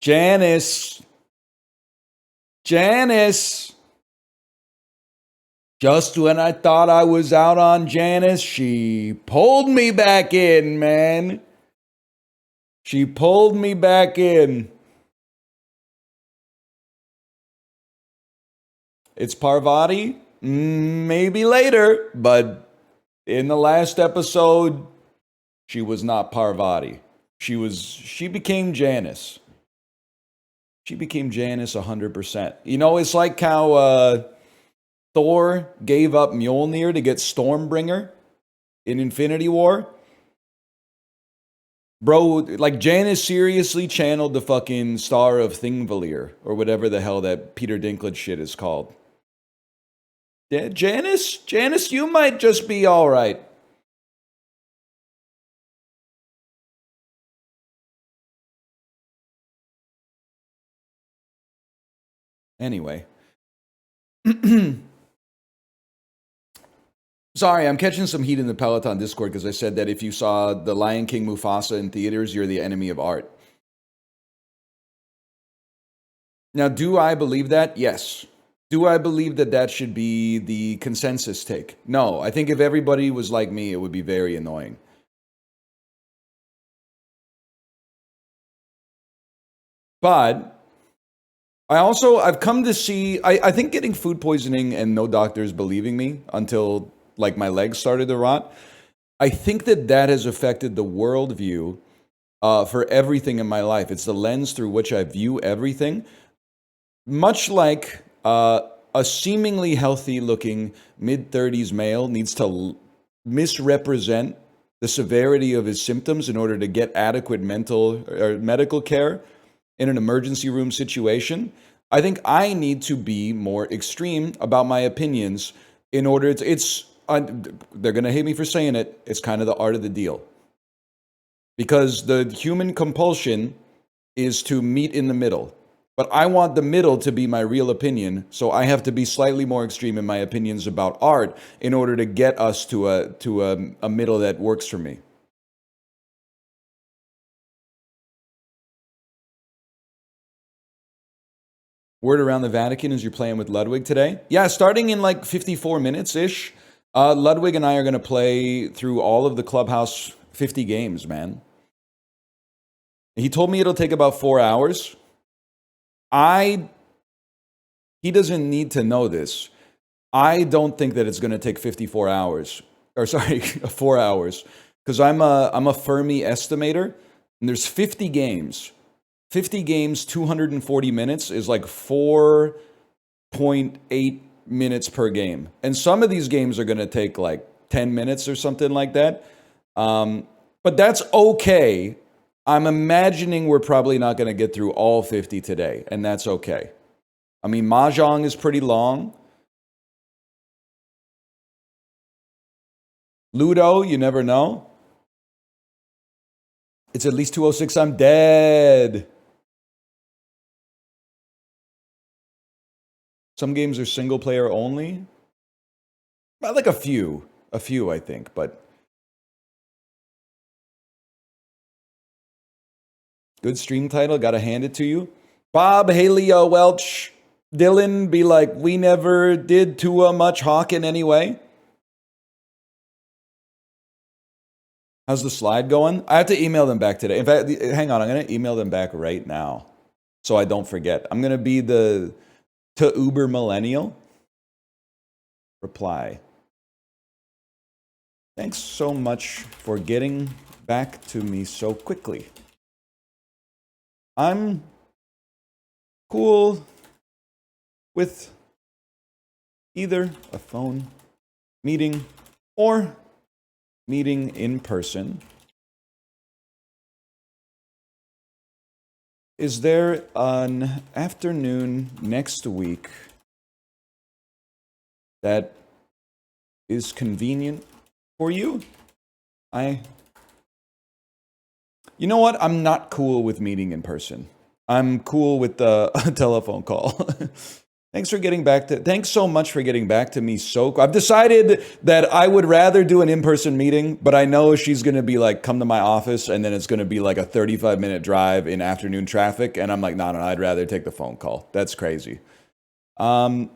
Janice. Janice. Just when I thought I was out on Janice, she pulled me back in, man. She pulled me back in. It's Parvati? Maybe later, but in the last episode, she was not Parvati. She became Janice. She became Janice 100%. You know, it's like how Thor gave up Mjolnir to get Stormbringer in Infinity War. Bro, like Janice seriously channeled the fucking Star of Thingvellir, or whatever the hell that Peter Dinklage shit is called. Yeah, Janice, you might just be alright. Anyway. Sorry, I'm catching some heat in the Peloton Discord because I said that if you saw The Lion King Mufasa in theaters, you're the enemy of art. Now, do I believe that? Yes. Do I believe that that should be the consensus take? No. I think if everybody was like me, it would be very annoying. But I've come to see, I think getting food poisoning and no doctors believing me until like my legs started to rot, I think that that has affected the worldview for everything in my life. It's the lens through which I view everything. Much like a seemingly healthy looking mid-30s male needs to misrepresent the severity of his symptoms in order to get adequate mental or medical care in an emergency room situation, I think I need to be more extreme about my opinions in order to, they're going to hate me for saying it, it's kind of the art of the deal. Because the human compulsion is to meet in the middle. But I want the middle to be my real opinion, so I have to be slightly more extreme in my opinions about art in order to get us to a middle that works for me. Word around the Vatican is you're playing with Ludwig today? Yeah, starting in like 54 minutes-ish. Ludwig and I are going to play through all of the Clubhouse 50 games, man. He told me it'll take about 4 hours. He doesn't need to know this. I don't think that it's going to take 54 hours. Or sorry, 4 hours. Because I'm a Fermi estimator, and there's 50 games. 50 games, 240 minutes is like 4.8 minutes per game. And some of these games are going to take like 10 minutes or something like that. But that's okay. I'm imagining we're probably not going to get through all 50 today, and that's okay. I mean, Mahjong is pretty long. Ludo, you never know. It's at least 2:06. I'm dead. Some games are single player only. Well, like a few, I think, but good stream title. Got to hand it to you. Bob, Haley, Welch, Dylan, be like, we never did too much hawking anyway. How's the slide going? I have to email them back today. In fact, hang on. I'm going to email them back right now so I don't forget. I'm going to be the to Uber Millennial. Reply. Thanks so much for getting back to me so quickly. I'm cool with either a phone meeting or meeting in person. Is there an afternoon next week that is convenient for you? You know what? I'm not cool with meeting in person. I'm cool with the telephone call. Thanks so much for getting back to me. I've decided that I would rather do an in-person meeting, but I know she's going to be like, come to my office, and then it's going to be like a 35-minute drive in afternoon traffic. And I'm like, no, I'd rather take the phone call. That's crazy. A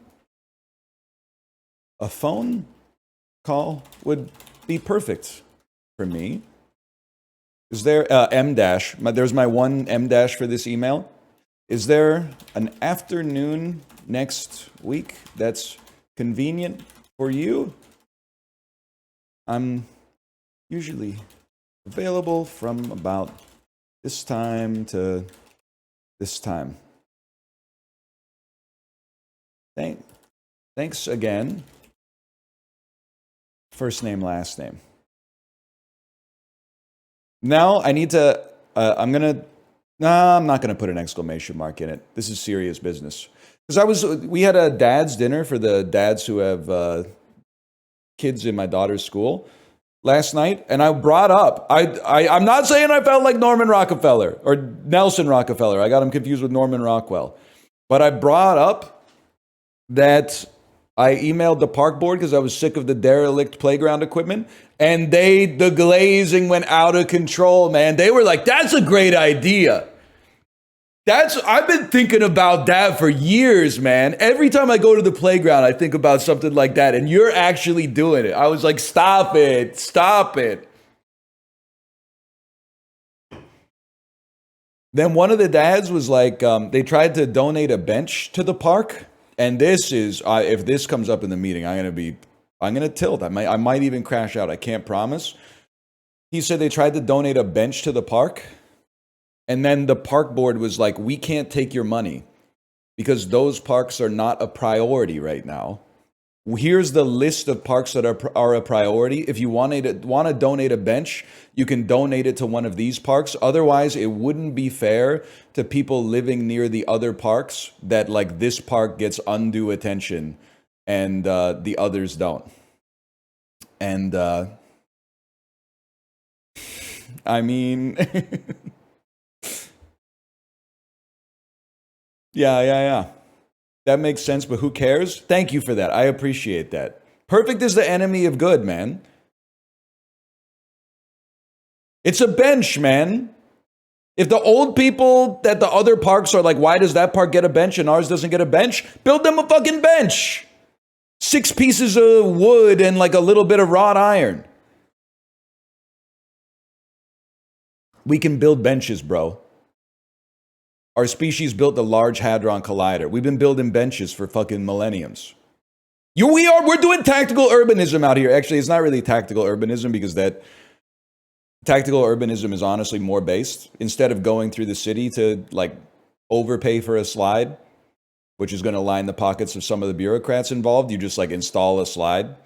phone call would be perfect for me. Is there M dash? There's my one M dash for this email. Is there an afternoon next week that's convenient for you? I'm usually available from about this time to this time. Thanks again. First name, last name. Now I need to, I'm not going to put an exclamation mark in it. This is serious business. Because we had a dad's dinner for the dads who have kids in my daughter's school last night, and I brought up, I'm not saying I felt like Norman Rockefeller or Nelson Rockefeller. I got him confused with Norman Rockwell. But I brought up that I emailed the park board because I was sick of the derelict playground equipment, and the glazing went out of control, man. They were like, that's a great idea. I've been thinking about that for years, man. Every time I go to the playground, I think about something like that, and you're actually doing it. I was like, stop it. Then one of the dads was like, they tried to donate a bench to the park. And this is, if this comes up in the meeting, I'm going to tilt. I might even crash out. I can't promise. He said they tried to donate a bench to the park. And then the park board was like, we can't take your money because those parks are not a priority right now. Here's the list of parks that are a priority. If you want to donate a bench, you can donate it to one of these parks. Otherwise, it wouldn't be fair to people living near the other parks that like this park gets undue attention and the others don't. And I mean, yeah. That makes sense, but who cares? Thank you for that. I appreciate that. Perfect is the enemy of good, man. It's a bench, man. If the old people at the other parks are like, why does that park get a bench and ours doesn't get a bench? Build them a fucking bench. 6 pieces of wood and like a little bit of wrought iron. We can build benches, bro. Our species built the Large Hadron Collider. We've been building benches for fucking millenniums. We're doing tactical urbanism out here. Actually, it's not really tactical urbanism because that tactical urbanism is honestly more based. Instead of going through the city to like overpay for a slide, which is going to line the pockets of some of the bureaucrats involved, you just like install a slide.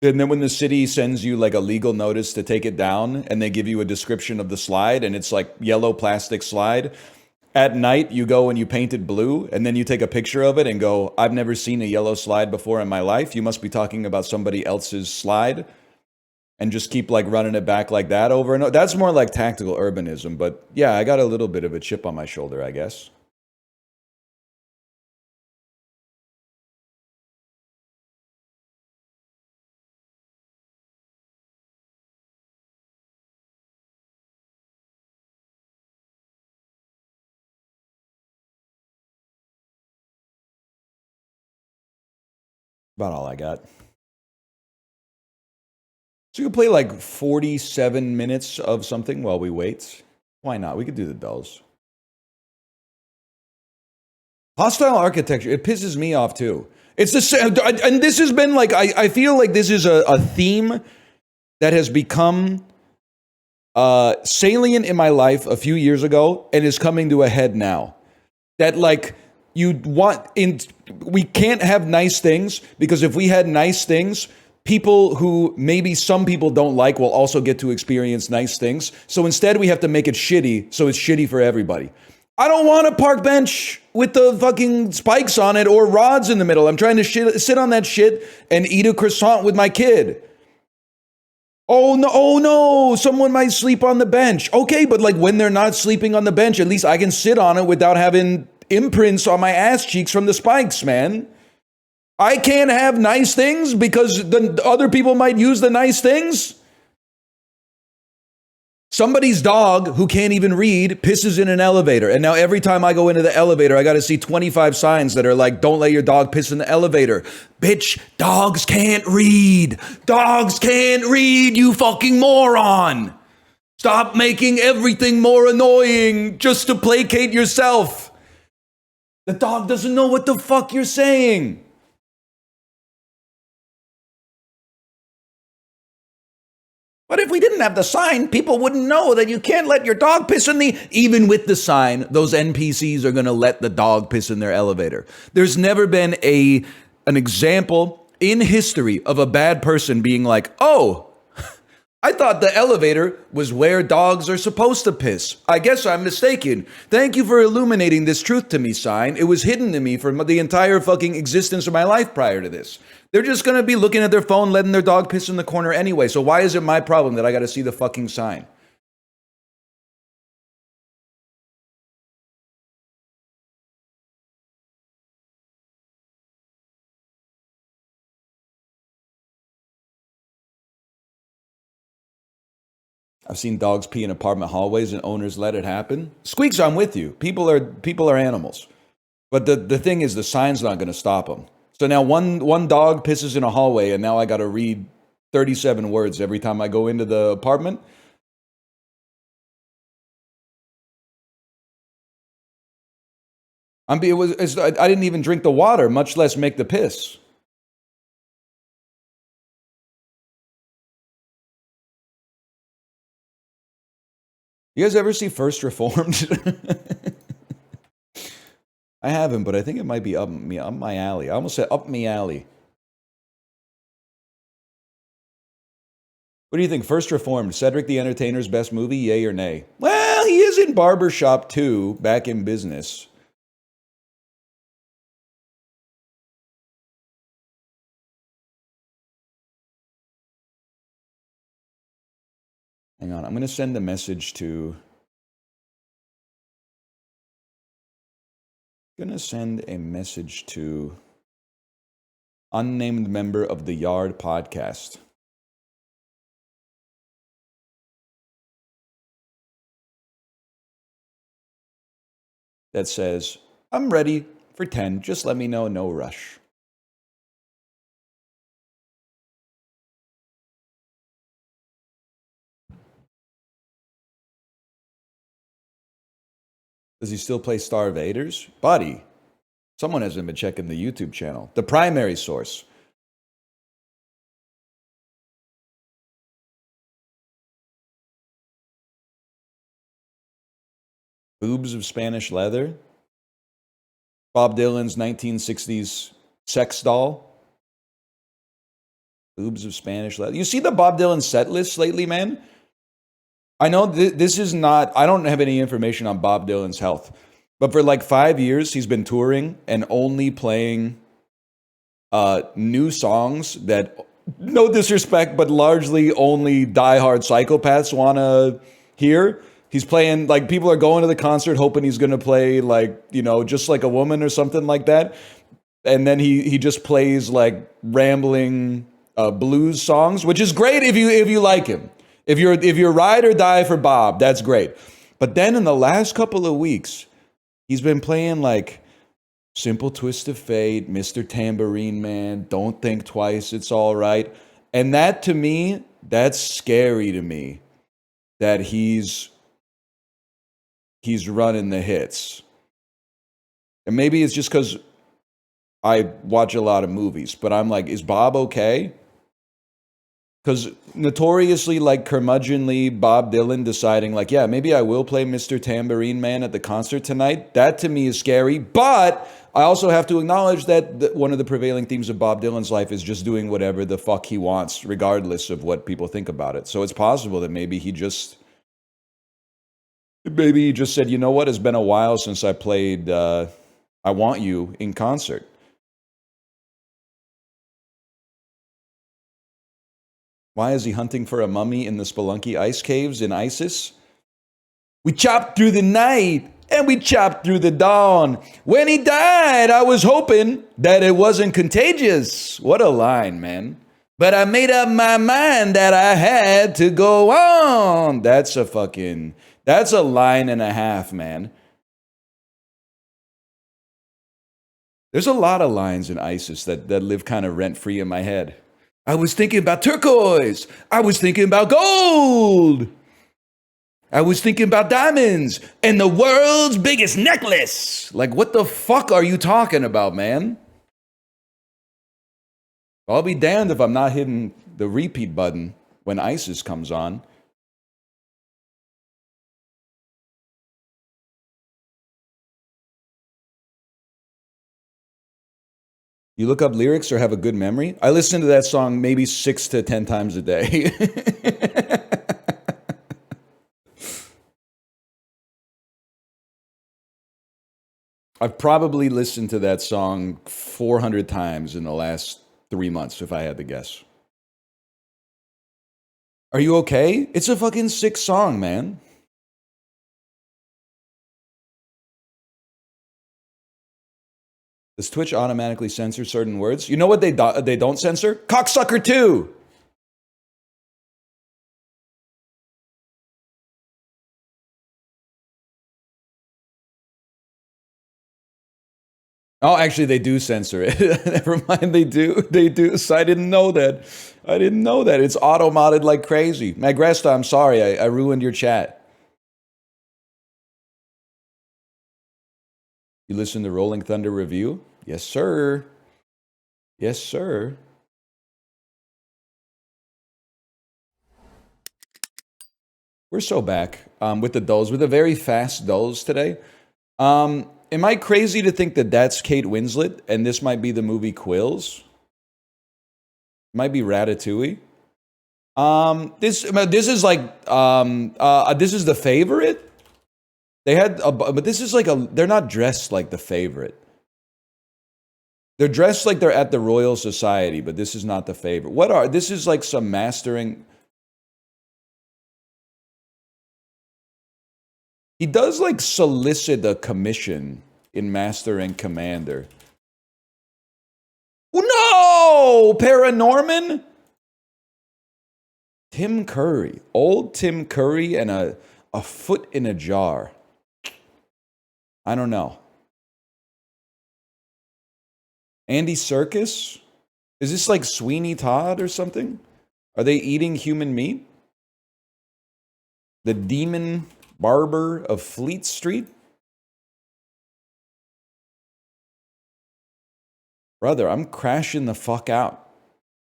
And then when the city sends you like a legal notice to take it down and they give you a description of the slide and it's like yellow plastic slide, at night you go and you paint it blue and then you take a picture of it and go, I've never seen a yellow slide before in my life. You must be talking about somebody else's slide, and just keep like running it back like that over and over. That's more like tactical urbanism. But yeah, I got a little bit of a chip on my shoulder, I guess. About all I got. So you can play like 47 minutes of something while we wait. Why not? We could do the dulls. Hostile architecture. It pisses me off too. It's the same, and this has been like, I feel like this is a theme that has become salient in my life a few years ago and is coming to a head now. That like, we can't have nice things because if we had nice things, people who maybe some people don't like will also get to experience nice things. So instead we have to make it shitty, so it's shitty for everybody. I don't want a park bench with the fucking spikes on it or rods in the middle. I'm trying to sit on that shit and eat a croissant with my kid. Oh no, someone might sleep on the bench. Okay, but like when they're not sleeping on the bench, at least I can sit on it without having imprints on my ass cheeks from the spikes, man. I can't have nice things because the other people might use the nice things. Somebody's dog who can't even read pisses in an elevator. And now every time I go into the elevator, I got to see 25 signs that are like, don't let your dog piss in the elevator. Bitch, dogs can't read. Dogs can't read, you fucking moron. Stop making everything more annoying just to placate yourself. The dog doesn't know what the fuck you're saying. But if we didn't have the sign, people wouldn't know that you can't let your dog piss in the... Even with the sign, those NPCs are going to let the dog piss in their elevator. There's never been an example in history of a bad person being like, oh, I thought the elevator was where dogs are supposed to piss. I guess I'm mistaken. Thank you for illuminating this truth to me, sign. It was hidden to me for the entire fucking existence of my life prior to this. They're just going to be looking at their phone, letting their dog piss in the corner anyway. So why is it my problem that I got to see the fucking sign? I've seen dogs pee in apartment hallways and owners let it happen. Squeaks, I'm with you. People are animals. But the thing is, the sign's not going to stop them. So now one dog pisses in a hallway and now I got to read 37 words every time I go into the apartment. I didn't even drink the water, much less make the piss. You guys ever see First Reformed? I haven't, but I think it might be up my alley. I almost said up me alley. What do you think? First Reformed, Cedric the Entertainer's best movie, yay or nay? Well, he is in Barbershop 2, back in business. Hang on, I'm going to send a message to... unnamed member of the Yard podcast. That says, I'm ready for 10. Just let me know, no rush. Does he still play Star Invaders? Buddy, someone hasn't been checking the YouTube channel. The primary source. Boobs of Spanish leather. Bob Dylan's 1960s sex doll. Boobs of Spanish leather. You see the Bob Dylan set list lately, man? I know this is not... I don't have any information on Bob Dylan's health. But for like 5 years, he's been touring and only playing new songs that, no disrespect, but largely only diehard psychopaths want to hear. He's playing, like, people are going to the concert hoping he's going to play, like, you know, Just Like a Woman or something like that. And then he just plays, like, rambling blues songs, which is great if you like him. If you're ride or die for Bob, that's great. But then in the last couple of weeks, he's been playing, like, Simple Twist of Fate, Mr. Tambourine Man, Don't Think Twice, It's All Right. And that, to me, that's scary to me, that he's running the hits. And maybe it's just because I watch a lot of movies, but I'm like, is Bob okay? Because notoriously, like, curmudgeonly Bob Dylan deciding, like, yeah, maybe I will play Mr. Tambourine Man at the concert tonight. That, to me, is scary. But I also have to acknowledge that one of the prevailing themes of Bob Dylan's life is just doing whatever the fuck he wants, regardless of what people think about it. So it's possible that maybe he just said, you know what? It's been a while since I played I Want You in concert. Why is he hunting for a mummy in the Spelunky ice caves in ISIS? We chopped through the night and we chopped through the dawn. When he died, I was hoping that it wasn't contagious. What a line, man. But I made up my mind that I had to go on. That's a line and a half, man. There's a lot of lines in ISIS that live kind of rent-free in my head. I was thinking about turquoise. I was thinking about gold. I was thinking about diamonds and the world's biggest necklace. Like, what the fuck are you talking about, man? I'll be damned if I'm not hitting the repeat button when ISIS comes on. You look up lyrics or have a good memory? I listen to that song maybe 6 to 10 times a day. I've probably listened to that song 400 times in the last 3 months, if I had to guess. Are you okay? It's a fucking sick song, man. Does Twitch automatically censor certain words? You know what they don't censor? Cocksucker 2! Oh, actually, they do censor it. Never mind, they do. They do. So I didn't know that. I didn't know that. It's auto-modded like crazy. Magresta, I'm sorry. I ruined your chat. You listen to Rolling Thunder Review? Yes, sir. Yes, sir. We're so back with the dulls, with the very fast dulls today. Am I crazy to think that that's Kate Winslet and this might be the movie Quills? Might be Ratatouille. This is like this is The Favorite. They had, but this is like they're not dressed like The Favorite. They're dressed like they're at the Royal Society, but this is not The Favorite. This is like some mastering. He does like solicit a commission in Master and Commander. Oh, no! Paranorman? Tim Curry. Old Tim Curry and a foot in a jar. I don't know. Andy Serkis? Is this like Sweeney Todd or something? Are they eating human meat? The Demon Barber of Fleet Street? Brother, I'm crashing the fuck out.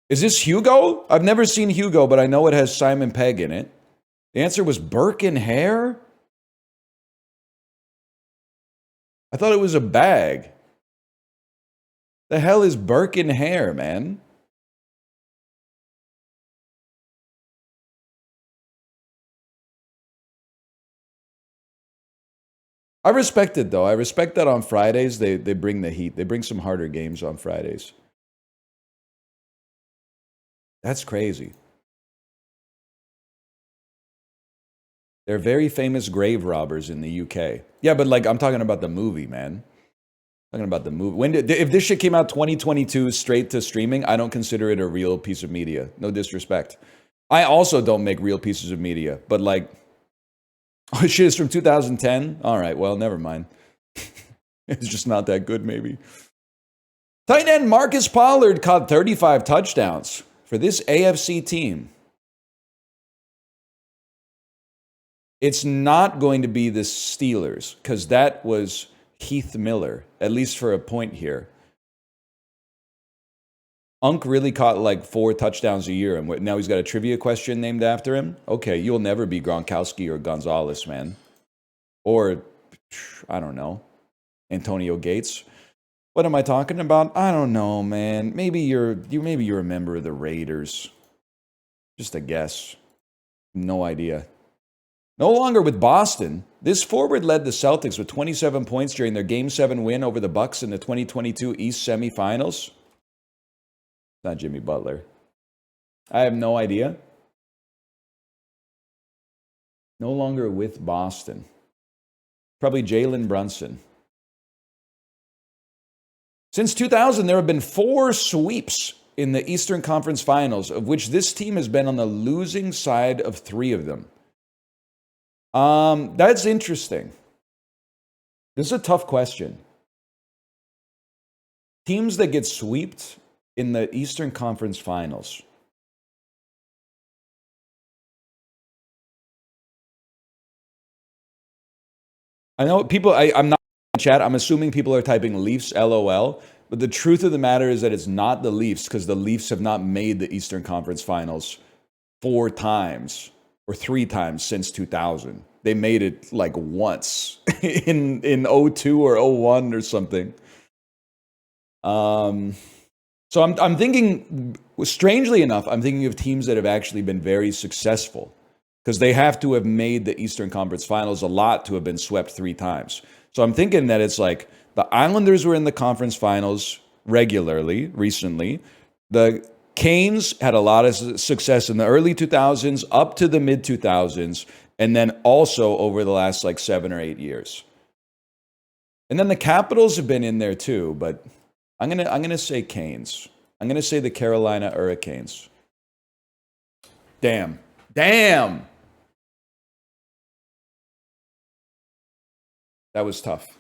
Is this Hugo? I've never seen Hugo, but I know it has Simon Pegg in it. The answer was Burke and Hare? I thought it was a bag. The hell is Burke and Hare, man? I respect it, though. I respect that on Fridays they bring the heat. They bring some harder games on Fridays. That's crazy. They're very famous grave robbers in the UK. Yeah, but like I'm talking about the movie, man. I'm talking about the movie. If this shit came out 2022 straight to streaming, I don't consider it a real piece of media. No disrespect. I also don't make real pieces of media, but like, oh shit, it's from 2010? All right, well, never mind. It's just not that good, maybe. Tight end Marcus Pollard caught 35 touchdowns for this AFC team. It's not going to be the Steelers, because that was Heath Miller, at least for a point here. Unk really caught like 4 touchdowns a year, and now he's got a trivia question named after him? Okay, you'll never be Gronkowski or Gonzalez, man. Or, I don't know, Antonio Gates. What am I talking about? I don't know, man. Maybe you're a member of the Raiders. Just a guess. No idea. No longer with Boston. This forward led the Celtics with 27 points during their Game 7 win over the Bucks in the 2022 East semifinals. Not Jimmy Butler. I have no idea. No longer with Boston. Probably Jalen Brunson. Since 2000, there have been 4 sweeps in the Eastern Conference Finals, of which this team has been on the losing side of 3 of them. That's interesting. This is a tough question. Teams that get swept in the Eastern Conference Finals. I know people, I'm not in chat. I'm assuming people are typing Leafs LOL. But the truth of the matter is that it's not the Leafs, because the Leafs have not made the Eastern Conference Finals 4 times or 3 times since 2000. They made it like once in 02 or 01 or something. So I'm thinking, strangely enough, I'm thinking of teams that have actually been very successful, because they have to have made the Eastern Conference Finals a lot to have been swept 3 times. So I'm thinking that it's like the Islanders were in the conference finals regularly recently. The Canes had a lot of success in the early 2000s up to the mid 2000s, and then also over the last like 7 or 8 years. And then the Capitals have been in there too, but I'm gonna say Canes. I'm gonna say the Carolina Hurricanes. Damn. That was tough.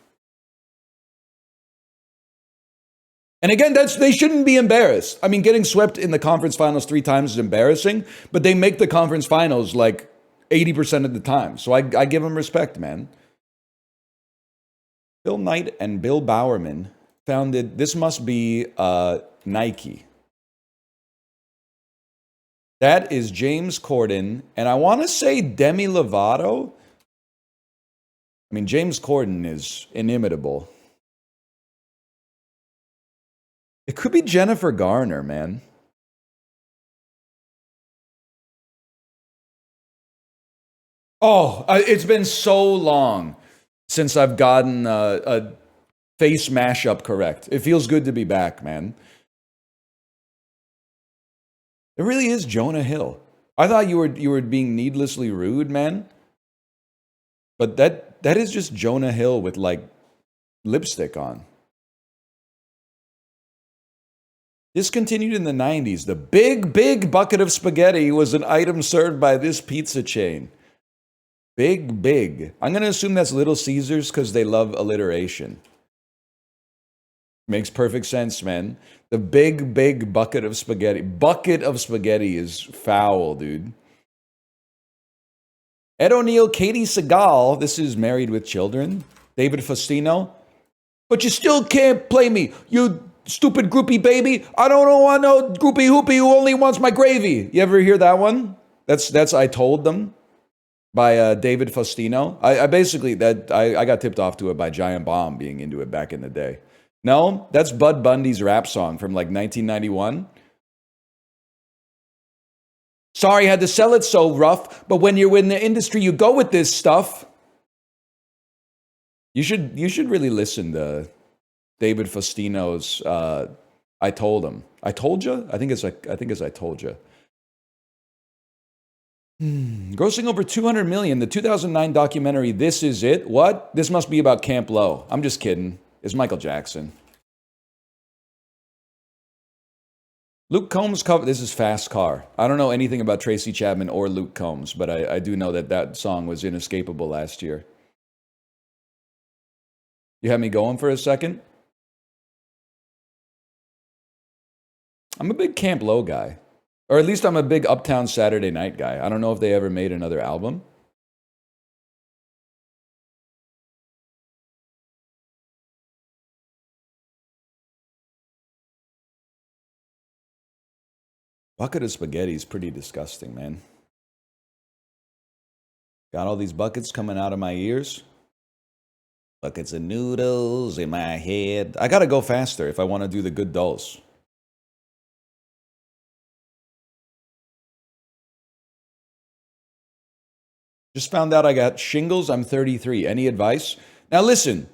And again, they shouldn't be embarrassed. I mean, getting swept in the conference finals 3 times is embarrassing, but they make the conference finals like 80% of the time. So I give them respect, man. Bill Knight and Bill Bowerman founded, this must be Nike. That is James Corden, and I want to say Demi Lovato. I mean, James Corden is inimitable. It could be Jennifer Garner, man. Oh, it's been so long since I've gotten a face mashup correct. It feels good to be back, man. It really is Jonah Hill. I thought you were being needlessly rude, man. But that is just Jonah Hill with like lipstick on. Discontinued in the 90s, the big bucket of spaghetti was an item served by this pizza chain. Big. I'm going to assume that's Little Caesars because they love alliteration. Makes perfect sense, man. The big bucket of spaghetti. Bucket of spaghetti is foul, dude. Ed O'Neill, Katie Seagal. This is Married with Children. David Faustino. But you still can't play me, you stupid groupie baby. I don't want no groupie hoopy who only wants my gravy. You ever hear that one? That's I Told Them by David Faustino. I basically, I got tipped off to it by Giant Bomb being into it back in the day. No, that's Bud Bundy's rap song from like 1991. Sorry, I had to sell it so rough, but when you're in the industry, you go with this stuff. You should really listen to David Faustino's I Told Him. I Told You? I think it's I Told You. Grossing over 200 million, the 2009 documentary This Is It. What? This must be about Camp Low. I'm just kidding. It's Michael Jackson. Luke Combs cover. This is Fast Car. I don't know anything about Tracy Chapman or Luke Combs, but I do know that song was inescapable last year. You had me going for a second? I'm a big Camp Low guy. Or at least I'm a big Uptown Saturday Night guy. I don't know if they ever made another album. Bucket of spaghetti is pretty disgusting, man. Got all these buckets coming out of my ears. Buckets of noodles in my head. I gotta go faster if I want to do the good dulls. Just found out I got shingles. I'm 33. Any advice? Now listen,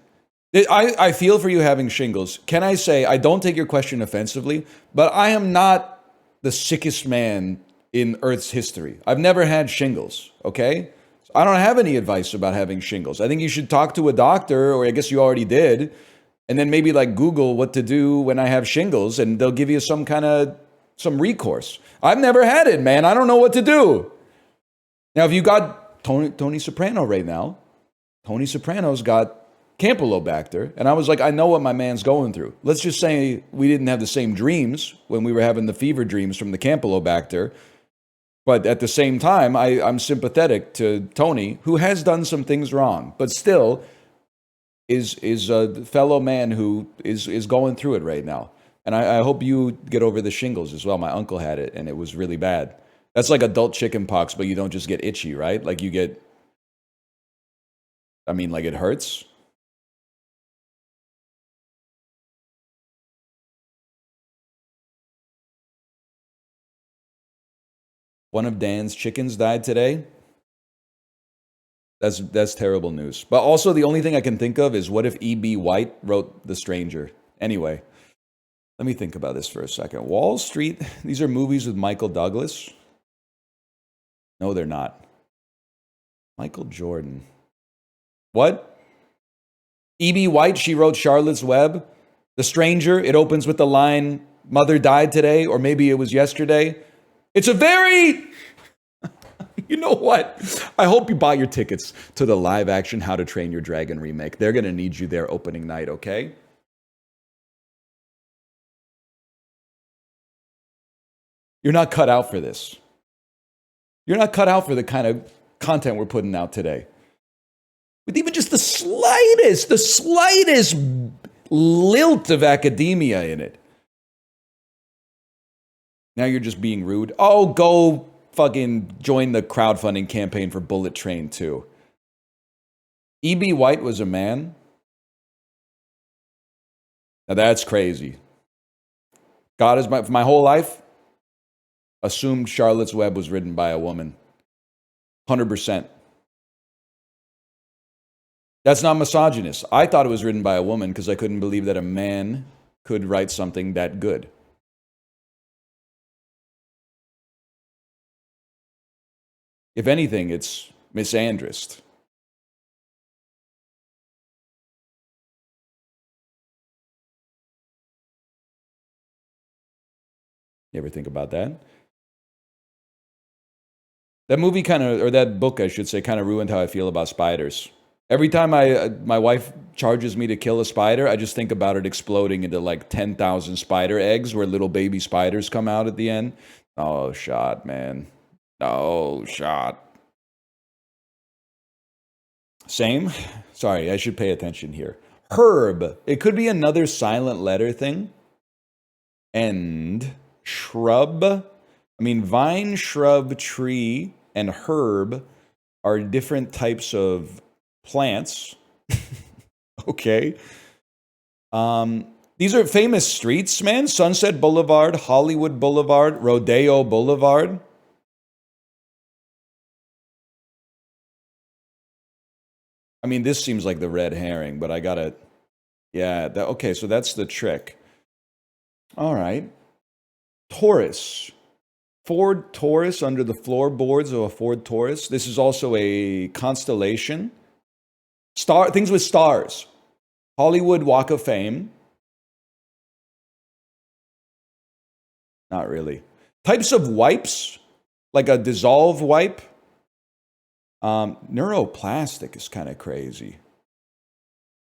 I feel for you having shingles. Can I say, I don't take your question offensively, but I am not the sickest man in Earth's history. I've never had shingles, okay? I don't have any advice about having shingles. I think you should talk to a doctor, or I guess you already did, and then maybe like Google what to do when I have shingles, and they'll give you some recourse. I've never had it, man. I don't know what to do. Now, if you got Tony Soprano right now, Tony Soprano's got Campylobacter, and I was like, I know what my man's going through. Let's just say we didn't have the same dreams when we were having the fever dreams from the Campylobacter, but at the same time, I'm sympathetic to Tony, who has done some things wrong, but still is a fellow man who is going through it right now. And I hope you get over the shingles as well. My uncle had it, and it was really bad. That's like adult chicken pox, but you don't just get itchy, right? Like you get, like it hurts. One of Dan's chickens died today. That's terrible news. But also the only thing I can think of is what if E.B. White wrote The Stranger? Anyway, let me think about this for a second. Wall Street, these are movies with Michael Douglas. No, they're not. Michael Jordan. What? E.B. White, she wrote Charlotte's Web. The Stranger, it opens with the line, "Mother died today," or maybe it was yesterday. It's a very... You know what? I hope you buy your tickets to the live action How to Train Your Dragon remake. They're going to need you there opening night, okay? You're not cut out for this. You're not cut out for the kind of content we're putting out today. With even just the slightest lilt of academia in it. Now you're just being rude. Oh, go fucking join the crowdfunding campaign for Bullet Train 2. E.B. White was a man? Now that's crazy. God is my whole life assumed Charlotte's Web was written by a woman. 100%. That's not misogynist. I thought it was written by a woman because I couldn't believe that a man could write something that good. If anything, it's misandrist. You ever think about that? That movie or that book, I should say, kind of ruined how I feel about spiders. Every time my wife charges me to kill a spider, I just think about it exploding into like 10,000 spider eggs where little baby spiders come out at the end. Oh, shot, man. Oh, shot. Same? Sorry, I should pay attention here. Herb. It could be another silent letter thing. And shrub. Vine, shrub, tree, and herb are different types of plants. Okay. These are famous streets, man. Sunset Boulevard, Hollywood Boulevard, Rodeo Boulevard. This seems like the red herring, but I gotta... Yeah, okay, so that's the trick. All right. Taurus. Ford Taurus under the floorboards of a Ford Taurus. This is also a constellation. Things with stars. Hollywood Walk of Fame. Not really. Types of wipes, like a dissolve wipe. Neuroplastic is kind of crazy.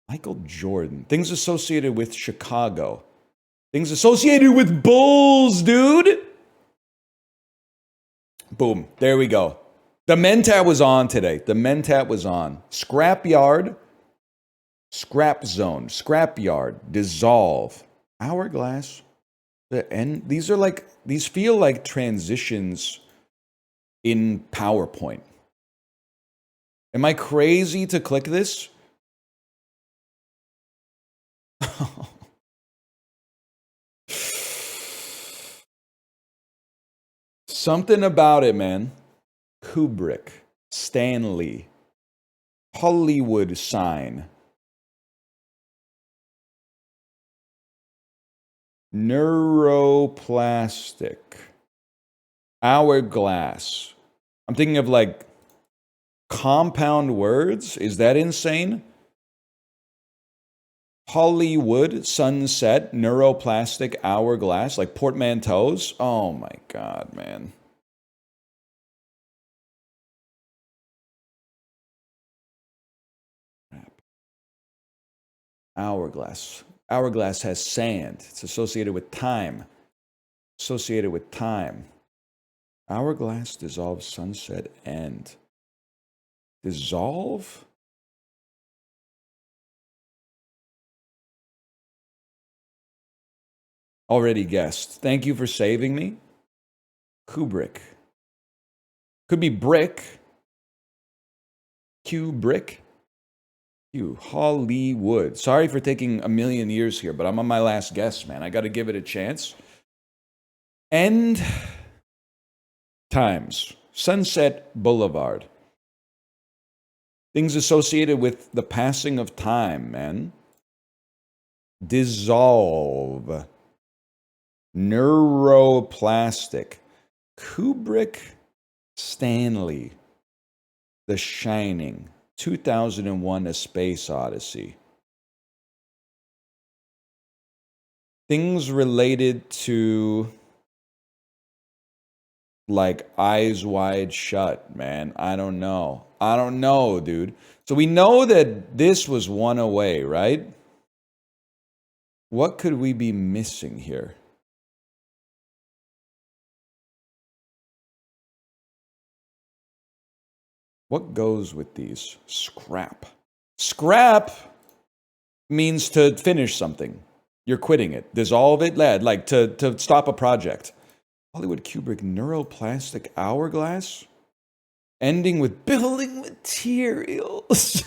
Michael Jordan. Things associated with Chicago. Things associated with Bulls, dude. Boom. There we go. The Mentat was on today. The Mentat was on. Scrapyard. Scrap zone. Scrapyard. Dissolve. Hourglass. These feel like transitions in PowerPoint. Am I crazy to click this? Something about it, man. Kubrick, Stanley, Hollywood sign, neuroplastic, hourglass. I'm thinking of like Compound words? Is that insane? Hollywood, sunset, neuroplastic, hourglass, like portmanteaus? Oh my God, man. Hourglass. Hourglass has sand. It's associated with time. Associated with time. Hourglass, dissolve, sunset, end. Dissolve? Already guessed. Thank you for saving me. Kubrick. Could be brick. Kubrick. Hollywood. Sorry for taking a million years here, but I'm on my last guess, man. I got to give it a chance. End times. Sunset Boulevard. Things associated with the passing of time, man. Dissolve. Neuroplastic. Kubrick, Stanley. The Shining. 2001: A Space Odyssey. Things related to like Eyes Wide Shut, man. I don't know. I don't know, dude. So we know that this was one away, right? What could we be missing here? What goes with these? Scrap. Scrap means to finish something. You're quitting it. Dissolve it, lad. Like to stop a project. Hollywood, Kubrick, neuroplastic, hourglass. Ending with building materials.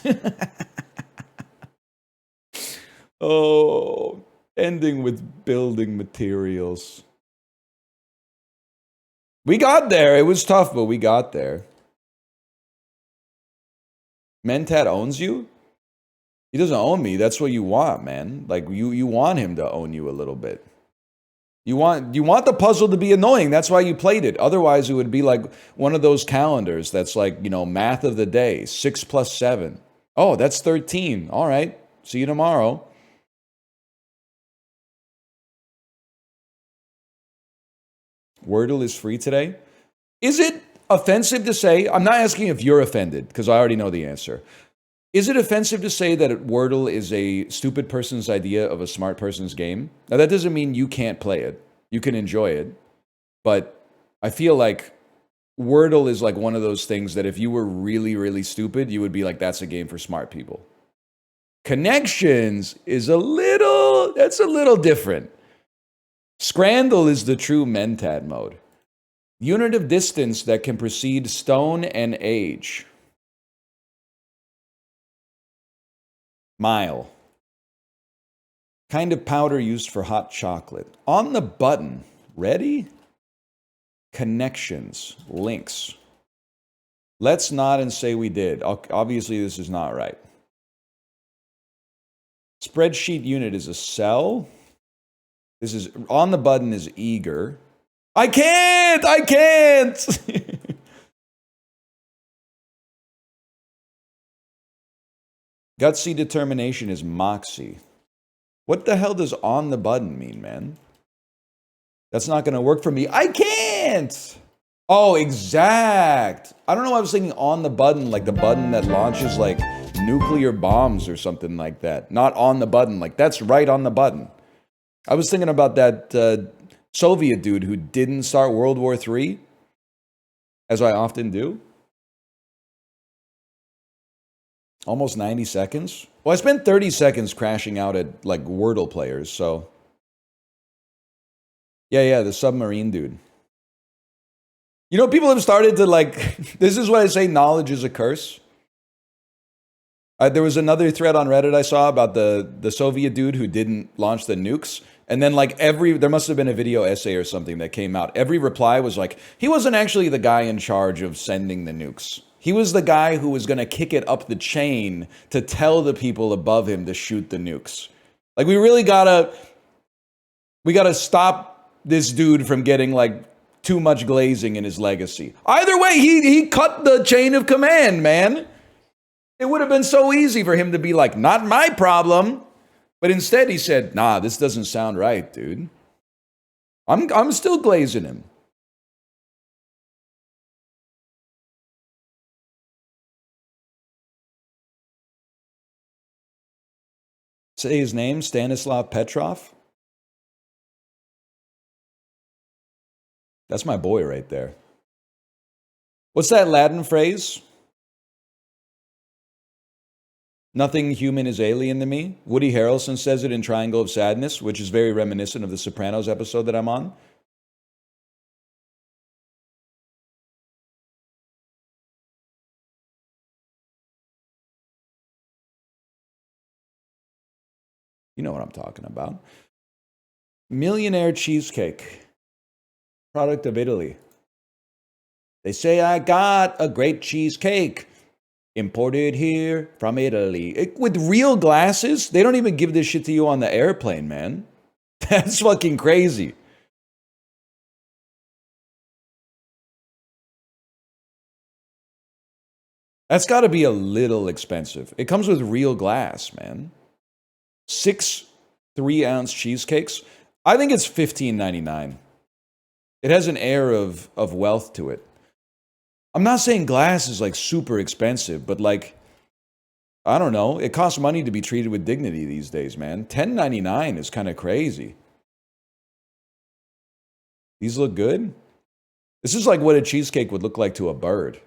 Oh, ending with building materials. We got there. It was tough, but we got there. Mentat owns you? He doesn't own me. That's what you want, man. Like you want him to own you a little bit. You want the puzzle to be annoying. That's why you played it. Otherwise, it would be like one of those calendars that's like, math of the day. 6 + 7. Oh, that's 13. All right. See you tomorrow. Wordle is free today. Is it offensive to say, I'm not asking if you're offended, because I already know the answer. Is it offensive to say that Wordle is a stupid person's idea of a smart person's game? Now, that doesn't mean you can't play it. You can enjoy it. But I feel like Wordle is like one of those things that if you were really, really stupid, you would be like, that's a game for smart people. Connections is that's a little different. Scrandle is the true Mentat mode. Unit of distance that can precede stone and age. Mile. Kind of powder used for hot chocolate. On the button. Ready? Connections. Links. Let's nod and say we did. Obviously, this is not right. Spreadsheet unit is a cell. This is on the button is eager. I can't! Gutsy determination is moxie. What the hell does on the button mean, man? That's not going to work for me. I can't! Oh, exact. I don't know why I was thinking on the button, like the button that launches like nuclear bombs or something like that. Not on the button, like that's right on the button. I was thinking about that Soviet dude who didn't start World War III, as I often do. Almost 90 seconds. Well, I spent 30 seconds crashing out at like Wordle players, so. Yeah, the submarine dude. People have started to like, this is what I say, knowledge is a curse. There was another thread on Reddit I saw about the Soviet dude who didn't launch the nukes. And then like there must have been a video essay or something that came out. Every reply was like, he wasn't actually the guy in charge of sending the nukes. He was the guy who was going to kick it up the chain to tell the people above him to shoot the nukes. Like we really gotta stop this dude from getting like too much glazing in his legacy. Either way, he cut the chain of command, man. It would have been so easy for him to be like, not my problem. But instead he said, nah, this doesn't sound right, dude. I'm still glazing him. Say his name, Stanislav Petrov. That's my boy right there. What's that Latin phrase? Nothing human is alien to me. Woody Harrelson says it in Triangle of Sadness, which is very reminiscent of the Sopranos episode that I'm on. You know what I'm talking about. Millionaire cheesecake, product of Italy. They say I got a great cheesecake, imported here from Italy. With real glasses, they don't even give this shit to you on the airplane, man. That's fucking crazy. That's got to be a little expensive. It comes with real glass, man. 6 3-ounce cheesecakes. I think it's $15.99. It has an air of wealth to it. I'm not saying glass is like super expensive, but like, I don't know. It costs money to be treated with dignity these days, man. $10.99 is kind of crazy. These look good. This is like what a cheesecake would look like to a bird.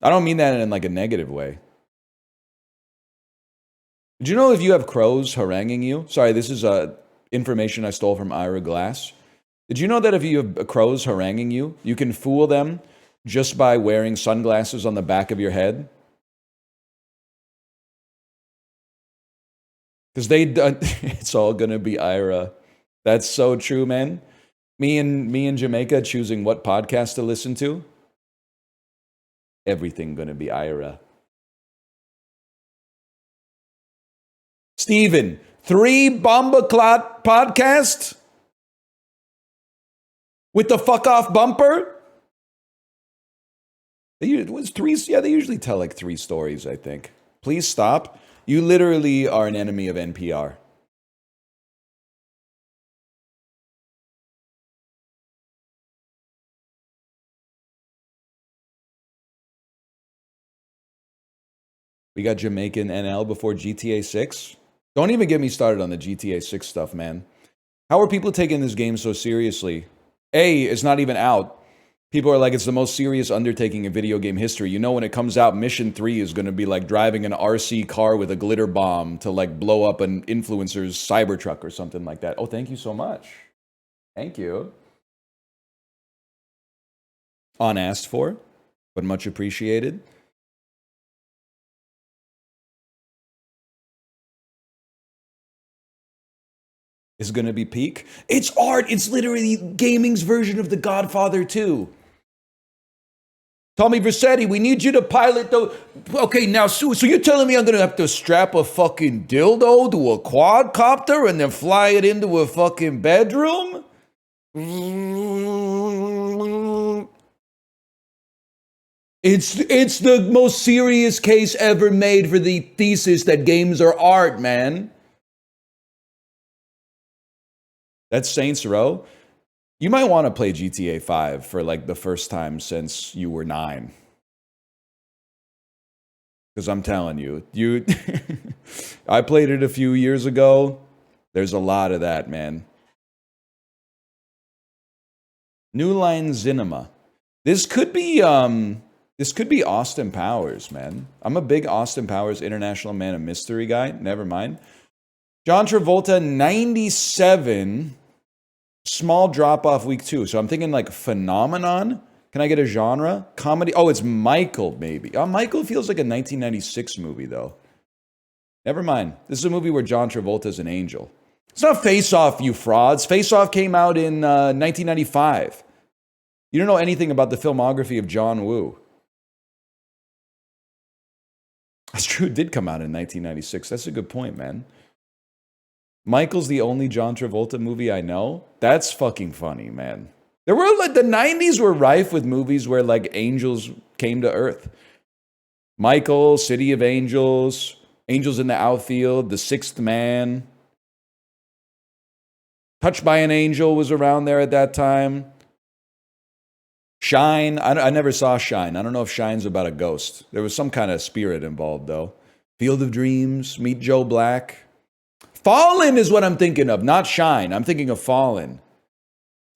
I don't mean that in like a negative way. Did you know if you have crows haranguing you? Sorry, this is information I stole from Ira Glass. Did you know that if you have crows haranguing you, you can fool them just by wearing sunglasses on the back of your head? Because it's all gonna be Ira. That's so true, man. Me in Jamaica choosing what podcast to listen to. Everything gonna be Ira. Steven, 3 Bomba Clot podcasts with the fuck off bumper? It was 3. Yeah, they usually tell like 3 stories, I think. Please stop. You literally are an enemy of NPR. We got Jamaican NL before GTA 6. Don't even get me started on the GTA 6 stuff, man. How are people taking this game so seriously? A, it's not even out. People are like, it's the most serious undertaking in video game history. You know, when it comes out, Mission 3 is going to be like driving an RC car with a glitter bomb to like blow up an influencer's Cybertruck or something like that. Oh, thank you so much. Thank you. Unasked for, but much appreciated. Is going to be peak. It's art. It's literally gaming's version of The Godfather 2. Tommy Vercetti, we need you to pilot the... Okay, now, so you're telling me I'm going to have to strap a fucking dildo to a quadcopter and then fly it into a fucking bedroom? It's the most serious case ever made for the thesis that games are art, man. That's Saints Row. You might want to play GTA 5 for like the first time since you were 9. Because I'm telling you, I played it a few years ago. There's a lot of that, man. New Line Cinema. This could be Austin Powers, man. I'm a big Austin Powers International Man of Mystery guy. Never mind. John Travolta, 97. Small drop off week 2. So I'm thinking like phenomenon. Can I get a genre? Comedy. Oh, it's Michael, maybe. Michael feels like a 1996 movie, though. Never mind. This is a movie where John Travolta is an angel. It's not Face Off, you frauds. Face Off came out in 1995. You don't know anything about the filmography of John Woo. That's true. It did come out in 1996. That's a good point, man. Michael's the only John Travolta movie I know. That's fucking funny, man. There were like the 90s were rife with movies where like angels came to earth. Michael, City of Angels, Angels in the Outfield, The Sixth Man. Touched by an Angel was around there at that time. Shine. I never saw Shine. I don't know if Shine's about a ghost. There was some kind of spirit involved, though. Field of Dreams, Meet Joe Black. Fallen is what I'm thinking of, not Shine. I'm thinking of Fallen.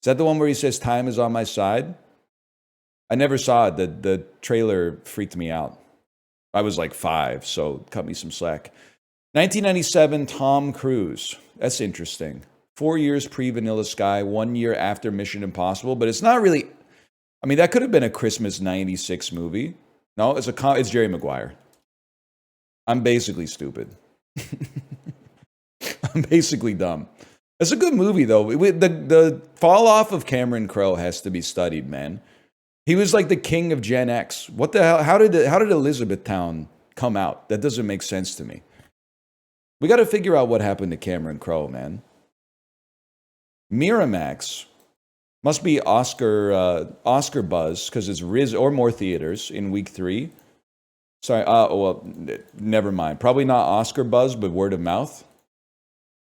Is that the one where he says, time is on my side? I never saw it. The trailer freaked me out. I was like 5, so cut me some slack. 1997, Tom Cruise. That's interesting. 4 years pre-Vanilla Sky, 1 year after Mission Impossible, but it's not really... I mean, that could have been a Christmas 96 movie. No, it's Jerry Maguire. I'm basically stupid. I'm basically dumb. It's a good movie, though. The fall off of Cameron Crowe has to be studied, man. He was like the king of Gen X. What the hell? How did Elizabethtown come out? That doesn't make sense to me. We got to figure out what happened to Cameron Crowe, man. Miramax must be Oscar buzz because it's Riz or more theaters in week 3. Sorry, well, never mind. Probably not Oscar buzz, but word of mouth.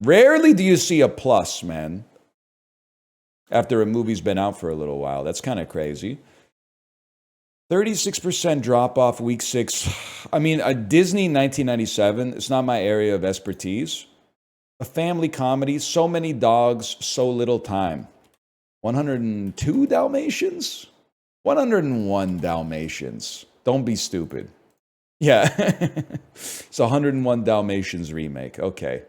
Rarely do you see a plus, man, after a movie's been out for a little while. That's kind of crazy. 36% drop off week 6. I mean, a Disney 1997, it's not my area of expertise. A family comedy, so many dogs, so little time. 102 Dalmatians? 101 Dalmatians. Don't be stupid. Yeah. It's 101 Dalmatians remake. Okay.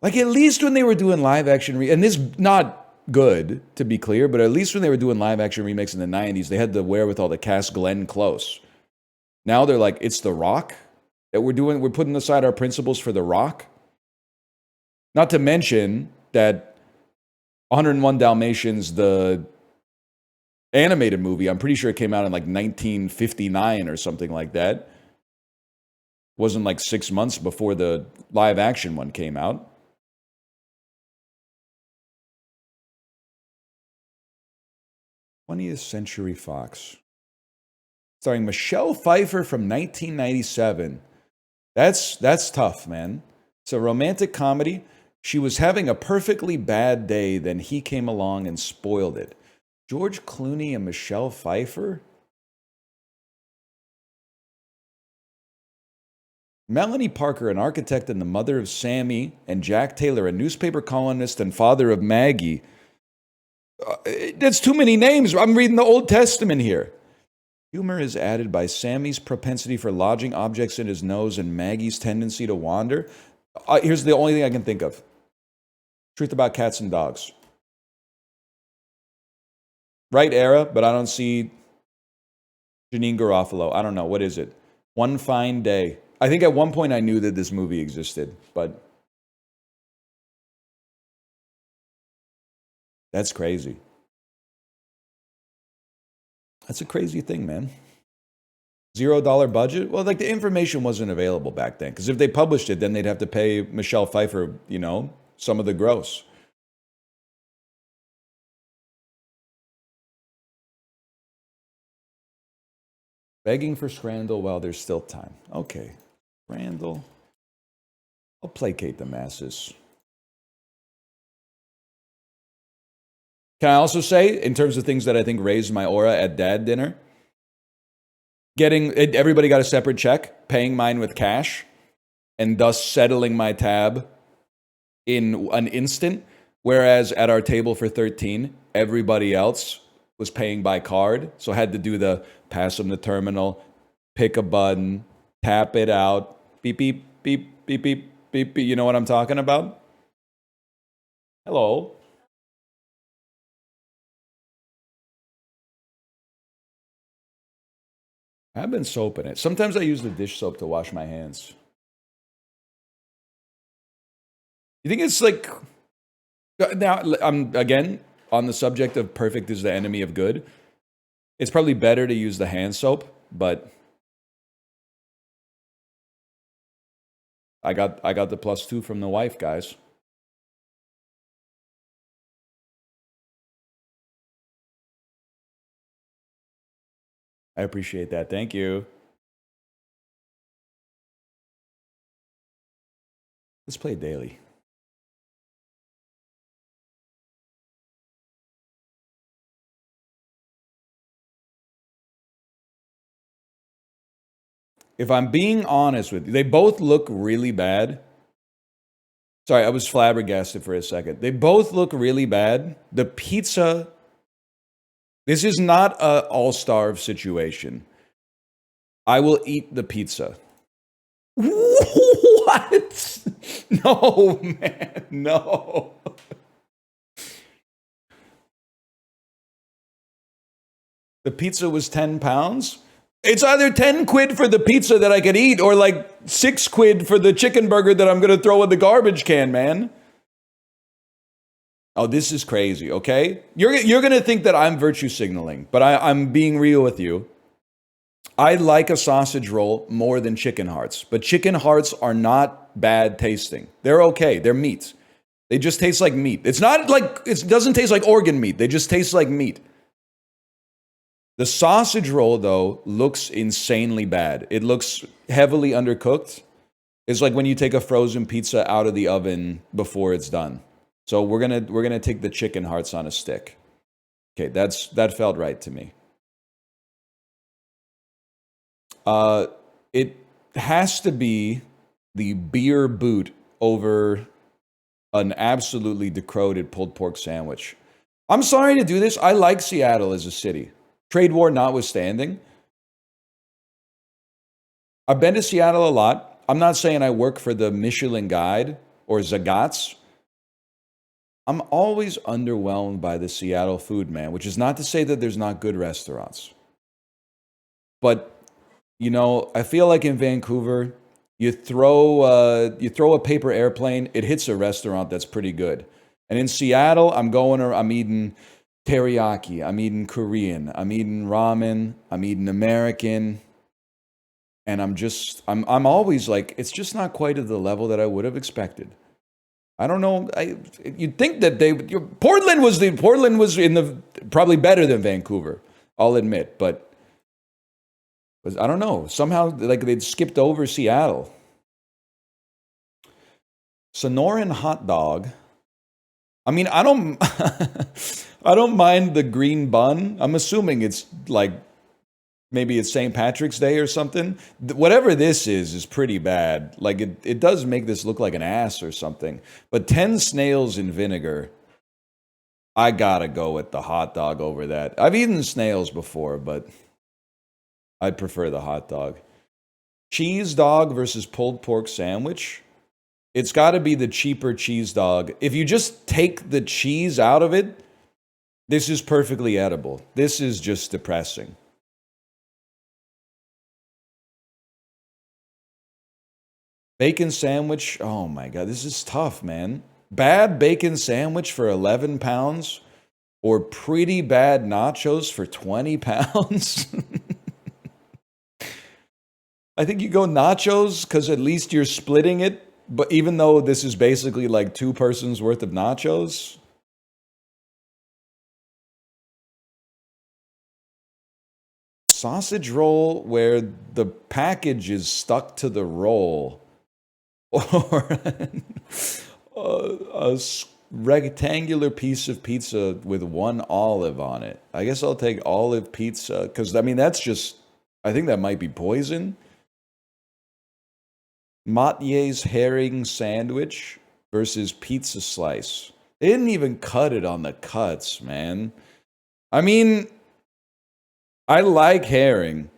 Like, at least when they were doing live action, and this not good, to be clear, but at least when they were doing live action remakes in the 90s, they had the wherewithal to cast Glenn Close. Now they're like, it's The Rock that we're putting aside our principles for The Rock. Not to mention that 101 Dalmatians, the animated movie, I'm pretty sure it came out in like 1959 or something like that. Wasn't like 6 months before the live action one came out. 20th Century Fox. Starring Michelle Pfeiffer from 1997. That's tough, man. It's a romantic comedy. She was having a perfectly bad day, then he came along and spoiled it. George Clooney and Michelle Pfeiffer? Melanie Parker, an architect and the mother of Sammy, and Jack Taylor, a newspaper columnist and father of Maggie. That's too many names. I'm reading the Old Testament here. Humor is added by Sammy's propensity for lodging objects in his nose and Maggie's tendency to wander. Here's the only thing I can think of. Truth About Cats and Dogs. Right era, but I don't see Janine Garofalo. I don't know. What is it? One Fine Day. I think at one point I knew that this movie existed, but that's crazy. That's a crazy thing, man. $0 budget? Well, like the information wasn't available back then. Because if they published it, then they'd have to pay Michelle Pfeiffer, some of the gross. Begging for Scrandal while there's still time. Okay. Scrandal. I'll placate the masses. Can I also say, in terms of things that I think raised my aura at dad dinner, everybody got a separate check, paying mine with cash, and thus settling my tab in an instant, whereas at our table for 13, everybody else was paying by card, so I had to do the pass them the terminal, pick a button, tap it out, beep, beep, beep, beep, beep, beep, beep. You know what I'm talking about? Hello. I've been soaping it. Sometimes I use the dish soap to wash my hands. You think it's like... Now, I'm, again, on the subject of perfect is the enemy of good. It's probably better to use the hand soap, but... I got the +2 from the wife, guys. I appreciate that. Thank you. Let's play daily. If I'm being honest with you, they both look really bad. Sorry, I was flabbergasted for a second. They both look really bad. The pizza, this is not a all-starve situation. I will eat the pizza. What? No, man, no. The pizza was 10 pounds? It's either 10 quid for the pizza that I could eat or like 6 quid for the chicken burger that I'm going to throw in the garbage can, man. Oh, this is crazy, okay? You're going to think that I'm virtue signaling, but I'm being real with you. I like a sausage roll more than chicken hearts, but chicken hearts are not bad tasting. They're okay. They're meat. They just taste like meat. It's not like, it doesn't taste like organ meat. They just taste like meat. The sausage roll, though, looks insanely bad. It looks heavily undercooked. It's like when you take a frozen pizza out of the oven before it's done. So we're gonna take the chicken hearts on a stick. Okay, that felt right to me. It has to be the beer boot over an absolutely decrepit pulled pork sandwich. I'm sorry to do this. I like Seattle as a city. Trade war notwithstanding. I've been to Seattle a lot. I'm not saying I work for the Michelin Guide or Zagat's. I'm always underwhelmed by the Seattle food, man, which is not to say that there's not good restaurants. But, you know, I feel like in Vancouver, you throw a paper airplane, it hits a restaurant that's pretty good. And in Seattle, I'm eating teriyaki, I'm eating Korean, I'm eating ramen, I'm eating American, and I'm always like, it's just not quite at the level that I would have expected. I don't know. You'd think that Portland was in the probably better than Vancouver. I'll admit, but I don't know. Somehow, like they'd skipped over Seattle. Sonoran hot dog. I mean, I don't I don't mind the green bun. I'm assuming it's like maybe it's St. Patrick's Day or something. Whatever this is pretty bad. Like it does make this look like an ass or something. But 10 snails in vinegar, I gotta go with the hot dog over that. I've eaten snails before, but I'd prefer the hot dog. Cheese dog versus pulled pork sandwich. It's got to be the cheaper cheese dog. If you just take the cheese out of it, this is perfectly edible. This is just depressing. Bacon sandwich. Oh my God, this is tough, man. Bad bacon sandwich for 11 pounds or pretty bad nachos for 20 pounds? I think you go nachos because at least you're splitting it. But even though this is basically like 2 persons worth of nachos, sausage roll where the package is stuck to the roll, or a rectangular piece of pizza with 1 olive on it. I guess I'll take olive pizza because I mean that's just. I think that might be poison. Mathieu's herring sandwich versus pizza slice. They didn't even cut it on the cuts, man. I mean, I like herring.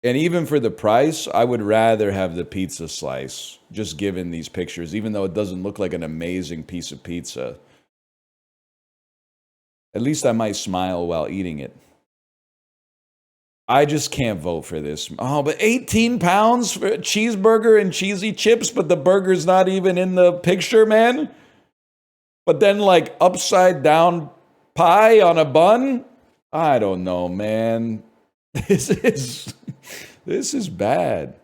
And even for the price, I would rather have the pizza slice, just given these pictures, even though it doesn't look like an amazing piece of pizza. At least I might smile while eating it. I just can't vote for this. Oh, but 18 pounds for a cheeseburger and cheesy chips, but the burger's not even in the picture, man? But then, like, upside down pie on a bun? I don't know, man. This is bad.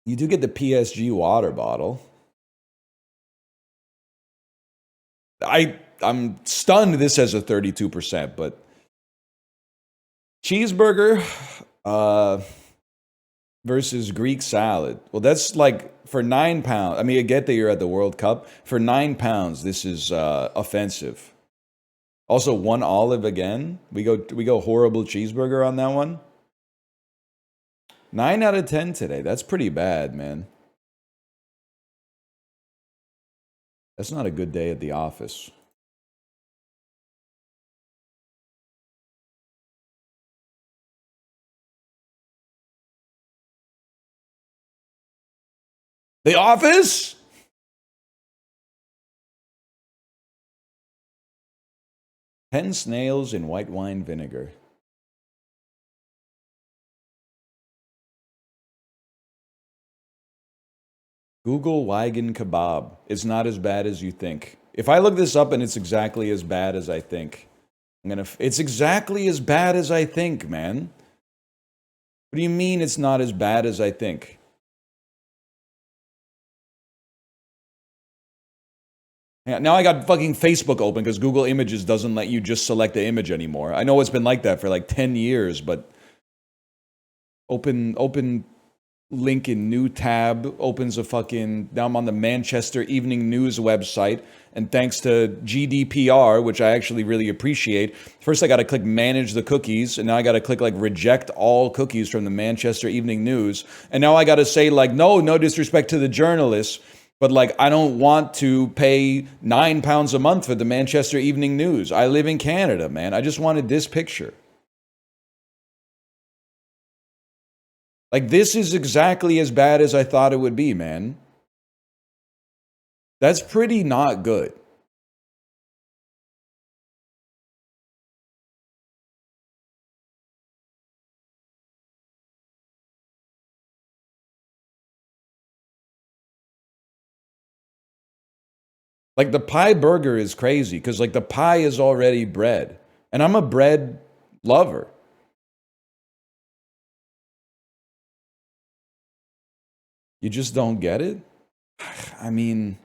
You do get the PSG water bottle. I'm stunned this has a 32%, but cheeseburger versus Greek salad. Well, that's like for £9. I mean, I get that you're at the World Cup. For £9, this is offensive. Also, one olive again. We go horrible cheeseburger on that one. 9 out of 10 today. That's pretty bad, man. That's not a good day at the office. The office? Ten snails in white wine vinegar. Google Wagon kebab. It's not as bad as you think. If I look this up and it's exactly as bad as I think, it's exactly as bad as I think, man. What do you mean it's not as bad as I think? Yeah, now I got fucking Facebook open because Google Images doesn't let you just select the image anymore. I know it's been like that for like 10 years, but open link in new tab, opens a fucking, now I'm on the Manchester Evening News website, and thanks to GDPR, which I actually really appreciate, first I gotta click manage the cookies, and now I gotta click like reject all cookies from the Manchester Evening News, and now I gotta say like, no disrespect to the journalists, but like, I don't want to pay £9 a month for the Manchester Evening News. I live in Canada, man. I just wanted this picture. Like, this is exactly as bad as I thought it would be, man. That's pretty not good. Like, the pie burger is crazy because, like, the pie is already bread. And I'm a bread lover. You just don't get it? I mean,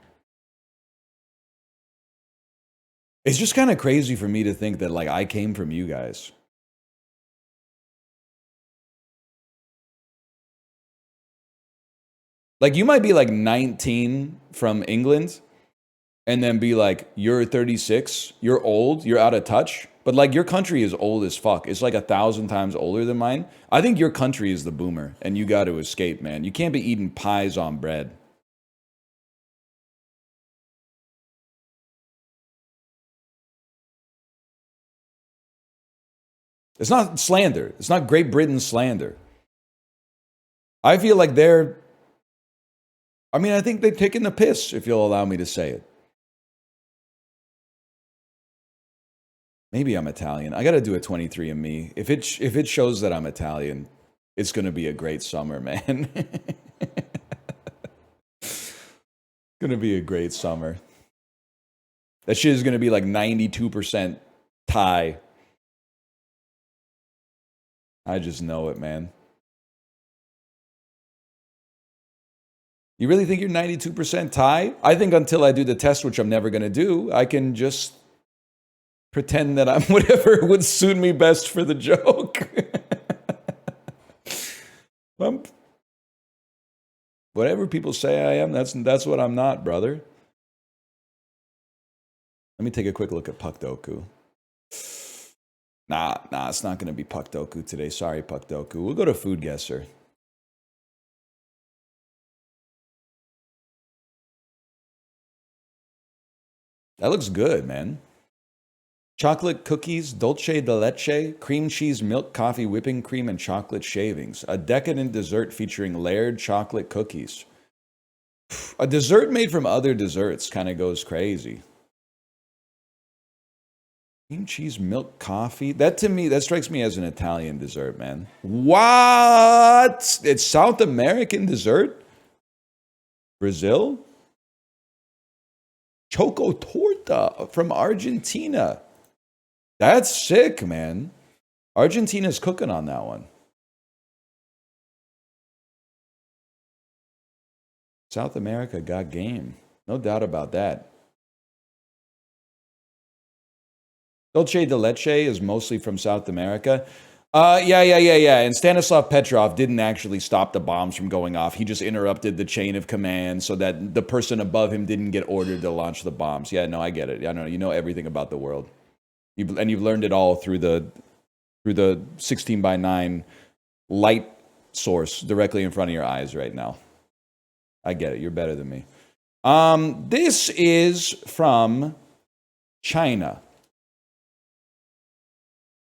it's just kind of crazy for me to think that, like, I came from you guys. Like, you might be like 19 from England and then be like, you're 36, you're old, you're out of touch. But like, your country is old as fuck. It's like 1,000 times older than mine. I think your country is the boomer, and you got to escape, man. You can't be eating pies on bread. It's not slander. It's not Great Britain slander. I feel like I think they're taking the piss, if you'll allow me to say it. Maybe I'm Italian. I got to do a 23andMe. If it shows that I'm Italian, it's going to be a great summer, man. Going to be a great summer. That shit is going to be like 92% Thai. I just know it, man. You really think you're 92% Thai? I think until I do the test, which I'm never going to do, I can just pretend that I'm whatever would suit me best for the joke. Whatever people say I am, that's what I'm not, brother. Let me take a quick look at Puckdoku. Nah, it's not going to be Puckdoku today. Sorry, Puckdoku. We'll go to Food Guesser. That looks good, man. Chocolate cookies, dulce de leche, cream cheese, milk, coffee, whipping cream, and chocolate shavings. A decadent dessert featuring layered chocolate cookies. A dessert made from other desserts kind of goes crazy. Cream cheese, milk, coffee. That to me, that strikes me as an Italian dessert, man. What? It's South American dessert? Brazil? Choco torta from Argentina. That's sick, man. Argentina's cooking on that one. South America got game. No doubt about that. Dolce de Leche is mostly from South America. Yeah. And Stanislav Petrov didn't actually stop the bombs from going off. He just interrupted the chain of command so that the person above him didn't get ordered to launch the bombs. Yeah, no, I get it. I know you know everything about the world, you've learned it all through the 16:9 light source directly in front of your eyes right now. I get it. You're better than me. This is from China.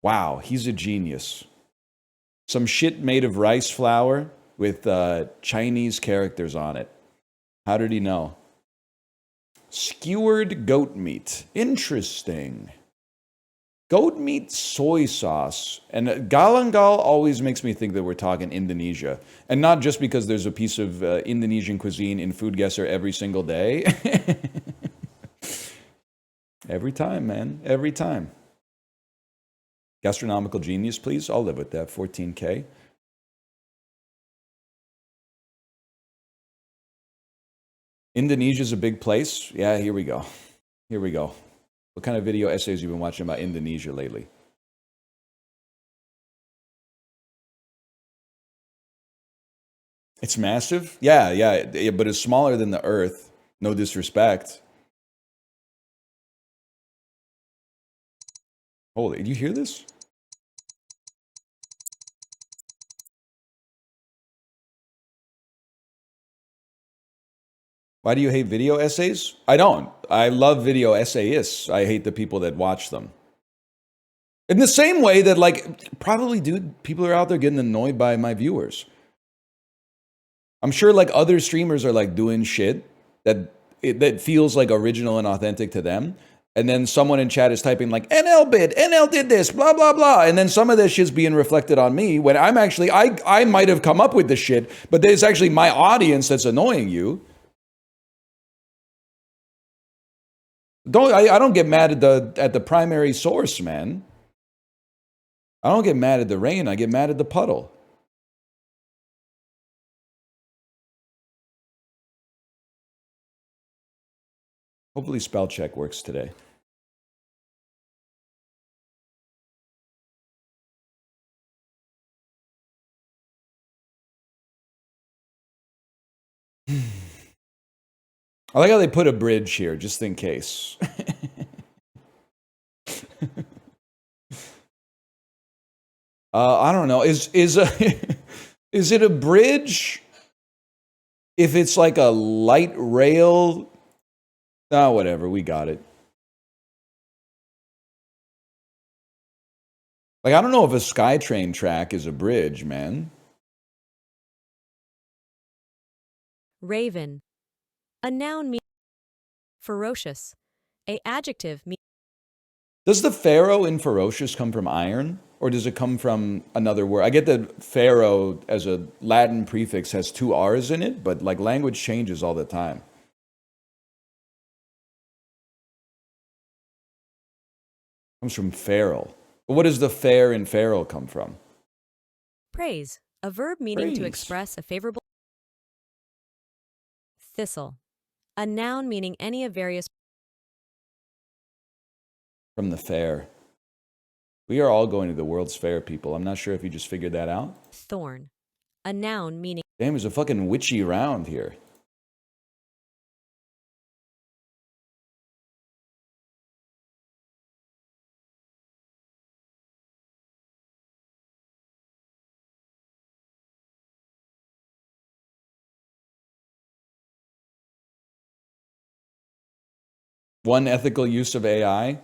Wow, he's a genius. Some shit made of rice flour with Chinese characters on it. How did he know? Skewered goat meat. Interesting. Goat meat soy sauce. And galangal always makes me think that we're talking Indonesia. And not just because there's a piece of Indonesian cuisine in Food Guesser every single day. Every time, man. Every time. Gastronomical genius, please. I'll live with that. 14K. Indonesia's a big place. Yeah, here we go. Here we go. What kind of video essays you been watching about Indonesia lately? It's massive? Yeah, but it's smaller than the Earth. No disrespect. Holy, did you hear this? Why do you hate video essays? I don't. I love video essayists. I hate the people that watch them. In the same way that, like, probably, dude, people are out there getting annoyed by my viewers. I'm sure, like, other streamers are, like, doing shit that feels, like, original and authentic to them. And then someone in chat is typing, like, NL bit, NL did this, blah, blah, blah. And then some of this shit's being reflected on me when I'm actually, I might have come up with the shit, but it's actually my audience that's annoying you. I don't get mad at the primary source, man. I don't get mad at the rain. I get mad at the puddle. Hopefully spell check works today. I like how they put a bridge here, just in case. I don't know. Is it a bridge if it's like a light rail? Ah, whatever. We got it. Like, I don't know if a SkyTrain track is a bridge, man. Raven. A noun means ferocious. A adjective means. Does the pharaoh in ferocious come from iron? Or does it come from another word? I get that pharaoh as a Latin prefix has two R's in it, but like language changes all the time. It comes from feral. But what does the fair in feral come from? Praise. A verb meaning Praise. To express a favorable. Thistle. A noun meaning any of various. From the fair. We are all going to the World's Fair, people. I'm not sure if you just figured that out. Thorn. A noun meaning. Damn, there's a fucking witchy round here. One ethical use of AI.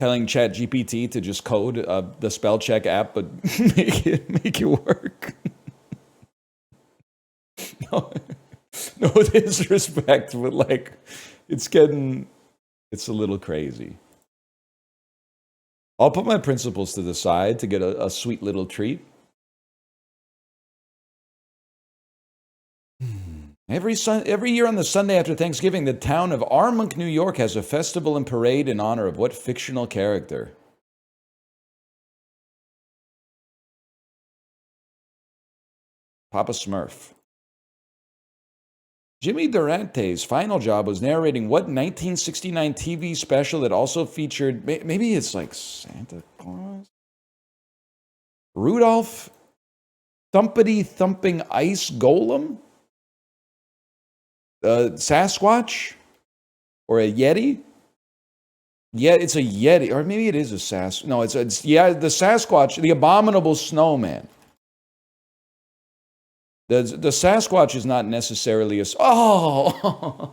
Telling ChatGPT to just code the spell check app, but make it work. No disrespect, but like, it's a little crazy. I'll put my principles to the side to get a sweet little treat. Every year on the Sunday after Thanksgiving, the town of Armonk, New York has a festival and parade in honor of what fictional character? Papa Smurf. Jimmy Durante's final job was narrating what 1969 TV special that also featured, maybe it's like Santa Claus? Rudolph Thumpity Thumping Ice Golem? Sasquatch? Or a Yeti? Yeah, it's a Yeti. Or maybe it is a No, it's the Sasquatch, the abominable snowman. The Sasquatch is not necessarily a... Oh!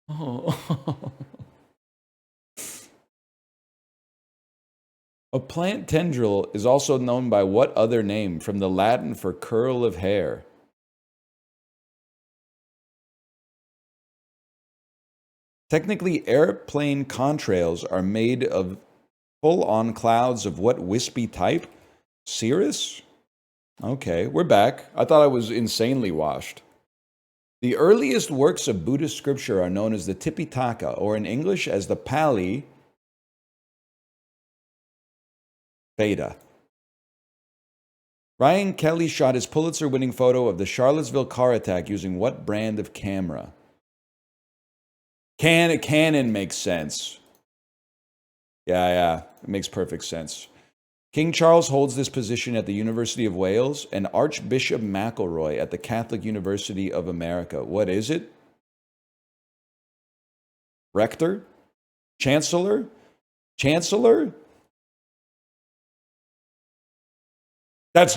Oh. A plant tendril is also known by what other name from the Latin for curl of hair? Technically, airplane contrails are made of full-on clouds of what wispy type? Cirrus? Okay, we're back. I thought I was insanely washed. The earliest works of Buddhist scripture are known as the Tipitaka, or in English as the Pali Veda. Ryan Kelly shot his Pulitzer-winning photo of the Charlottesville car attack using what brand of camera? Canon makes sense. Yeah, it makes perfect sense. King Charles holds this position at the University of Wales and Archbishop McElroy at the Catholic University of America. What is it? Rector? Chancellor? Chancellor?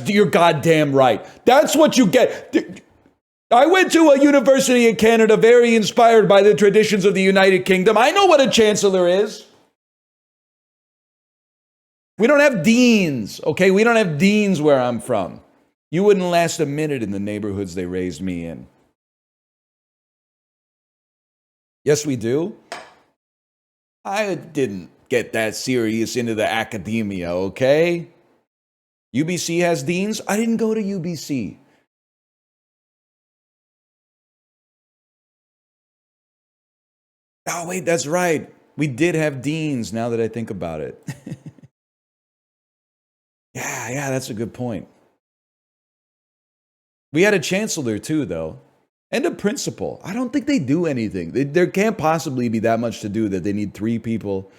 You're goddamn right. That's what you get. I went to a university in Canada very inspired by the traditions of the United Kingdom. I know what a chancellor is. We don't have deans, okay? We don't have deans where I'm from. You wouldn't last a minute in the neighborhoods they raised me in. Yes, we do. I didn't get that serious into the academia, okay? UBC has deans. I didn't go to UBC. Oh, wait, that's right. We did have deans now that I think about it. Yeah, that's a good point. We had a chancellor too, though, and a principal. I don't think they do anything. There can't possibly be that much to do that they need 3 people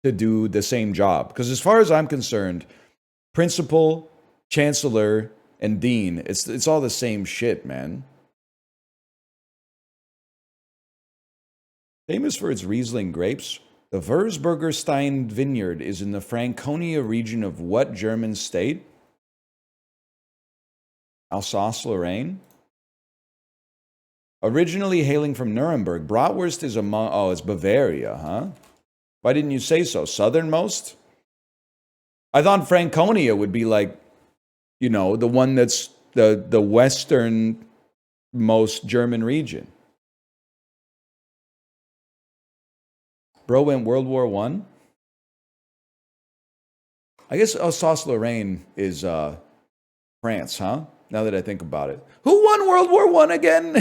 to do the same job. Because as far as I'm concerned, principal, chancellor, and dean, it's all the same shit, man. Famous for its Riesling grapes, the Würzburger Stein vineyard is in the Franconia region of what German state? Alsace-Lorraine? Originally hailing from Nuremberg, bratwurst is it's Bavaria, huh? Why didn't you say so? Southernmost? I thought Franconia would be like, the one that's the westernmost German region. Bro went World War I? I guess Alsace-Lorraine is France, huh? Now that I think about it. Who won World War I again?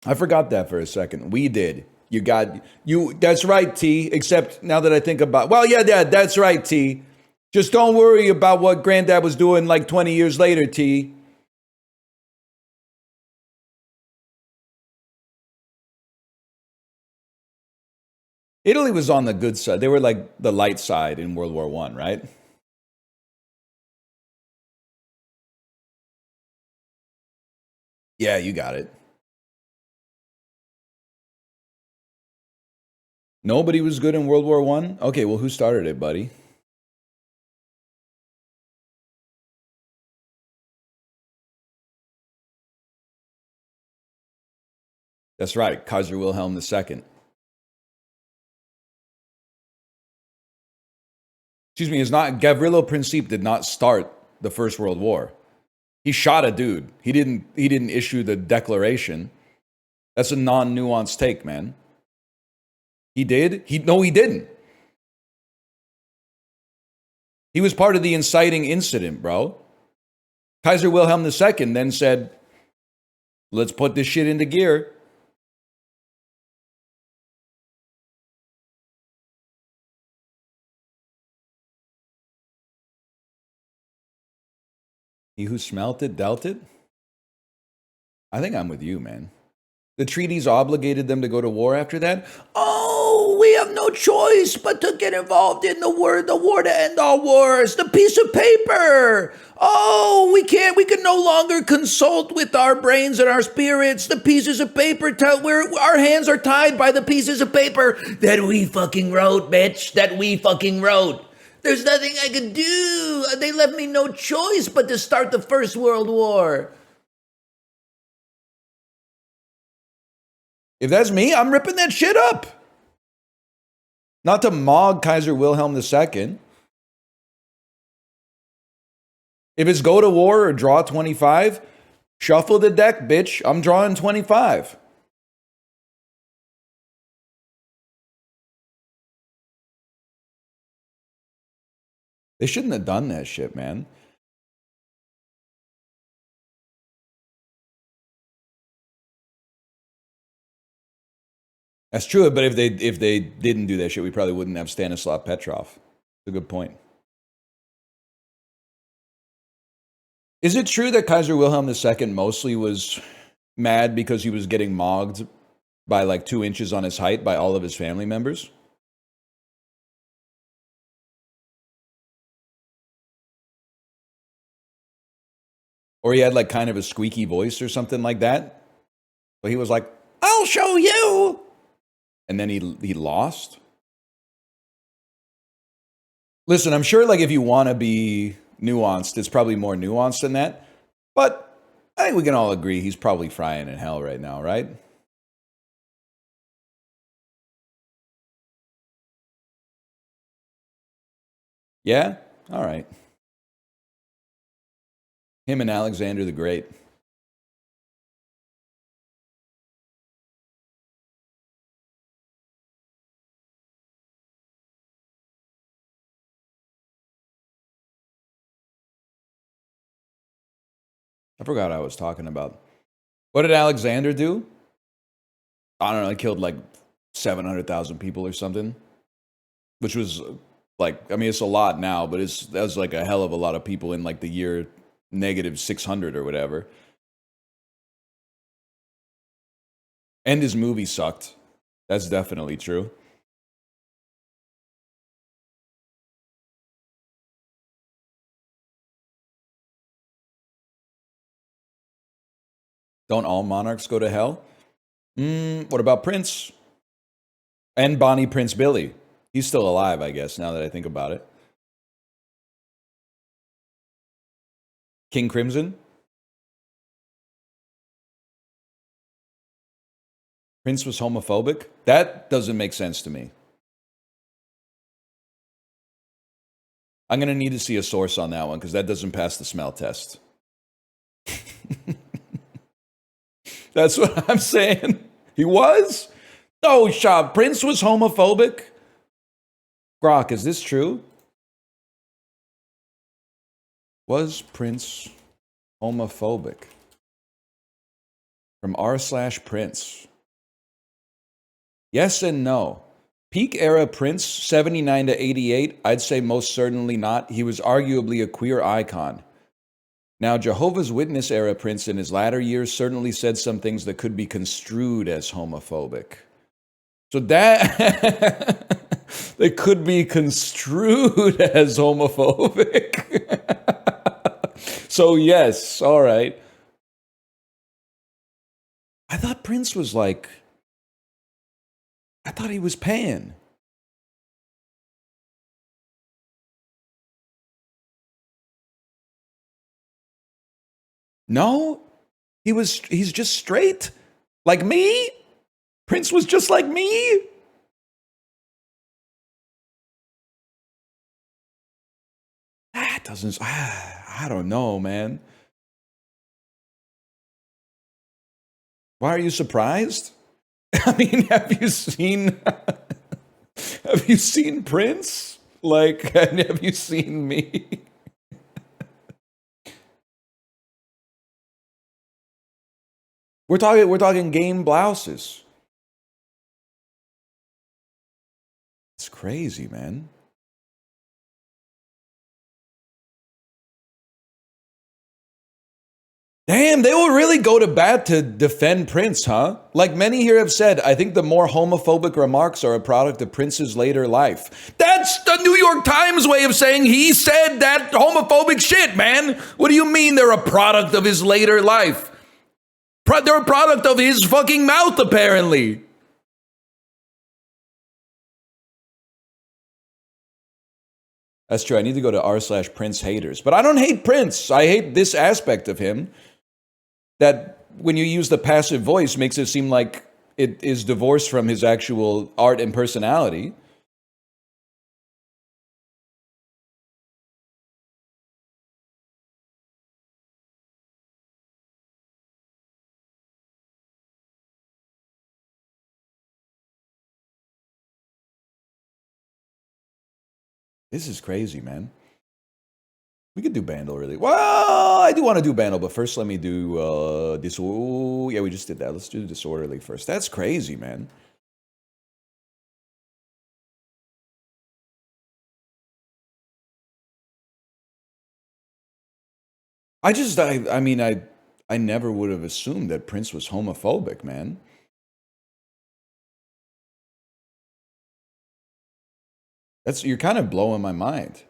I forgot that for a second. We did. That's right, T. Except now that I think about, that's right, T. Just don't worry about what Granddad was doing like 20 years later, T. Italy was on the good side. They were like the light side in World War I, right? Yeah, you got it. Nobody was good in World War I? Okay, well, who started it, buddy? That's right, Kaiser Wilhelm II. Excuse me, Gavrilo Princip did not start the First World War. He shot a dude. He didn't issue the declaration. That's a non-nuanced take, man. He did? No, he didn't. He was part of the inciting incident, bro. Kaiser Wilhelm II then said, let's put this shit into gear. He who smelt it, dealt it? I think I'm with you, man. The treaties obligated them to go to war after that. Oh, we have no choice but to get involved in the war to end all wars. The piece of paper. Oh, we can no longer consult with our brains and our spirits. The pieces of paper, our hands are tied by the pieces of paper that we fucking wrote, bitch, that we fucking wrote. There's nothing I could do. They left me no choice but to start the First World War. If that's me, I'm ripping that shit up. Not to mog Kaiser Wilhelm II. If it's go to war or draw 25, shuffle the deck, bitch. I'm drawing 25. They shouldn't have done that shit, man. That's true, but if they didn't do that shit, we probably wouldn't have Stanislav Petrov. That's a good point. Is it true that Kaiser Wilhelm II mostly was mad because he was getting mogged by like 2 inches on his height by all of his family members? Or he had like kind of a squeaky voice or something like that? But he was like, I'll show you. And then he lost. Listen, I'm sure like if you want to be nuanced, it's probably more nuanced than that. But I think we can all agree he's probably frying in hell right now, right? Yeah? All right. Him and Alexander the Great. I forgot what I was talking about. What did Alexander do? I don't know. He killed like 700,000 people or something, which was like, I mean, it's a lot now, but that was like a hell of a lot of people in like the year -600 or whatever. And his movie sucked. That's definitely true. Don't all monarchs go to hell? What about Prince? And Bonnie Prince Billy. He's still alive, I guess, now that I think about it. King Crimson? Prince was homophobic? That doesn't make sense to me. I'm going to need to see a source on that one because that doesn't pass the smell test. That's what I'm saying. He was? Oh, Shab, Prince was homophobic? Grok, is this true? Was Prince homophobic? From r/Prince. Yes and no. Peak era Prince, 79 to 88, I'd say most certainly not. He was arguably a queer icon. Now, Jehovah's Witness era Prince in his latter years certainly said some things that could be construed as homophobic. So that they could be construed as homophobic. So yes, all right. I thought Prince was like, I thought he was pan. No, he's just straight. Like me? Prince was just like me? That doesn't, I don't know, man. Why are you surprised? I mean, have you seen Prince? Like, have you seen me? We're talking game blouses. It's crazy, man. Damn, they will really go to bat to defend Prince, huh? Like many here have said, I think the more homophobic remarks are a product of Prince's later life. That's the New York Times way of saying he said that homophobic shit, man. What do you mean they're a product of his later life? They're a product of his fucking mouth, apparently. That's true. I need to go to r/Prince haters. But I don't hate Prince. I hate this aspect of him that when you use the passive voice makes it seem like it is divorced from his actual art and personality. This is crazy, man. We could do Bandle, really. Well, I do want to do Bandle, but first let me do this. Oh, yeah, we just did that. Let's do Disorderly first. That's crazy, man. I never would have assumed that Prince was homophobic, man. You're kind of blowing my mind.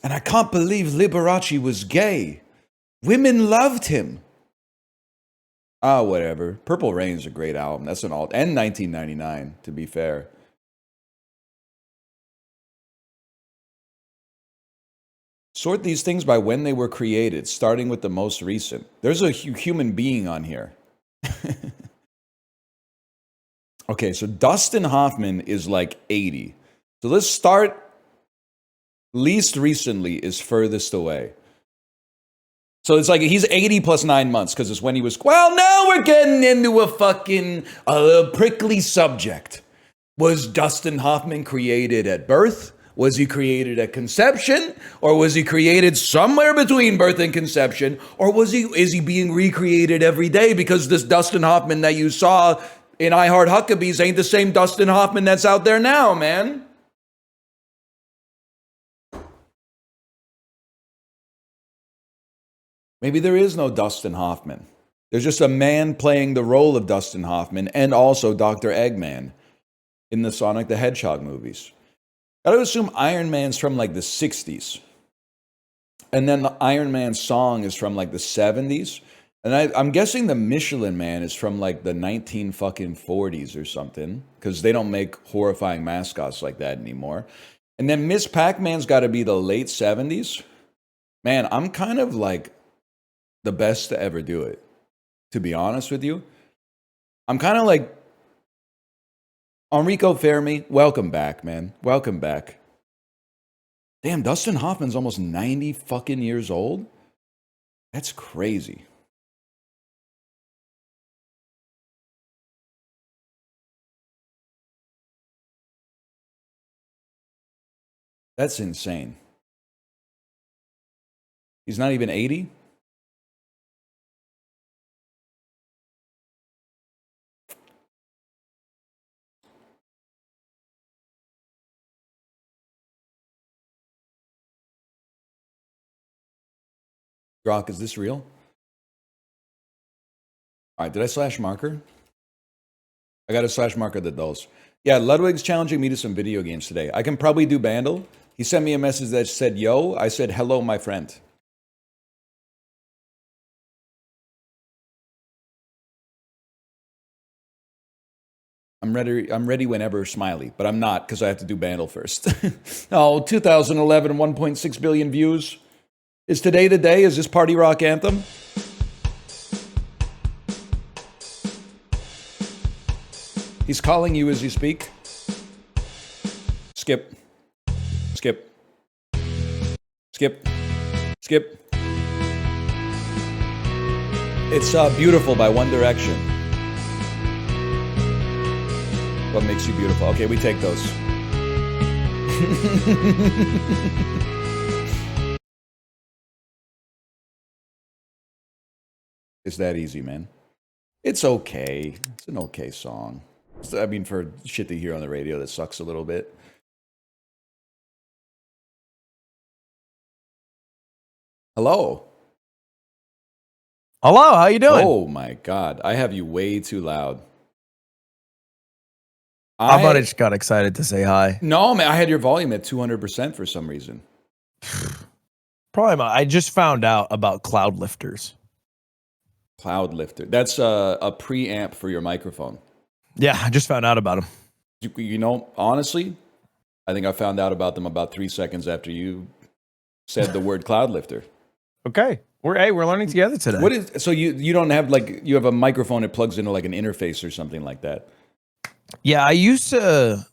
And I can't believe Liberace was gay. Women loved him. Ah, whatever. Purple Rain's a great album. That's an alt. And 1999, to be fair. Sort these things by when they were created, starting with the most recent. There's a human being on here. Okay, so Dustin Hoffman is like 80. So let's start. Least recently is furthest away. So it's like he's 80 plus 9 months because it's when he was. Well, now we're getting into a fucking prickly subject. Was Dustin Hoffman created at birth? Was he created at conception? Or was he created somewhere between birth and conception? Or is he being recreated every day? Because this Dustin Hoffman that you saw in I Heart Huckabees ain't the same Dustin Hoffman that's out there now, man. Maybe there is no Dustin Hoffman. There's just a man playing the role of Dustin Hoffman and also Dr. Eggman in the Sonic the Hedgehog movies. Gotta assume Iron Man's from like the 60s. And then the Iron Man song is from like the 70s. And I'm guessing the Michelin Man is from like the 1940s or something. Because they don't make horrifying mascots like that anymore. And then Miss Pac-Man's gotta be the late 70s. Man, I'm kind of like the best to ever do it, to be honest with you. I'm kind of like Enrico Fermi. Welcome back, man. Welcome back. Damn, Dustin Hoffman's almost 90 fucking years old. That's crazy. That's insane. He's not even 80? Grok, is this real? All right, did I slash marker? I got a slash marker that does. Yeah, Ludwig's challenging me to some video games today. I can probably do Bandle. He sent me a message that said, yo. I said, hello, my friend. I'm ready whenever, Smiley, but I'm not because I have to do Bandle first. Oh, 2011, 1.6 billion views. Is today the day? Is this Party Rock Anthem? He's calling you as you speak. Skip. Skip. Skip. Skip. It's Beautiful by One Direction. What makes you beautiful? Okay, we take those. It's that easy, man. It's okay. It's an okay song. I mean, for shit to hear on the radio that sucks a little bit. Hello. Hello, how you doing? Oh my God, I have you way too loud. I thought I just got excited to say hi. No, man, I had your volume at 200% for some reason. I just found out about cloud lifters. Cloud lifter. That's a preamp for your microphone. Yeah, I just found out about them. You know, honestly, I think I found out about them about 3 seconds after you said the word cloud lifter. Okay. We're learning together today. What is so you don't have like you have a microphone that plugs into like an interface or something like that? Yeah, I used to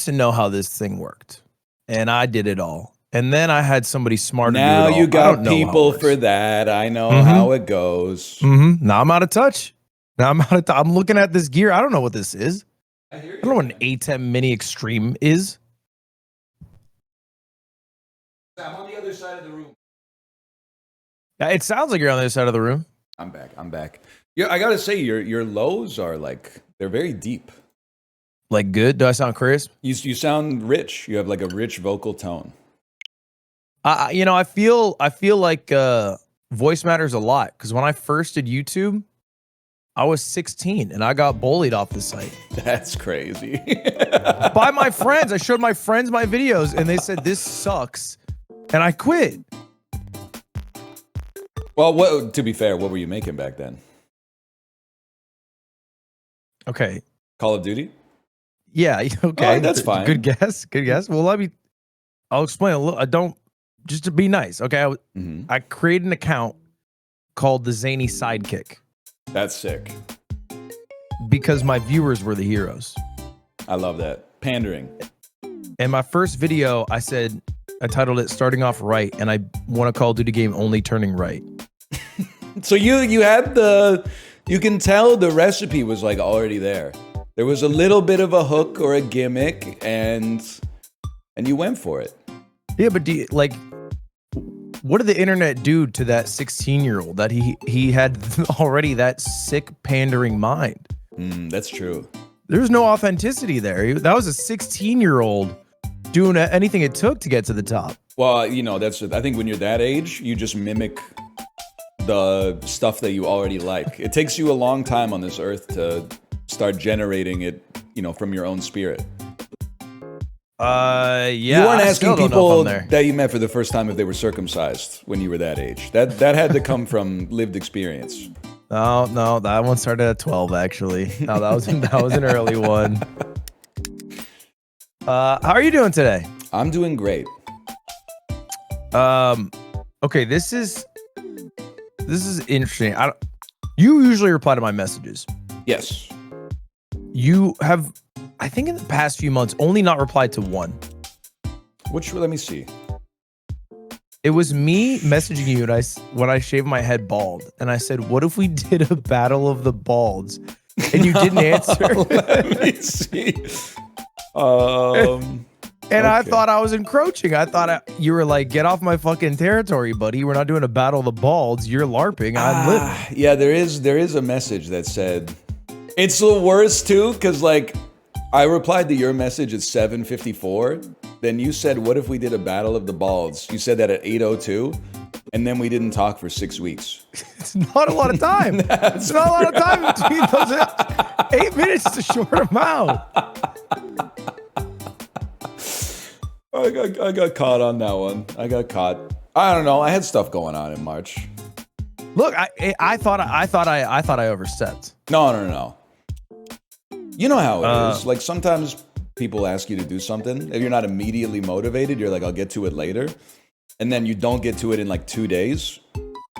know how this thing worked. And I did it all. And then I had somebody smarter do it Now all. you I got don't know how it people works. for that. I know how it goes. Now I'm out of touch. I'm looking at this gear. I don't know what this is. I don't know what an A10 Mini Extreme is. I'm on the other side of the room. Yeah, it sounds like you're on the other side of the room. I'm back. Yeah, I gotta say your lows are like they're very deep. Like good? Do I sound crisp? You sound rich. You have like a rich vocal tone. I feel like voice matters a lot because when I first did YouTube, I was 16 and I got bullied off the site. That's crazy. By my friends. I showed my friends my videos and they said this sucks, and I quit. Well, to be fair, what were you making back then? Okay. Call of Duty? Yeah. Okay. All right, that's fine. Good guess. Well, I'll explain a little. I don't just to be nice. Okay. I created an account called the Zany Sidekick That's sick. because my viewers were the heroes. I love that. Pandering. And my first video, I titled it "Starting Off Right," and I won a Call of Duty game only turning right. So you had you can tell the recipe was like already there. There was a little bit of a hook or a gimmick, and you went for it. Yeah, but what did the internet do to that 16-year-old that he had already that sick pandering mind? That's true. There's no authenticity there. That was a 16-year-old doing anything it took to get to the top. Well, I think when you're that age, you just mimic the stuff that you already like. It takes you a long time on this earth to start generating it, from your own spirit. Yeah. You weren't asking people that you met for the first time if they were circumcised when you were that age. That had to come from lived experience. No, that one started at 12 actually. No, that was an early one. How are you doing today? I'm doing great. Okay, this is interesting. You usually reply to my messages. Yes. You have, I think in the past few months, only not replied to one. Let me see. It was me messaging you when I shaved my head bald. And I said, what if we did a battle of the balds? And you didn't answer. Let me see. And I thought I was encroaching. I thought you were like, get off my fucking territory, buddy. We're not doing a battle of the balds. You're LARPing. I'm living. Yeah, there is a message that said, it's the worst too, because I replied to your message at 7:54. Then you said, what if we did a battle of the balds? You said that at 8:02. And then we didn't talk for 6 weeks. It's not a lot of time. It's not a lot of time between those 8 minutes is a short amount. I got caught on that one. I got caught. I don't know. I had stuff going on in March. Look, I thought I overstepped. No. You know how it is. Like sometimes people ask you to do something. If you're not immediately motivated, you're like, I'll get to it later. And then you don't get to it in 2 days.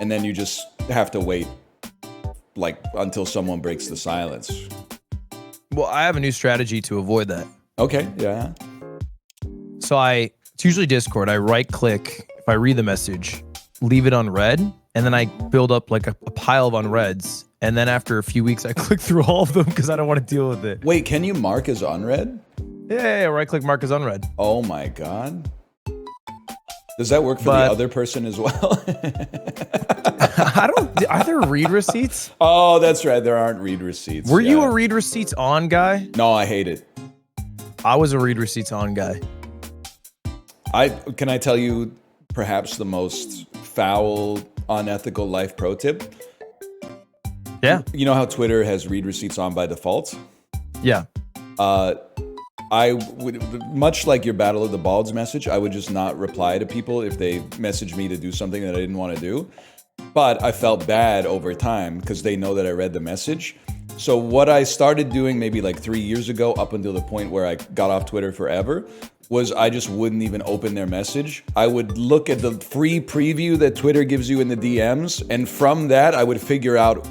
And then you just have to wait until someone breaks the silence. Well, I have a new strategy to avoid that. Okay, yeah. So it's usually Discord. I right click, if I read the message, leave it unread, and then I build up a pile of unreads. And then after a few weeks, I click through all of them because I don't want to deal with it. Wait, can you mark as unread? Yeah, right click, mark as unread. Oh my God. Does that work for the other person as well? Are there read receipts? Oh, that's right. There aren't read receipts. Were you a read receipts on guy? No, I hate it. I was a read receipts on guy. Can I tell you perhaps the most foul unethical life pro tip. Yeah. You know how Twitter has read receipts on by default? Yeah. I would, much like your Battle of the Balds message, I would just not reply to people if they messaged me to do something that I didn't want to do. But I felt bad over time because they know that I read the message. So what I started doing maybe like 3 years ago, up until the point where I got off Twitter forever, was I just wouldn't even open their message. I would look at the free preview that Twitter gives you in the DMs, and from that I would figure out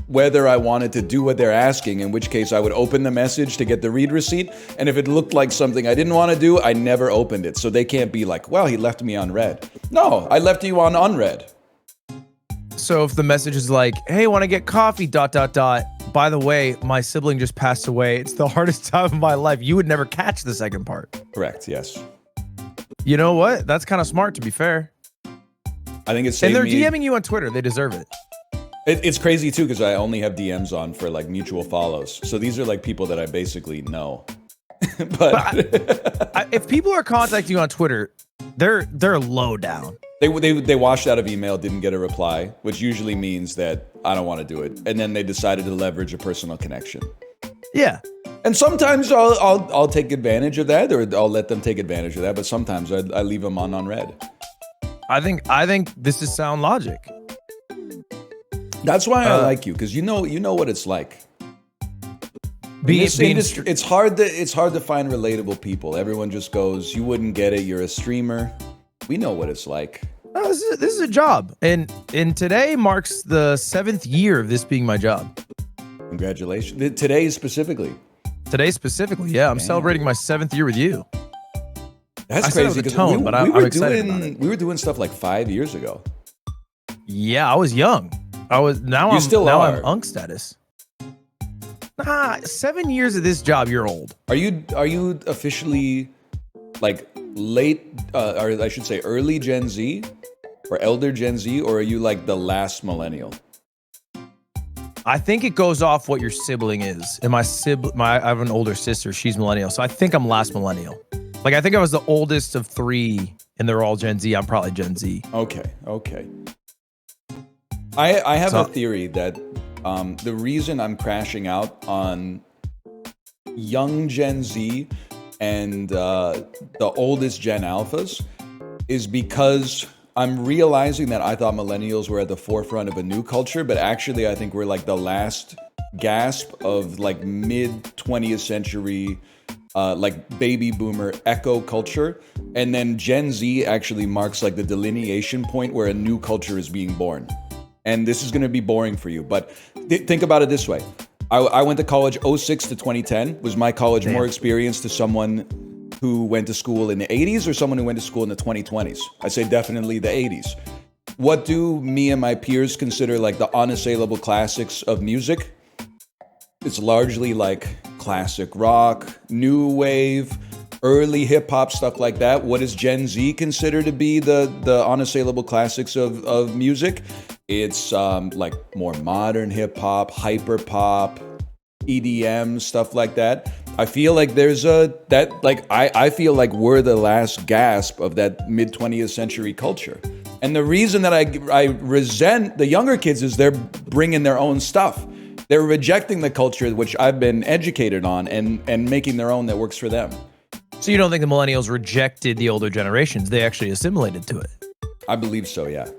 whether I wanted to do what they're asking, in which case I would open the message to get the read receipt, and if it looked like something I didn't want to do, I never opened it. So they can't be like, well, he left me on read. No, I left you on unread. So if the message is like, hey, want to get coffee, ... By the way, my sibling just passed away. It's the hardest time of my life. You would never catch the second part. Correct, yes. You know what? That's kind of smart, to be fair. I think it's and they're DMing you on Twitter. They deserve it. It's crazy too, because I only have DMs on for like mutual follows. So these are like people that I basically know. but if people are contacting you on Twitter, they're low down. They washed out of email, didn't get a reply, which usually means that I don't want to do it. And then they decided to leverage a personal connection. Yeah. And sometimes I'll take advantage of that, or I'll let them take advantage of that. But sometimes I leave them on unread. I think this is sound logic. That's why I like you, because you know what it's like. It's hard to find relatable people. Everyone just goes, "You wouldn't get it. You're a streamer." We know what it's like. No, this is a job, and today marks the 7th year of this being my job. Congratulations! Today specifically, yeah. I'm celebrating my 7th year with you. That's crazy. Because I'm excited about it. We were doing stuff like 5 years ago. Yeah, I was young. I'm unk status. Nah, 7 years of this job, you're old. Are you officially like late, or I should say early Gen Z or elder Gen Z, or are you like the last millennial? I think it goes off what your sibling is. And I have an older sister. She's millennial. So I think I'm last millennial. Like, I think I was the oldest of 3 and they're all Gen Z. I'm probably Gen Z. Okay. I have a theory that the reason I'm crashing out on young Gen Z and the oldest Gen Alphas is because I'm realizing that I thought millennials were at the forefront of a new culture, but actually I think we're like the last gasp of like mid 20th century like baby boomer echo culture. And then Gen Z actually marks like the delineation point where a new culture is being born. And this is going to be boring for you, but think about it this way. I went to college 06 to 2010. Was my college more experienced to someone who went to school in the 80s or someone who went to school in the 2020s? I say definitely the 80s. What do me and my peers consider like the unassailable classics of music? It's largely like classic rock, new wave, early hip hop, stuff like that. What does Gen Z consider to be the unassailable classics of music? It's like more modern hip hop, hyper pop, EDM, stuff like that. I feel like I feel like we're the last gasp of that mid 20th century culture. And the reason that I resent the younger kids is they're bringing their own stuff. They're rejecting the culture which I've been educated on and making their own that works for them. So you don't think the millennials rejected the older generations? They actually assimilated to it? I believe so, yeah.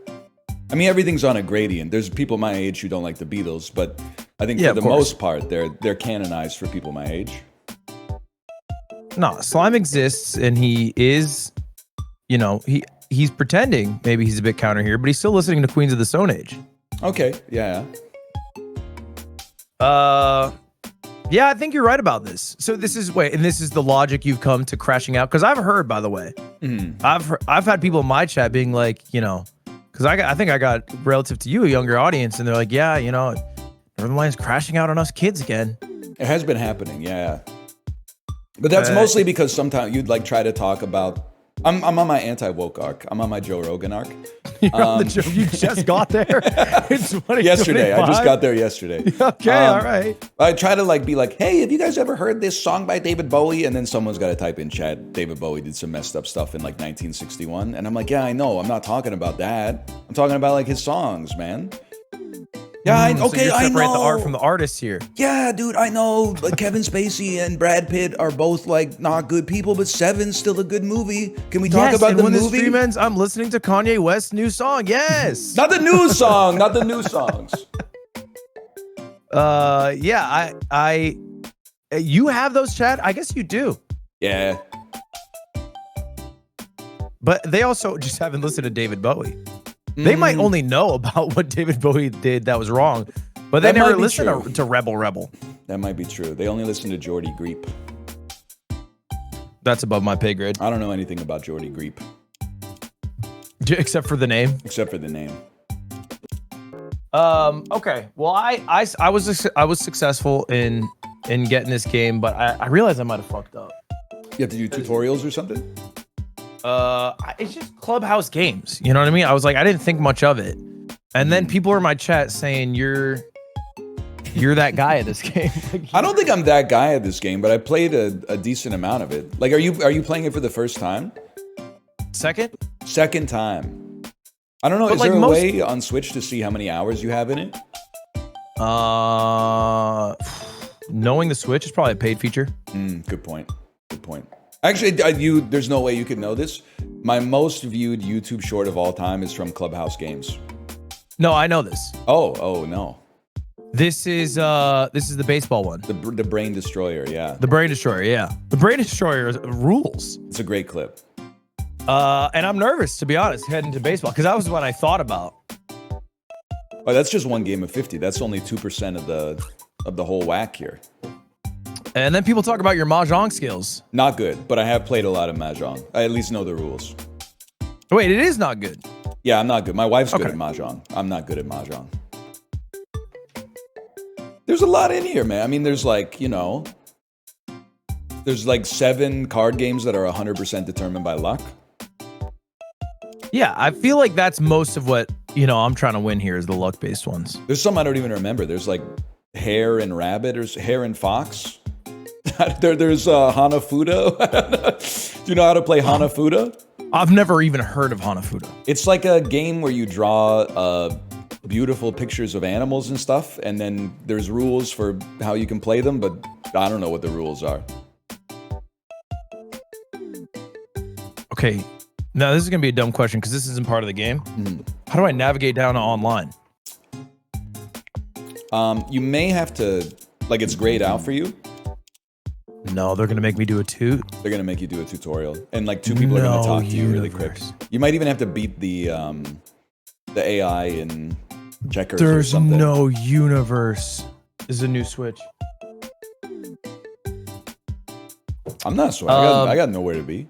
I mean, everything's on a gradient. There's people my age who don't like the Beatles, but I think for the most part, they're canonized for people my age. No, Slime exists, and he is, he's pretending maybe he's a bit counter here, but he's still listening to Queens of the Stone Age. Okay, yeah. Yeah, I think you're right about this. So this is the logic you've come to crashing out, because I've heard, by the way, I've had people in my chat being like, because I think I got, relative to you, a younger audience, and they're like, yeah, everyone's crashing out on us kids again. It has been happening, yeah. But that's mostly because sometimes you'd like try to talk about I'm on my anti-woke arc. I'm on my Joe Rogan arc. You're on the Joe. You just got there. It's 2025. Yesterday. I just got there yesterday. Okay, all right. I try to be like, hey, have you guys ever heard this song by David Bowie? And then someone's got to type in chat, David Bowie did some messed up stuff in 1961. And I'm like, yeah, I know. I'm not talking about that. I'm talking about his songs, man. Yeah, So okay, you I separate know. the art from the artist here. Yeah, dude, I know. Kevin Spacey and Brad Pitt are both not good people, but Seven's still a good movie. Can we talk about and the when movie? the stream ends, I'm listening to Kanye West's new song. Yes. Not the new song, not the new songs. Yeah, I you have those, Chad? I guess you do. Yeah. But they also just haven't listened to David Bowie. They might only know about what David Bowie did that was wrong, but they That might never be listened true. to Rebel. That might be true. They only listen to Jordy Greep. That's above my pay grade, I don't know anything about Jordy Greep, except for the name. except for the name. Okay. Well, I was successful in getting this game, but I realized I might have fucked up. You have to do tutorials or something? It's just Clubhouse Games. You know what I mean? I was like, I didn't think much of it, and then people are in my chat saying you're that guy at this game. I don't think I'm that guy at this game, but I played a decent amount of it. Are you playing it for the first time? Second? Second time. I don't know. But Is there a way on Switch to see how many hours you have in it? Knowing the Switch is probably a paid feature. Good point. Good point. Actually, there's no way you could know this. My most viewed YouTube short of all time is from Clubhouse Games. No, I know this. Oh no. This is the baseball one. The Brain Destroyer, yeah. The Brain Destroyer, yeah. The Brain Destroyer rules. It's a great clip. And I'm nervous, to be honest, heading to baseball, because that was what I thought about. Oh, that's just one game of 50. That's only 2% of the whole whack here. And then people talk about your mahjong skills. Not good, but I have played a lot of Mahjong. I at least know the rules. Wait, it is not good. Yeah, I'm not good. My wife's good Okay. at Mahjong. I'm not good at Mahjong. There's a lot in here, man. I mean, there's there's 7 card games that are 100% determined by luck. Yeah, I feel like that's most of what, I'm trying to win here is the luck-based ones. There's some I don't even remember. There's hare and rabbit or hare and fox. There's Hanafuda. Do you know how to play Hanafuda? I've never even heard of Hanafuda. It's like a game where you draw beautiful pictures of animals and stuff, and then there's rules for how you can play them, but I don't know what the rules are. Okay, now this is going to be a dumb question because this isn't part of the game. How do I navigate down to online? You may have to, it's grayed out for you. No, they're going to make me do a toot. They're going to make you do a tutorial, and 2 people are going to talk to you really quick. universe. You might even have to beat the AI in checkers or There's something. no universe. This is a new Switch. I'm not sure. I got nowhere to be.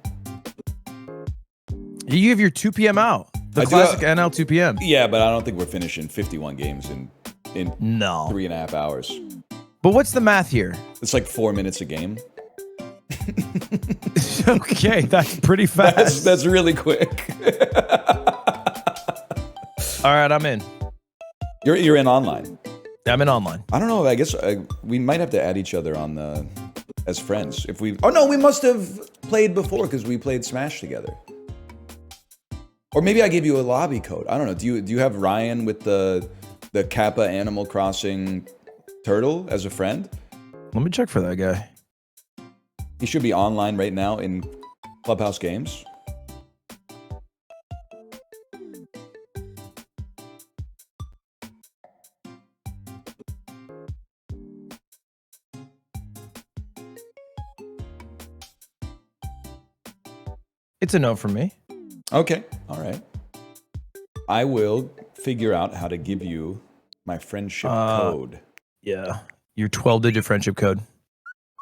You have your 2 p.m. out. The I do classic have- NL 2 p.m. Yeah, but I don't think we're finishing 51 games in No. 3.5 hours. But what's the math here? It's 4 minutes a game. Okay, that's pretty fast. That's really quick. All right, I'm in. You're in online. I'm in online. I don't know. I guess we might have to add each other on as friends if we. Oh no, we must have played before because we played Smash together. Or maybe I gave you a lobby code. I don't know. Do you have Ryan with the Kappa Animal Crossing turtle as a friend? Let me check for that guy. He should be online right now in Clubhouse Games. It's a no from me. Okay, all right. I will figure out how to give you my friendship code. Yeah. Your 12-digit friendship code.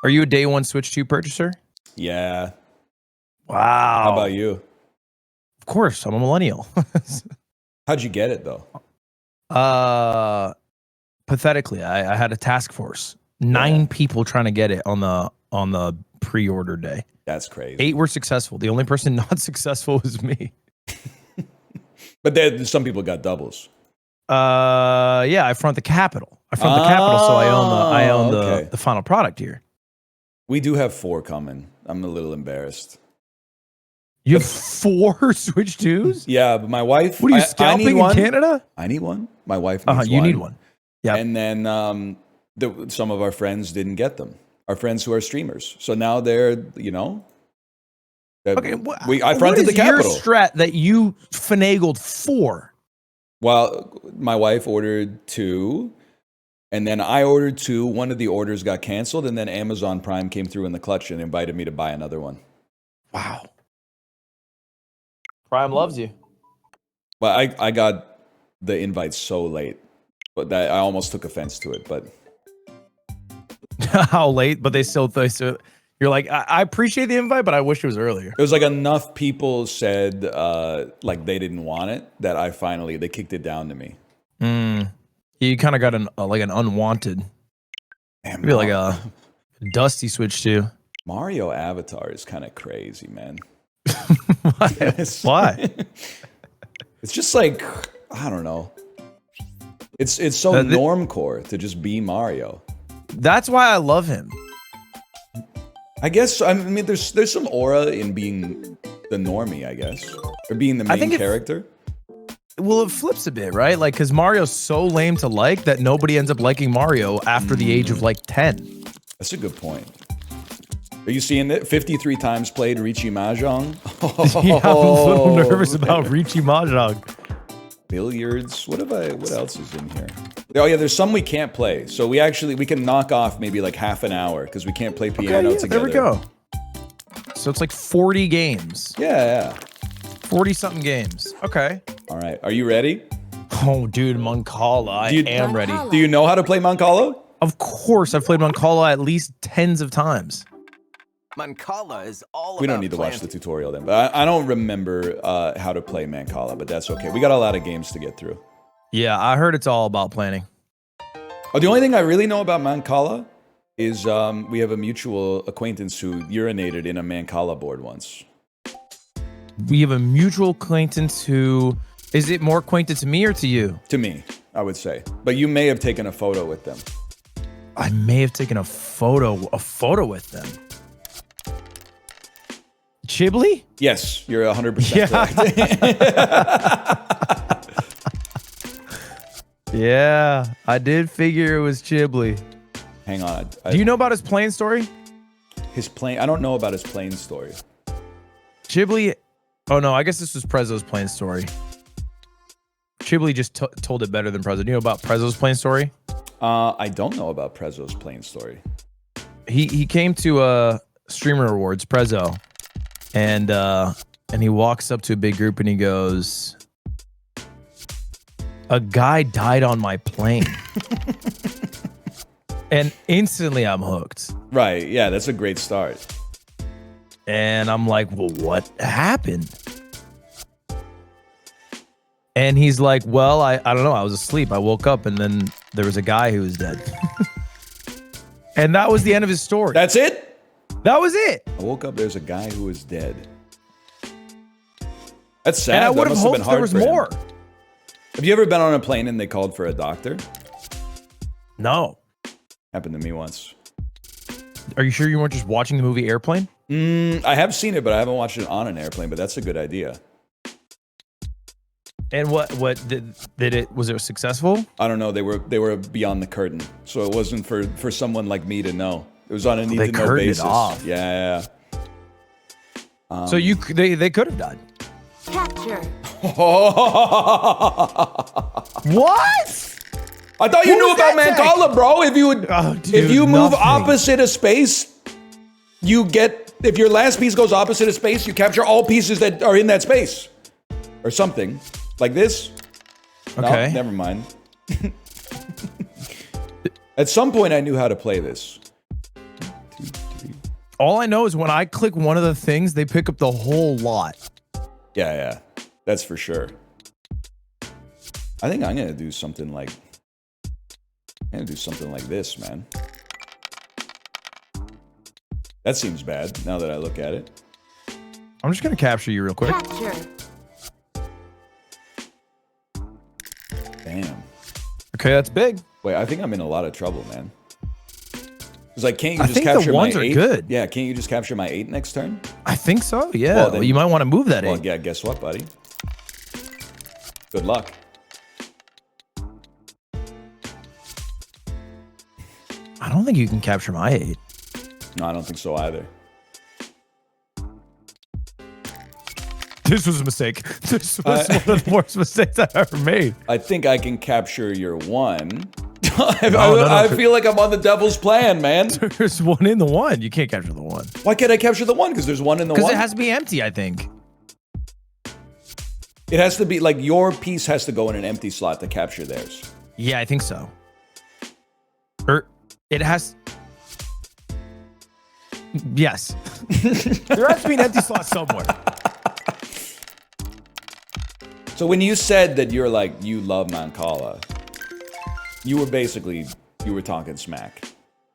Are you a day one Switch 2 purchaser? Yeah. Wow. How about you? Of course, I'm a millennial. How'd you get it though? Pathetically, I had a task force. 9 people trying to get it on the on the pre-order day. That's crazy. 8 were successful. The only person not successful was me. But then some people got doubles. Yeah, I front the Capitol. I front the Capitol, so I own okay. the final product here. We do have 4 coming. I'm a little embarrassed. You have 4 Switch 2s? Yeah, but my wife. What are you I scalping need in one. Canada? I need one. My wife needs one. You need one. Yeah. And then some of our friends didn't get them. Our friends who are streamers. So now they're, Okay, I fronted the Capitol. Your strat that you finagled 4? Well, my wife ordered 2, and then I ordered 2. One of the orders got canceled, and then Amazon Prime came through in the clutch and invited me to buy another one. Wow. Prime loves you. Well, I got the invite so late, but that I almost took offense to it. But how late? But they still you're like, I appreciate the invite, but I wish it was earlier. it was like enough people said like they didn't want it that they kicked it down to me. You kind of got an unwanted, Man, maybe like a dusty Switch 2. Mario Avatar is kind of crazy, man. Why? It's just like, I don't know. It's so normcore to just be Mario. That's why I love him. I guess, I mean, there's some aura in being the normie, I guess. Or being the main character. Well, it flips a bit, right? Like, because Mario's so lame to like that nobody ends up liking Mario after the age of, like, 10. That's a good point. Are you seeing it? 53 times played Riichi Mahjong? Yeah, I'm a little nervous about Riichi Mahjong. Billiards. What else is in here? Oh yeah, there's some we can't play. So we can knock off maybe like half an hour because we can't play piano together. There we go. So it's like 40 games. Yeah. 40 something games. Okay. All right. Are you ready? Oh, dude, Mancala. I am ready. Do you know how to play Mancala? Of course, I've played Mancala at least tens of times. Mancala is all about We don't need to watch the tutorial then, but I don't remember how to play Mancala, but that's okay. We got a lot of games to get through. Yeah, I heard it's all about planning. Oh, the only thing I really know about Mancala is we have a mutual acquaintance who urinated in a Mancala board once. We have a mutual acquaintance who... Is it more acquainted to me or to you? To me, I would say. But you may have taken a photo with them. I may have taken a photo with them. Chibli? Yes, you're 100% correct. Yeah, I did figure it was Chibli. Hang on. Do you know about his plane story? I don't know about his plane story. Chibli... Oh, no, I guess this was Prezzo's plane story. Chibli just told it better than Prezzo. Do you know about Prezzo's plane story? I don't know about Prezzo's plane story. He came to Streamer Awards, Prezzo, and he walks up to a big group and he goes, "A guy died on my plane." And instantly I'm hooked. Right, yeah, that's a great start. And I'm like, well, what happened? And he's like, well, I don't know. I was asleep. I woke up and then there was a guy who was dead. And that was the end of his story. That's it? That was it. I woke up, there's a guy who was dead. That's sad. And I would have hoped there was more. Have you ever been on a plane and they called for a doctor? No. Happened to me once. Are you sure you weren't just watching the movie Airplane? I have seen it, but I haven't watched it on an airplane, but that's a good idea. And what did it, was it successful? I don't know. They were beyond the curtain. So it wasn't for someone like me to know. It was on a need to know basis. It off. Yeah. So they could have died. Capture. What? I thought you knew about Mancala, bro. If you move opposite of space, you get, if your last piece goes opposite of space, you capture all pieces that are in that space. Or something. Like this. Okay. No, never mind. At some point, I knew how to play this. 1, 2, 3. All I know is when I click one of the things, they pick up the whole lot. Yeah. That's for sure. I think I'm going to do something like... this, man. That seems bad now that I look at it. I'm just gonna capture you real quick. Capture. Damn. Okay, that's big. Wait, I think I'm in a lot of trouble, man. Because like, can't you I just think the capture ones my are 8? good. Yeah, can't you just capture my 8 next turn? I think so. Yeah. Well, then- you might want to move that Well, 8. yeah, guess what, buddy? Good luck. I don't think you can capture my 8. No, I don't think so either. This was a mistake. This was one of the worst mistakes I've ever made. I think I can capture your 1. No. I feel like I'm on the devil's plan, man. There's one in the 1. You can't capture the 1. Why can't I capture the 1? Because there's 1 in the 1? Because it has to be empty, I think. It has to be, like, your piece has to go in an empty slot to capture theirs. Yeah, I think so. Or it has. Yes. There has to be an empty slot somewhere. So when you said that you're like, you love Mancala, you were talking smack.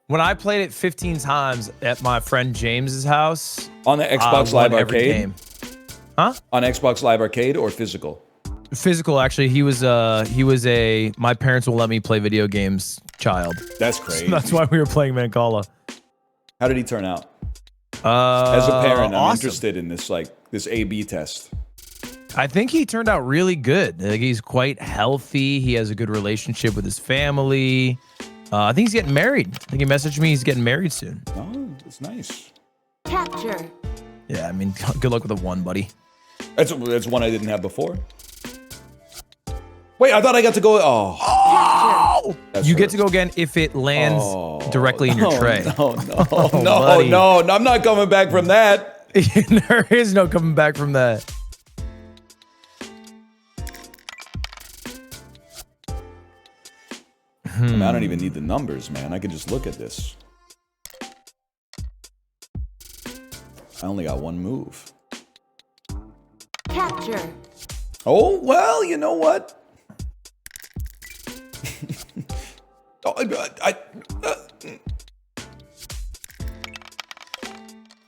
When I played it 15 times at my friend James's house. On the Xbox won Live every Arcade? game. Huh? On Xbox Live Arcade or physical? Physical, actually. He was a my parents will let me play video games child. That's crazy. That's why we were playing Mancala. How did he turn out? As a parent, I'm awesome. interested in this, like, this A/B test. I think he turned out really good. Like, he's quite healthy. He has a good relationship with his family. I think he's getting married. I think he messaged me. He's getting married soon. Oh, that's nice. Capture. Yeah, I mean, good luck with the 1, buddy. That's one I didn't have before. Wait, I thought I got to go. Oh, Capture. You get to go again if it lands directly in your tray. No, buddy. no, I'm not coming back from that. There is no coming back from that. I mean, I don't even need the numbers, man. I can just look at this. I only got 1 move. Capture. Oh, well, you know what?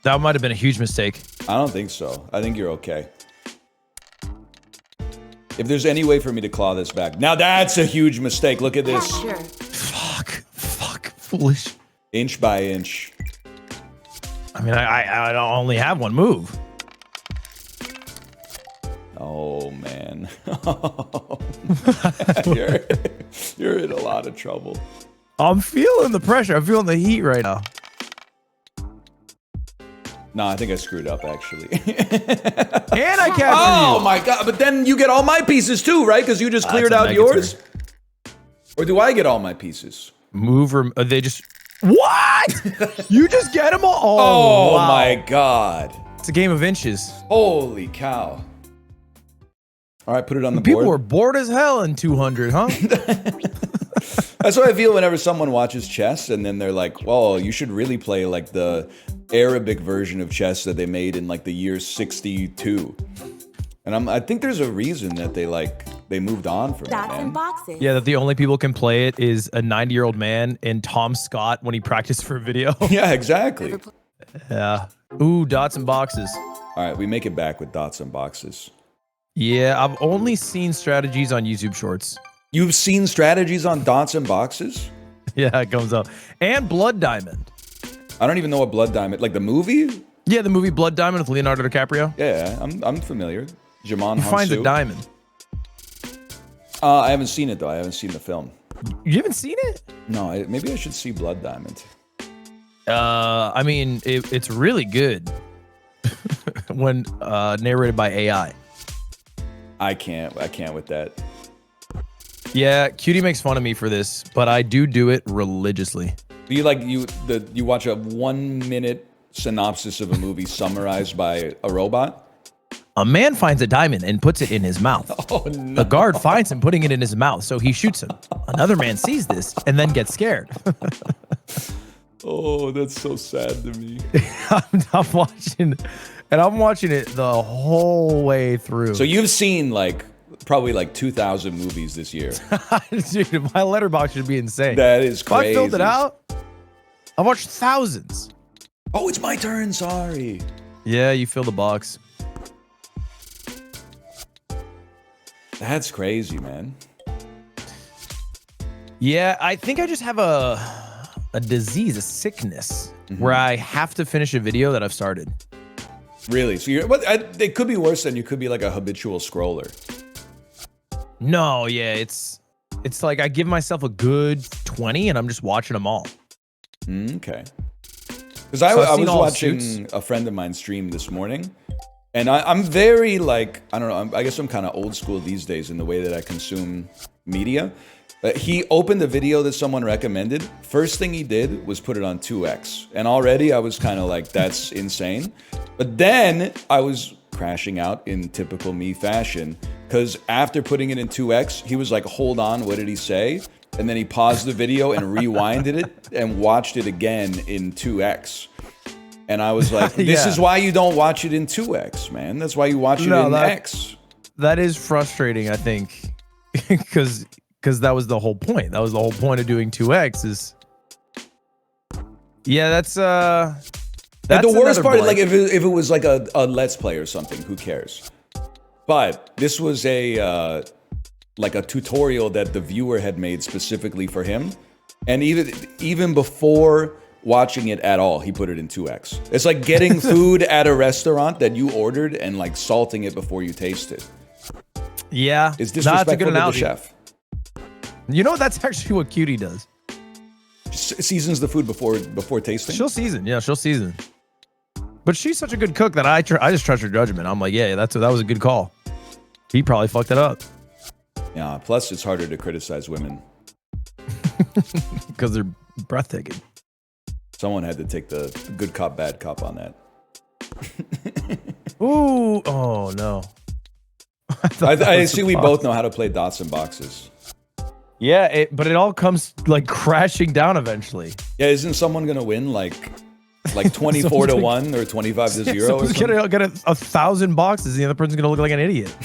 That might have been a huge mistake. I don't think so. I think you're okay. If there's any way for me to claw this back. Now that's a huge mistake. Look at this. Capture. Fuck, foolish. Inch by inch. I mean, I only have 1 move. Oh, man. You're in a lot of trouble. I'm feeling the pressure. I'm feeling the heat right now. No, I think I screwed up, actually. And I captured Oh you. my god, but then you get all my pieces too, right? Because you just cleared That's a out mega yours? turn. Or do I get all my pieces? Move or they just what? You just get them all? Oh wow. my god. It's a game of inches. Holy cow. All right, put it on the People board. were bored as hell in 200, huh? That's what I feel whenever someone watches chess and then they're like, well, you should really play like the Arabic version of chess that they made in like the year 62. And I think there's a reason that they moved on from it, Dots man. and boxes. Yeah, that the only people can play it is a 90-year-old man and Tom Scott when he practiced for a video. Yeah, exactly. Yeah. Ooh, dots and boxes. All right, we make it back with dots and boxes. Yeah, I've only seen strategies on YouTube Shorts. You've seen strategies on dots and boxes? Yeah, it comes up. And Blood Diamond. I don't even know what Blood Diamond, like the movie? Yeah, the movie Blood Diamond with Leonardo DiCaprio. Yeah, I'm familiar. Jamon He finds a Hansu. diamond. I haven't seen it though. I haven't seen the film. You haven't seen it? No, maybe I should see Blood Diamond. I mean, it's really good when narrated by AI. I can't with that. Yeah, Cutie makes fun of me for this, but I do it religiously. Do you you watch a 1 minute synopsis of a movie summarized by a robot? A man finds a diamond and puts it in his mouth. Oh no. The guard finds him putting it in his mouth, so he shoots him. Another man sees this and then gets scared. Oh, that's so sad to me. I'm watching it the whole way through. So you've seen probably 2,000 movies this year. Dude, my letterbox should be insane. That is If I crazy. filled it out, I watched thousands. Oh, it's my turn. Sorry. Yeah, you fill the box. That's crazy, man. Yeah, I think I just have a disease, a sickness, where I have to finish a video that I've started. Really? So you're, it could be worse than you could be like a habitual scroller. No, yeah, it's like I give myself a good 20 and I'm just watching them all. Okay. Because I was watching a friend of mine stream this morning, and I'm very like, I don't know, I guess I'm kind of old school these days in the way that I consume media. He opened a video that someone recommended. First thing he did was put it on 2x. And already I was kind of like, that's insane. But then I was crashing out in typical me fashion, because after putting it in 2x, he was like, hold on, what did he say? And then he paused the video and rewinded it and watched it again in 2x. And I was like, this is why you don't watch it in 2x, man. That's why you watch it in X. That is frustrating, I think, because that was the whole point. That was the whole point of doing 2x is... Yeah, that's the worst part, like if it was like a Let's Play or something, who cares? But this was a like a tutorial that the viewer had made specifically for him, and even before watching it at all, he put it in 2x. It's like getting food at a restaurant that you ordered and like salting it before you taste it. Yeah, it's disrespectful to the chef. You know, that's actually what Cutie does. Seasons the food before tasting. She'll season, yeah, she'll season. But she's such a good cook that I just trust her judgment. I'm like, yeah, that was a good call. He probably fucked it up. Yeah. Plus, it's harder to criticize women because they're breathtaking. Someone had to take the good cop, bad cop on that. Ooh, oh no. I see we both know how to play dots and boxes. Yeah, but it all comes like crashing down eventually. Yeah, isn't someone gonna win like 24 to 1 or 25 to 0 or something? Gonna get 1,000 boxes and the other person's gonna look like an idiot.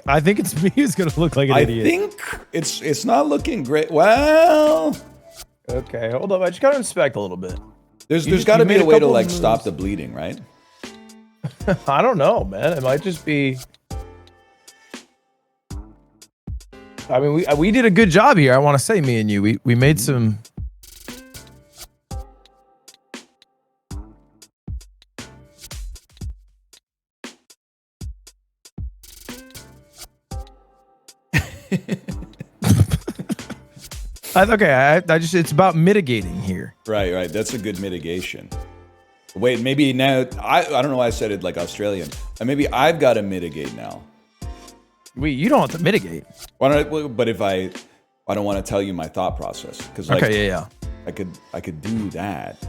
I think it's me who's gonna look like an idiot. I think it's not looking great. Well, okay, hold up. I just gotta inspect a little bit. There's got to be a way to like stop the bleeding, right? I don't know, man. It might just be. I mean, we did a good job here. I want to say, me and you, we made some. Okay, I just it's about mitigating here. Right. That's a good mitigation. Wait, maybe now I don't know why I said it like Australian. Maybe I've got to mitigate now. You don't have to mitigate. Why don't but if I don't want to tell you my thought process, because like, okay, yeah. I could do that,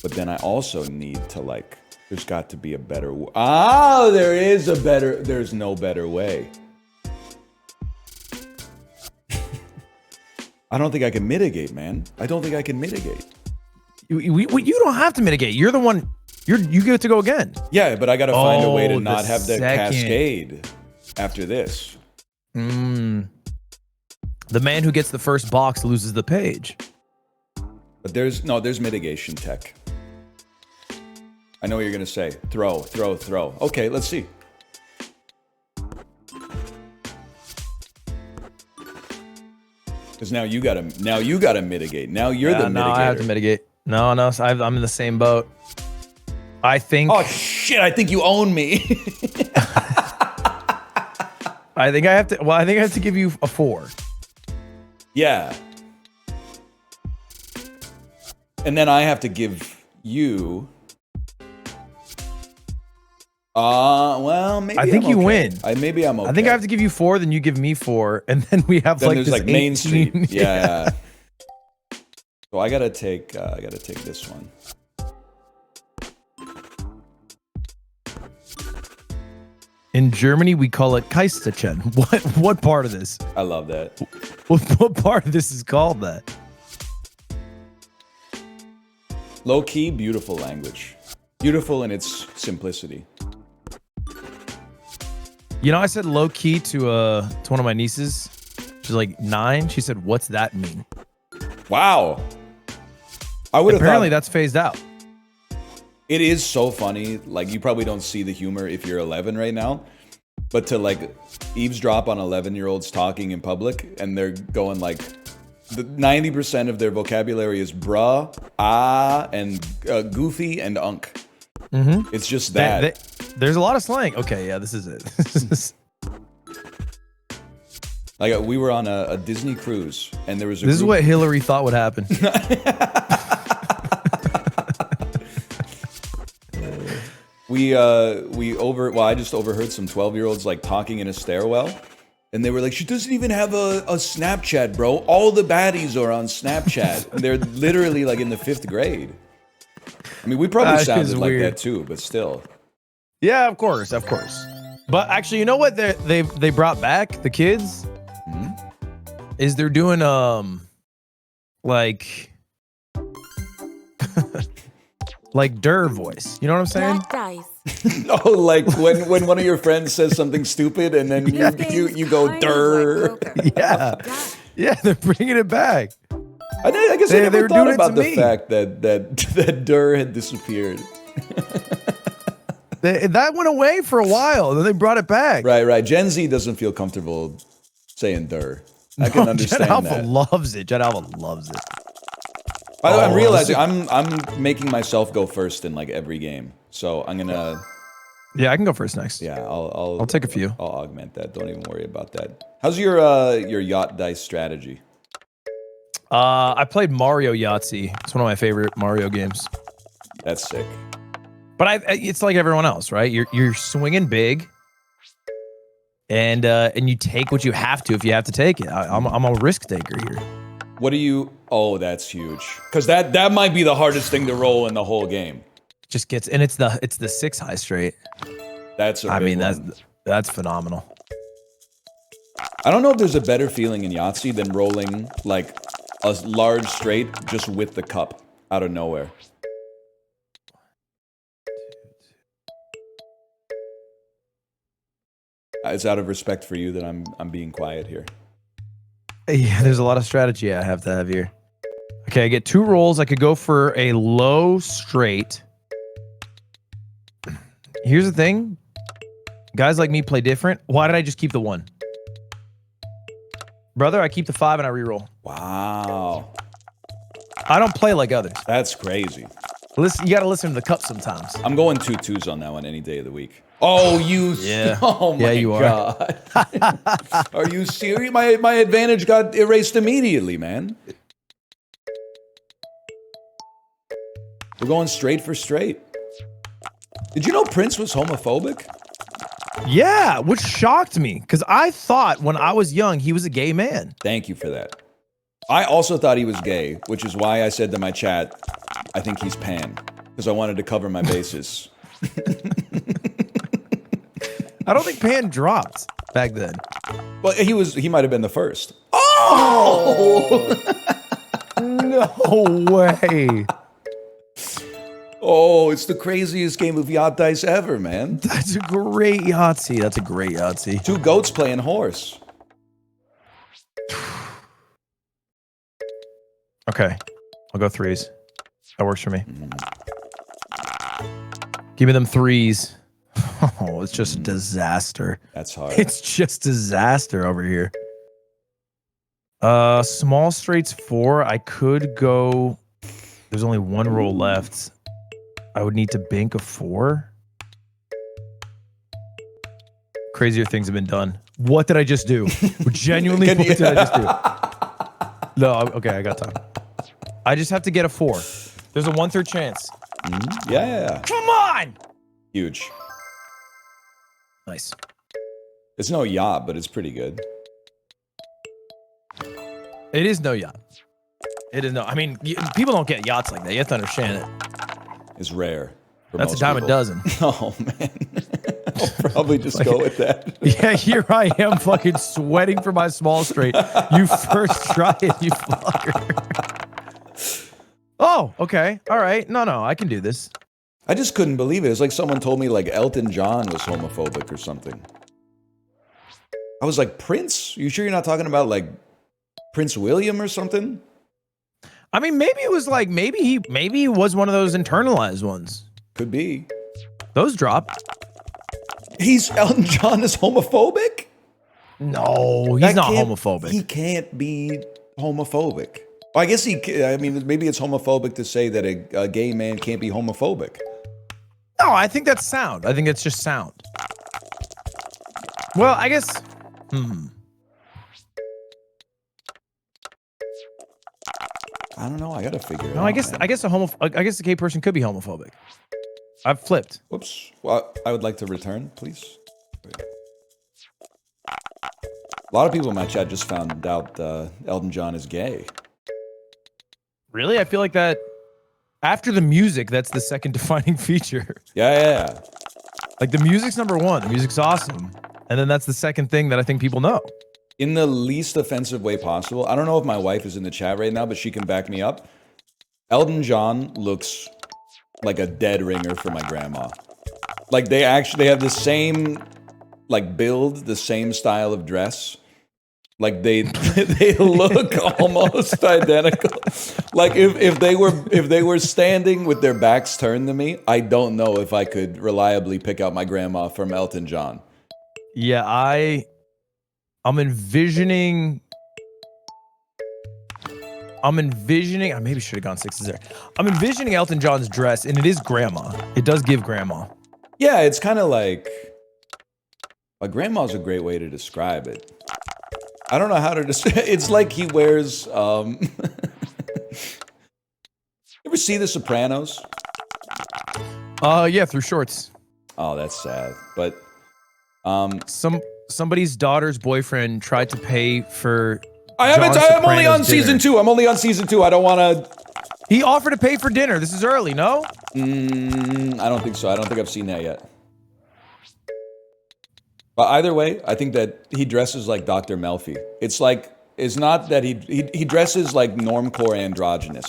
but then I also need to like. There's got to be a better. There is a better. There's no better way. I don't think I can mitigate, man. I don't think I can mitigate. You don't have to mitigate. You're the one. You get to go again. Yeah, but I got to find a way to not have the cascade after this. The man who gets the first box loses the page. But there's mitigation tech. I know what you're gonna say. Throw. Okay, let's see. Because now you gotta mitigate. Now you're the mitigator. No, I have to mitigate. No, I'm in the same boat. I think. Oh shit! I think you own me. I think I have to. Well, I think I have to give you a 4. Yeah. And then I have to give you. Well, maybe I think you win. Maybe I'm okay. I think I have to give you 4, then you give me 4, and then we have then like there's this like Main Street. Yeah. So I gotta take this one. In Germany, we call it Kaisterchen. What part of this? I love that. What part of this is called that? Low key, beautiful language. Beautiful in its simplicity. You know, I said low key to one of my nieces, She's like 9. She said, "What's that mean?" Wow. I would have Apparently, thought that's phased out. it is so funny. Like, you probably don't see the humor if you're 11 right now, but to like eavesdrop on 11-year-olds talking in public, and they're going like, 90% of their vocabulary is bruh, and goofy and unk. Mm-hmm. It's just that. There's a lot of slang. Okay, yeah, this is it. Like, we were on a Disney cruise, and there was a This is what Hillary thought would happen. I just overheard some 12-year-olds like talking in a stairwell, and they were like, she doesn't even have a Snapchat, bro. All the baddies are on Snapchat. And they're literally like in the 5th grade. I mean, we probably sounded like that too, but still. Yeah, of course. But actually, you know what they brought back, the kids? Is they're doing like like Durr voice. You know what I'm saying? Oh, like when one of your friends says something stupid and then you go Durr. Yeah, they're bringing it back. I guess I never thought about the me. fact that Durr had disappeared. That went away for a while, then they brought it back. Right. Gen Z doesn't feel comfortable saying Durr. I can understand Gen Alpha that. loves it. Gen Alpha loves it. I'm realizing I'm making myself go first in like every game, so I'm gonna. Yeah, I can go first next. Yeah, I'll take a few. I'll augment that. Don't even worry about that. How's your yacht dice strategy? I played Mario Yahtzee. It's one of my favorite Mario games. That's sick. But it's like everyone else, right? You're swinging big, and you take what you have to if you have to take it. I'm a risk taker here. What do you? Oh, that's huge. Because that might be the hardest thing to roll in the whole game. Just gets, and it's the 6 high straight. That's a big one. That's phenomenal. I don't know if there's a better feeling in Yahtzee than rolling like a large straight just with the cup out of nowhere. It's out of respect for you that I'm being quiet here. Yeah, there's a lot of strategy I have to have here. Okay, I get 2 rolls. I could go for a low straight. Here's the thing. Guys like me play different. Why did I just keep the 1? Brother, I keep the 5 and I reroll. Wow. I don't play like others. That's crazy. Listen, you got to listen to the cup sometimes. I'm going 2 2s on that one any day of the week. Oh, you. Yeah. Oh, my you God. Are you serious? My advantage got erased immediately, man. We're going straight for straight. Did you know Prince was homophobic? Yeah, which shocked me because I thought when I was young he was a gay man. Thank you for that. I also thought he was gay, which is why I said to my chat, I think he's pan, because I wanted to cover my bases. I don't think pan dropped back then. Well, he might have been the first. Oh! No way. Oh, it's the craziest game of yacht dice ever, man. That's a great Yahtzee. That's a great Yahtzee. 2 goats playing horse. Okay, I'll go 3s. That works for me. Give me them 3s. Oh, it's just disaster. That's hard. It's just disaster over here. Small straights 4. I could go. There's only 1 roll left. I would need to bank a 4. Crazier things have been done. What did I just do? Genuinely, what did I just do? No, okay, I got time. I just have to get a 4. There's a 1/3 chance. Yeah. Come on! Huge. Nice. It's no yacht, but it's pretty good. It is no yacht. It is no. I mean, people don't get yachts like that. You have to understand it. It's rare. That's a dime a dozen. Oh, man. I'll probably just go with that. Yeah, here I am fucking sweating for my small straight. You first try it, you fucker. Oh, okay. All right. No, I can do this. I just couldn't believe it. It's like someone told me like Elton John was homophobic or something. I was like, Prince? You sure you're not talking about like Prince William or something? I mean, maybe it was like maybe he was one of those internalized ones. Could be. Those drop. Elton John is homophobic? No, he's not homophobic. He can't be homophobic. Well, I guess I mean, maybe it's homophobic to say that a gay man can't be homophobic. No, I think that's sound. I think it's just sound. Well, I guess. I don't know. I gotta figure it out. No, I guess a gay person could be homophobic. I've flipped. Whoops. Well, I would like to return, please. Wait. A lot of people in my chat just found out Elton John is gay. Really? I feel like that after the music, that's the second defining feature. Yeah. Like the music's number one. The music's awesome. And then that's the second thing that I think people know. In the least offensive way possible. I don't know if my wife is in the chat right now, but she can back me up. Elton John looks like a dead ringer for my grandma. Like they have the same like build, the same style of dress. Like they look almost identical. Like if they were standing with their backs turned to me, I don't know if I could reliably pick out my grandma from Elton John. Yeah, I'm envisioning. I maybe should have gone sixes there. I'm envisioning Elton John's dress, and it is grandma. It does give grandma. Yeah, it's kind of like a grandma's a great way to describe it. I don't know how to describe. It's like he wears. You ever see The Sopranos? Yeah, through shorts. Oh, that's sad. But somebody's daughter's boyfriend tried to pay for. I'm only on season 2. I'm only on season 2. I don't want to. He offered to pay for dinner. This is early, no? I don't think so. I don't think I've seen that yet. But either way, I think that he dresses like Dr. Melfi. It's not that he dresses like normcore androgynous.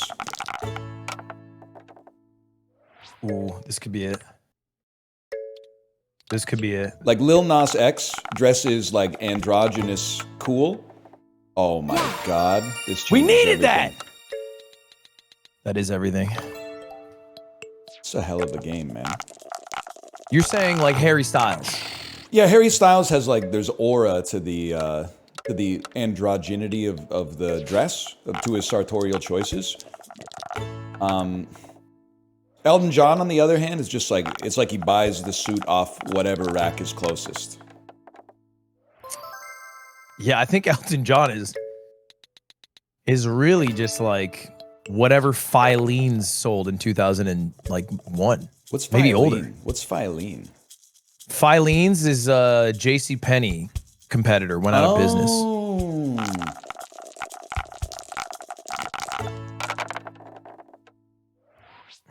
Ooh, this could be it. This could be it. Like Lil Nas X dresses like androgynous cool. Oh my God. We needed that! That is everything. It's a hell of a game, man. You're saying like Harry Styles. Yeah, Harry Styles has like, there's aura to the androgynity of the dress, to his sartorial choices. Elton John, on the other hand, is just like, it's like he buys the suit off whatever rack is closest. Yeah, I think Elton John is really just like whatever Filene's sold in 2001. What's Filene? Maybe older. What's Filene? Filene's is a JCPenney competitor, went out of business.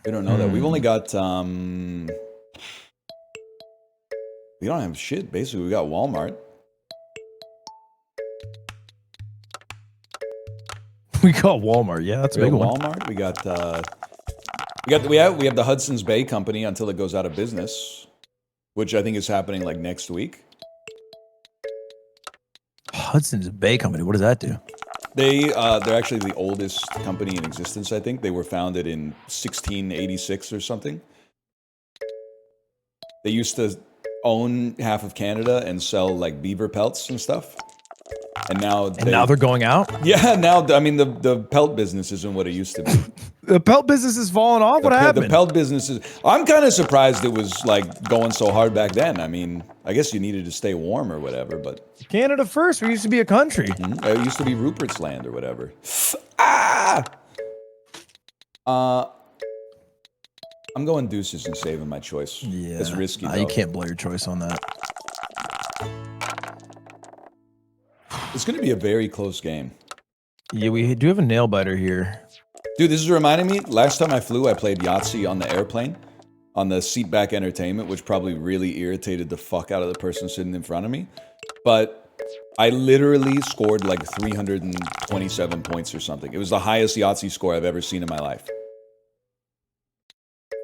We don't know that. We've only got we don't have shit. Basically, we got Walmart. We got Walmart. Yeah, that's a big one. Walmart. We have the Hudson's Bay Company until it goes out of business, which I think is happening like next week. Hudson's Bay Company. What does that do? They're actually the oldest company in existence. I think they were founded in 1686 or something. They used to own half of Canada and sell like beaver pelts and stuff. And now they're going out? Yeah, now, I mean, the pelt business isn't what it used to be. The pelt business is falling off? What happened? The pelt business is... I'm kind of surprised it was, like, going so hard back then. I mean, I guess you needed to stay warm or whatever, but... Canada first. We used to be a country. Mm-hmm. It used to be Rupert's Land or whatever. I'm going deuces and saving my choice. Yeah. It's risky, though. You can't blow your choice on that. It's going to be a very close game. Yeah, we do have a nail biter here. Dude, this is reminding me, last time I flew, I played Yahtzee on the airplane, on the seatback entertainment, which probably really irritated the fuck out of the person sitting in front of me. But I literally scored like 327 points or something. It was the highest Yahtzee score I've ever seen in my life.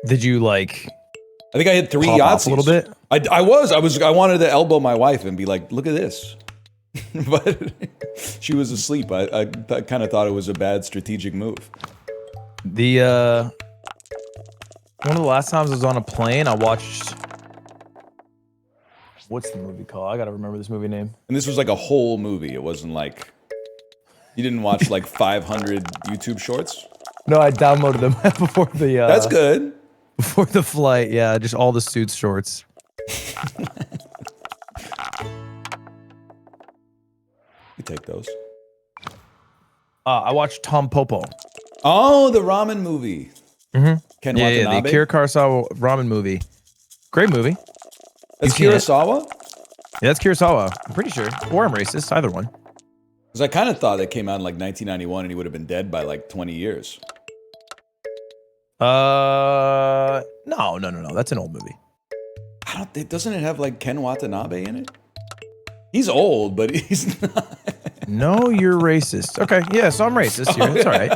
Did you like... I think I had 3 pop Yahtzees. off a little bit? I wanted to elbow my wife and be like, look at this. But she was asleep. I kind of thought it was a bad strategic move. The one of the last times I was on a plane, I watched. What's the movie called? I gotta remember this movie name. And this was like a whole movie. It wasn't like you didn't watch like 500 YouTube shorts. No, I downloaded them before the. That's good. Before the flight, yeah, just all the Suits shorts. You take those. I watched Tom Popo. Oh, the ramen movie. Mm-hmm. Ken Yeah, Watanabe? the Akira Kurosawa ramen movie. Great movie. That's You've seen Kurosawa? Yeah, that's Kurosawa. I'm pretty sure. Or I'm racist, either one. Because I kind of thought that came out in like 1991 and he would have been dead by like 20 years. No. That's an old movie. Doesn't it have like Ken Watanabe in it? He's old, but he's not. No, you're racist. Okay, yeah, so I'm racist here. It's all right.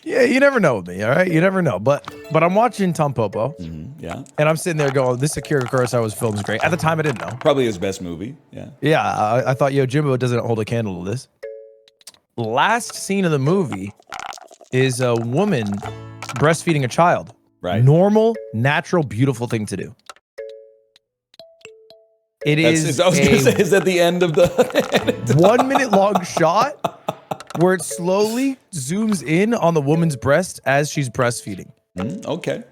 Yeah, you never know with me, all right? You never know. But I'm watching Tom Popo. Yeah. And I'm sitting there going, this Akira Kurosawa's film is great. At the time, I didn't know. Probably his best movie. Yeah. Yeah, I thought, Jimbo doesn't hold a candle to this. Last scene of the movie is a woman breastfeeding a child. Right. Normal, natural, beautiful thing to do. It is I was going to say, is that the end of the 1 minute long shot where it slowly zooms in on the woman's breast as she's breastfeeding. Okay.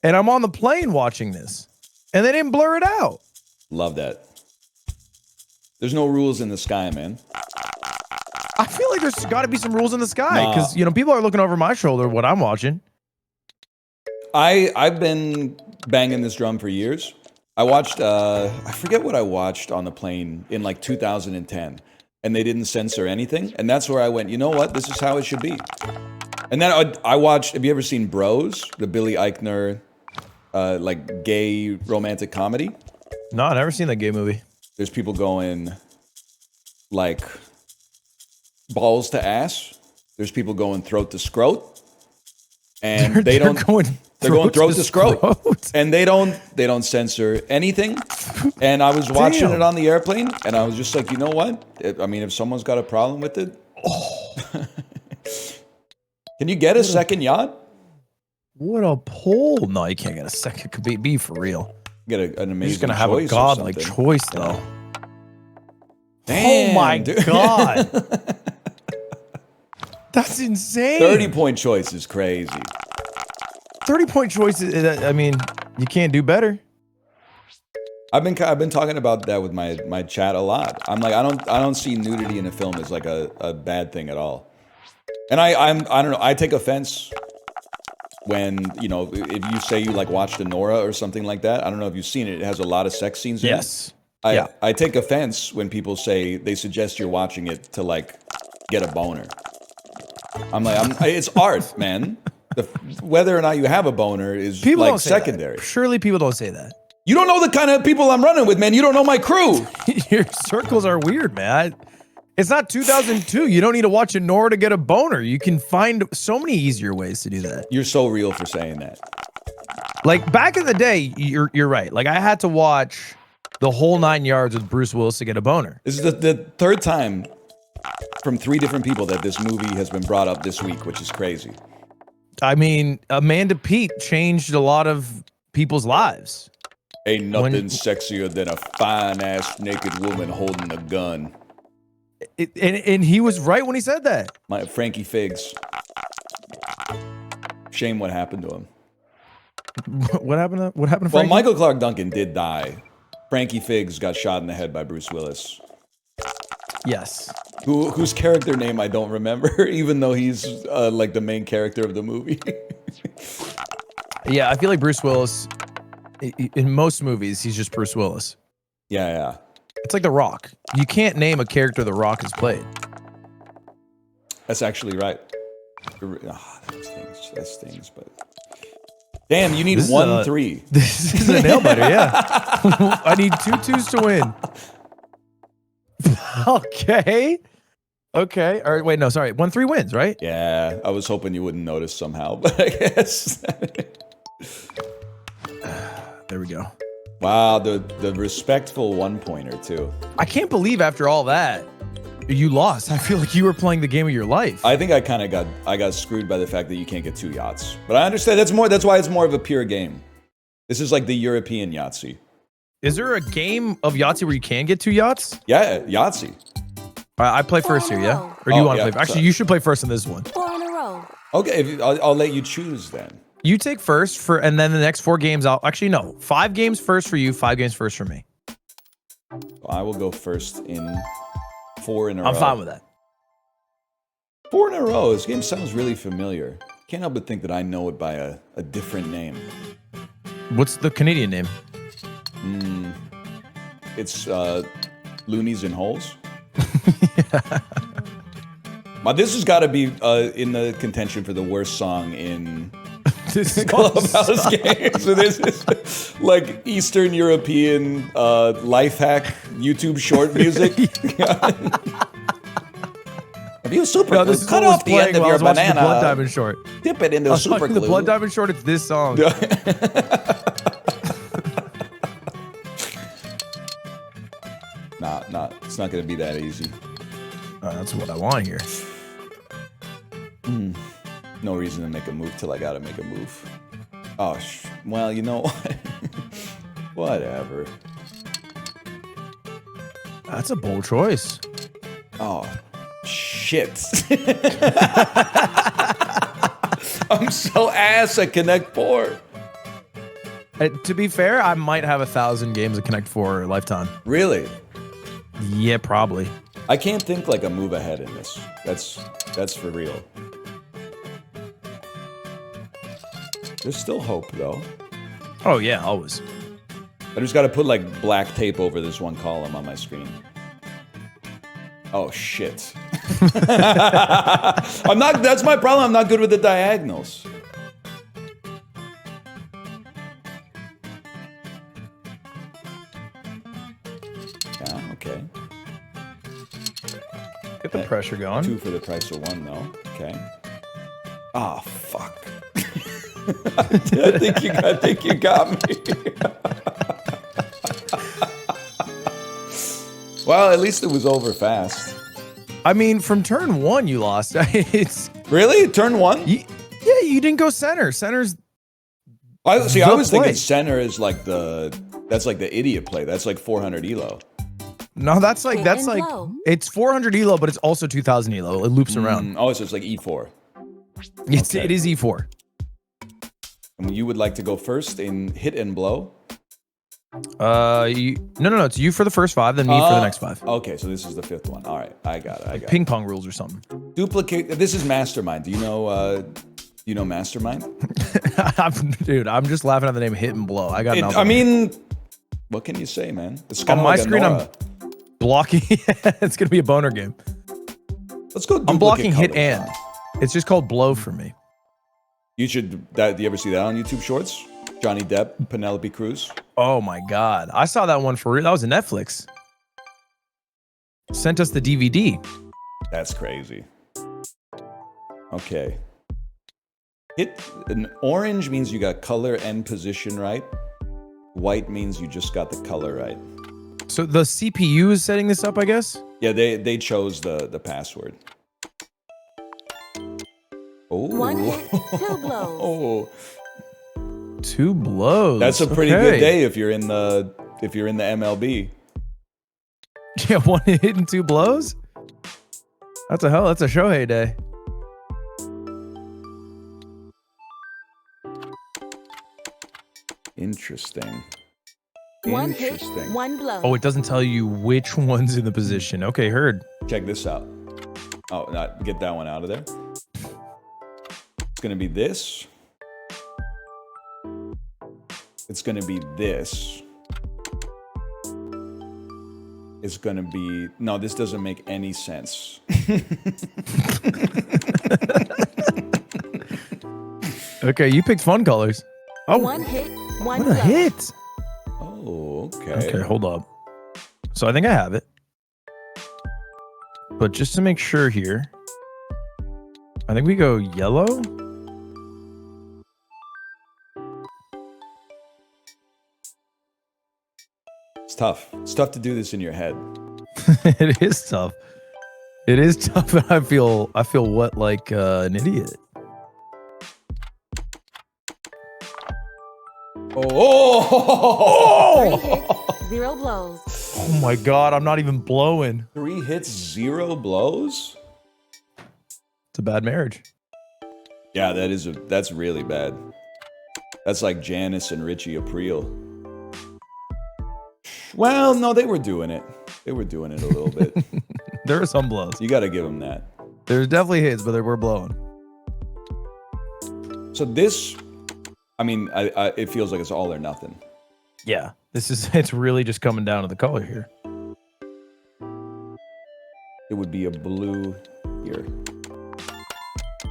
And I'm on the plane watching this, and they didn't blur it out. Love that. There's no rules in the sky, man. I feel like there's got to be some rules in the sky because people are looking over my shoulder what I'm watching. I've been banging this drum for years. I watched, I forget what I watched on the plane in like 2010, and they didn't censor anything. And that's where I went, you know what? This is how it should be. And then I watched, have you ever seen Bros? The Billy Eichner, like gay romantic comedy? No, I've never seen that gay movie. There's people going like balls to ass. There's people going throat to scrot. And they're going throat to scrot. And they don't censor anything. And I was watching it on the airplane, and I was just like, you know what? I mean, if someone's got a problem with it, can you get a second yacht? What a pull! No, you can't get a second. Could be for real. Get an amazing. You're just gonna have a godlike choice, though. Damn, oh my dude. god, that's insane. 30-point choice is crazy. 30-point choice. I mean, you can't do better. I've been talking about that with my chat a lot. I'm like, I don't see nudity in a film as like a bad thing at all. And I don't know. I take offense when, if you say you like watched a Nora or something like that. I don't know if you've seen it. It has a lot of sex scenes in it. Yes. I take offense when people say they suggest you're watching it to like get a boner. I'm like, it's art, man. Whether or not you have a boner is People like secondary. Surely people don't say that. You don't know the kind of people I'm running with, man. You don't know my crew. Your circles are weird, man. It's not 2002. You don't need to watch a Nora to get a boner. You can find so many easier ways to do that. You're so real for saying that. Like back in the day, you're right. Like I had to watch the whole 9 yards with Bruce Willis to get a boner. This is the third time from 3 different people that this movie has been brought up this week, which is crazy. I mean, Amanda Peet changed a lot of people's lives. Ain't nothing sexier than a fine-ass naked woman holding a gun. And he was right when he said that. My Frankie Figs. Shame what happened to him. What happened to Frankie? Well, Michael Clark Duncan did die. Frankie Figs got shot in the head by Bruce Willis. Yes. Whose character name I don't remember, even though he's like the main character of the movie. Yeah, I feel like Bruce Willis, in most movies, he's just Bruce Willis. Yeah. It's like The Rock. You can't name a character The Rock has played. That's actually right. That stings, but... Damn, you need 1-3. This is a nail biter, yeah. I need 2 twos to win. Okay. All right, wait, no, sorry. 1-3 wins, right? Yeah, I was hoping you wouldn't notice somehow, but I guess. There we go. Wow, the respectful 1-pointer too. I can't believe after all that you lost. I feel like you were playing the game of your life. I think I kind of got screwed by the fact that you can't get 2 yachts. But I understand that's why it's more of a pure game. This is like the European Yahtzee. Is there a game of Yahtzee where you can get 2 yachts? Yeah, Yahtzee. All right, I play first here, yeah? Or do you want to play? Actually, sorry. you should play first in this one. 4 in a row. Okay, I'll let you choose then. You take first and then the next 4 games actually no, 5 games first for you, 5 games first for me. I will go first in 4 in a row. I'm fine with that. 4 in a row. This game sounds really familiar. Can't help but think that I know it by a different name. What's the Canadian name? It's Loonies and Holes. But this has got to be in the contention for the worst song in Clubhouse Games. So this is like Eastern European life hack YouTube short music. If you super No, this cut is off the end of your banana, the Blood Diamond short. dip it into super glue. The Blood Diamond short, it's this song. Nah, it's not gonna be that easy. That's what I want here. No reason to make a move till I gotta make a move. Oh, well, you know what? Whatever. That's a bold choice. Oh, shit. I'm so ass at Connect 4. To be fair, I might have 1,000 games of Connect 4 lifetime. Really? Yeah, probably. I can't think like a move ahead in this. That's for real. There's still hope though. Oh yeah, always. I just gotta put like black tape over this one column on my screen. Oh shit. That's my problem. I'm not good with the diagonals. Yeah, okay. Get the pressure going. 2 for the price of 1 though. Okay. Ah, fuck. I think you got me. Well, at least it was over fast. I mean, from turn 1, you lost. It's Really? Turn 1? yeah, you didn't go center. Center's. I was thinking play. center is like that's like the idiot play. That's like 400 elo. No, that's like blow. it's 400 elo, but it's also 2,000 elo. It loops around. Oh, so it's like E4. It is E4. And you would like to go first in hit and blow? No, it's you for the first 5, then me for the next 5. Okay, so this is the 5th one. All right, I got it. Ping pong rules or something. Duplicate. This is Mastermind. Do you know Mastermind? Dude, I'm just laughing at the name Hit and Blow. I got nothing. I mean, what can you say, man? It's kind on of my like screen. Nora. I'm blocking. It's gonna be a boner game. Let's go. I'm blocking hit colors, and. It's just called blow for me. You should. Do you ever see that on YouTube Shorts? Johnny Depp, Penelope Cruz. Oh my god, I saw that one for real. That was a Netflix. Sent us the DVD. That's crazy. Okay. An orange means you got color and position right. White means you just got the color right. So the CPU is setting this up, I guess? Yeah, they chose the password. Oh. 1 hit, 2 blows. Oh. 2 blows. That's a pretty good day if you're in the MLB. Yeah, 1 hit and 2 blows? That's a Shohei day. Interesting. 1 hit, Interesting. 1 blow. Oh, it doesn't tell you which one's in the position. Okay, heard. Check this out. Oh, not get that one out of there. It's gonna be this. It's gonna be this. It's gonna be no. This doesn't make any sense. Okay, you picked fun colors. Oh, 1 hit, 1 what blow. a hit. Oh, okay. Okay, hold up. So I think I have it. But just to make sure here, I think we go yellow. It's tough. It's tough to do this in your head. It is tough. It is tough. I feel what like an idiot. Oh! 3 hits, 0 blows. Oh my god, I'm not even blowing. 3 hits, 0 blows? It's a bad marriage. Yeah, that's really bad. That's like Janice and Richie Aprile. Well, no, they were doing it. They were doing it a little bit. There are some blows. You got to give them that. There's definitely hits, but they were blowing. So this, I mean, it feels like it's all or nothing. Yeah, it's really just coming down to the color here. It would be a blue here.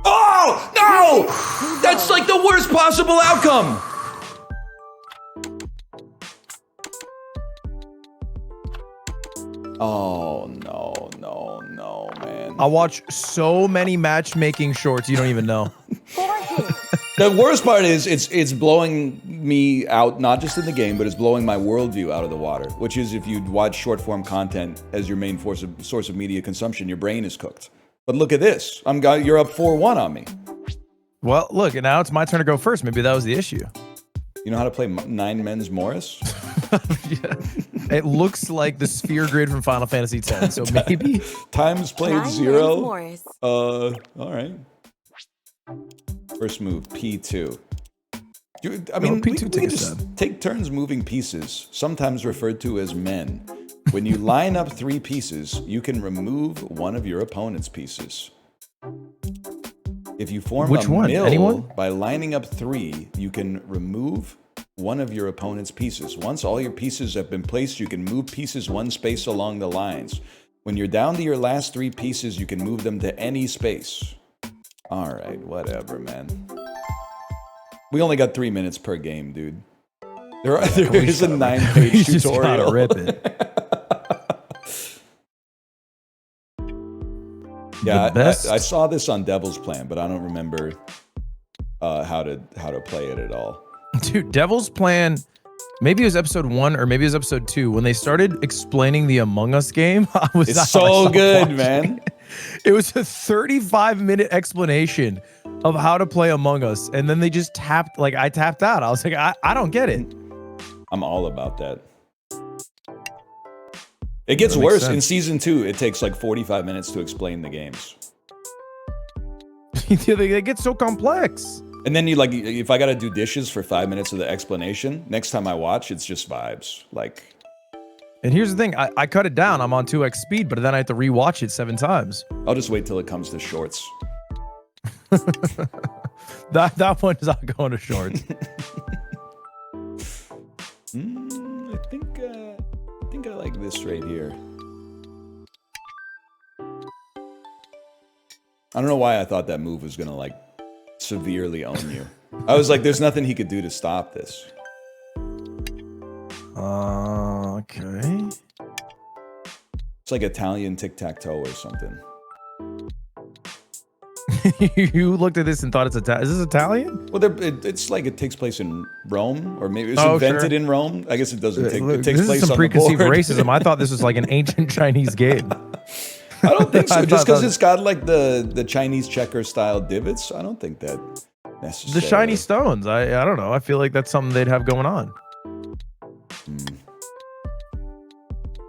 Oh, no! That's like the worst possible outcome. Oh, no, man. I watch so many matchmaking shorts you don't even know. 4 hits. The worst part is it's blowing me out, not just in the game, but it's blowing my worldview out of the water, which is if you watch short form content as your main source of media consumption, your brain is cooked. But look at this. You're up 4-1 on me. Well, look, now it's my turn to go first. Maybe that was the issue. You know how to play 9 men's Morris? Yeah. It looks like the sphere grid from Final Fantasy X, so maybe. Times played 9 0. men's Morris. All right. First move, P2. I mean, P2 we just take turns moving pieces, sometimes referred to as men. When you line up 3 pieces, you can remove one of your opponent's pieces. If you form Which a one? mill Anyone? by lining up 3, you can remove one of your opponent's pieces. Once all your pieces have been placed, you can move pieces 1 space along the lines. When you're down to your last 3 pieces, you can move them to any space. All right, whatever, man. We only got 3 minutes per game, dude. There is a 9-page Just gotta tutorial. rip it. Yeah, The best- I saw this on Devil's Plan, but I don't remember how to play it at all. Dude, Devil's Plan, maybe it was episode 1 or maybe it was episode 2. When they started explaining the Among Us game, It's so good, man. It was a 35-minute explanation of how to play Among Us. And then they just I tapped out. I was like, I don't get it. I'm all about that. It gets That makes worse. sense. In season 2, it takes like 45 minutes to explain the games. They get so complex. And then if I gotta do dishes for 5 minutes of the explanation, next time I watch, it's just vibes. Like, And here's the thing, I cut it down. I'm on 2x speed, but then I have to rewatch it 7 times. I'll just wait till it comes to shorts. That one is not going to shorts. I think I like this right here. I don't know why I thought that move was gonna like severely own you. I was like, there's nothing he could do to stop this. Okay. It's like Italian tic-tac-toe or something. You looked at this and thought it's Italian. Is this Italian? Well, it's like it takes place in Rome, or maybe it was Oh, invented sure. in Rome. I guess it doesn't take. Look, It takes this place is some on the preconceived board. racism. I thought this was like an ancient Chinese game. I don't think so. I Just thought because that- it's got like the Chinese checker style divots, I don't think that necessarily. The shiny stones. I don't know. I feel like that's something they'd have going on.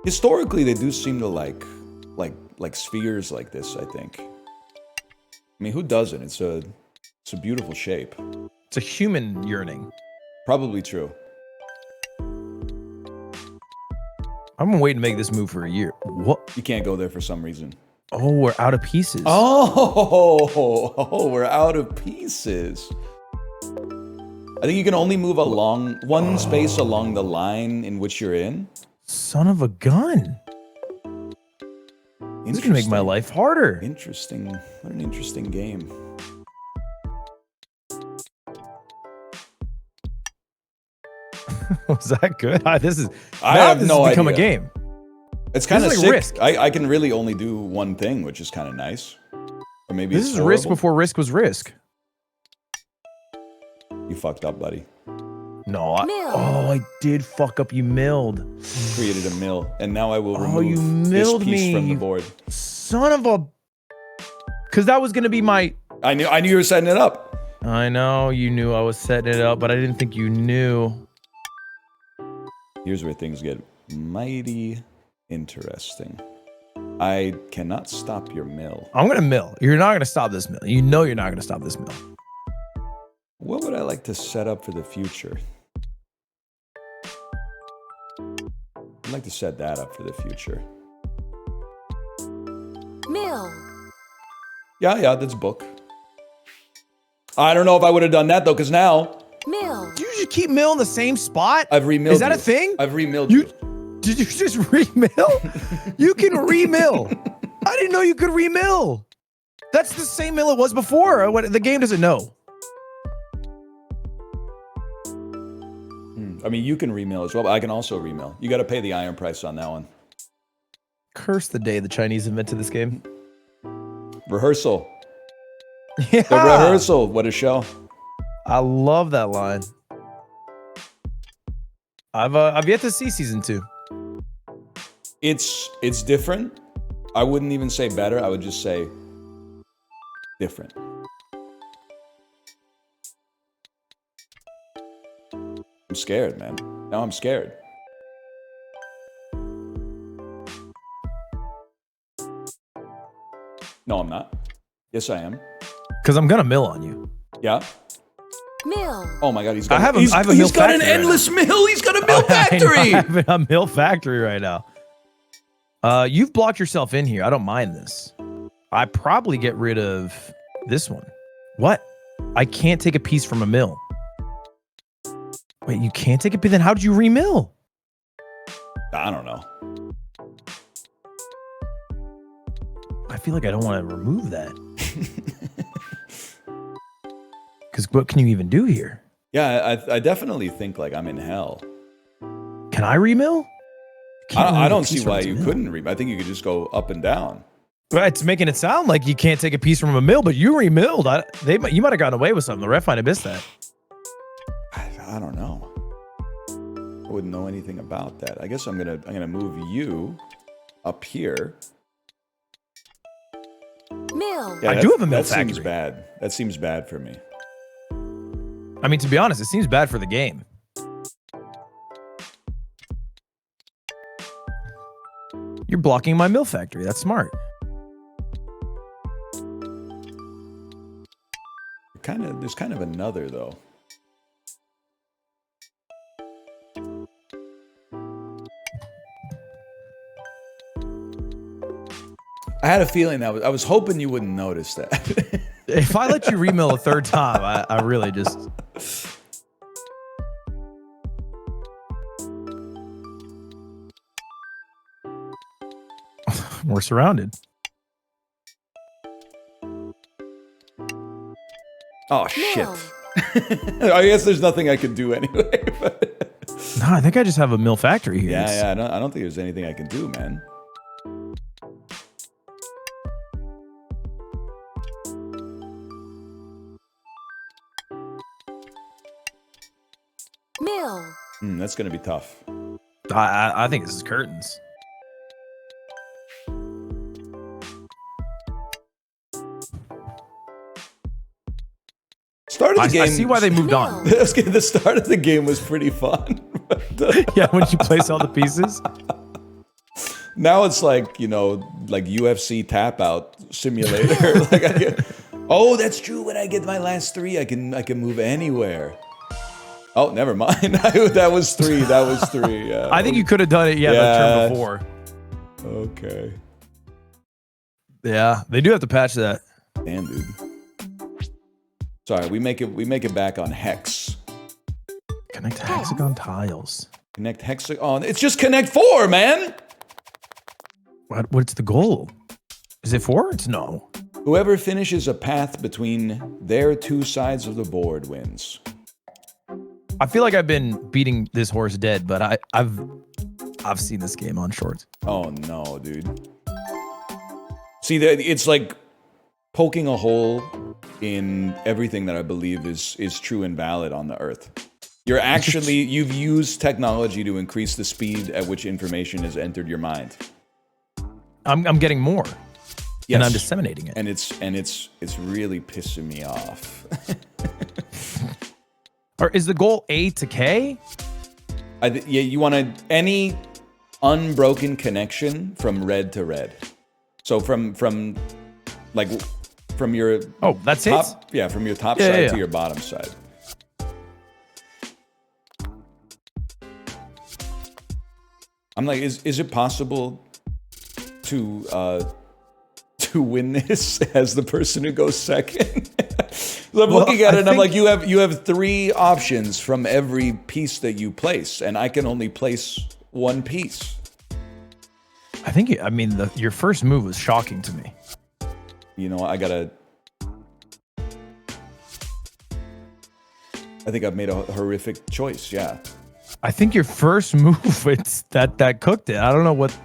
Historically, they do seem to like spheres like this. I think. I mean, who doesn't? It's a beautiful shape. It's a human yearning. Probably true. I've been waiting to make this move for a year. What? You can't go there for some reason. Oh, we're out of pieces. Oh, we're out of pieces. I think you can only move along one space along the line in which you're in. Son of a gun. This is gonna make my Interesting. life harder. Interesting. What an interesting game. Was that good? This is. I now have this no has become a idea. game. It's kind of is like sick. Risk. I can really only do one thing, which is kind of nice. Or maybe This it's is Risk horrible. before Risk was Risk. You fucked up, buddy. No, No. Mill. Oh, I did fuck up. You milled. Created a mill, and now I will Oh, you remove this milled piece me, from the you board. Son of a. Because that was gonna be my. I knew you were setting it up. I know you knew I was setting it up, but I didn't think you knew. Here's where things get mighty interesting. I cannot stop your mill. I'm gonna mill. You're not gonna stop this mill. You know you're not gonna stop this mill. What would I like to set up for the future? I'd like to set that up for the future. Mill. Yeah, that's book. I don't know if I would have done that though, because now Mill. Do you just keep mill in the same spot? I've remilled. Is that you. a thing? I've remilled You you. did you just remill? You can remill. I didn't know you could remill. That's the same mill it was before. What the game doesn't know. I mean, you can remill as well, but I can also remill. You got to pay the iron price on that one. Curse the day the Chinese invented this game. Rehearsal. Yeah. The rehearsal. What a show. I love that line. I've yet to see season 2. It's different. I wouldn't even say better. I would just say different. I'm scared, man. Now I'm scared. No, I'm not. Yes, I am. Because I'm gonna mill on you. Yeah. Mill. Oh my God, he's got. I have a he's mill got an factory right endless mill. He's got a mill I know, factory. I have a mill factory right now. You've blocked yourself in here. I don't mind this. I probably get rid of this one. What? I can't take a piece from a mill. Wait, you can't take a piece? Then how did you remill? I don't know. I feel like I don't want to remove that. Because what can you even do here? Yeah, I definitely think like I'm in hell. Can I remill? I don't see why you couldn't remill. I think you could just go up and down. Well, it's making it sound like you can't take a piece from a mill, but you remilled. You might have gotten away with something. The ref might have missed that. I don't know. I wouldn't know anything about that. I guess I'm gonna move you up here. Mill. Yeah, I do have a mill that factory. seems bad. That seems bad for me. I mean, to be honest, it seems bad for the game. You're blocking my mill factory. That's smart. There's kind of another though. I had a feeling I was hoping you wouldn't notice that. If I let you remill a third time, I really just... We're surrounded. Oh shit. Mill. I guess there's nothing I can do anyway. No, I think I just have a mill factory here. Yeah, I don't think there's anything I can do, man. Mill. That's gonna be tough. I think this is curtains. Start of the game. I see why they moved on. The start of the game was pretty fun. Yeah, when you place all the pieces. Now it's like, like UFC tap out simulator. Oh, that's true. When I get my last 3, I can move anywhere. Oh, never mind. That was 3. Yeah. I think you could have done it, the turn before. Okay. Yeah, they do have to patch that. Damn, dude. Sorry, we make it back on hex. Connect hexagon tiles. Connect hexagon. It's just connect 4, man. What's the goal? Is it 4? It's no. Whoever finishes a path between their 2 sides of the board wins. I feel like I've been beating this horse dead, but I've seen this game on shorts. Oh no, dude. See, it's like poking a hole in everything that I believe is true and valid on the earth. You've used technology to increase the speed at which information has entered your mind. I'm getting more. Yes. And I'm disseminating it. And it's really pissing me off. Or is the goal A to K? Yeah, you want any unbroken connection from red to red. So from your that's top, it? yeah, from your top side to your bottom side. I'm like, is it possible to win this as the person who goes second? So I'm looking at it and I'm like, you have 3 options from every piece that you place, and I can only place 1 piece. Your first move was shocking to me. You know, I think I've made a horrific choice. Yeah. I think your first move, it's that cooked it. I don't know what.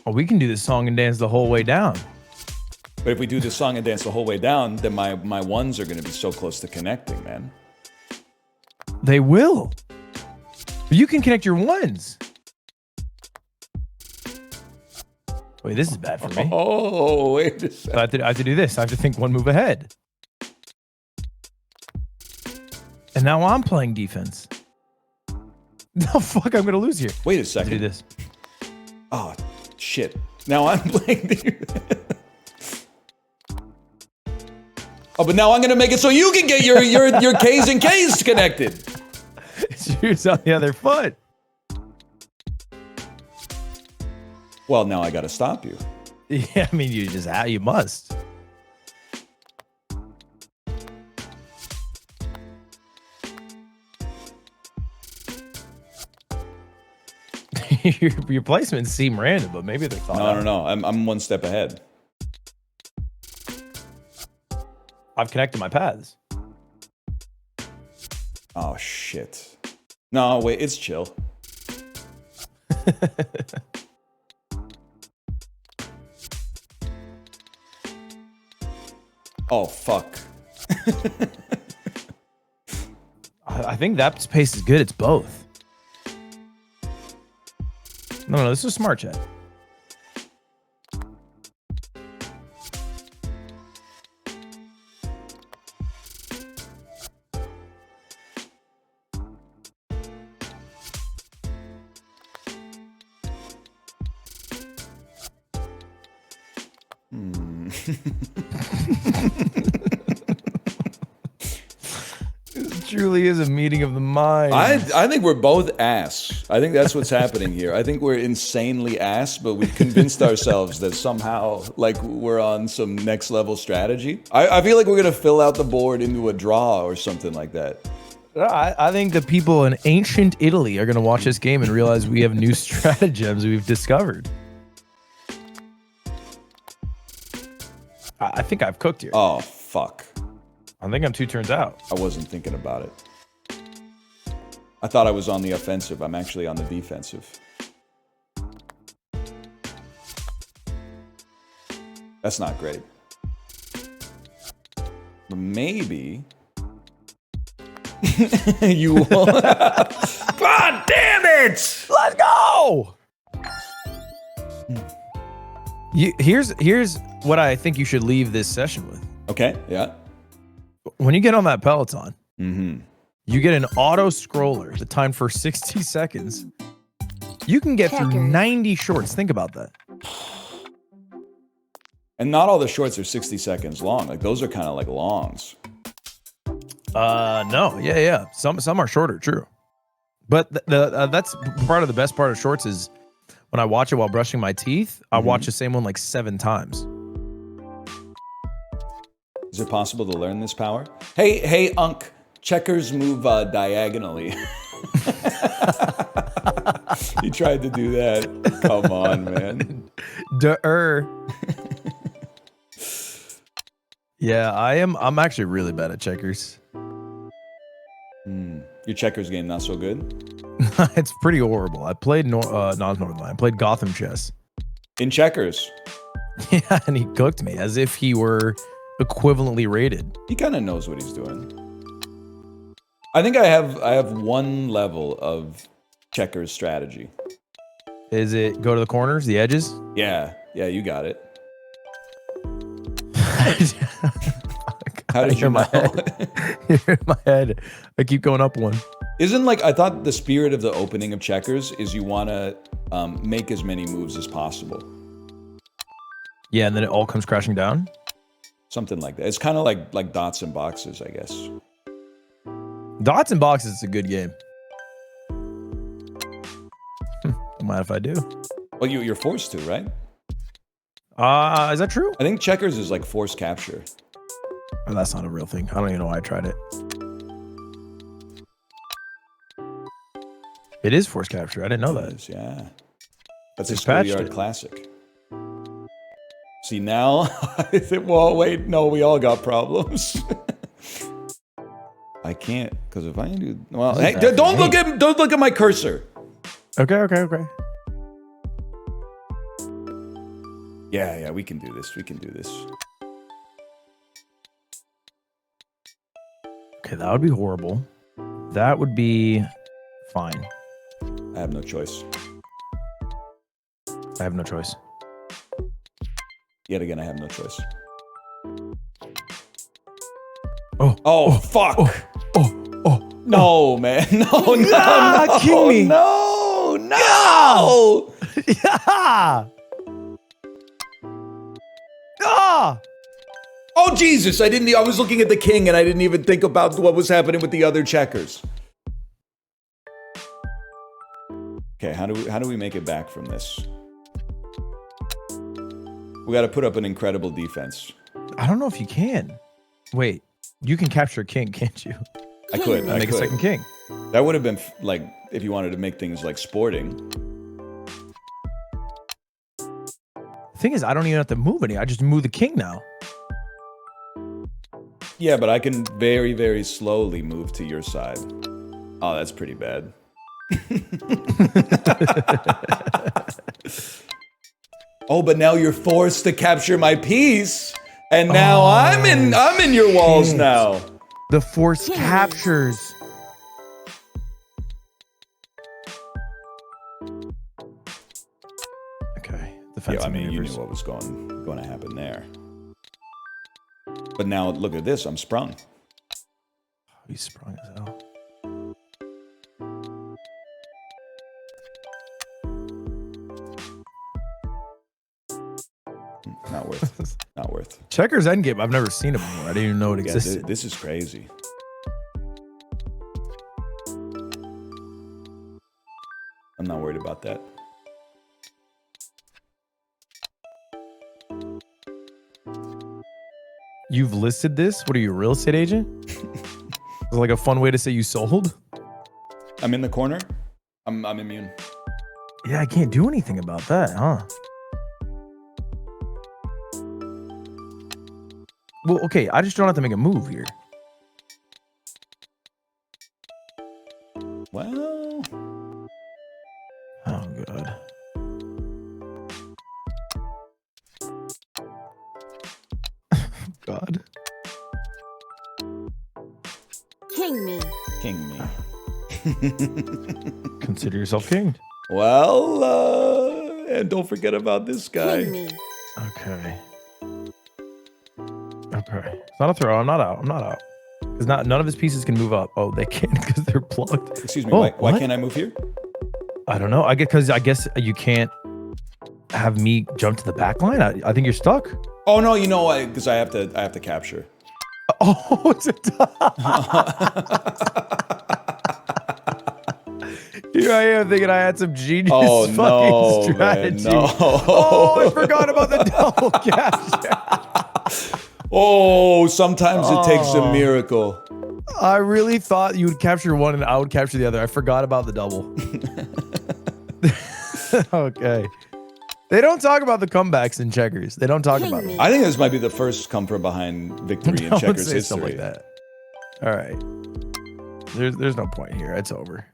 Oh, we can do this song and dance the whole way down. But if we do this song and dance the whole way down, then my ones are going to be so close to connecting, man. They will. But you can connect your ones. Wait, this is bad for me. Oh, wait a second. I have to do this. I have to think 1 move ahead. And now I'm playing defense. No, fuck, I'm going to lose here. Wait a second. Do this. Oh, shit. Now I'm playing defense. Oh, but now I'm going to make it so you can get your K's and K's connected. Shoes on the other foot. Well, now I got to stop you. Yeah, I mean, you must. your placements seem random, but maybe they're thought out. No. I'm 1 step ahead. I've connected my paths. Oh, shit. No, wait, it's chill. Oh, fuck. I think that space is good. It's both. No, this is smart chat. This truly is a meeting of the minds. I think we're both ass. I think that's what's happening here. I think we're insanely ass, but we've convinced ourselves that somehow, like, we're on some next level strategy. I feel like we're gonna fill out the board into a draw or something like that. I think the people in ancient Italy are going to watch this game and realize we have new stratagems we've discovered. I think I've cooked here. Oh, fuck. I think I'm 2 turns out. I wasn't thinking about it. I thought I was on the offensive. I'm actually on the defensive. That's not great. But maybe... you will. God damn it! Let's go! Here's what I think you should leave this session with. Okay, yeah. When you get on that Peloton, you get an auto scroller, the time for 60 seconds. You can get through 90 shorts. Think about that. And not all the shorts are 60 seconds long. Like, those are kind of like longs. No, yeah. Some are shorter, true. But that's part of the best part of shorts is when I watch it while brushing my teeth, I watch the same one like 7 times. Is it possible to learn this power? Hey, Unk, checkers move diagonally. He tried to do that. Come on, man. Yeah, I'm actually really bad at checkers. Your checkers game not so good? It's pretty horrible. I played Northern. I played Gotham chess. In checkers? Yeah, and he cooked me as if he were equivalently rated. He kind of knows what he's doing. I think I have one level of checkers strategy. Is it go to the corners, the edges? Yeah, you got it. How did you know? In my head, I keep going up one. Isn't like, I thought the spirit of the opening of checkers is you want to make as many moves as possible. Yeah, and then it all comes crashing down. Something like that. It's kind of like dots and boxes, I guess. Dots and boxes is a good game. Don't mind if I do. Well, you're forced to, right? Is that true? I think checkers is like forced capture. Oh, that's not a real thing. I don't even know why I tried it. It is force capture. I didn't know that. Yeah. That's a They patched schoolyard it. classic. See, now, I think, well, wait, no, we all got problems. I can't, because if I do, well, hey, don't look at my cursor. Okay. Yeah, we can do this. Okay, that would be horrible. That would be fine. I have no choice. I have no choice. Yet again, I have no choice. Oh, fuck. Oh. No, man. No. King me. No. Yeah. Ah. Oh, Jesus. I was looking at the king and I didn't even think about what was happening with the other checkers. Okay, how do we make it back from this? We got to put up an incredible defense. I don't know if you can. Wait, you can capture a king, can't you? I could. Make a second king. That would have been like if you wanted to make things like sporting. The thing is, I don't even have to move any. I just move the king now. Yeah, but I can very, very slowly move to your side. Oh, that's pretty bad. Oh, but now you're forced to capture my piece, and now I'm in your walls now. The force captures. Okay. Yeah, I mean, you knew what was going to happen there. But now look at this. I'm sprung. He's sprung as hell. Not worth. Not worth. Checkers endgame. I've never seen it before. I didn't even know it Yeah, existed. this is crazy. I'm not worried about that. You've listed this? What are you, a real estate agent? It's like a fun way to say you sold? I'm in the corner. I'm immune. Yeah, I can't do anything about that, huh? Well, okay, I just don't have to make a move here. Well, oh god. God. King me. king me. Consider yourself king. Well, and don't forget about this guy. King me. Okay. Okay. It's not a throw. I'm not out. Because none of his pieces can move up. Oh, they can't because they're plugged. Excuse me. Oh, why what? can't I move here? I don't know. I guess you can't have me jump to the back line. I think you're stuck. Oh no, you know why? Because I have to capture. Oh, it's a Here I am thinking I had some genius fucking strategy. Man, no. Oh, I forgot about the double capture. Oh, sometimes it takes a miracle. I really thought you would capture one and I would capture the other. I forgot about the double. Okay. They don't talk about the comebacks in checkers. They don't talk about them. I think this might be the first come from behind victory in Don't checkers say stuff history. like that. All right. There's no point here. It's over.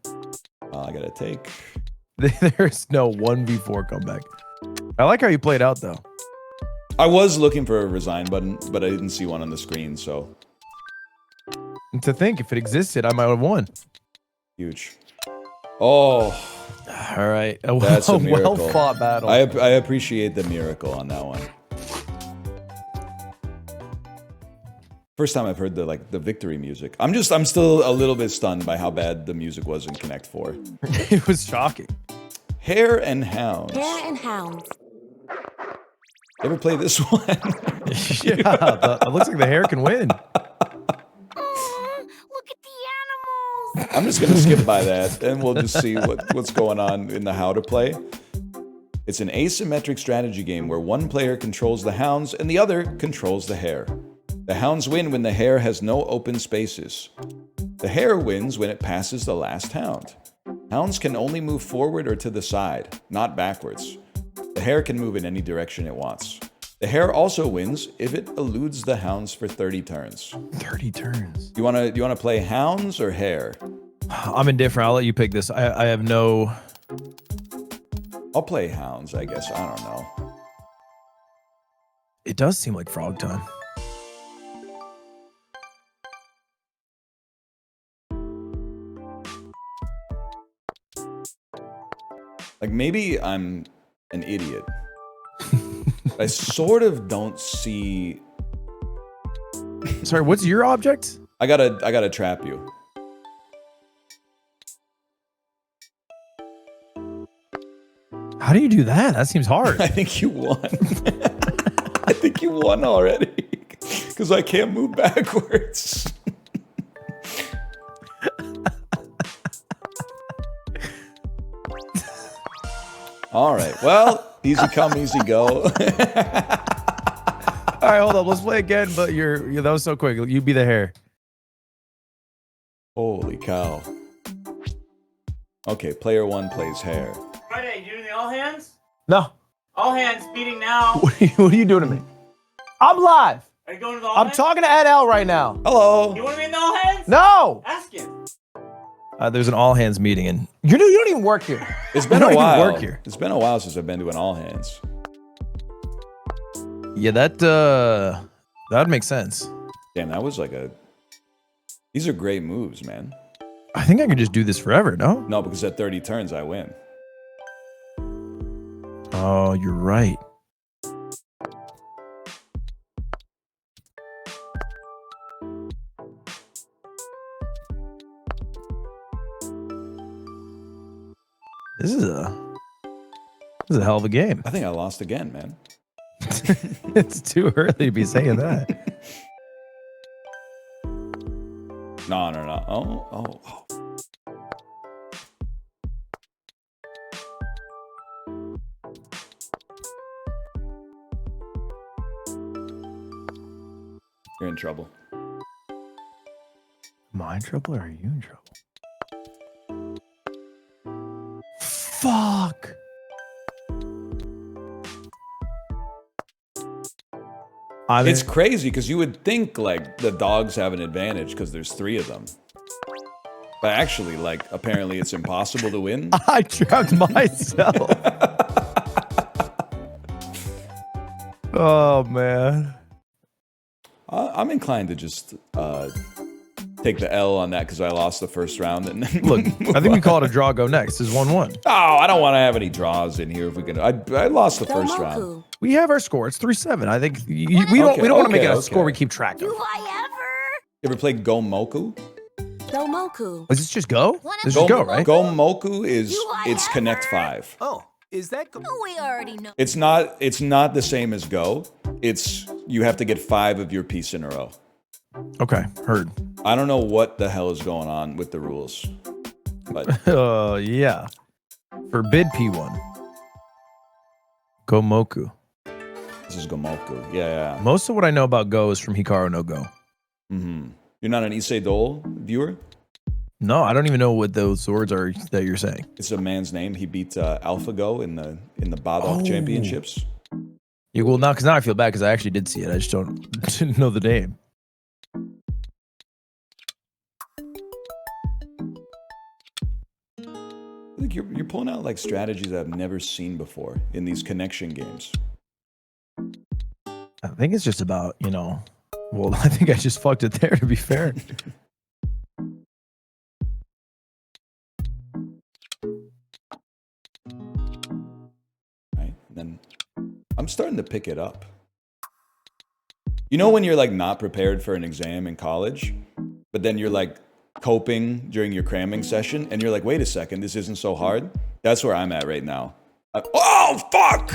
I gotta take. There's no 1v4 comeback. I like how you played out though. I was looking for a resign button, but I didn't see one on the screen, so. And to think, if it existed, I might have won. Huge. Oh. All right. That's a miracle. Well fought battle. I appreciate the miracle on that one. First time I've heard the victory music. I'm still a little bit stunned by how bad the music was in Connect 4. It was shocking. Hare and Hounds. Hare and hounds. Ever play this one? Yeah, it looks like the hare can win. Look at the animals. I'm just gonna skip by that, and we'll just see what's going on in the how to play. It's an asymmetric strategy game where one player controls the hounds and the other controls the hare. The hounds win when the hare has no open spaces. The hare wins when it passes the last hound. Hounds can only move forward or to the side, not backwards. The hare can move in any direction it wants. The hare also wins if it eludes the hounds for 30 turns. 30 turns. You wanna play hounds or hare? I'm indifferent. I'll let you pick this. I have no... I'll play hounds, I guess. I don't know. It does seem like frog time. Like, maybe I'm an idiot. I sort of don't see... Sorry, what's your object? I gotta trap you. How do you do that? That seems hard. I think you won. I think you won already. Because I can't move backwards. All right. Well, easy come, easy go. All right, hold up. Let's play again, but that was so quick. You be the hare. Holy cow. Okay, player one plays hare. Friday, you doing the all hands? No. All hands meeting now. What are you doing to me? I'm live. Are you going to the all I'm hands? talking to Ed L right now. Hello. You want to be in the all hands? No. Ask him. There's an all hands meeting, and you don't even work here. It's been You a don't even while. work here. It's been a while since I've been to an all hands. Yeah, that'd make sense. Damn, that was like a... These are great moves, man. I think I could just do this forever, no? No, because at 30 turns, I win. Oh, you're right. This is a hell of a game. I think I lost again, man. It's too early to be saying that. No. Oh. You're in trouble. Am I in trouble or are you in trouble? Fuck. It's crazy because you would think like the dogs have an advantage because there's 3 of them. But actually, like, apparently it's impossible to win. I trapped myself. Oh, man. I'm inclined to just take the L on that because I lost the first round. And then Look, I think we call it a draw. Go next. Is 1-1. Oh, I don't want to have any draws in here if we can. I lost the first round. Gomoku. We have our score. It's 3-7. I think we don't want to make it a score we keep track Do of. I You ever played Gomoku? ever? Gomoku. Is this just go? This is just go, right? Gomoku is Do I it's Connect ever? 5. Oh, is that We already know. It's not the same as Go. It's you have to get 5 of your piece in a row. Okay, heard. I don't know what the hell is going on with the rules. But Yeah. Forbid P1. Gomoku. this is Gomoku. Yeah. Most of what I know about Go is from Hikaru no Go. Mm-hmm. You're not an Issei Dole viewer? No, I don't even know what those words are that you're saying. It's a man's name. He beat AlphaGo in the Badok Championships. Yeah, well, now I feel bad because I actually did see it. I just didn't know the name. I think you're pulling out like strategies I've never seen before in these connection games. I think it's just about, well, I think I just fucked it there, to be fair. Right. And then I'm starting to pick it up. You know when you're like not prepared for an exam in college, but then you're like coping during your cramming session and you're like, wait a second, this isn't so hard? That's where I'm at right now. Oh, fuck!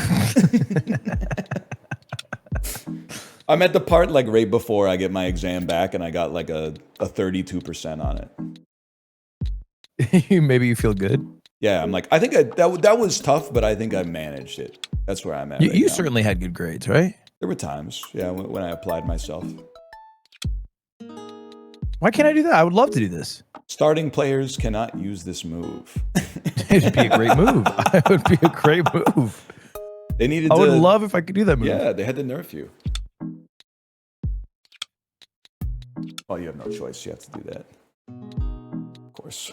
I'm at the part like right before I get my exam back and I got like a 32% on it. Maybe you feel good. Yeah, I'm like, I think that was tough, but I think I managed it. That's where I'm at. You now. certainly had good grades, right? There were times, yeah, when I applied myself. Why can't I do that? I would love to do this. Starting players cannot use this move. It'd be a great move. It would be a great move. They needed. I would love if I could do that move. Yeah, they had to nerf you. Well, you have no choice. You have to do that. Of course.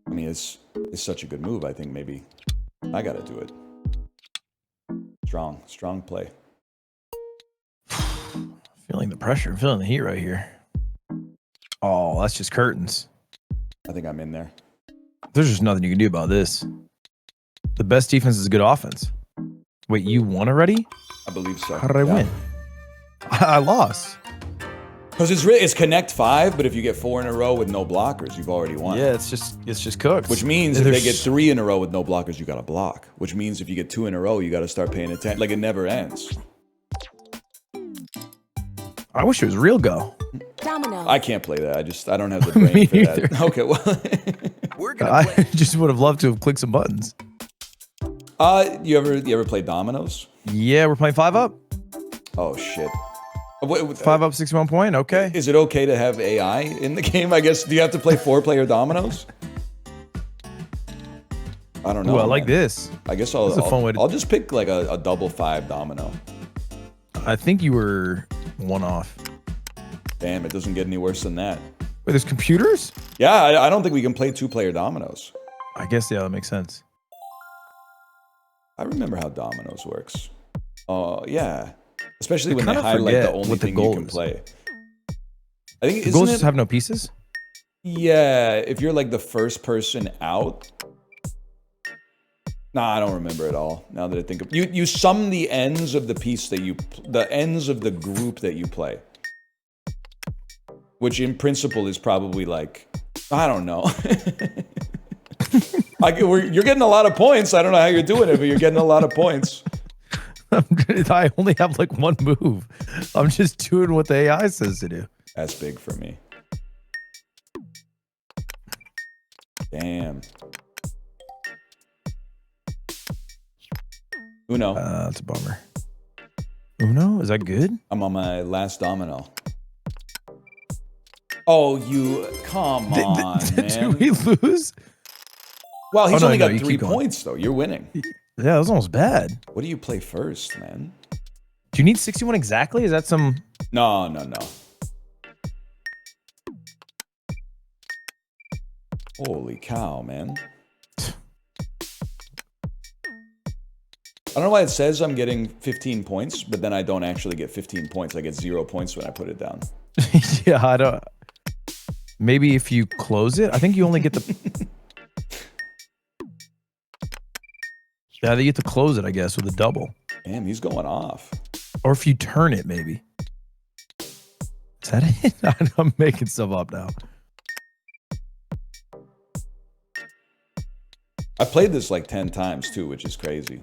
I mean, it's such a good move. I think maybe I got to do it. Strong play. Feeling the pressure. I'm feeling the heat right here. Oh, that's just curtains. I think I'm in there. There's just nothing you can do about this. The best defense is good offense. Wait, you won already? I believe so. How did I win? I lost. Because it's connect 5, but if you get 4 in a row with no blockers, you've already won. Yeah, it's just cooked. Which means if they get 3 in a row with no blockers, you got to block. Which means if you get 2 in a row, you got to start paying attention. Like it never ends. I wish it was real go. Domino. I can't play that. I don't have the brain for that. Okay, well. We're gonna I play. just would have loved to have clicked some buttons. You ever play dominoes? Yeah, we're playing 5 up. Oh shit. 5 up, 61 point. Okay. Is it okay to have AI in the game? I guess. Do you have to play 4-player dominoes? I don't know. Ooh, I like this. I guess This is a fun way to- I'll just pick like a double 5 domino. I think you were 1 off. Damn, it doesn't get any worse than that. Wait, there's computers? Yeah, I don't think we can play 2-player dominoes. I guess, yeah, that makes sense. I remember how dominoes works. Oh, yeah. Especially when I they kinda highlight the forget only what the thing you goal can is. play. I think The goal is just have no pieces? Yeah, if you're like the first person out. Nah, I don't remember it all. Now that I think of you sum the ends of the piece that the ends of the group that you play. Which in principle is probably like, I don't know. You're getting a lot of points. I don't know how you're doing it, but you're getting a lot of points. I only have like 1 move. I'm just doing what the AI says to do. That's big for me. Damn. Uno. That's a bummer. Uno? Is that good? I'm on my last domino. Oh, come on, man. Did we lose? Well, he's Oh, no, only no, got you 3 keep going. points, though. You're winning. Yeah, that was almost bad. What do you play first, man? Do you need 61 exactly? Is that some... No. Holy cow, man. I don't know why it says I'm getting 15 points, but then I don't actually get 15 points. I get 0 points when I put it down. Yeah, I don't... Maybe if you close it? I think you only get the... Yeah, they get to close it, I guess, with a double. Damn, he's going off. Or if you turn it, maybe. Is that it? I'm making stuff up now. I played this like 10 times too, which is crazy.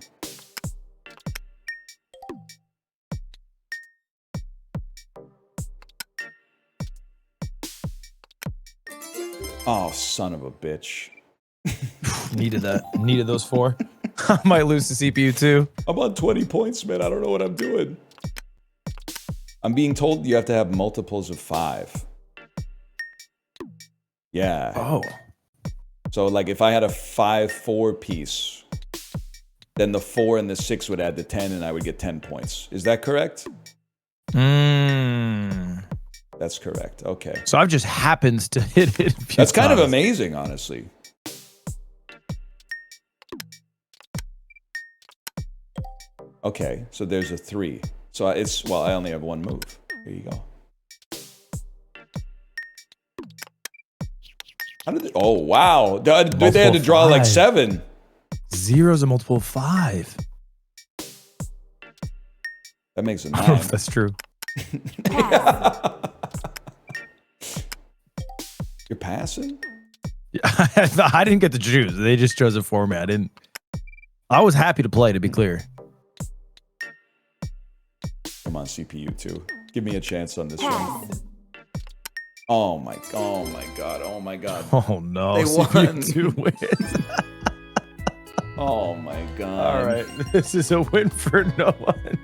Oh, son of a bitch. Needed that. Needed those 4. I might lose the CPU too. I'm on 20 points, man. I don't know what I'm doing. I'm being told you have to have multiples of 5. Yeah. Oh. So like if I had a 5-4 piece, then the 4 and the 6 would add to 10 and I would get 10 points. Is that correct? That's correct. Okay. So I've just happened to hit it. That's kind of amazing, honestly. Okay, so there's a 3. So it's, well, I only have 1 move. Here you go. How did they, oh, wow. They had to draw like 7. 0's a multiple of 5. That makes a 9. I don't know if that's true. You're passing? Yeah, I didn't get to choose. They just chose it for me. I was happy to play, to be clear. Come on, CPU 2. Give me a chance on this one. Oh my god. Oh no. They won. 2 wins. Oh my god. All right. This is a win for no one.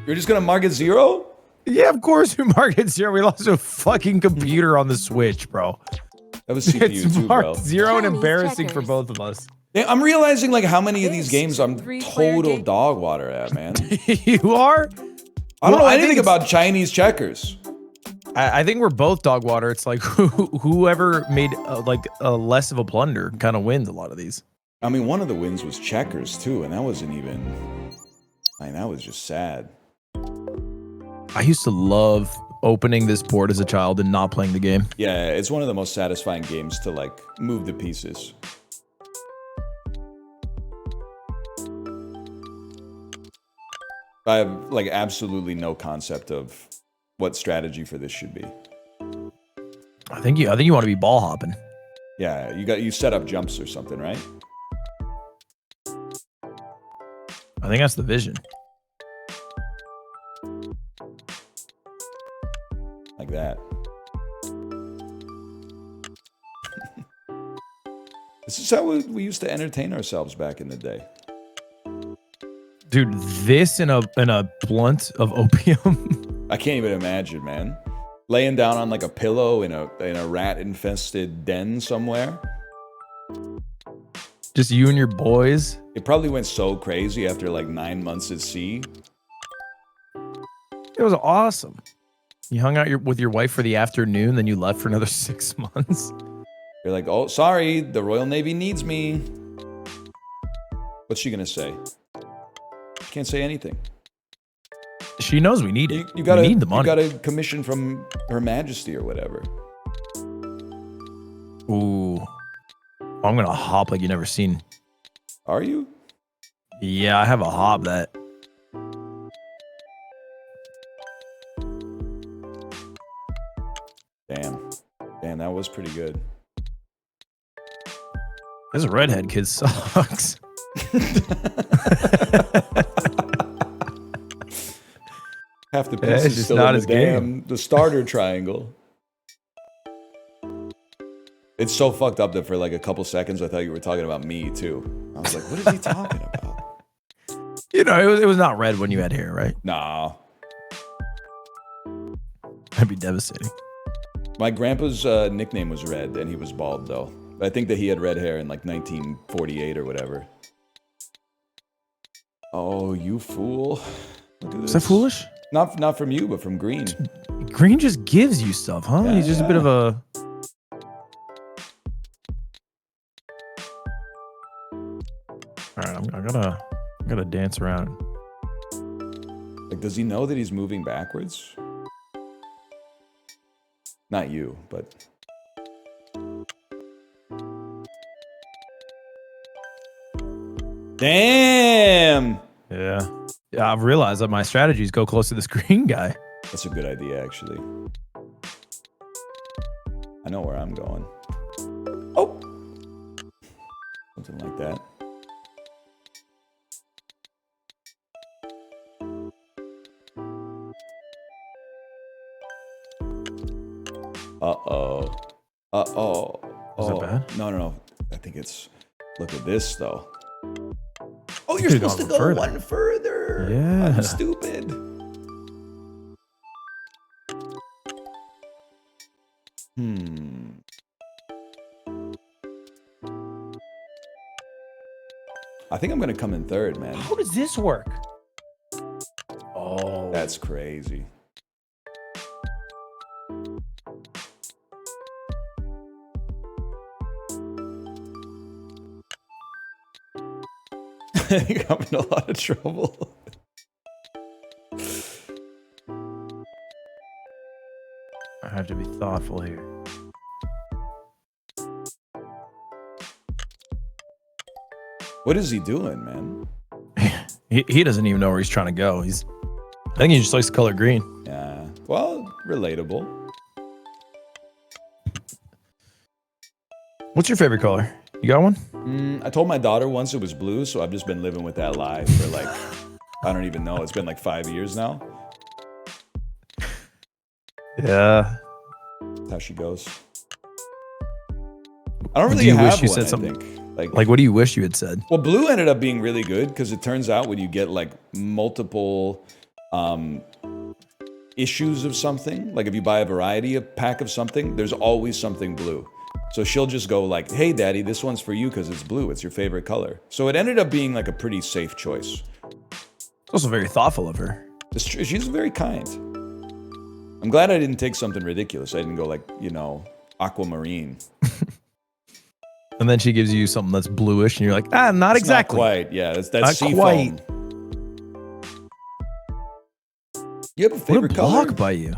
You're just gonna mark it 0? Yeah, of course we mark it 0. We lost a fucking computer on the Switch, bro. That was CPU It's 2, bro. marked 0 and Chinese embarrassing for checkers. both of us. Yeah, I'm realizing like how many of these This games I'm three-player total game. dog water at, man. You are? I don't know I anything think about Chinese checkers. I think we're both dog water. It's like whoever made like less of a blunder kind of wins a lot of these. I mean, one of the wins was checkers too, and that wasn't even. I mean, that was just sad. I used to love opening this board as a child and not playing the game. Yeah, it's one of the most satisfying games to like move the pieces. I have like absolutely no concept of what strategy for this should be. I think you want to be ball hopping. Yeah, you set up jumps or something, right? I think that's the vision. Like that. This is how we used to entertain ourselves back in the day. Dude, this in a blunt of opium. I can't even imagine, man. Laying down on like a pillow in a rat-infested den somewhere. Just you and your boys. It probably went so crazy after like 9 months at sea. It was awesome. You hung out with your wife for the afternoon, then you left for another 6 months. You're like, oh, sorry, the Royal Navy needs me. What's she gonna say? She can't say anything. She knows we need it. You got we need the money. You got a commission from Her Majesty or whatever. Ooh. I'm gonna hop like you never seen. Are you? Yeah, I have a hop that. Damn, that was pretty good. This redhead kid sucks. Half the Yeah, it's pieces just still not in his the starter triangle. It's so fucked up that for like a couple seconds I thought you were talking about me too. I was like, what is he talking about? You know, it was not red when you had hair, right? Nah. That'd be devastating. My grandpa's nickname was Red, and he was bald though. I think that he had red hair in like 1948 or whatever. Oh, you fool! Look at this. Is that foolish? Not from you, but from Green. Green just gives you stuff, huh? Yeah, He's just a bit of a. All right, I gotta dance around. Like, does he know that he's moving backwards? Not you, but. Damn! Yeah. I've realized that my strategies go close to this green guy. That's a good idea, actually. I know where I'm going. Oh! Something like that. Uh-oh. Uh-oh. Is that bad? No. I think it's... Look at this, though. Oh, you're Could've supposed to gone go further. one further. Yeah. I'm stupid. I think I'm gonna come in third, man. How does this work? Oh. That's crazy. think I'm in a lot of trouble. I have to be thoughtful here. What is he doing, man? He doesn't even know where he's trying to go. I think he just likes the color green. Yeah. Well, relatable. What's your favorite color? You got one? I told my daughter once it was blue, so I've just been living with that lie for like, I don't even know. It's been like 5 years now. Yeah. That's how she goes. I don't really Do you have wish you one, said I something? think. Like, what do you wish you had said? Well, blue ended up being really good because it turns out when you get like multiple issues of something, like if you buy a pack of something, there's always something blue. So she'll just go like, hey, daddy, this one's for you because it's blue. It's your favorite color. So it ended up being like a pretty safe choice. It's also very thoughtful of her. It's true. She's very kind. I'm glad I didn't take something ridiculous. I didn't go like, aquamarine. And then she gives you something that's bluish, and you're like, not It's exactly. Not quite. Yeah, that's Not sea quite. foam. You have a What a favorite color? block by you.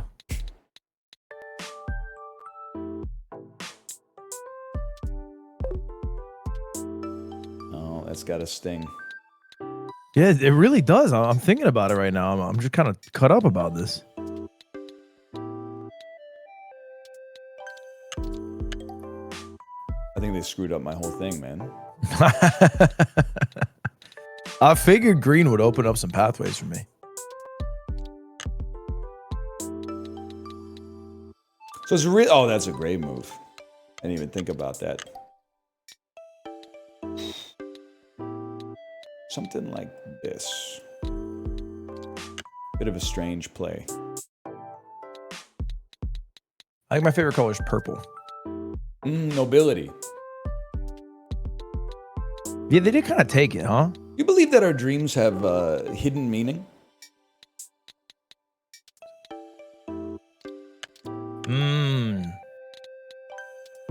Oh, that's got a sting. Yeah, it really does. I'm thinking about it right now. I'm just kind of cut up about this. I think they screwed up my whole thing, man. I figured green would open up some pathways for me. So it's real. Oh, that's a great move. I didn't even think about that. Something like this. Bit of a strange play. I think my favorite color is purple. Nobility. Yeah, they did kind of take it, huh? You believe that our dreams have hidden meaning?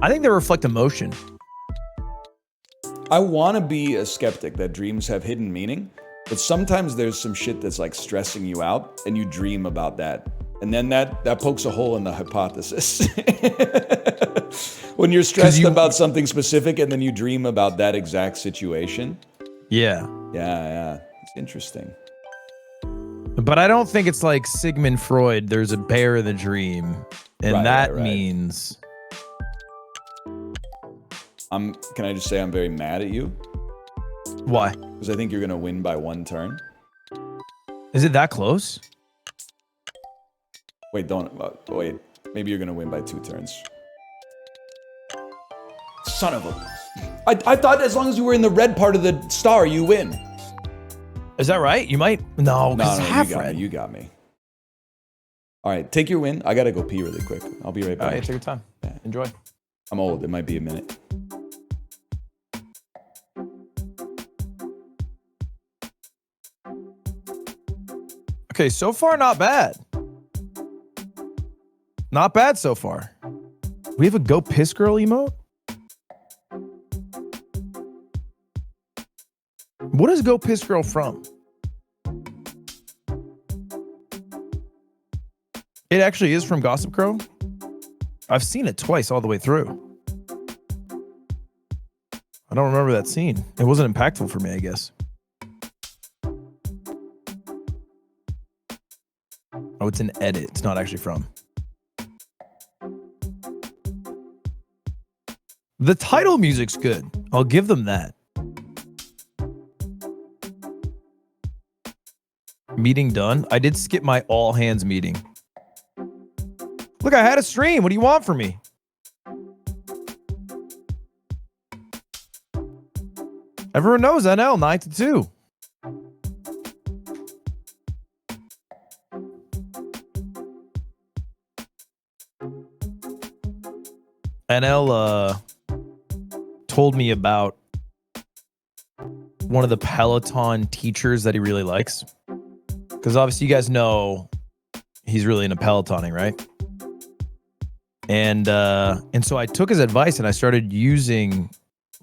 I think they reflect emotion. I want to be a skeptic that dreams have hidden meaning, but sometimes there's some shit that's like stressing you out and you dream about that. And then that pokes a hole in the hypothesis. When you're stressed about something specific and then you dream about that exact situation. Yeah. Yeah. It's interesting. But I don't think it's like Sigmund Freud, there's a bear in the dream. And that means... Can I just say I'm very mad at you? Why? Because I think you're going to win by 1 turn. Is it that close? Wait, wait. Maybe you're going to win by 2 turns. Son of a... I thought as long as you were in the red part of the star, you win. Is that right? You might... No, because it's half you got red. me. You got me. All right, take your win. I got to go pee really quick. I'll be right back. All right, take your time. Yeah. Enjoy. I'm old. It might be a minute. Okay, so far, not bad. Not bad so far. We have a Go Piss Girl emote? What is Go Piss Girl from? It actually is from Gossip Crow. I've seen it twice all the way through. I don't remember that scene. It wasn't impactful for me, I guess. Oh, it's an edit. It's not actually from. The title music's good. I'll give them that. Meeting done. I did skip my all hands meeting. Look, I had a stream. What do you want from me? Everyone knows NL 9 to 2. NL told me about one of the Peloton teachers that he really likes. Because obviously you guys know he's really into Pelotoning, right? And so I took his advice and I started using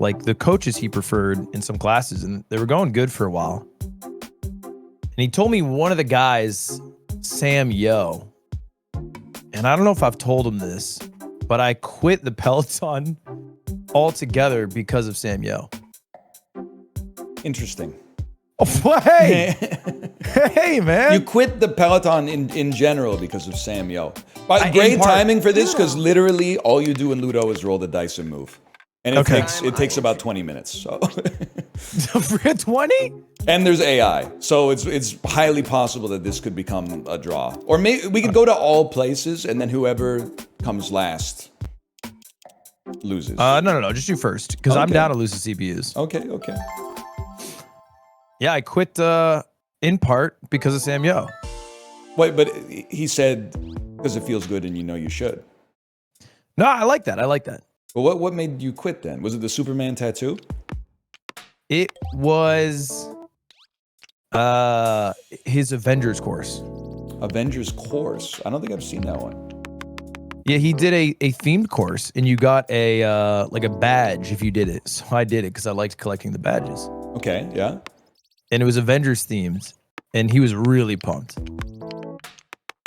like the coaches he preferred in some classes, and they were going good for a while. And he told me one of the guys, Sam Yo, and I don't know if I've told him this, but I quit the Peloton altogether because of Sam Yo. Interesting. Oh, hey, hey, man! You quit the Peloton in general because of Sam Yo. But great in part- timing for this because literally all you do in Ludo is roll the dice and move, and it Okay. takes about 20 minutes. So. 20? And there's AI, so it's highly possible that this could become a draw. Or maybe we could go to all places, and then whoever comes last loses. No. Just you first, because I'm Okay. down to lose the CPUs. Okay. Yeah, I quit in part because of Sam Yo. Wait, but he said because it feels good and you know you should. No, I like that. But what made you quit then? Was it the Superman tattoo? It was his Avengers course. Avengers course. I don't think I've seen that one. Yeah, he did a themed course, and you got a like a badge if you did it. So I did it because I liked collecting the badges. Okay, yeah. And it was Avengers themed, and he was really pumped.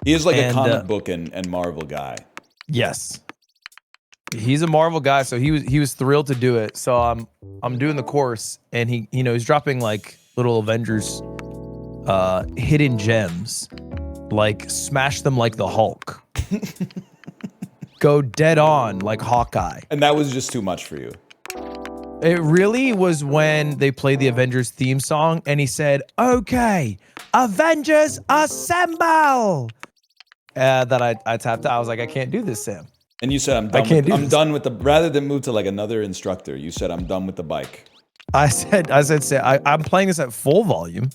He is like a And, comic book and Marvel guy. Yes, he's a Marvel guy, so he was thrilled to do it. So I'm doing the course, and he's dropping like little Avengers hidden gems, like smash them like the Hulk, go dead on like Hawkeye. And that was just too much for you. It really was when they played the Avengers theme song, and he said, "Okay, Avengers assemble." That I tapped out. I was like, I can't do this, Sam. And you said, I'm done with the, rather than move to like another instructor, you said, I'm done with the bike. I said, Sam, I'm playing this at full volume.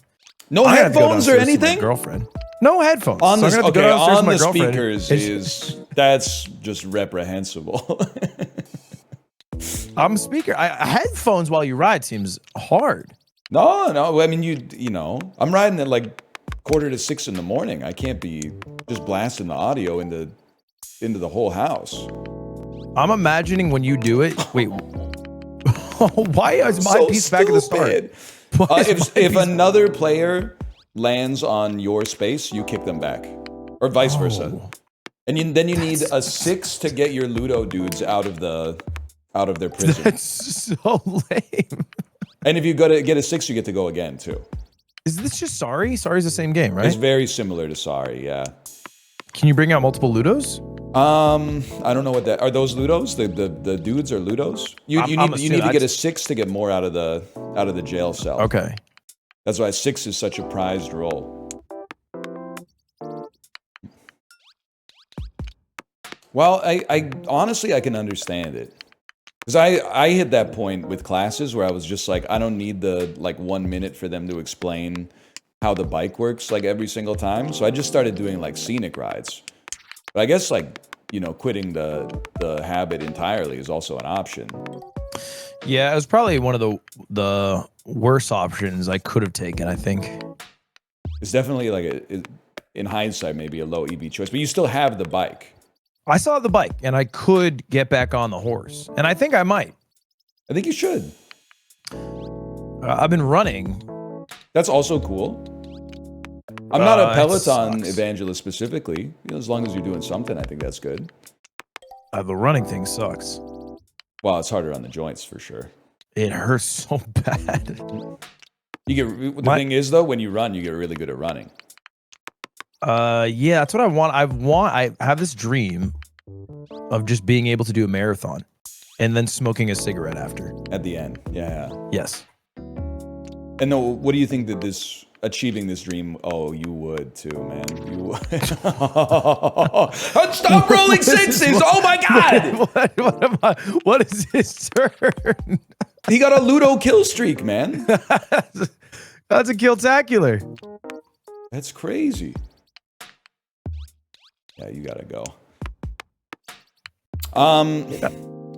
No I gotta go headphones or downstairs to my anything? girlfriend. No headphones. On So the, I'm gonna have to go downstairs to on my the girlfriend. speakers that's just reprehensible. Headphones while you ride seems hard. No. I mean, you know, I'm riding at like 5:45 in the morning. I can't be just blasting the audio into the whole house. I'm imagining when you do it. Wait, why is my So piece back at the start? stupid. Why is my If piece- another player lands on your space, you kick them back, or vice versa. Oh. And then you need a 6 to get your Ludo dudes out of their prison. That's so lame. And if you get a 6, you get to go again too. Is this just Sorry? Sorry's the same game, right? It's very similar to Sorry, yeah. Can you bring out multiple Ludos? I don't know what that are. Those Ludos? The dudes are Ludos? You need to get a 6 to get more out of the jail cell. Okay. That's why 6 is such a prized roll. Well, I honestly I can understand it. Because I hit that point with classes where I was just like, I don't need the 1 minute for them to explain how the bike works like every single time. So I just started doing like scenic rides. But I guess quitting the habit entirely is also an option. Yeah, it was probably one of the worst options I could have taken, I think. It's definitely in hindsight, maybe a low EV choice, but you still have the bike. I saw the bike and I could get back on the horse, and I think I might. I think you should. I've been running. That's also cool. I'm not a It Peloton sucks. evangelist specifically. As long as you're doing something, I think that's good. The running thing sucks. Well, it's harder on the joints for sure. It hurts so bad. The thing is though, when you run, you get really good at running. Yeah, that's what I want. I have this dream of just being able to do a marathon and then smoking a cigarette after. At the end, yeah. Yes. And no, what do you think that achieving this dream? Oh, you would too, man. You would. Stop rolling sixes! Oh my god! What is his turn? He got a Ludo kill streak, man. That's a kill-tacular. That's crazy. Yeah, you gotta go.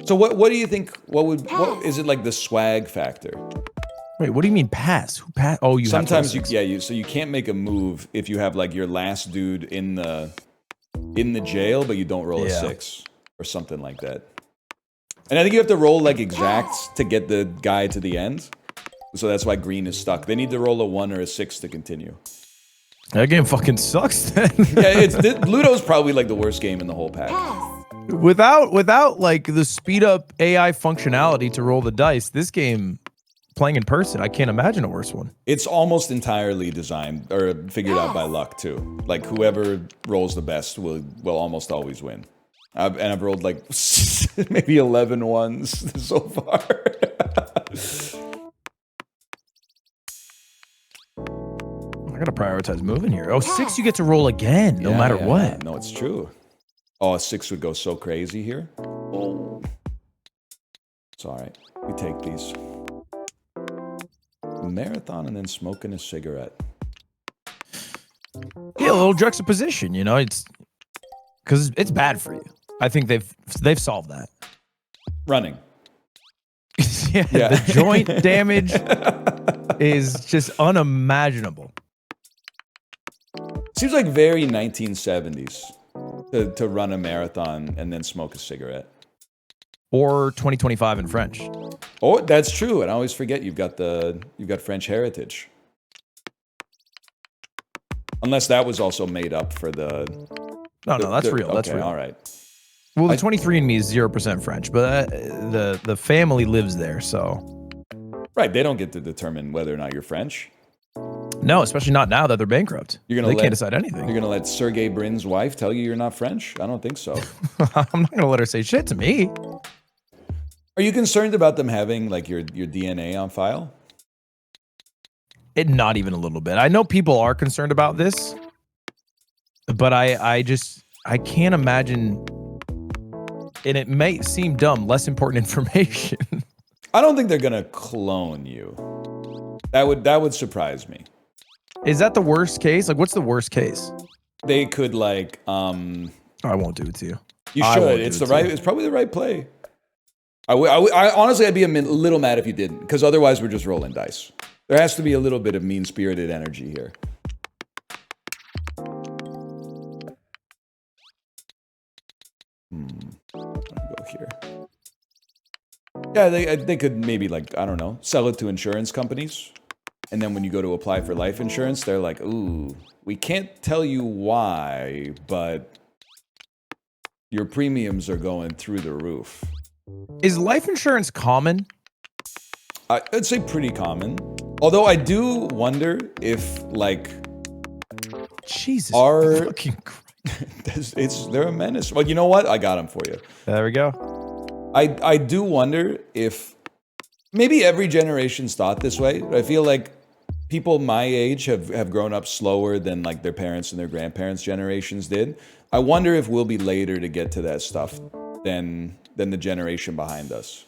So what do you think? What is it like the swag factor? Wait, what do you mean pass? Who pass? Oh, you Sometimes have to so you can't make a move if you have like your last dude in the jail, but you don't roll a 6 or something like that. And I think you have to roll like exacts to get the guy to the end. So that's why green is stuck. They need to roll a 1 or a 6 to continue. That game fucking sucks then. Yeah, Ludo's probably like the worst game in the whole pack. Pass. Without like the speed up AI functionality to roll the dice, this game playing in person, I can't imagine a worse one. It's almost entirely designed or figured out by luck too. Like whoever rolls the best will almost always win. I've rolled like maybe 11 ones so far. I gotta prioritize moving here. Oh, 6 you get to roll again, no matter what. Yeah. No, it's true. Oh, a 6 would go so crazy here. Oh. It's all right. We take these. A marathon and then smoking a cigarette. Yeah, a little juxtaposition, you know, it's because it's bad for you. I think they've solved that. Running. Yeah, the joint damage is just unimaginable. Seems like very 1970s to run a marathon and then smoke a cigarette. Or 2025 in French. Oh, that's true. And I always forget you've got French heritage. Unless that was also made up for the. No, that's real. Okay, That's real. All right. Well, the 23andMe is 0% French, but the family lives there, so. Right, they don't get to determine whether or not you're French. No, especially not now that they're bankrupt. They can't decide You're anything. gonna let Sergey Brin's wife tell you you're not French? I don't think so. I'm not gonna let her say shit to me. Are you concerned about them having like your DNA on file? Not even a little bit. I know people are concerned about this, but I can't imagine. And it may seem dumb, less important information. I don't think they're gonna clone you. That would surprise me. Is that the worst case? Like, what's the worst case? They could like I won't do it to you. You I won't should. do It's it the to right. you. It's probably the right play. I honestly, I'd be a little mad if you didn't, because otherwise we're just rolling dice. There has to be a little bit of mean-spirited energy here. I'll go here. Yeah, they could maybe like, I don't know, sell it to insurance companies. And then when you go to apply for life insurance, they're like, ooh, we can't tell you why, but your premiums are going through the roof. Is life insurance common? I'd say pretty common. Although I do wonder if, like, Jesus Our- fucking Christ. they're a menace. Well, you know what? I got them for you. There we go. I do wonder if maybe every generation's thought this way. But I feel like people my age have grown up slower than like their parents and their grandparents' generations did. I wonder if we'll be later to get to that stuff than the generation behind us.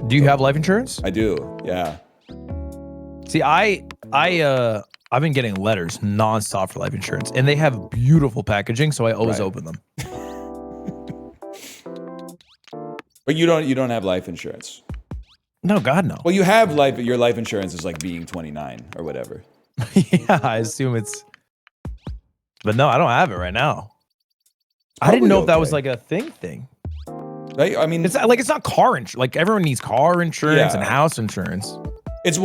Do you have life insurance? I do, yeah. See, I've been getting letters nonstop for life insurance, and they have beautiful packaging, so I always Right. open them. But you don't have life insurance. No, God, no. Well, you have your life insurance is like being 29 or whatever. Yeah, I assume it's. But no, I don't have it right now. I didn't know if that was like a thing. Right? I mean, It's like it's not car insurance. Like everyone needs car insurance and Yeah. house insurance. it's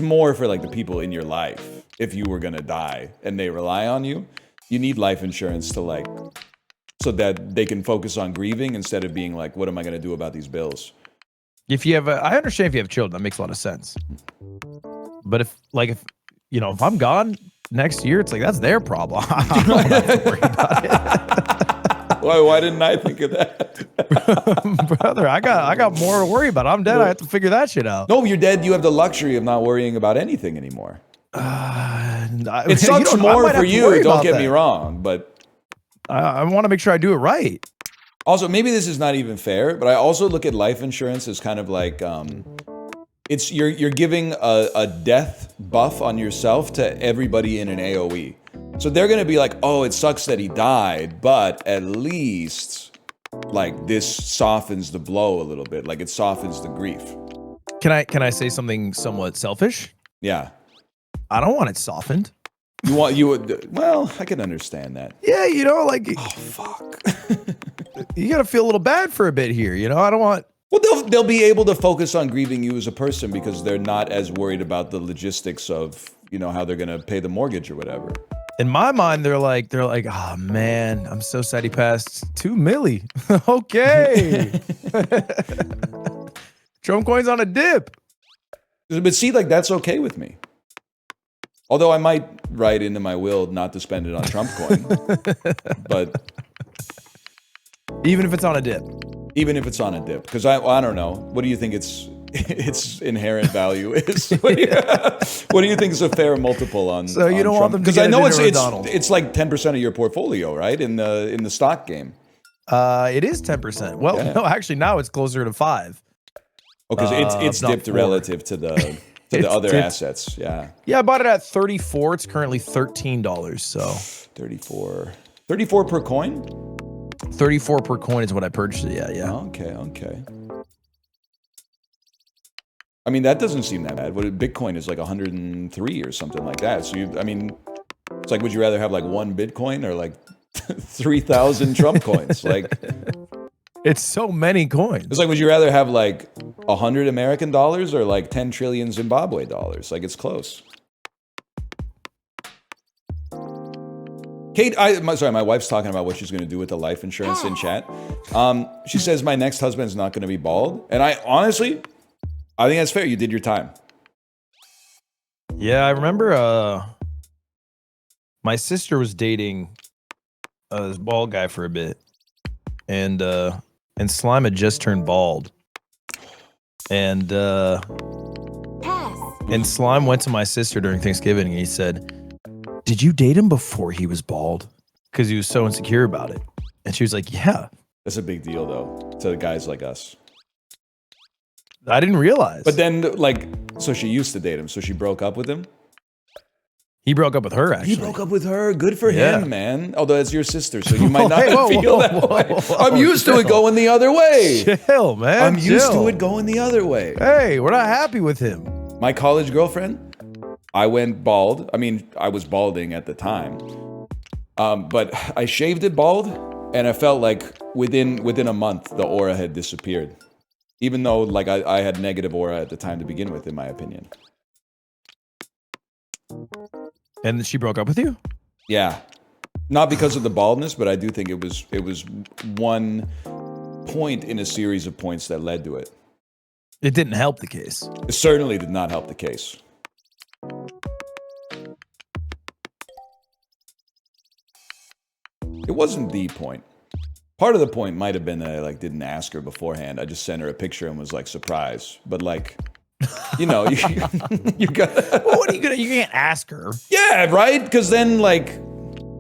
more for like the people in your life. If you were gonna die and they rely on you, you need life insurance to like, so that they can focus on grieving instead of being like, what am I gonna do about these bills? If you have, I understand if you have children, that makes a lot of sense. But if I'm gone next year, it's like that's their problem. I don't have to worry about it. Why didn't I think of that? Brother, I got more to worry about. I'm dead. I have to figure that shit out. No, you're dead. You have the luxury of not worrying about anything anymore. It It sucks more for you. Don't get me wrong, but I want to make sure I do it right. also maybe this is not even fair. But I also look at life insurance as kind of like it's you're giving a death buff on yourself to everybody in an AOE. So they're gonna be like, oh, it sucks that he died, but at least like this softens the blow a little bit. Like it softens the grief. Can I say something somewhat selfish? Yeah. I don't want it softened. Well, I can understand that. Yeah, like Oh fuck. gotta feel a little bad for a bit here. You know, I don't want. Well, they'll be able to focus on grieving you as a person because they're not as worried about the logistics of, you know, how they're gonna pay the mortgage or whatever. In my mind, they're like, oh man, I'm so sad he passed. $2 million. Okay. Trump coin's on a dip. But see, like, that's okay with me. Although I might write into my will not to spend it on Trump coin. But even if it's on a dip. Even if it's on a dip, because I don't know. What do you think its inherent value is? What do you think is a fair multiple on? So you don't want them to because get I know Donald. it's like 10% of your portfolio, right? In the stock game. It is 10%. Well, Yeah. no, actually now it's closer to 5. Because it's not dipped 4. relative to the other dipped. assets. Yeah. Yeah, I bought it at 34. It's currently $13. So 34 per coin. 34 per coin is what I purchased it. Yeah. Okay. I mean, that doesn't seem that bad. What Bitcoin is like 103 or something like that. So it's like, would you rather have like 1 Bitcoin or like 3,000 Trump coins? Like, it's so many coins. it's like, would you rather have like 100 American dollars or like 10 trillion Zimbabwe dollars? Like, it's close. Kate, my wife's talking about what she's going to do with the life insurance in chat. She says my next husband's not going to be bald, and I think that's fair. You did your time. Yeah, I remember my sister was dating this bald guy for a bit, and Slime had just turned bald, and Slime went to my sister during Thanksgiving and he said, "Did you date him before he was bald?" Because he was so insecure about it. And she was like, "Yeah." That's a big deal, though, to guys like us. I didn't realize. But then, like, so she used to date him, so she broke up with him? He broke up with her, actually. He broke up with her. Good for Yeah. him, man. Although it's your sister, so you might not Hey, whoa, feel whoa, that whoa, way. whoa, I'm used to it chill. going the other way. Chill, man. I'm used chill. to it going the other way. Hey, we're not happy with him. My college girlfriend, I went bald. I mean, I was balding at the time. But I shaved it bald, and I felt like within a month, the aura had disappeared. Even though, like, I had negative aura at the time to begin with, in my opinion. And she broke up with you? Yeah. Not because of the baldness, but I do think it was one point in a series of points that led to it. It didn't help the case. It certainly did not help the case. It wasn't the point. Part of the point might have been that I like didn't ask her beforehand. I just sent her a picture and was like, surprise. But like, you know, you got. Well, what are you gonna? You can't ask her. Yeah, right. Because then, like,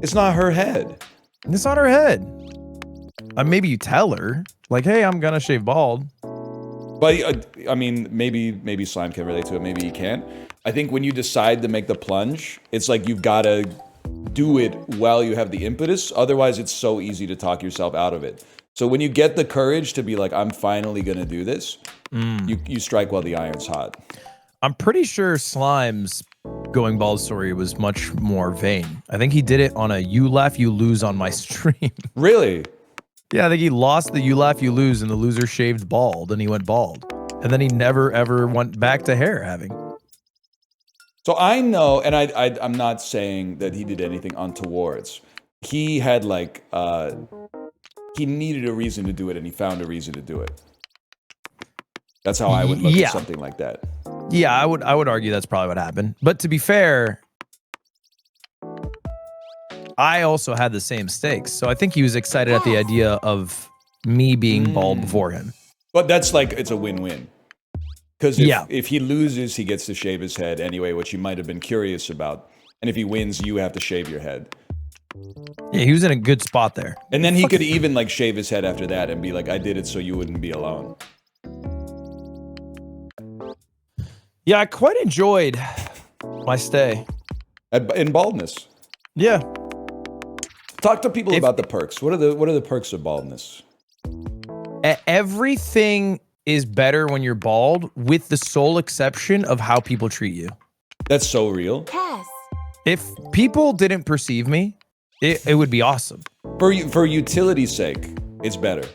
it's not her head. It's on her head. Maybe you tell her, like, "Hey, I'm gonna shave bald." But I mean, maybe Slime can relate to it. Maybe he can't. I think when you decide to make the plunge, it's like you've got to do it while you have the impetus. Otherwise, it's so easy to talk yourself out of it. So when you get the courage to be like, I'm finally going to do this, you strike while the iron's hot. I'm pretty sure Slime's going bald story was much more vain. I think he did it on a "you laugh, you lose" on my stream. Really? Yeah, I think he lost the "you laugh, you lose" and the loser shaved bald and he went bald. And then he never, ever went back to hair having. So I know, and I'm not saying that he did anything untowards. He had like, he needed a reason to do it, and he found a reason to do it. That's how I would look at something like that. Yeah, I would argue that's probably what happened. But to be fair, I also had the same stakes. So I think he was excited at the idea of me being bald before him. But that's like, it's a win-win. Because if he loses, he gets to shave his head anyway, which he might have been curious about. And if he wins, you have to shave your head. Yeah, he was in a good spot there. And then he could even like shave his head after that and be like, I did it so you wouldn't be alone. Yeah, I quite enjoyed my stay. In baldness. Yeah. Talk to people about the perks. What are the perks of baldness? Everything is better when you're bald, with the sole exception of how people treat you. That's so real. Pass. If people didn't perceive me, it would be awesome. For utility's sake, It's better.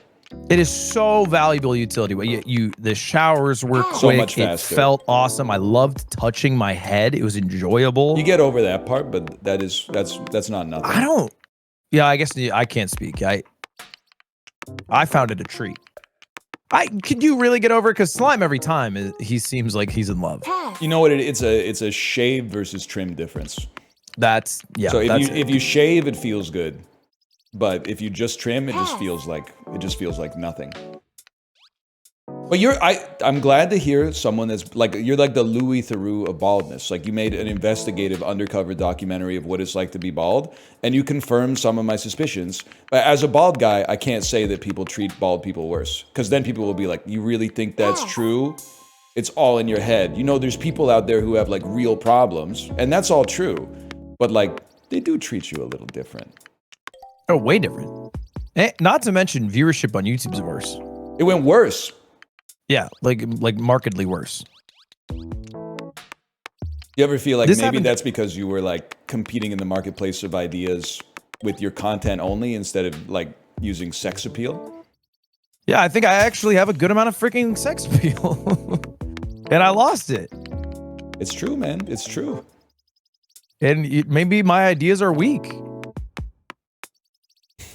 It is so valuable utility. The showers were quick. So much It faster. felt awesome. I loved touching my head. It was enjoyable. You get over that part, but that's not nothing. I don't. Yeah, I guess I can't speak. I found it a treat. Could you really get over it? Because Slime every time he seems like he's in love. Pass. You know what? It's a shave versus trim difference. That's So if you shave, it feels good, but if you just trim, it just feels like nothing. But I'm glad to hear someone that's like, you're like the Louis Theroux of baldness. Like, you made an investigative undercover documentary of what it's like to be bald, and you confirmed some of my suspicions. As a bald guy, I can't say that people treat bald people worse, because then people will be like, you really think that's true? It's all in your head. You know, there's people out there who have like real problems, and that's all true. But like, they do treat you a little different. Oh, way different. Not to mention viewership on YouTube's worse. It went worse. Yeah, like markedly worse. You ever feel like maybe that's because you were like competing in the marketplace of ideas with your content only instead of like using sex appeal? Yeah, I think I actually have a good amount of freaking sex appeal. And I lost it. It's true, man. It's true. And maybe my ideas are weak.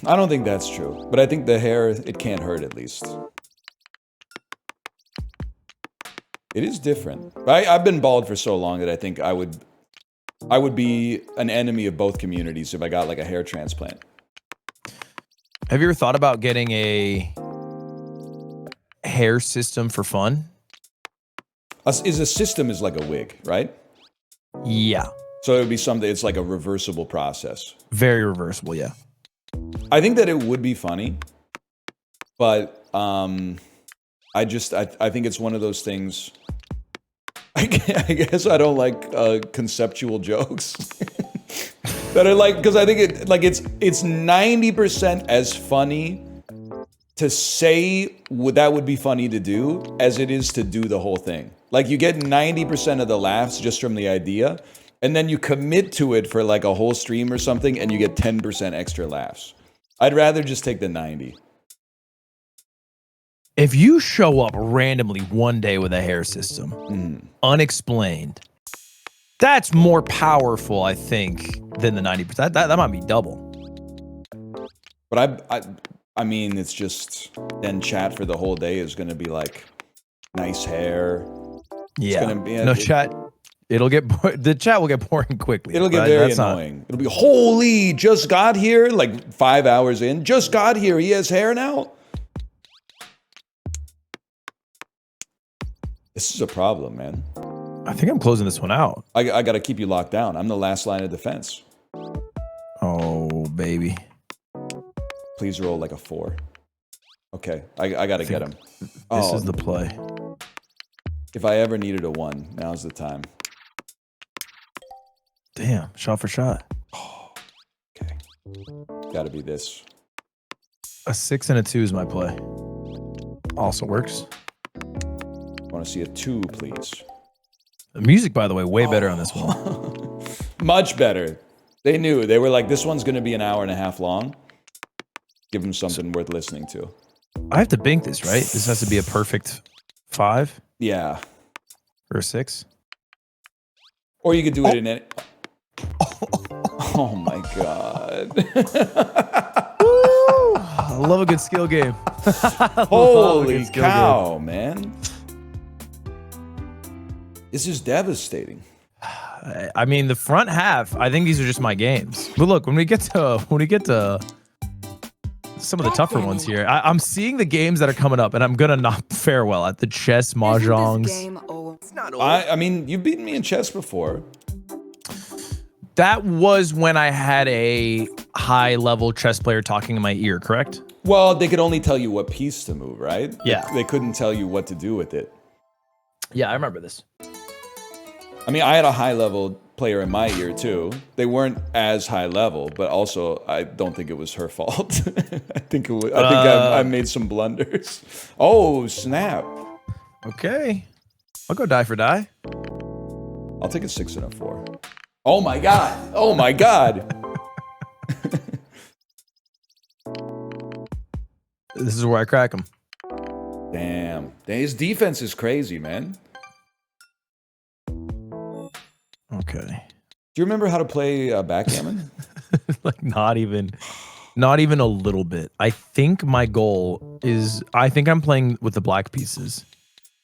I don't think that's true. But I think the hair, it can't hurt at least. It is different. I've been bald for so long that I think I would be an enemy of both communities if I got like a hair transplant. Have you ever thought about getting a hair system for fun? A system is like a wig, right? Yeah. So it would be something, it's like a reversible process. Very reversible, yeah. I think that it would be funny, but I think it's one of those things. I guess I don't like conceptual jokes that are like, because I think it's 90% as funny to say that would be funny to do as it is to do the whole thing. Like, you get 90% of the laughs just from the idea, and then you commit to it for like a whole stream or something, and you get 10% extra laughs. I'd rather just take the 90. If you show up randomly one day with a hair system, unexplained, that's more powerful, I think, than the 90%. That might be double. But I mean, it's just, then chat for the whole day is going to be like, nice hair. Yeah. It's gonna be, no chat. It'll get the chat will get boring quickly. It'll get very annoying. It'll be, holy, just got here, like 5 hours in, just got here. He has hair now. This is a problem, man. I think I'm closing this one out. I got to keep you locked down. I'm the last line of defense. Oh, baby. Please roll like a 4. Okay, I got to get him. This is the play. If I ever needed a 1, now's the time. Damn, shot for shot. Oh, okay. Got to be this. A 6 and a 2 is my play. Also works. I want to see a 2, please. The music, by the way, way better on this one. Much better. They knew. They were like, this one's going to be an hour and a half long. Give them something worth listening to. I have to bink this, right? This has to be a perfect 5? Yeah. Or a 6? Or you could do it in any... Oh my god. I love a good skill game. Holy cow, man. This is devastating. I mean, the front half, I think these are just my games. But look, when we get to some of the tougher ones here, I'm seeing the games that are coming up, and I'm gonna not fare well at the chess mahjongs. I mean, you've beaten me in chess before. That was when I had a high-level chess player talking in my ear, correct? Well, they could only tell you what piece to move, right? Yeah. They couldn't tell you what to do with it. Yeah, I remember this. I mean, I had a high-level player in my ear, too. They weren't as high-level, but also, I don't think it was her fault. I think I made some blunders. Oh, snap. Okay. I'll go die for die. I'll take a 6 and a 4. Oh my god! Oh my god! This is where I crack him. Damn. His defense is crazy, man. Okay. Do you remember how to play backgammon? Like not even a little bit. I think my goal is, I think I'm playing with the black pieces.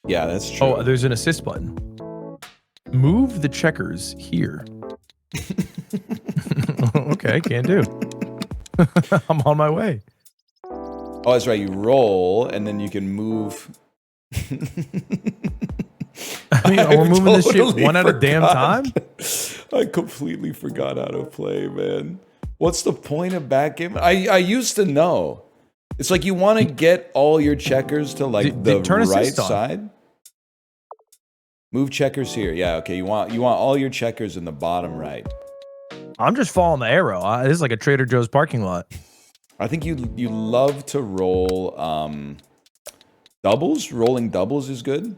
Yeah, that's true. Oh, there's an assist button. Move the checkers here. Okay, can't do. I'm on my way. Oh, that's right. You roll, and then you can move. I mean, we're moving this shit one at a damn time? I completely forgot how to play, man. What's the point of backgammon? I used to know. It's like you want to get all your checkers to like the right side. Move checkers here. Yeah, okay. You want all your checkers in the bottom right. I'm just following the arrow. This is like a Trader Joe's parking lot. I think you love to roll doubles. Rolling doubles is good.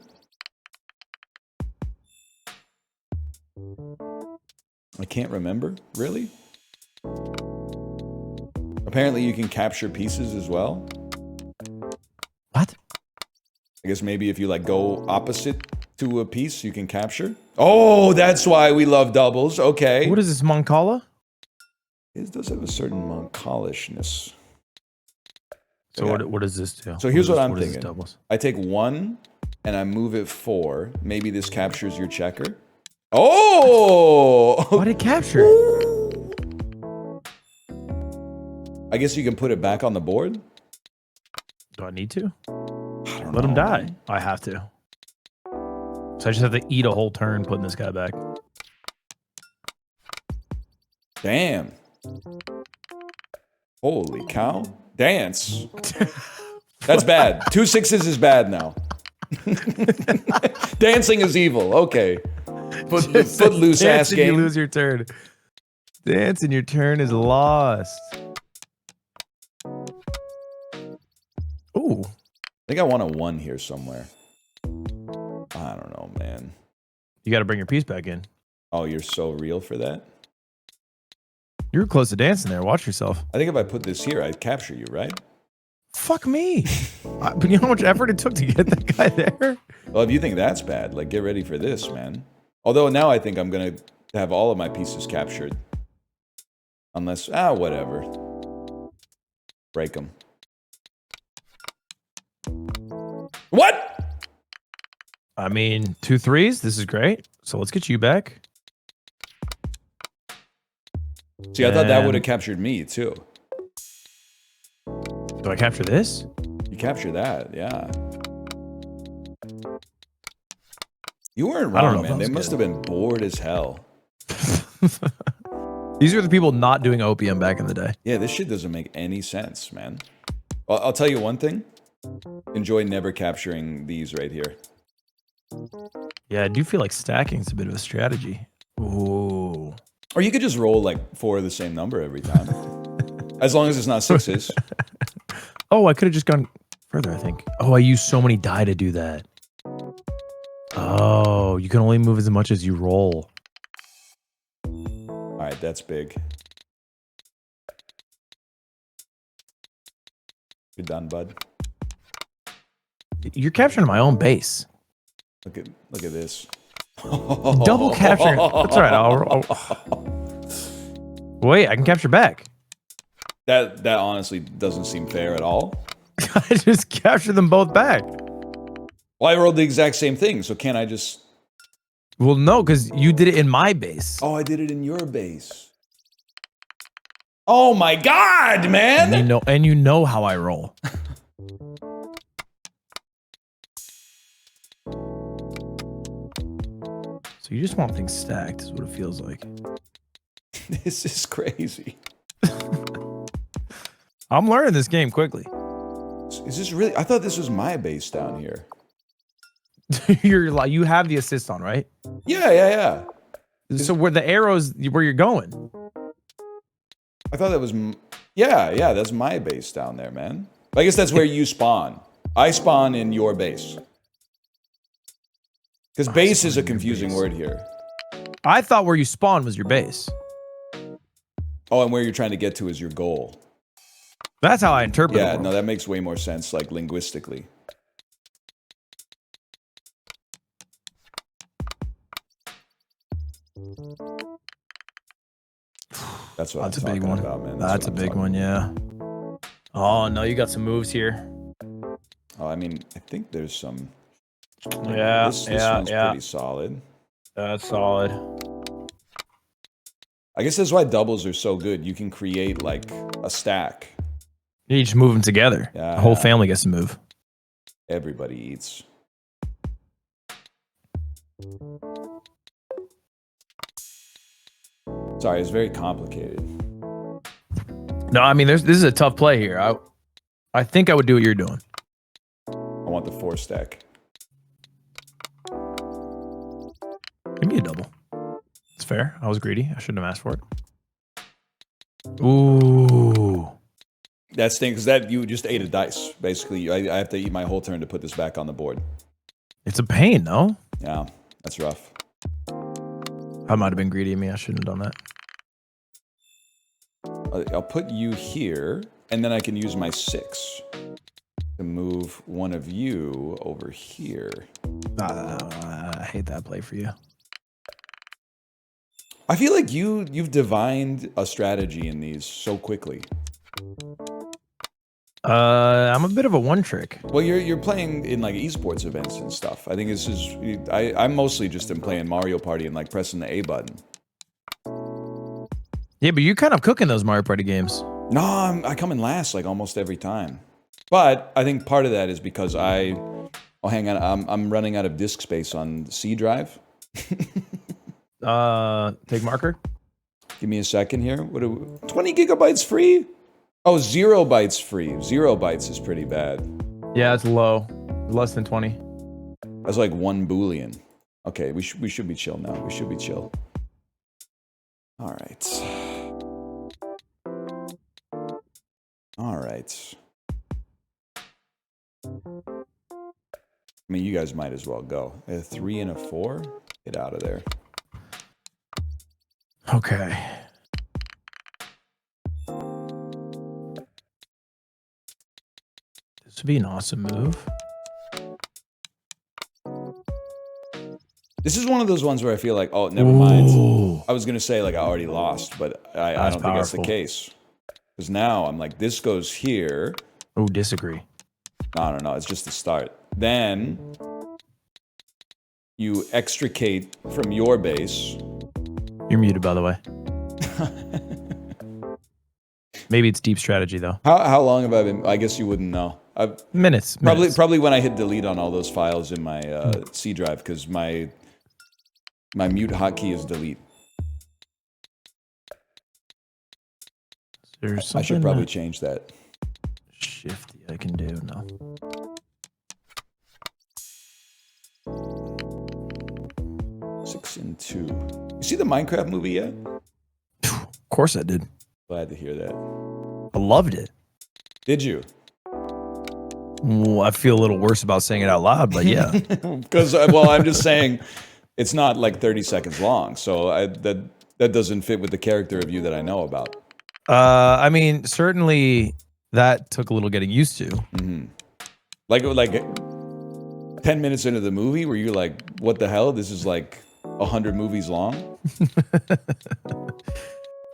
I can't remember, really. Apparently you can capture pieces as well. What? I guess maybe if you like go opposite to a piece, you can capture. Oh, that's why we love doubles. Okay. What is this, Moncala? It does have a certain Moncalishness. So yeah. what does this do? So here's what I'm thinking. I take one and I move it 4. Maybe this captures your checker. Oh! Why did it capture? I guess you can put it back on the board. Do I need to? I don't Let know. him die. I have to. So I just have to eat a whole turn putting this guy back. Damn. Holy cow. Dance. That's bad. 2 6s is bad now. Dancing is evil. Okay. Footloose ass game. You lose your turn. Dancing your turn is lost. Ooh. I think I want a 1 here somewhere. I don't know, man. You got to bring your piece back in. Oh, you're so real for that? You were close to dancing there. Watch yourself. I think if I put this here, I'd capture you, right? Fuck me. But you know how much effort it took to get that guy there? Well, if you think that's bad, like, get ready for this, man. Although now I think I'm going to have all of my pieces captured. Unless, whatever. Break them. What? I mean, 2 3s. This is great. So let's get you back. See, I thought that would have captured me, too. Do I capture this? You capture that, yeah. You weren't wrong, man. They must have been bored as hell. These are the people not doing opium back in the day. Yeah, this shit doesn't make any sense, man. I'll tell you one thing. Enjoy never capturing these right here. Yeah, I do feel like stacking is a bit of a strategy. Ooh. Or you could just roll like 4 of the same number every time. As long as it's not 6s. Oh, I could have just gone further, I think. Oh, I used so many die to do that. Oh, you can only move as much as you roll. All right, that's big. Good done, bud. You're capturing my own base. Look at this. Double capture. That's all right. I'll... Wait, I can capture back. That honestly doesn't seem fair at all. I just captured them both back. Well, I rolled the exact same thing, so can't I just... Well, no, because you did it in my base. Oh, I did it in your base. Oh my god, man! And you know how I roll. So you just want things stacked, is what it feels like. This is crazy. I'm learning this game quickly. Is this really... I thought this was my base down here. You have the assist on, right? Yeah. So where the arrows, where you're going? I thought that was... Yeah, that's my base down there, man. I guess that's where you spawn. I spawn in your base. Because base is a confusing word here. I thought where you spawn was your base. Oh, and where you're trying to get to is your goal. That's how I interpret Yeah, it. no, that makes way more sense, like linguistically. That's what That's a I'm big talking one. about, man. That's a what I'm big talking one, yeah. Oh, no, you got some moves here. Oh, I mean, I think there's some. Yeah, This one's pretty solid. That's solid. I guess that's why doubles are so good. You can create like a stack. You just move them together. Yeah, the whole yeah. family gets to move. Everybody eats. Sorry, it's very complicated. No, I mean, this is a tough play here. I think I would do what you're doing. I want the 4 stack. Give me a double. It's fair. I was greedy. I shouldn't have asked for it. Ooh. That stinks. That you just ate a dice. Basically, I have to eat my whole turn to put this back on the board. It's a pain, no? Yeah, that's rough. I might have been greedy of me. I shouldn't have done that. I'll put you here, and then I can use my 6 to move one of you over here. I hate that play for you. I feel like you've divined a strategy in these so quickly. I'm a bit of a one trick. Well, you're playing in like esports events and stuff. I think this is I'm mostly just in playing Mario Party and like pressing the A button. Yeah, but you're kind of cooking those Mario Party games. No, I come in last like almost every time. But I think part of that is because oh, hang on, I'm running out of disk space on C drive. Take marker. Give me a second here. 20 gigabytes free? Oh, 0 bytes free. 0 bytes is pretty bad. Yeah, it's low. Less than 20. That's like 1 Boolean. Okay, we should be chill now. We should be chill. All right. All right. I mean, you guys might as well go. A 3 and a 4? Get out of there. Okay. This would be an awesome move. This is one of those ones where I feel like, oh, never mind. I was going to say, like, I already lost, but I don't think that's the case. Because now I'm like, this goes here. Oh, disagree. No. It's just the start. Then you extricate from your base. You're muted, by the way. Maybe it's deep strategy, though. How long have I been? I guess you wouldn't know. Minutes. Probably when I hit delete on all those files in my C drive, because my mute hotkey is delete. I should probably change that. Shifty I can do now. Six and 2. You see the Minecraft movie yet? Of course I did. Glad to hear that. I loved it. Did you? Well, I feel a little worse about saying it out loud, but yeah. Because, well, I'm just saying it's not like 30 seconds long, so that doesn't fit with the character of you that I know about. I mean, certainly that took a little getting used to. Mm-hmm. Like 10 minutes into the movie, were you like, what the hell? This is like 100 movies long?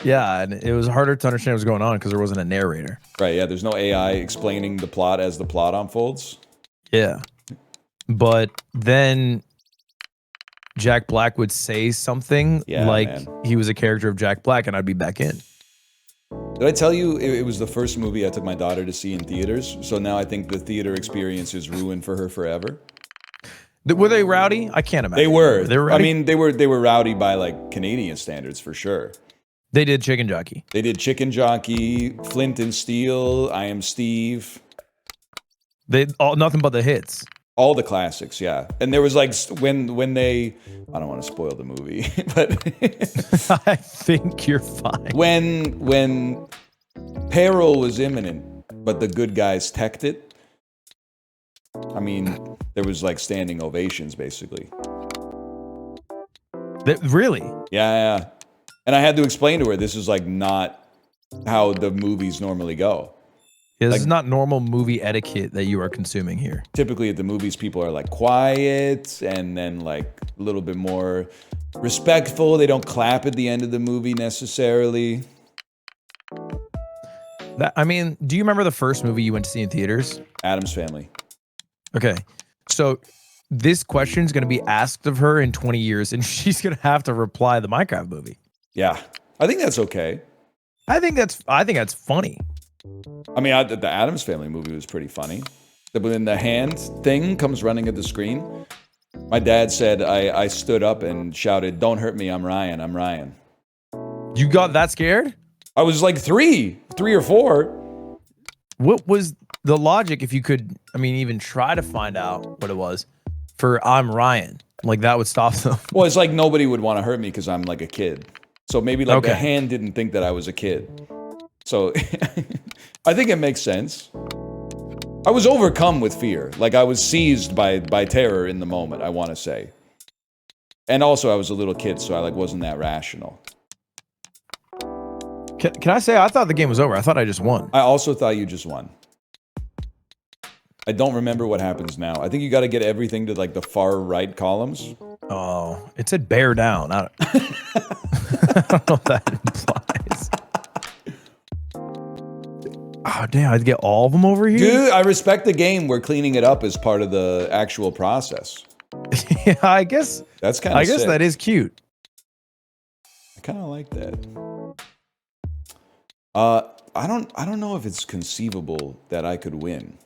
Yeah, and it was harder to understand what was going on because there wasn't a narrator. Right, yeah, there's no AI explaining the plot as the plot unfolds. Yeah. But then Jack Black would say something he was a character of Jack Black, and I'd be back in. Did I tell you it was the first movie I took my daughter to see in theaters? So now I think the theater experience is ruined for her forever. Were they rowdy? I can't imagine. They were. They were rowdy? I mean, they were rowdy by like Canadian standards for sure. They did Chicken Jockey. They did Chicken Jockey, Flint and Steel, I Am Steve. Nothing but the hits. All the classics, yeah. And there was like when they, I don't want to spoil the movie, but I think you're fine. When peril was imminent, but the good guys teched it. I mean, there was like standing ovations, basically. Really? Yeah. And I had to explain to her this is like not how the movies normally go. Yeah, this Like- is not normal movie etiquette that you are consuming here. Typically at the movies, people are like quiet and then like a little bit more respectful. They don't clap at the end of the movie necessarily. I mean, do you remember the first movie you went to see in theaters? Addams Family. Okay. So this question is going to be asked of her in 20 years, and she's going to have to reply the Minecraft movie. Yeah, I think that's okay. I think that's funny. I mean, the Addams Family movie was pretty funny. When the hand thing comes running at the screen, my dad said I stood up and shouted, "Don't hurt me, I'm Ryan, I'm Ryan." You got that scared? I was like three or four. What was the logic if you could, I mean, even try to find out what it was for I'm Ryan? Like that would stop them. Well, it's like nobody would want to hurt me because I'm like a kid. So maybe like the Okay. hand didn't think that I was a kid. So I think it makes sense. I was overcome with fear. Like I was seized by terror in the moment, I want to say. And also I was a little kid, so I like wasn't that rational. Can I say I thought the game was over? I thought I just won. I also thought you just won. I don't remember what happens now. I think you got to get everything to like the far right columns. Oh, it said bear down. I don't, I don't know what that implies. Oh, damn. I'd get all of them over here? Dude, I respect the game where cleaning it up is part of the actual process. Yeah, I guess. That's kind of I guess sick. that is cute. I kind of like that. I don't know if it's conceivable that I could win.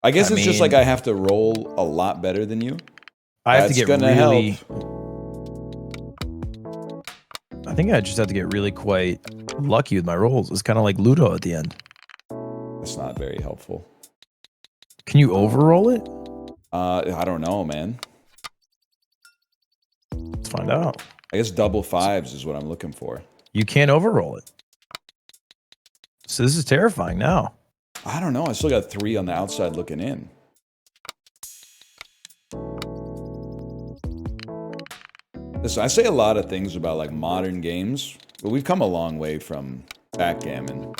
I guess it's just like I have to roll a lot better than you. I have to That's get gonna really. help. I think I just have to get really quite lucky with my rolls. It's kind of like Ludo at the end. That's not very helpful. Can you overroll it? I don't know, man. Let's find out. I guess double fives is what I'm looking for. You can't overroll it. So this is terrifying now. I don't know. I still got 3 on the outside looking in. Listen, I say a lot of things about like modern games, but we've come a long way from backgammon.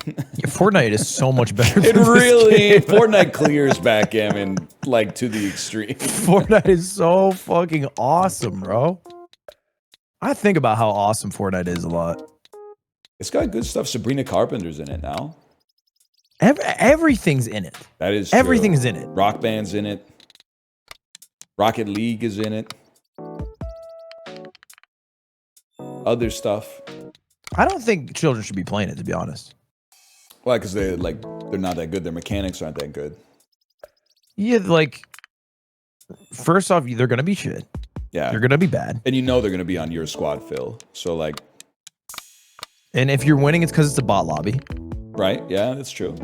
Yeah, Fortnite is so much better It than this really, game. Fortnite clears backgammon like to the extreme. Fortnite is so fucking awesome, bro. I think about how awesome Fortnite is a lot. It's got good stuff. Sabrina Carpenter's in it now. Everything's in it. That is true. Everything's in it. Rock Band's in it. Rocket League is in it. Other stuff. I don't think children should be playing it, to be honest. Why? Because they're not that good. Their mechanics aren't that good. Yeah, like, first off, they're gonna be shit. Yeah. They're gonna be bad. And you know they're going to be on your squad, Phil. So, like, And if you're winning, it's because it's a bot lobby. right? Yeah, that's true.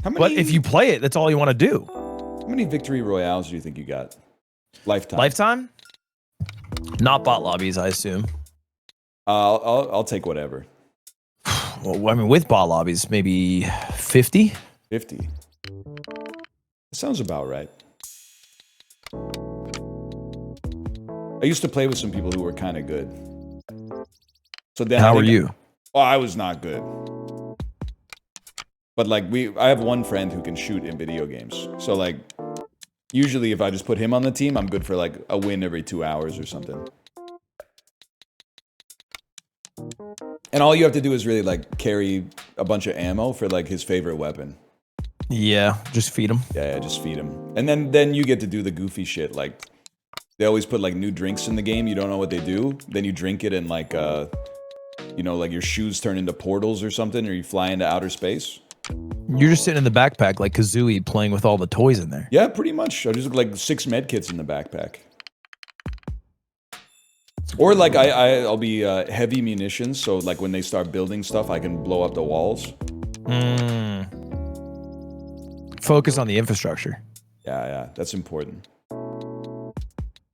How many, But if you play it, that's all you want to do. how many victory royales do you think you got? Lifetime. Lifetime? Not bot lobbies, I assume. I'll take whatever. Well, I mean, with bot lobbies, maybe 50? 50. That sounds about right. I used to play with some people who were kind of good. So then How are you? Oh, I was not good. But like I have one friend who can shoot in video games. So like usually if I just put him on the team, I'm good for like a win every 2 hours or something. And all you have to do is really like carry a bunch of ammo for like his favorite weapon. Yeah, just feed them. Yeah, just feed him. And then you get to do the goofy shit. Like they always put like new drinks in the game. You don't know what they do. Then you drink it and like you know, like your shoes turn into portals or something, or you fly into outer space. You're just sitting in the backpack like Kazooie playing with all the toys in there. Yeah, pretty much. I just look like 6 med kits in the backpack. Or like I'll be heavy munitions, so like when they start building stuff, I can blow up the walls. Focus on the infrastructure. Yeah, that's important.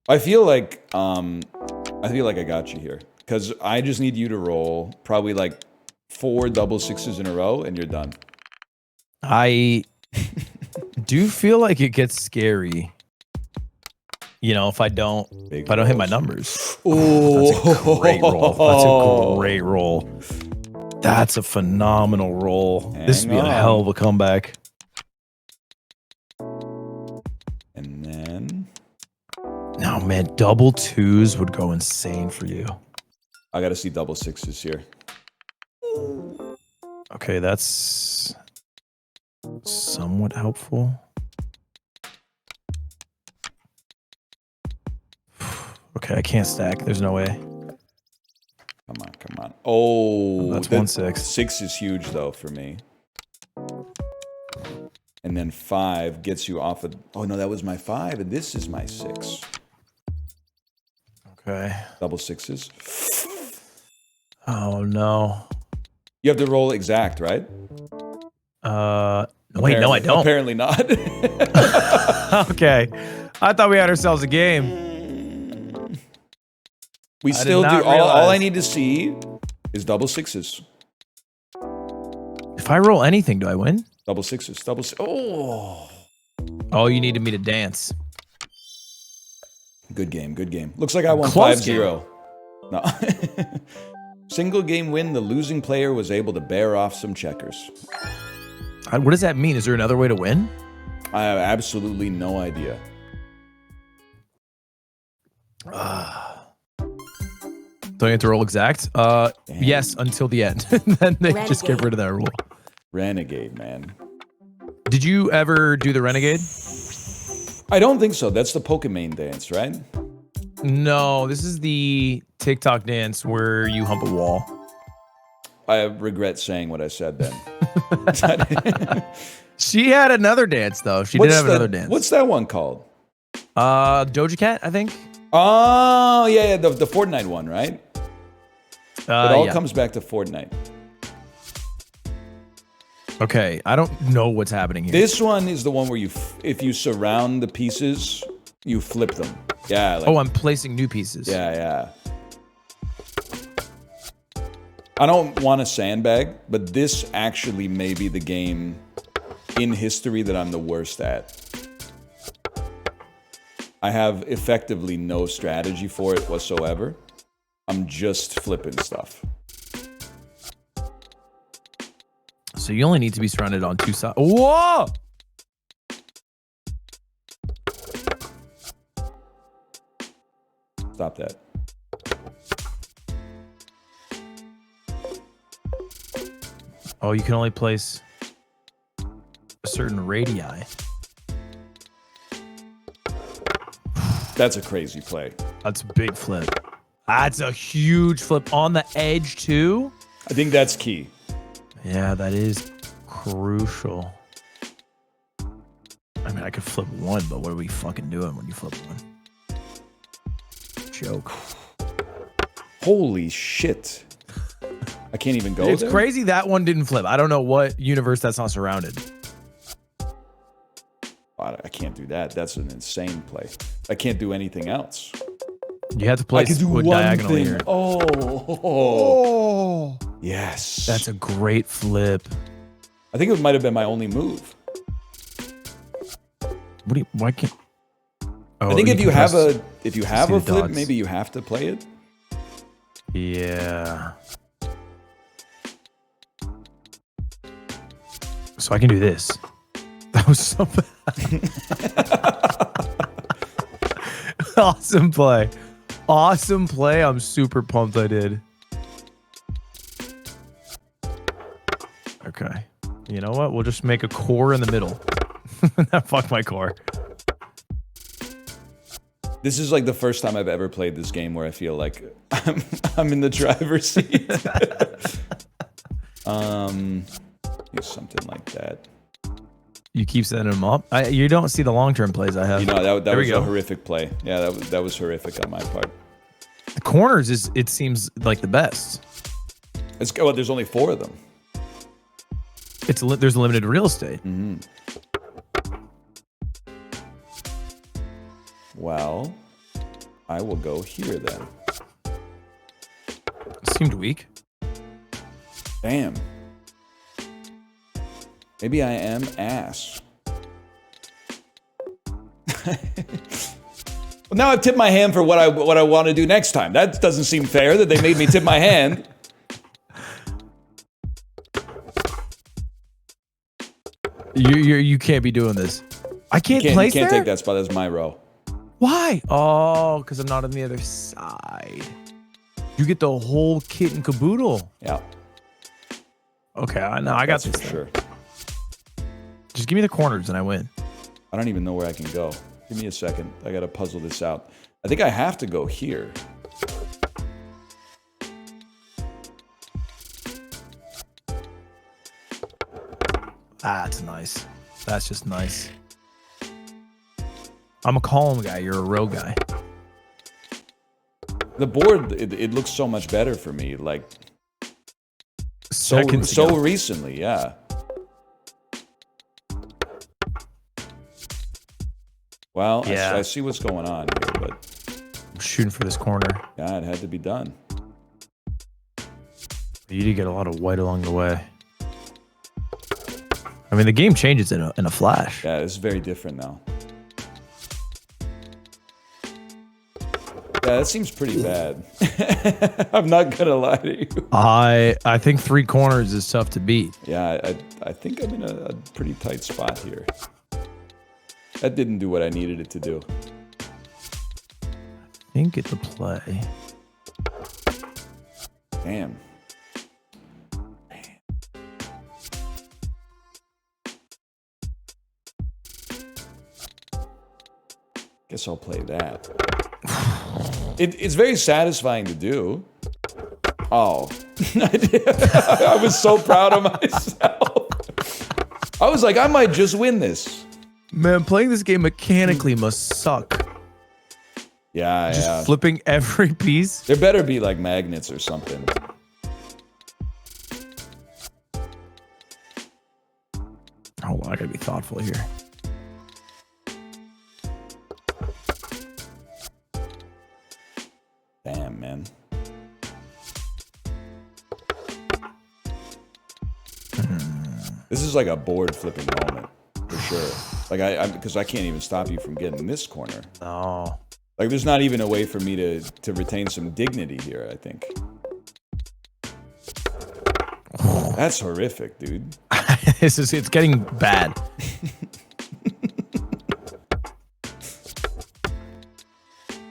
I feel like I got you here because I just need you to roll probably like 4 double sixes in a row, and you're done. I do feel like it gets scary. you know, if I don't hit my rolls. numbers. Oh, that's a great roll. That's a great roll. That's a phenomenal roll. This would be a hell of a comeback. And then... No, man, double twos would go insane for you. I got to see double sixes here. Okay, that's somewhat helpful. Okay, I can't stack. There's no way. Come on, come on. Oh, that's 1-6. 6 is huge, though, for me. And then 5 gets you off of... Oh, no, that was my 5, and this is my 6. Okay. Double sixes. Oh, no. You have to roll exact, right? Wait, no, I don't. Apparently not. Okay. I thought we had ourselves a game. We still do. All I need to see is double sixes. If I roll anything, do I win? Double sixes. Oh. Oh, you needed me to dance. Good game. Good game. Looks like I won Close 5-0. No. Single game win. The losing player was able to bear off some checkers. What does that mean? Is there another way to win? I have absolutely no idea. Do I have to roll exact? Yes, until the end. Then they just get rid of that rule. Renegade, man. Did you ever do the Renegade? I don't think so. That's the Pokemon dance, right? No, this is the TikTok dance where you hump a wall. I regret saying what I said then. She had another dance, though. She did have another dance. What's that one called? Doja Cat, I think. Oh, yeah, the Fortnite one, right? It all comes back to Fortnite. Okay, I don't know what's happening here. This one is the one where if you surround the pieces, you flip them. Yeah. Like, oh, I'm placing new pieces. Yeah. I don't want to sandbag, but this actually may be the game in history that I'm the worst at. I have effectively no strategy for it whatsoever. I'm just flipping stuff. So you only need to be surrounded on two sides. Whoa! Stop that. Oh, you can only place a certain radii. That's a crazy play. That's a big flip. That's a huge flip on the edge, too. I think that's key. Yeah, that is crucial. I mean, I could flip one, but what are we fucking doing when you flip one? Joke. Holy shit. I can't even go It's there? crazy that one didn't flip. I don't know what universe that's not surrounded. I can't do that. That's an insane play. I can't do anything else. You have to place I can do one diagonally thing. here. Oh. Yes. That's a great flip. I think it might have been my only move. What do you? Why can't? Oh, I think if you have a flip, dots. maybe you have to play it. Yeah. So I can do this. That was so bad. Awesome play. Awesome play. I'm super pumped I did. Okay. You know what? We'll just make a core in the middle. Fuck my core. This is like the first time I've ever played this game where I feel like I'm in the driver's seat. Here's something like that. You keep setting them up. You don't see the long-term plays I have. You know, that was a go. horrific play. Yeah, that was horrific on my part. The corners it seems like the best. Well, there's only 4 of them. There's limited real estate. Mm-hmm. Well, I will go here then. Seemed weak. Damn. Maybe I am ass. now I've tipped my hand for what I want to do next time. That doesn't seem fair that they made me tip my hand. You can't be doing this. I can't place You can't there? take that spot as my row. Why? Oh, because I'm not on the other side. You get the whole kit and caboodle. Yeah. Okay, I got That's this. for sure. Just give me the corners and I win. I don't even know where I can go. Give me a second. I gotta puzzle this out. I think I have to go here. That's nice. That's just nice. I'm a column guy. You're a row guy. The board, it looks so much better for me. Like so Seconds ago. recently, yeah. Well, Yeah. I see what's going on here, but I'm shooting for this corner. yeah, it had to be done. You did get a lot of white along the way. I mean, the game changes in a flash. Yeah, this is very different now. Yeah, that seems pretty bad. I'm not gonna lie to you. I think 3 corners is tough to beat. Yeah, I think I'm in a pretty tight spot here. That didn't do what I needed it to do. I think it's a play. Damn. Guess I'll play that. It's very satisfying to do. Oh. I was so proud of myself. I was like, I might just win this. Man, playing this game mechanically must suck. Yeah, Just yeah. flipping every piece. There better be like magnets or something. Hold on, I gotta be thoughtful here. Damn, man. This is like a board flipping moment, for sure. Like because I can't even stop you from getting this corner. No. Like there's not even a way for me to retain some dignity here, I think. That's horrific, dude. It's getting bad.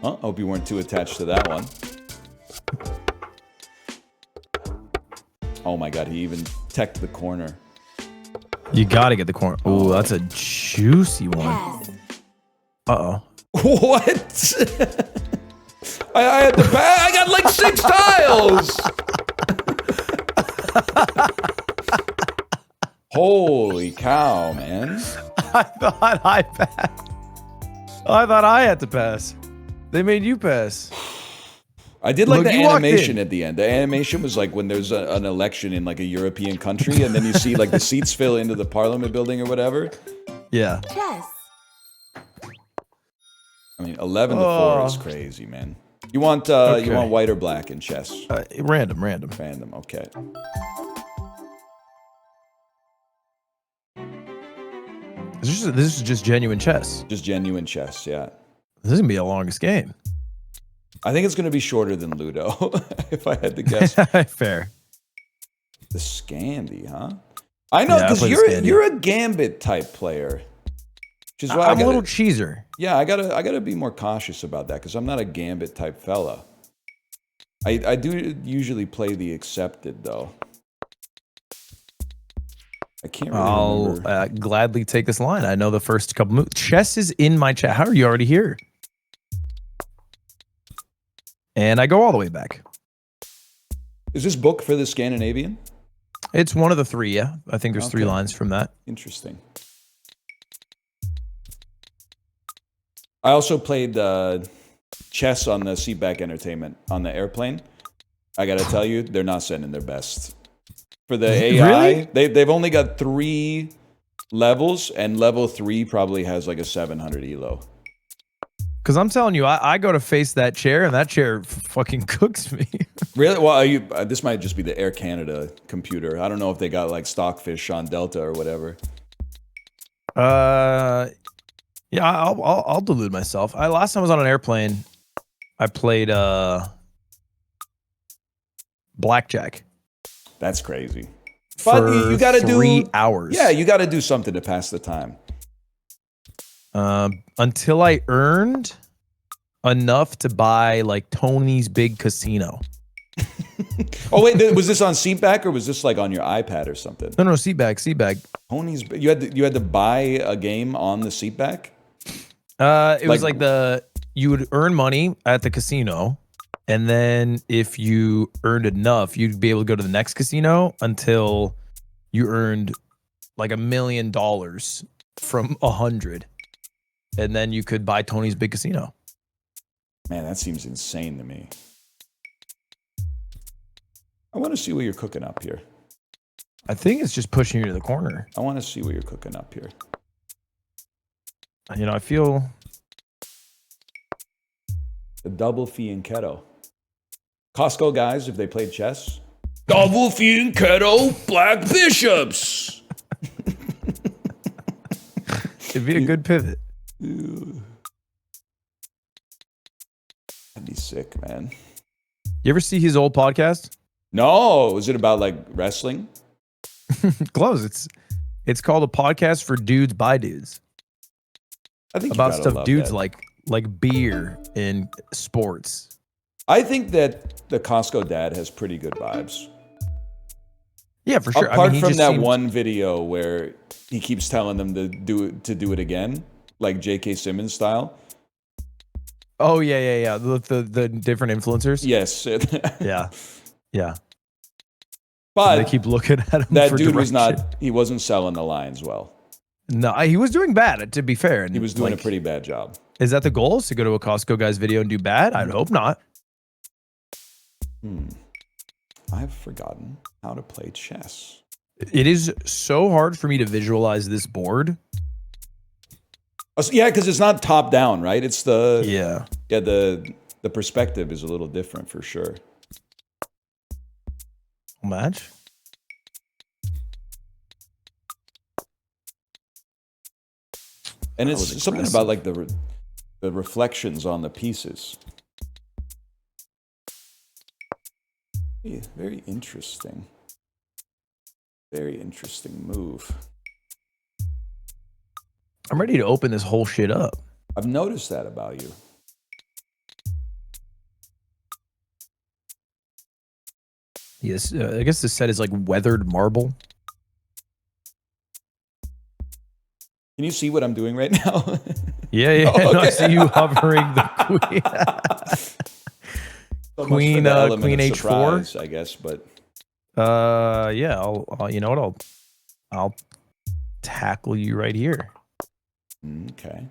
Oh, hope you weren't too attached to that one. Oh my god, he even teched the corner. You gotta get the corner. Oh, that's a juicy one. Pass. Uh-oh. What? I had to pass. I got like 6 tiles. Holy cow, man. I thought I passed. I thought I had to pass. They made you pass. I did like Look, the you walked animation in. at the end. The animation was like when there's an election in like a European country and then you see like the seats fill into the parliament building or whatever. Yeah. Chess. I mean, 11 to 4 is crazy, man. You want white or black in chess? Random. Random, okay. This is just genuine chess. Just genuine chess, yeah. This is gonna be the longest game. I think it's going to be shorter than Ludo, if I had to guess. Fair. The Scandi, huh? I know, Yeah, I because play the Scandi. you're a Gambit type player. Which is why I'm a little cheeser. yeah, I gotta be more cautious about that because I'm not a Gambit type fella. I do usually play the accepted though. I can't really I'll remember. gladly take this line. I know the first couple moves. Chess is in my chat. How are you already here? And I go all the way back. Is this book for the Scandinavian? It's one of the 3, yeah. I think there's 3 Okay. lines from that. Interesting. I also played chess on the Seatback Entertainment on the airplane. I gotta tell you, they're not sending their best. For the AI, Really? they've only got 3 levels, and level 3 probably has like a 700 elo. Because I'm telling you, I go to face that chair, and that chair fucking cooks me. Really? Well, this might just be the Air Canada computer. I don't know if they got like Stockfish on Delta or whatever. Yeah, I'll delude myself. Last time I was on an airplane, I played blackjack. That's crazy. For But you got to do 3 hours. Yeah, you got to do something to pass the time. Until I earned enough to buy like Tony's Big Casino. Oh wait, was this on seatback or was this like on your iPad or something? No, seatback. Tony's. You had to buy a game on the seatback. It was like you would earn money at the casino, and then if you earned enough, you'd be able to go to the next casino until you earned like $1 million from 100, and then you could buy Tony's Big Casino. Man, that seems insane to me. I want to see what you're cooking up here. I think it's just pushing you to the corner. I want to see what you're cooking up here. You know, I feel the double fianchetto. Costco guys, if they played chess. Double fianchetto, black bishops. it'd be a good pivot. That'd be sick, man. You ever see his old podcast? No, was it about like wrestling? Close. It's called A Podcast for Dudes by Dudes. I think about stuff dudes that. like beer and sports. I think that the Costco dad has pretty good vibes. Yeah, for sure. Apart from that one video where he keeps telling them to do it again, like J.K. Simmons style. Oh yeah. The different influencers. Yes. Yeah. But they keep looking at him. That for dude direction. he wasn't selling the lines well. No, he was doing bad, to be fair. And he was doing a pretty bad job. Is that the goal? Is to go to a Costco guy's video and do bad? I'd hope not. I've forgotten how to play chess. It is so hard for me to visualize this board. Yeah, because it's not top down, right? It's the the perspective is a little different for sure. Match. And it's something about like the reflections on the pieces. Yeah, very interesting. Very interesting move. I'm ready to open this whole shit up. I've noticed that about you. Yes, I guess this set is like weathered marble. Can you see what I'm doing right now? Yeah. Oh, okay. No, I see you hovering the queen. Queen H4, I guess, but yeah. I'll you know what? I'll tackle you right here. Okay.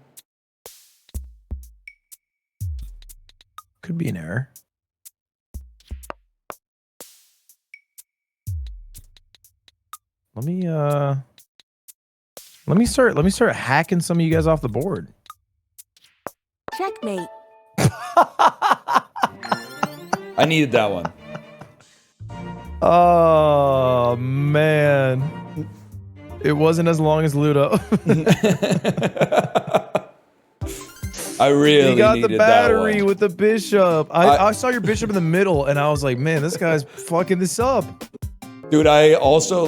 Could be an error. Let me start hacking some of you guys off the board. Checkmate. I needed that one. Oh man. It wasn't as long as Ludo. I really you got needed the battery that one. with the bishop. I saw your bishop in the middle and I was like, man, this guy's fucking this up. Dude, I also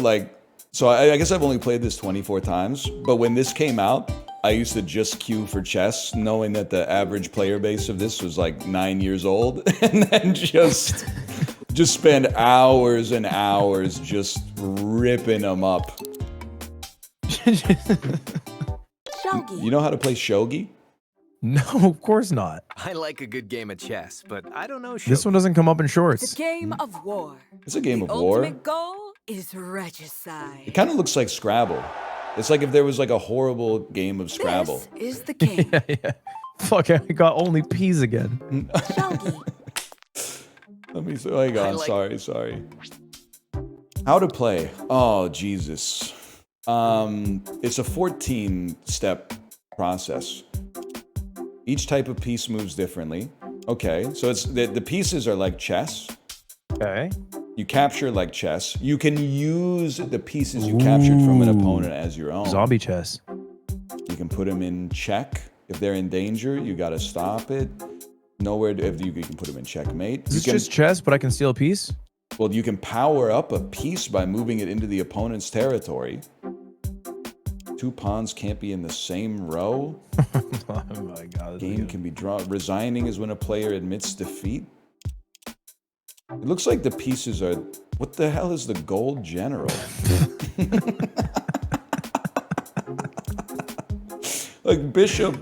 so I guess I've only played this 24 times, but when this came out, I used to just queue for chess, knowing that the average player base of this was like 9 years old, and then just spend hours and hours just ripping them up. Shogi. You know how to play shogi? No, of course not. I like a good game of chess, but I don't know. This one doesn't come up in It's shorts. a game of war. It's a game The of war. ultimate goal is regicide. It kind of looks like Scrabble. It's like if there was like a horrible game of Scrabble. This is the game. Yeah. Fuck, I got only P's again. Shogi. Let me see. Hang on. Sorry. How to play? Oh, Jesus. It's a 14-step process. Each type of piece moves differently. Okay, so it's the pieces are like chess. Okay. You capture like chess. You can use the pieces you captured from an opponent as your own. Zombie chess. You can put them in check. If they're in danger, you got to stop it. Nowhere if you can put them in checkmate. Is this just chess, but I can steal a piece? Well, you can power up a piece by moving it into the opponent's territory. 2 pawns can't be in the same row. Oh my god. Game can be drawn. Resigning is when a player admits defeat. It looks like the pieces are... What the hell is the gold general? Like bishop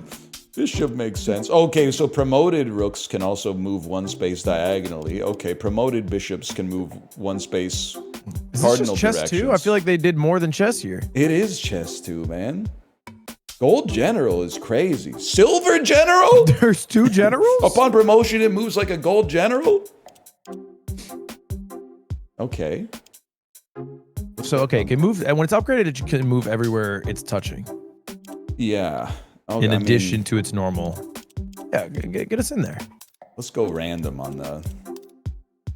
makes sense. Okay, so promoted rooks can also move 1 space diagonally. Okay, promoted bishops can move 1 space Is this cardinal just chess directions. too? I feel like they did more than chess here. It is chess too, man. Gold general is crazy. Silver general? There's 2 generals? Upon promotion, it moves like a gold general? Okay. So, okay, it can move, and when it's upgraded, it can move everywhere it's touching. Yeah. Okay, In addition to its normal. Yeah, get us in there. Let's go random on the...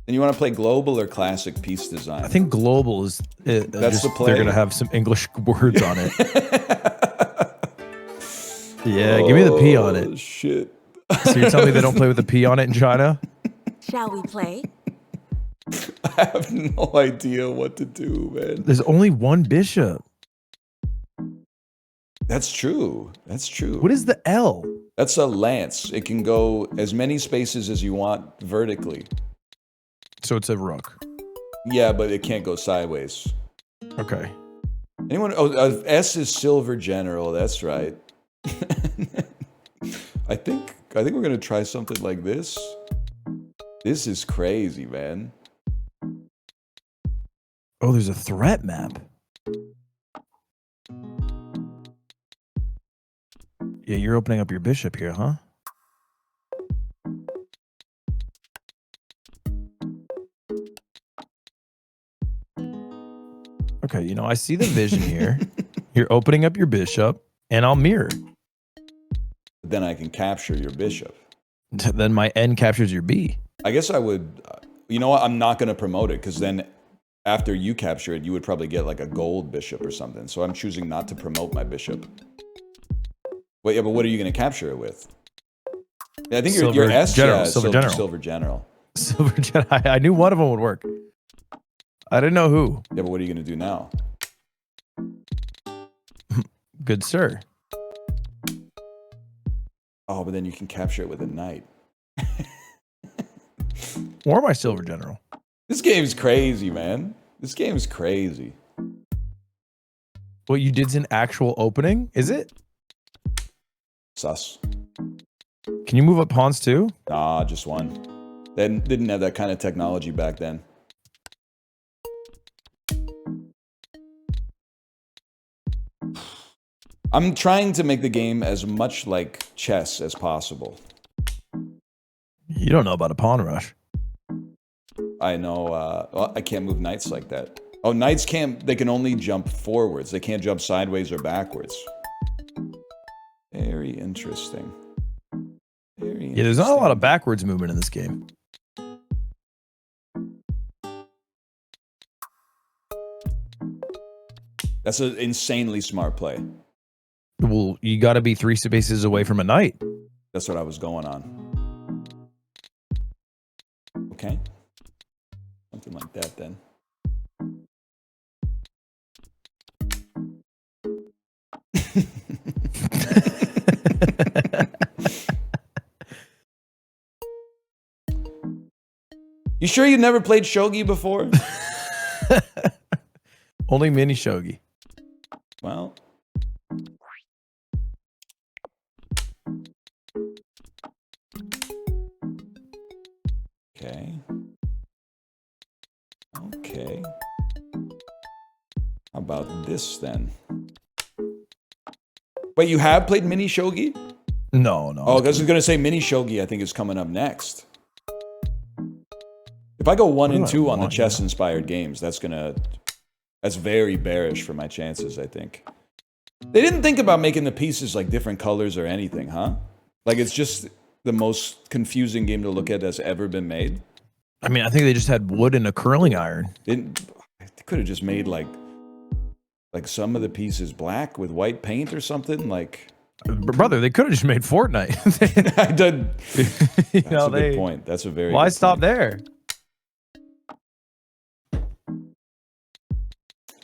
And you want to play global or classic piece design? I think global is... That's the play. They're going to have some English words on it. Yeah, give me the P on it. Shit. So you're telling me they don't play with the P on it in China? Shall we play? I have no idea what to do, man. There's only 1 bishop. That's true. That's true. What is the L? That's a lance. It can go as many spaces as you want vertically. So it's a rook. Yeah, but it can't go sideways. Okay. Anyone? Oh, S is silver general. That's right. I think we're gonna try something like this. This is crazy, man. Oh, there's a threat map. Yeah, you're opening up your bishop here, huh? Okay, you know, I see the vision here. You're opening up your bishop, and I'll mirror. Then I can capture your bishop. Then my N captures your B. I guess I would... you know what? I'm not going to promote it, because then after you capture it, you would probably get like a gold bishop or something. So I'm choosing not to promote my bishop. Wait, yeah, but what are you going to capture it with? Yeah, I think your S... General, yeah, Silver General. Silver General. Silver Jedi. I knew one of them would work. I didn't know who. Yeah, but what are you going to do now? Good sir. Oh, but then you can capture it with a knight. Or my Silver General. This game's crazy, man. This game's crazy. What you did's an actual opening? Is it? Sus. Can you move up pawns too? Nah, just one. They didn't have that kind of technology back then. I'm trying to make the game as much like chess as possible. You don't know about a pawn rush. I know, well, I can't move knights like that. Oh, knights can't, they can only jump forwards. They can't jump sideways or backwards. Very interesting. Very Yeah, there's not a lot of interesting. backwards movement in this game. That's an insanely smart play. Well, you got to be 3 spaces away from a knight. That's what I was going on. Okay. Something like that then. You sure you never played shogi before? Only mini shogi. Well, okay. Okay. How about this then? Wait, you have played mini shogi? No, no. Oh, because I was going to say mini shogi, I think, is coming up next. If I go 1 and 2 on the chess-inspired games, that's very bearish for my chances, I think. They didn't think about making the pieces like different colors or anything, huh? Like it's just the most confusing game to look at that's ever been made. I mean, I think they just had wood and a curling iron. They could have just made like Like some of the pieces black with white paint or something. Like, Brother, they could have just made Fortnite. I did. You That's know, a good point. That's a very. Why good stop point. there?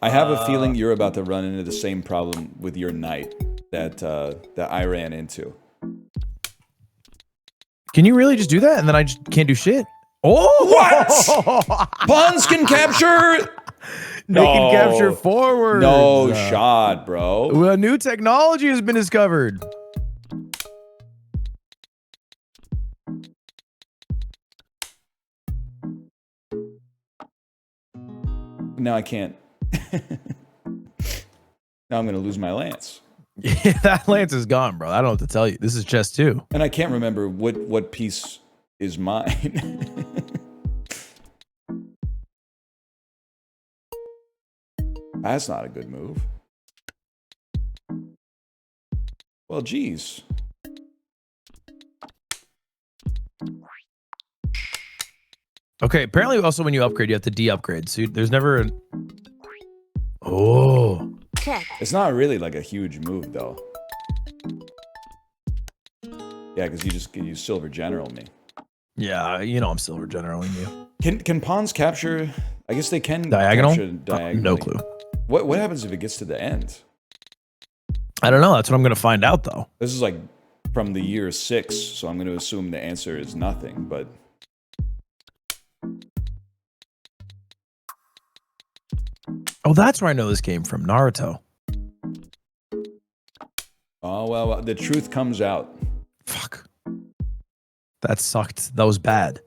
I have a feeling you're about to run into the same problem with your knight that I ran into. Can you really just do that and then I just can't do shit? Oh, What? Pawns can capture. They can capture forward. No shot, bro. A new technology has been discovered. Now I can't. Now I'm gonna lose my lance, Yeah, that lance is gone, bro. I don't know what to tell you. This is chess 2. and I can't remember what piece is mine. That's not a good move. Well, geez. Okay, apparently also when you upgrade, you have to de-upgrade. So there's never an... Oh. Check. It's not really like a huge move, though. Yeah, because you just use silver general me. Yeah, you know I'm silver generaling you. Can pawns capture? I guess they can Diagonal? capture diagonally. No clue. What happens if it gets to the end? I don't know. That's what I'm going to find out, though. This is like from the year 6, so I'm going to assume the answer is nothing, but... Oh, that's where I know this came from. Naruto. Oh, well, the truth comes out. Fuck. That sucked. That was bad.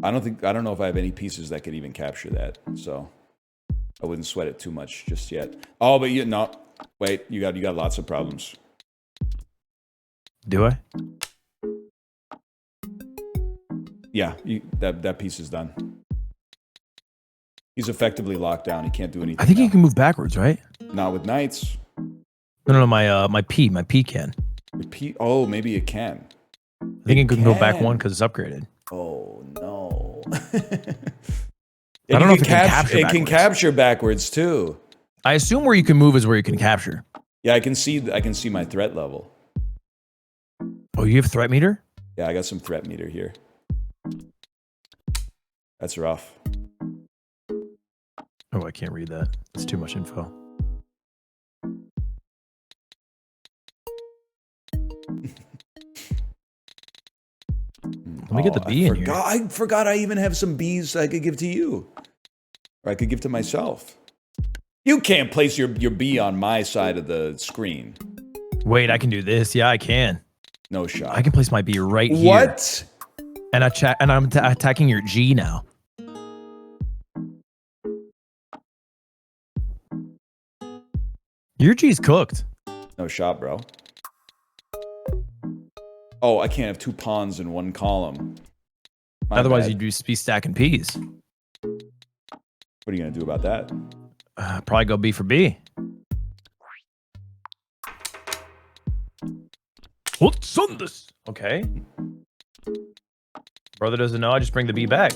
I don't know if I have any pieces that could even capture that, so I wouldn't sweat it too much just yet. Oh, but wait, you got lots of problems. Do I? Yeah, that piece is done. He's effectively locked down. He can't do anything. I think now. you can move backwards, right? Not with knights. No, my P can. Oh, maybe it can. I think it can go back 1 because it's upgraded. Oh no! I don't know if it can capture It can backwards. capture backwards too. I assume where you can move is where you can capture. Yeah, I can see my threat level. Oh, you have threat meter? Yeah, I got some threat meter here. That's rough. Oh, I can't read that. That's too much info. Let me get the B in here. I forgot I even have some Bs I could give to you. Or I could give to myself. You can't place your B on my side of the screen. Wait, I can do this. Yeah, I can. No shot. I can place my B right here. What? And I'm attacking your G now. Your G's cooked. No shot, bro. Oh, I can't have 2 pawns in one column. My Otherwise, bad. you'd just be stacking P's. What are you going to do about that? Probably go B for B. What's on this? Okay. Brother doesn't know. I just bring the B back.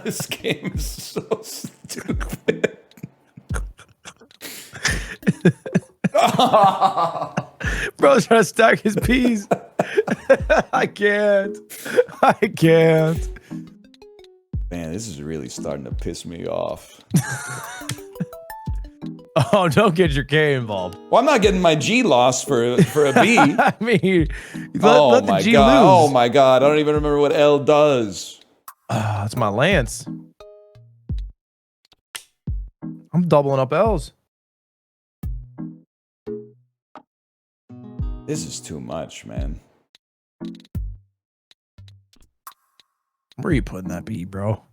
This game is so stupid. Bro's trying to stack his P's. I can't. Man, this is really starting to piss me off. Oh, don't get your K involved. Well, I'm not getting my G lost for a B. I mean, Oh let the my G god! lose. Oh my god! I don't even remember what L does. That's my lance. I'm doubling up L's. This is too much, man. Where are you putting that B, bro?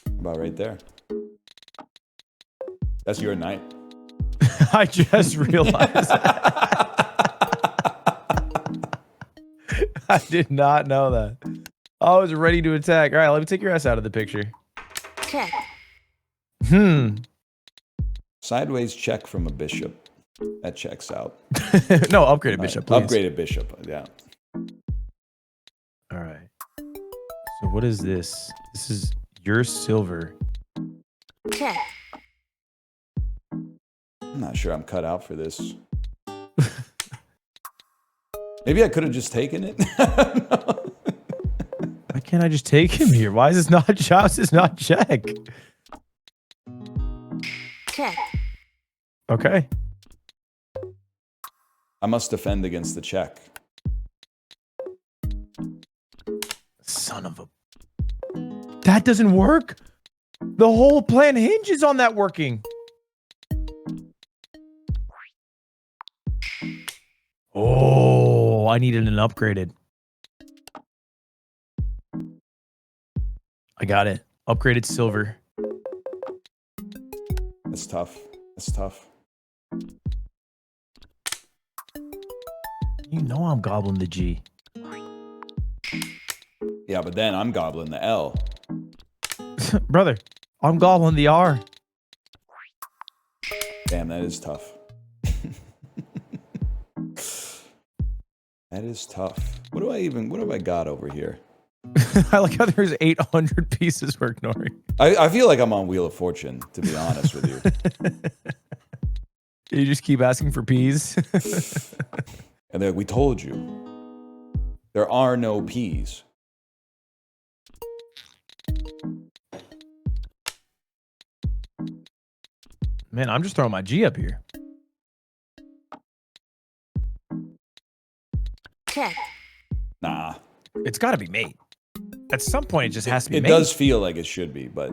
About right there. That's your knight. I just realized. I did not know that. I was ready to attack. All right, let me take your ass out of the picture. Check. Sideways check from a bishop. That checks out. No, upgrade a bishop, please. Upgraded bishop. Yeah. All right. So What is this? This is your silver. Check. I'm not sure I'm cut out for this. Maybe I could have just taken it. Why can't I just take him here? Why is this not house? Is not check? Check. Okay. I must defend against the check. Son of a... That doesn't work? The whole plan hinges on that working. Oh, I needed an upgraded. I got it. Upgraded silver. That's tough. That's tough. You know I'm gobbling the G. Yeah, but then I'm gobbling the L. Brother, I'm gobbling the R. Damn, that is tough. That is tough. What have I got over here? I like how there's 800 pieces we're ignoring. I feel like I'm on Wheel of Fortune, to be honest with you. You just keep asking for peas. And they're like, we told you. There are no peas. Man, I'm just throwing my G up here. Check. Nah. It's got to be made. At some point, it just has to be It made. does feel like it should be, but...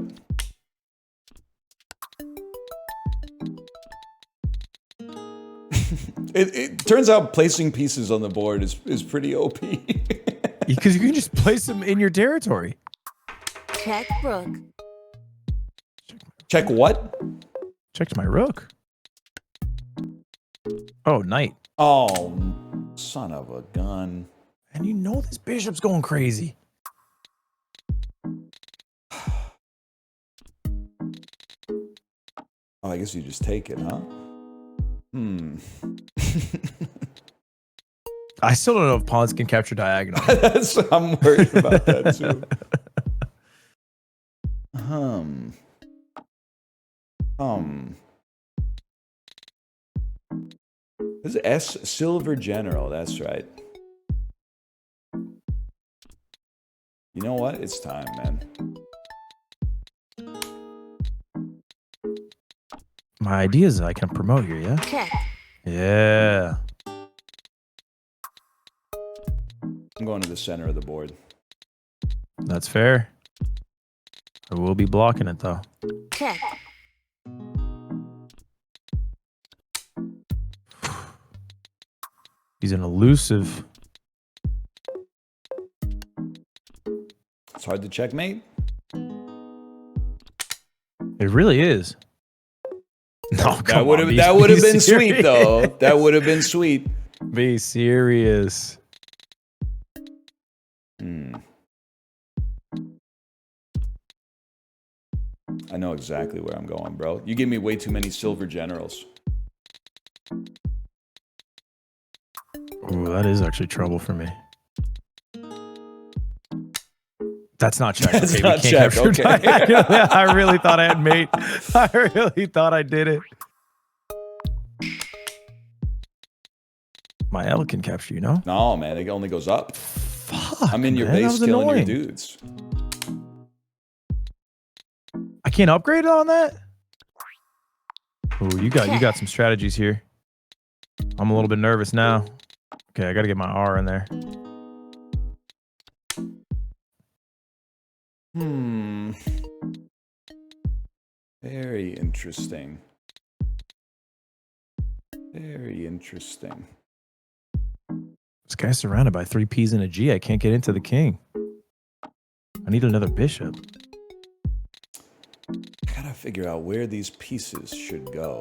It turns out placing pieces on the board is pretty OP. Because you can just place them in your territory. Check rook. Check what? Checked my rook. Oh, knight. Oh, son of a gun. And you know this bishop's going crazy. Oh, I guess you just take it, huh? I still don't know if pawns can capture diagonal. I'm worried about that too. This is S Silver General, that's right. You know what? It's time, man. My idea is that I can promote here, yeah? Check. Yeah. I'm going to the center of the board. That's fair. I will be blocking it, though. Check. He's an elusive. It's hard to checkmate. It really is. No, That would have been sweet though. That would have been sweet. Be serious. I know exactly where I'm going, bro. You give me way too many silver generals. Ooh, that is actually trouble for me. That's not check. That's Okay, not we can't check, capture okay. diagonal. I really thought I had mate. I really thought I did it. My L can capture, you know? No, man, it only goes up. Fuck, I'm in your man, that base was killing annoying. your dudes. I can't upgrade it on that? Ooh, you got some strategies here. I'm a little bit nervous now. Okay, I gotta get my R in there. Very interesting. Very interesting. This guy's surrounded by 3 P's and a G. I can't get into the king. I need another bishop. I gotta figure out where these pieces should go.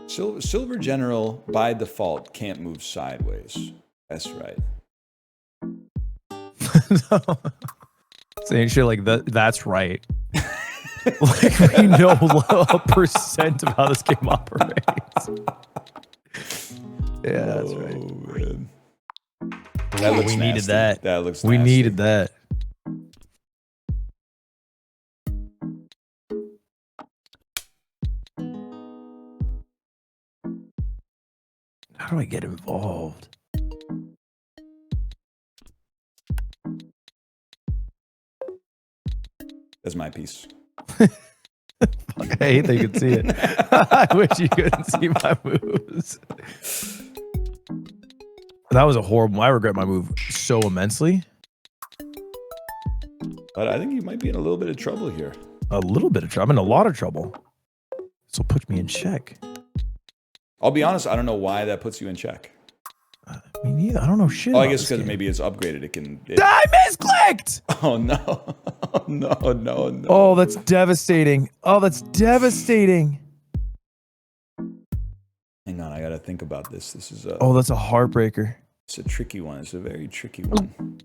Silver General, by default, can't move sideways. That's right. Saying shit like that, that's right. Like we know a percent of how this game operates. Yeah, that's right. Oh, man. That looks we needed nasty. that. That looks We nasty. needed that. How do I get involved? That's my piece. Fuck, I hate that you could see it. I wish you couldn't see my moves. That was a horrible. I regret my move so immensely. But I think you might be in a little bit of trouble here. A little bit of trouble. I'm in a lot of trouble. This will put me in check. I'll be honest, I don't know why that puts you in check. Me neither. I don't know shit. Oh, I about guess this because game. maybe it's upgraded. I misclicked! Oh, no. Oh, no. Oh, that's devastating. Oh, that's devastating. Hang on, I got to think about this. This is Oh, that's a heartbreaker. it's a tricky one. It's a very tricky one.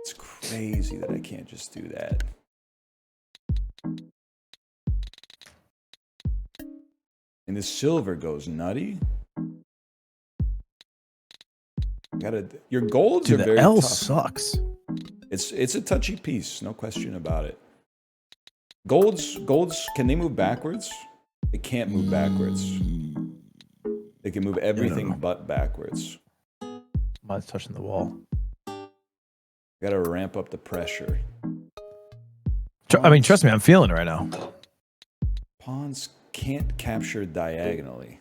It's crazy that I can't just do that. And the silver goes nutty. Your golds Dude, are the very L tough. sucks. It's a touchy piece, no question about it. Golds, can they move backwards? They can't move backwards. They can move everything but backwards. Mine's touching the wall. Gotta ramp up the pressure. I mean, trust me, I'm feeling it right now. Pawns can't capture diagonally.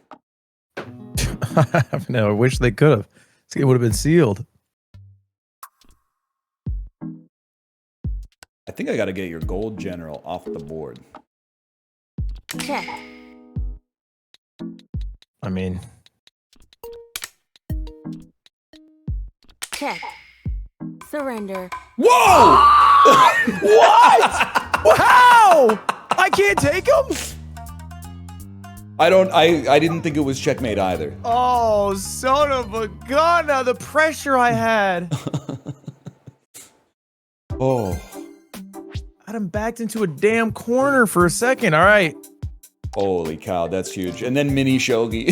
No, I wish they could have. This game would have been sealed. I think I gotta get your gold general off the board. Check. I mean, Check. Surrender. Whoa! what? How? I can't take him? I didn't think it was checkmate either. Oh, son of a gun! Now the pressure I had. Oh. I had him backed into a damn corner for a second. All right. Holy cow, that's huge. And then mini shogi.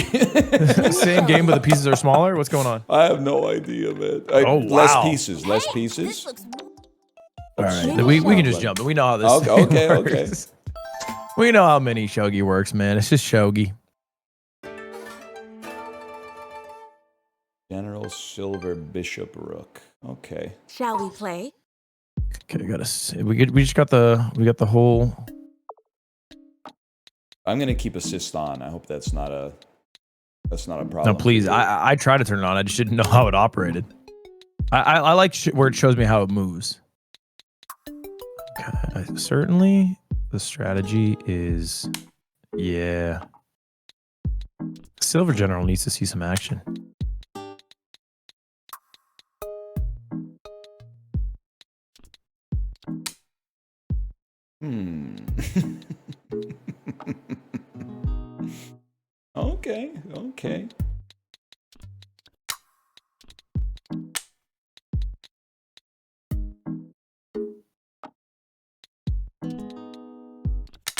Same game, but the pieces are smaller? What's going on? I have no idea, man. Oh, Less wow. pieces, less This pieces. looks All right. We can just jump. We know how this Okay, thing okay. works. We know how mini shogi works, man. It's just shogi. General, silver, bishop, rook. Okay. Shall we play? Okay, we got the whole. I'm gonna keep assist on. I hope that's not a problem. No, please. I tried to turn it on. I just didn't know how it operated. I like where it shows me how it moves. Okay, certainly, the strategy is, yeah. Silver General needs to see some action. Okay.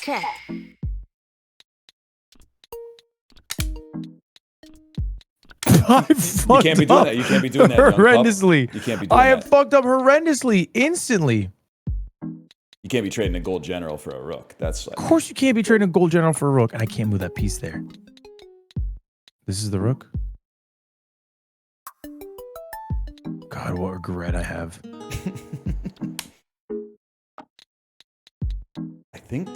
Check. I You fucked can't be doing up that. You can't be doing that. young pup. horrendously. You can't be doing I have that. fucked up horrendously, instantly. You can't be trading a gold general for a rook. That's Of course, you can't be trading a gold general for a rook, and I can't move that piece there. This is the rook. God, what regret I have. I think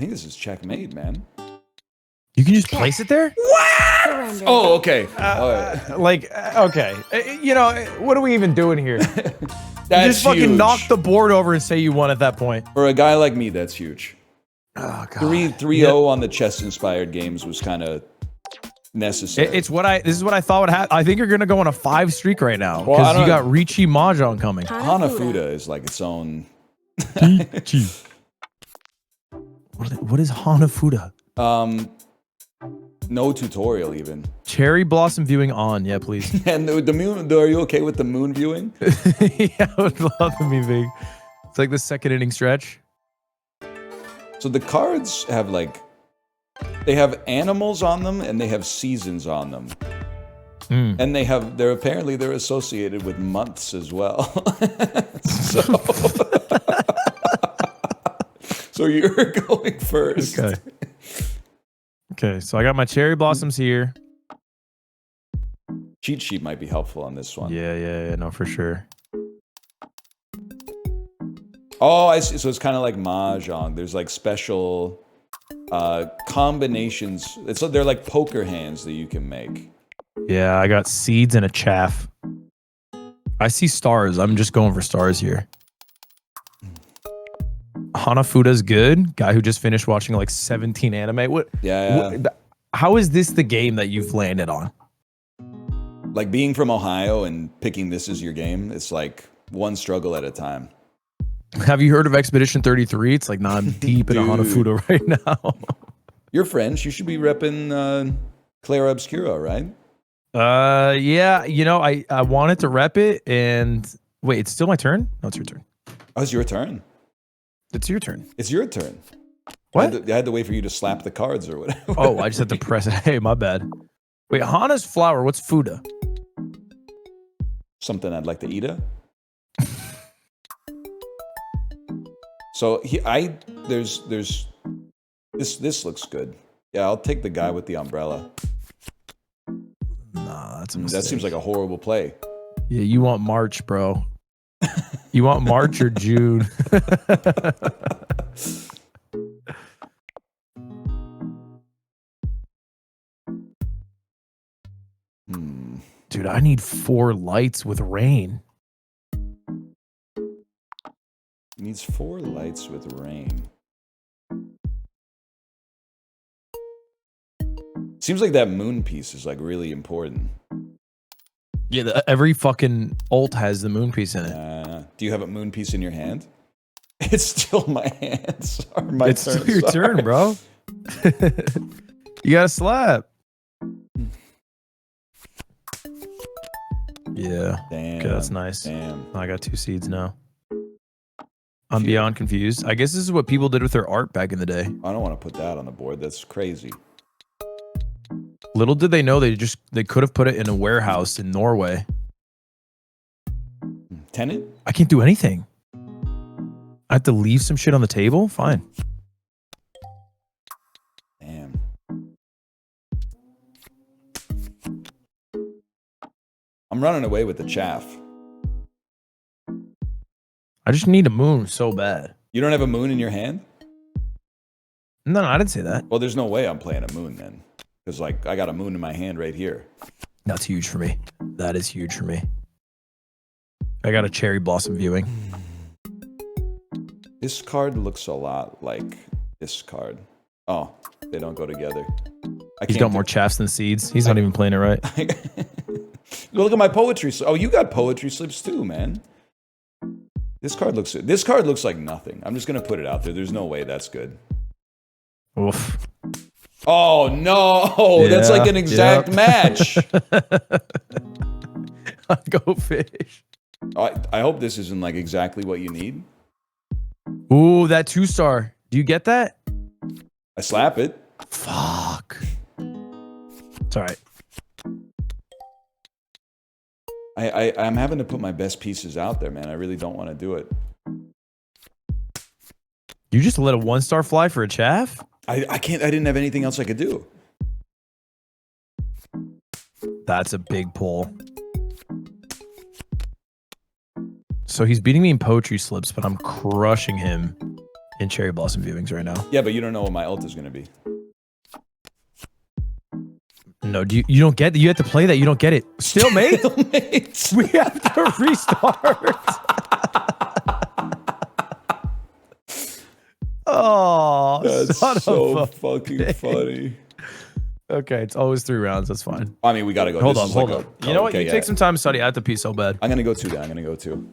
this is checkmate, man. You can just place it there? Surrender. Oh, okay. All right. Okay. You know, what are we even doing here? That's Just fucking huge. knock the board over and say you won at that point. For a guy like me, that's huge. Oh, God. 3-0 on the chess-inspired games was kind of necessary. This is what I thought would happen. I think you're going to go on a 5 streak right now. Well, I Because don't you know. got Riichi Mahjong coming. Hanafuda is like its own. What is Hanafuda? No tutorial even. Cherry blossom viewing on. Yeah, please. And the moon. Are you okay with the moon viewing? Yeah, I would love to be big. It's like the second inning stretch. So the cards have like They have animals on them and they have seasons on them. And they're associated with months as well. so, so you're going first. Okay. Okay, so I got my cherry blossoms here. Cheat sheet might be helpful on this one. Yeah, no, for sure. Oh, I see. So it's kind of like mahjong. There's like special combinations. They're like poker hands that you can make. Yeah, I got seeds and a chaff. I see stars. I'm just going for stars here. Hanafuda's good. Guy who just finished watching like 17 anime. What? Yeah. How is this the game that you've landed on? Like being from Ohio and picking this as your game, it's like one struggle at a time. Have you heard of Expedition 33? It's like, nah, I'm deep in a Hanafuda right now. You're French. You should be repping Clara Obscura, right? Yeah. You know, I wanted to rep it, and wait, it's still my turn? No, it's your turn. Oh, it's your turn. It's your turn. It's your turn. What? I had to wait for you to slap the cards or whatever. Oh, I just had to press it. Hey, my bad. Wait, Hana's flower. What's Fuda? Something I'd like to eat. So there's this looks good. Yeah, I'll take the guy with the umbrella. Nah, that's a mistake. That seems like a horrible play. Yeah, you want March, bro. You want March or June? Dude, I need 4 lights with rain. Needs 4 lights with rain. Seems like that moon piece is like really important. Yeah, every fucking ult has the moon piece in it. Do you have a moon piece in your hand? It's still my hand. Sorry, my It's turn. still your turn, bro. You got to slap. Yeah. Damn. Okay, that's nice. Damn. I got 2 seeds now. I'm beyond confused. I guess this is what people did with their art back in the day. I don't want to put that on the board. That's crazy. Little did they know they could have put it in a warehouse in Norway. Tenant? I can't do anything. I have to leave some shit on the table? Fine. Damn. I'm running away with the chaff. I just need a moon so bad. You don't have a moon in your hand? No, I didn't say that. Well, there's no way I'm playing a moon then. Because, like, I got a moon in my hand right here. That's huge for me. That is huge for me. I got a cherry blossom viewing. This card looks a lot like this card. Oh, they don't go together. He's got more chaffs than seeds. He's not even playing it right. Look at my poetry. Oh, you got poetry slips too, man. This card looks like nothing. I'm just gonna put it out there. There's no way that's good. Oof. Oh no, that's like an exact match. Go fish. I hope this isn't like exactly what you need. Ooh, that 2-star. Do you get that? I slap it. Fuck. It's all right. I'm having to put my best pieces out there, man. I really don't want to do it. You just let a 1-star fly for a chaff? I can't. I didn't have anything else I could do. That's a big pull. So he's beating me in poetry slips, but I'm crushing him in cherry blossom viewings right now. Yeah, but you don't know what my ult is going to be. No, you don't get that. You have to play that. You don't get it. Still, mate. We have to restart. Oh, that's so fucking funny. Okay, it's always 3 rounds. That's fine. I mean, we got to go. Hold on. You know what? You take some time to study. I have to pee so bad. I'm going to go too. I'm going to go too.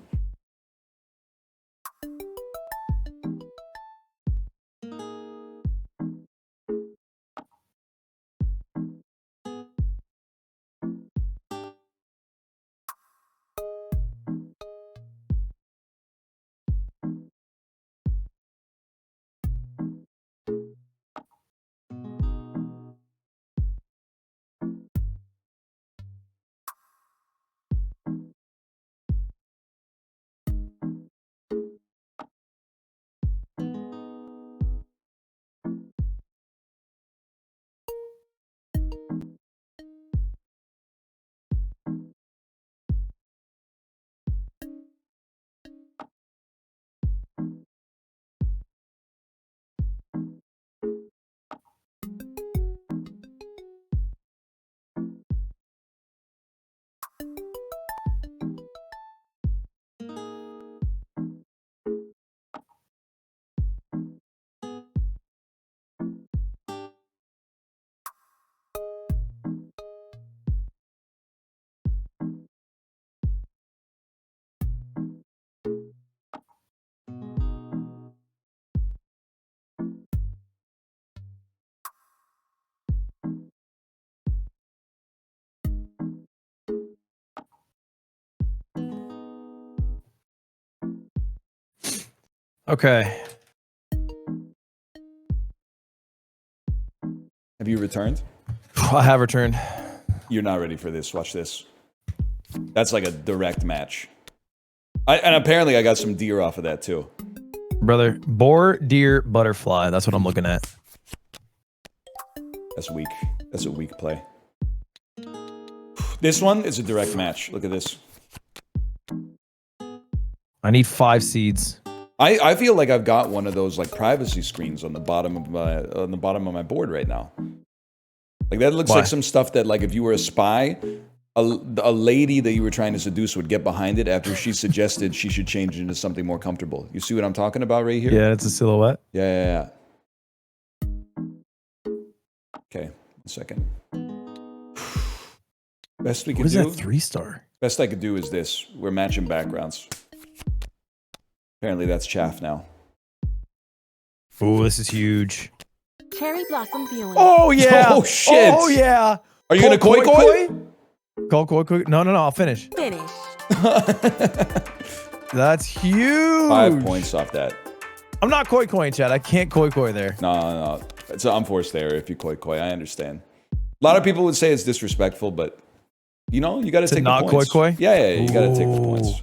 Okay. Have you returned? I have returned. You're not ready for this. Watch this. That's like a direct match. And apparently I got some deer off of that too. Brother, boar, deer, butterfly. That's what I'm looking at. That's weak. That's a weak play. This one is a direct match. Look at this. I need 5 seeds. I feel like I've got one of those like privacy screens on the bottom of my board right now. Like that looks Why? like some stuff that like if you were a spy, a lady that you were trying to seduce would get behind it after she suggested she should change into something more comfortable. You see what I'm talking about right here? Yeah, it's a silhouette. Yeah. Okay, a second. Best we What could is do. that 3-star? Best I could do is this. We're matching backgrounds. Apparently that's chaff now. Oh, this is huge. Cherry blossom viewing. Oh yeah. Oh, shit. Oh yeah. Are you gonna koi koi? Call koi koi. No, I'll finish. Finish. That's huge. 5 points off that. I'm not koi koi, Chad. I can't koi koi there. No. It's an unforced error if you koi koi. I understand. A lot of people would say it's disrespectful, but you know, you gotta take not the points. koi koi? Yeah, you gotta take the Ooh. points.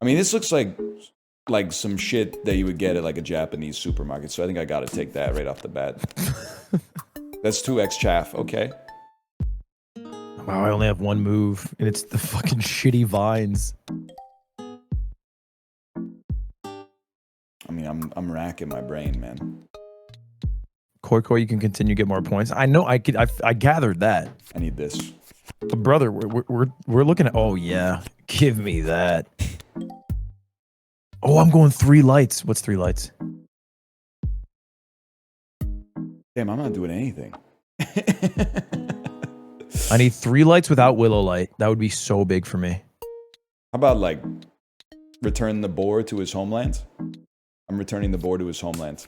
I mean, this looks like some shit that you would get at like a Japanese supermarket, so I think I gotta take that right off the bat. That's 2x chaff, okay. Wow, I only have 1 move, and it's the fucking shitty vines. I mean, I'm racking my brain, man. Koi koi, you can continue to get more points. I know. I gathered that. I need this. But brother, we're looking at. Oh yeah, give me that. Oh, I'm going 3 lights. What's 3 lights? Damn, I'm not doing anything. I need 3 lights without willow light. That would be so big for me. How about like return the boar to his homeland? I'm returning the boar to his homeland.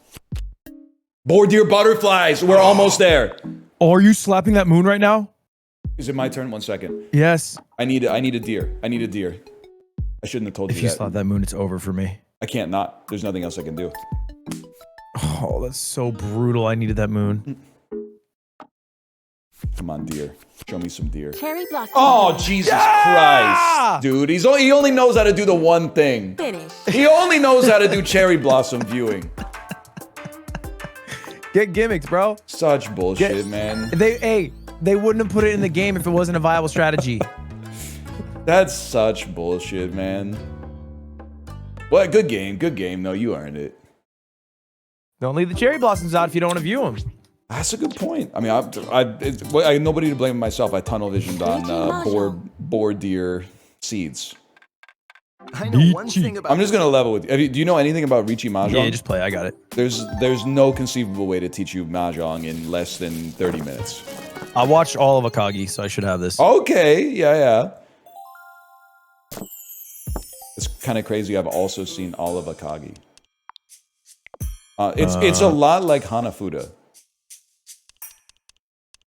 Boar, deer, butterflies. We're almost there. Oh, are you slapping that moon right now? Is it my turn? 1 second. Yes. I need a deer. I need a deer. I shouldn't have told If you you that. slap that moon, it's over for me. I can't not. There's nothing else I can do. Oh, that's so brutal. I needed that moon. Come on, deer. Show me some deer. Cherry blossom. Oh, viewing. Jesus Christ. Dude, he only knows how to do the one thing. Finish. He only knows how to do cherry blossom viewing. Get gimmicks, bro. Such bullshit, man. They wouldn't have put it in the game if it wasn't a viable strategy. That's such bullshit, man. Well, good game. Good game. No, you earned it. Don't leave the cherry blossoms out if you don't want to view them. That's a good point. I mean, I had nobody to blame but myself. I tunnel visioned on boar deer seeds. I know one thing about I'm just gonna level with you. Do you know anything about Riichi Mahjong? Yeah, just play. I got it. There's no conceivable way to teach you Mahjong in less than 30 minutes. I watched all of Akagi, so I should have this. Okay, yeah. It's kind of crazy. I've also seen all of Akagi. It's a lot like Hanafuda.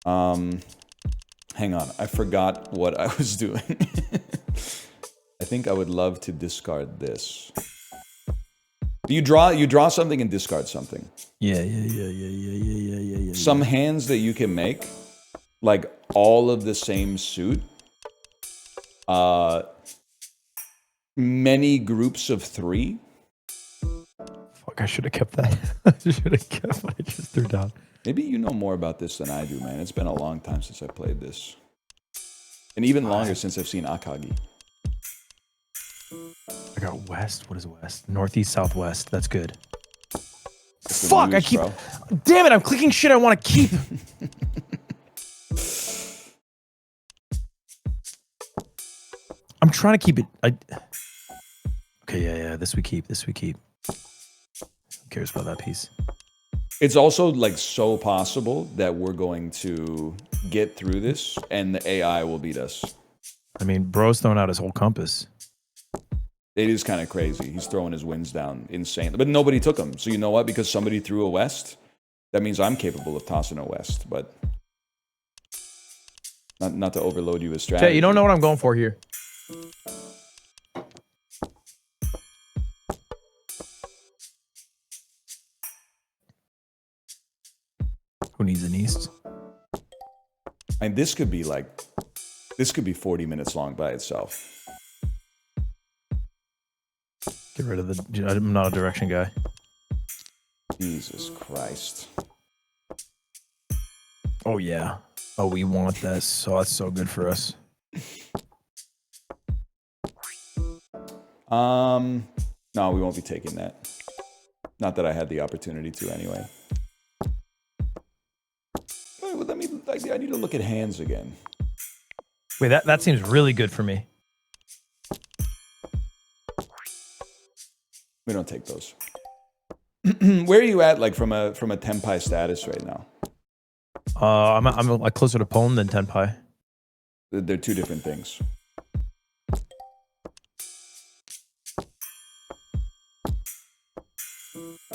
Hang on, I forgot what I was doing. I think I would love to discard this. You draw something and discard something. Yeah. Some hands that you can make, like all of the same suit. Many groups of 3. Fuck, I should have kept that. I should have kept what I just threw down. Maybe you know more about this than I do, man. It's been a long time since I played this. And even longer since I've seen Akagi. I got west. What is west? Northeast, southwest. That's good. It's the Fuck, news, I keep... bro. Damn it, I'm clicking shit I want to keep. I'm trying to keep it... Okay, yeah. This we keep. Who cares about that piece? It's also like so possible that we're going to get through this and the AI will beat us. I mean, bro's throwing out his whole compass. It is kind of crazy. He's throwing his wins down insane. But nobody took him. So you know what? Because somebody threw a west, that means I'm capable of tossing a west. But not to overload you with strategy. Jay, you don't know what I'm going for here. And this could be 40 minutes long by itself. Get rid of the. I'm not a direction guy. Jesus Christ. Oh yeah. Oh, we want this. So that's so good for us. No, we won't be taking that. Not that I had the opportunity to anyway. Well, I need to look at hands again. Wait, that seems really good for me. We don't take those. Where are you at, like from a Tenpai status right now? I'm like closer to Pwn than Tenpai. They're two different things.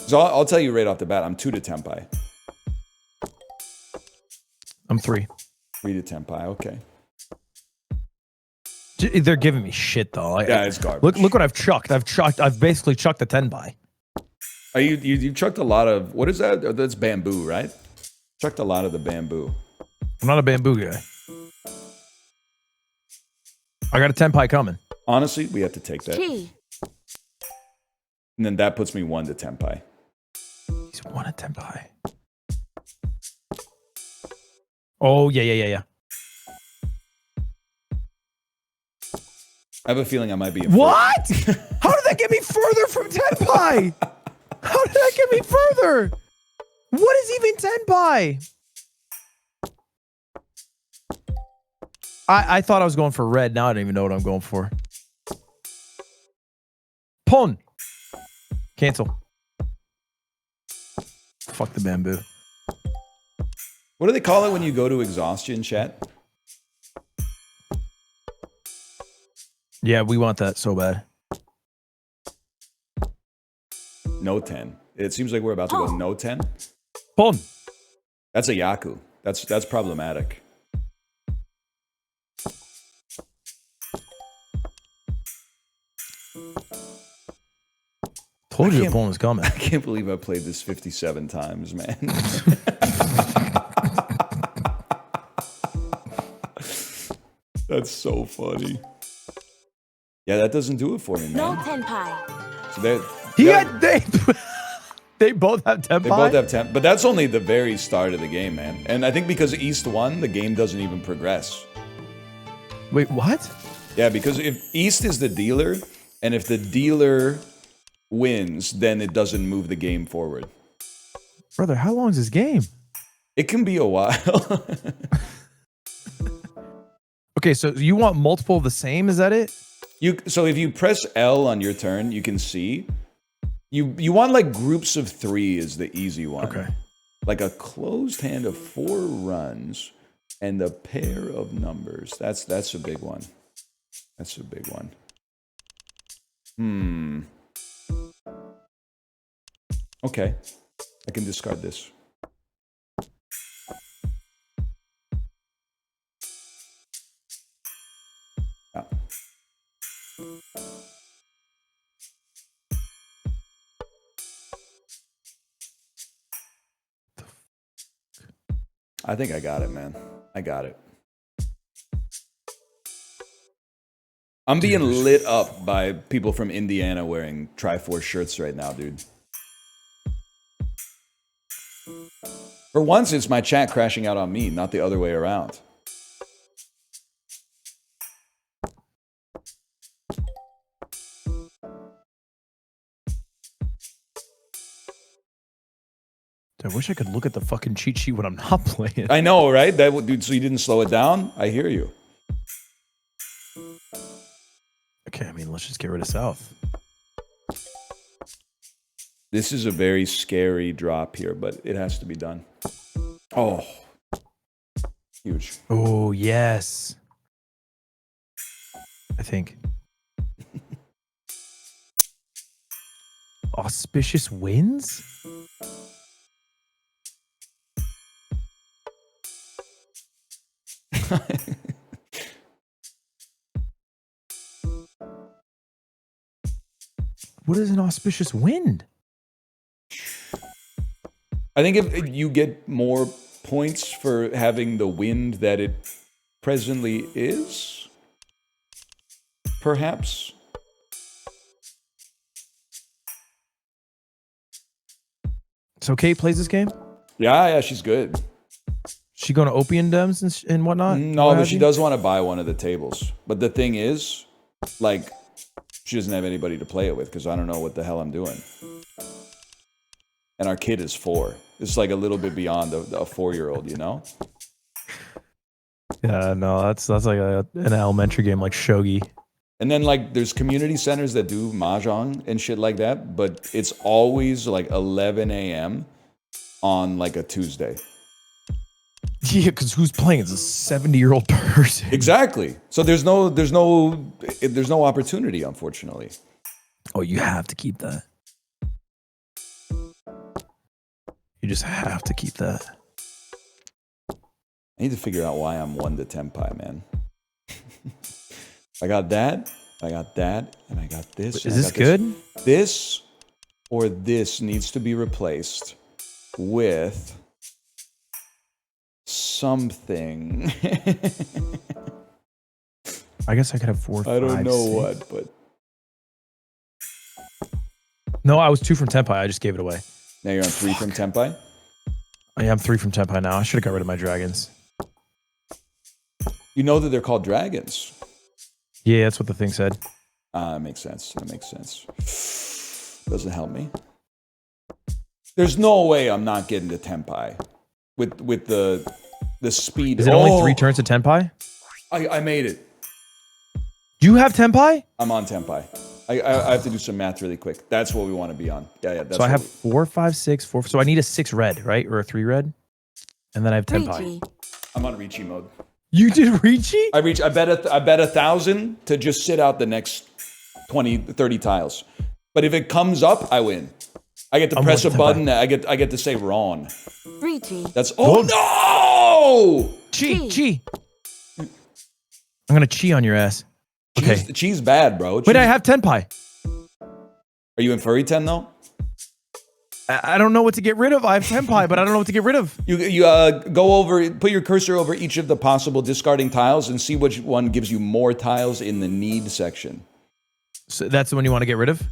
So I'll tell you right off the bat, I'm 2 to Tenpai. I'm 3. 3 to Tenpai, okay. They're giving me shit though. Yeah, it's garbage. Look what I've chucked. I've basically chucked a Tenpai. You chucked a lot of, what is that? That's bamboo, right? Chucked a lot of the bamboo. I'm not a bamboo guy. I got a Tenpai coming. Honestly, we have to take that. T. And then that puts me 1 to Tenpai. He's 1 at Tenpai. Oh, yeah. I have a feeling I might be in What? How did that get me further from Tenpai? How did that get me further? What is even Tenpai? I thought I was going for red. Now I don't even know what I'm going for. Pwn. Cancel. Fuck the bamboo. What do they call it when you go to exhaustion, chat? Yeah, we want that so bad. No 10. It seems like we're about to go no 10. Pwn. That's a Yaku. That's problematic. Told you the Pwn was coming. I can't believe I played this 57 times, man. That's so funny. Yeah, that doesn't do it for me, No man. Tenpai. So They both have Tenpai? they both have 10, but that's only the very start of the game, man. And I think because East won, the game doesn't even progress. Wait, what? Yeah, because if East is the dealer, and if the dealer wins, then it doesn't move the game forward. Brother, how long is this game? It can be a while. Okay, so you want multiple of the same, is that it? So if you press L on your turn, you can see. You want like groups of 3 is the easy one. Okay. Like a closed hand of 4 runs and a pair of numbers. That's a big one. That's a big one. Okay. I can discard this. Yeah. I think I got it, man. I got it. I'm being lit up by people from Indiana wearing Triforce shirts right now, dude. For once, it's my chat crashing out on me, not the other way around. I wish I could look at the fucking cheat sheet when I'm not playing. I know, right? Dude, so you didn't slow it down? I hear you. Okay, I mean, let's just get rid of South. This is a very scary drop here, but it has to be done. Oh. Huge. Oh, yes. I think. Auspicious wins? What is an auspicious wind? I think if you get more points for having the wind that it presently is? Perhaps? So Kate plays this game? Yeah, she's good. She going to opium dens and whatnot? No, but she does want to buy one of the tables. But the thing is, like, she doesn't have anybody to play it with because I don't know what the hell I'm doing. And our kid is 4. It's like a little bit beyond a 4-year-old, you know? Yeah, no, that's like an elementary game like shogi. And then, like, there's community centers that do mahjong and shit like that, but it's always like 11 a.m. on like a Tuesday. Yeah, because who's playing? It's a 70-year-old person. Exactly. So there's no opportunity, unfortunately. Oh, you have to keep that. You just have to keep that. I need to figure out why I'm 1 to tenpai, man. I got that, and I got this. Is this good? This or this needs to be replaced with something. I guess I could have 4, 5, I don't know 6. what, but No, I was 2 from Tenpai. I just gave it away. now you're on 3 from tenpai. I am 3 from Tenpai now. I should have got rid of my dragons. You know that they're called dragons. Yeah, that's what the thing said. Makes sense. That makes sense. Doesn't help me. There's no way I'm not getting to tenpai with the speed. Is it only 3 turns to Tenpai? I made it. Do you have Tenpai? I'm on tenpai. I have to do some math really quick. That's what we want to be on. Yeah. That's So I have 4, 5, 6, 4. So I need a 6 red, right? Or a 3 red? And then I have Tenpai. Ricci. I'm on Ricci mode. You did Ricci? I bet 1,000 to just sit out the next 20, 30 tiles. But if it comes up, I win. I get to press a button. I get to say wrong. Ricci. That's no! Chi. I'm gonna chi on your ass. Okay. Cheese bad, bro. Wait, I have Tenpai. Are you in furry 10 though? I don't know what to get rid of. I have Tenpai, but I don't know what to get rid of. You go over, put your cursor over each of the possible discarding tiles and see which one gives you more tiles in the need section. So that's the one you want to get rid of?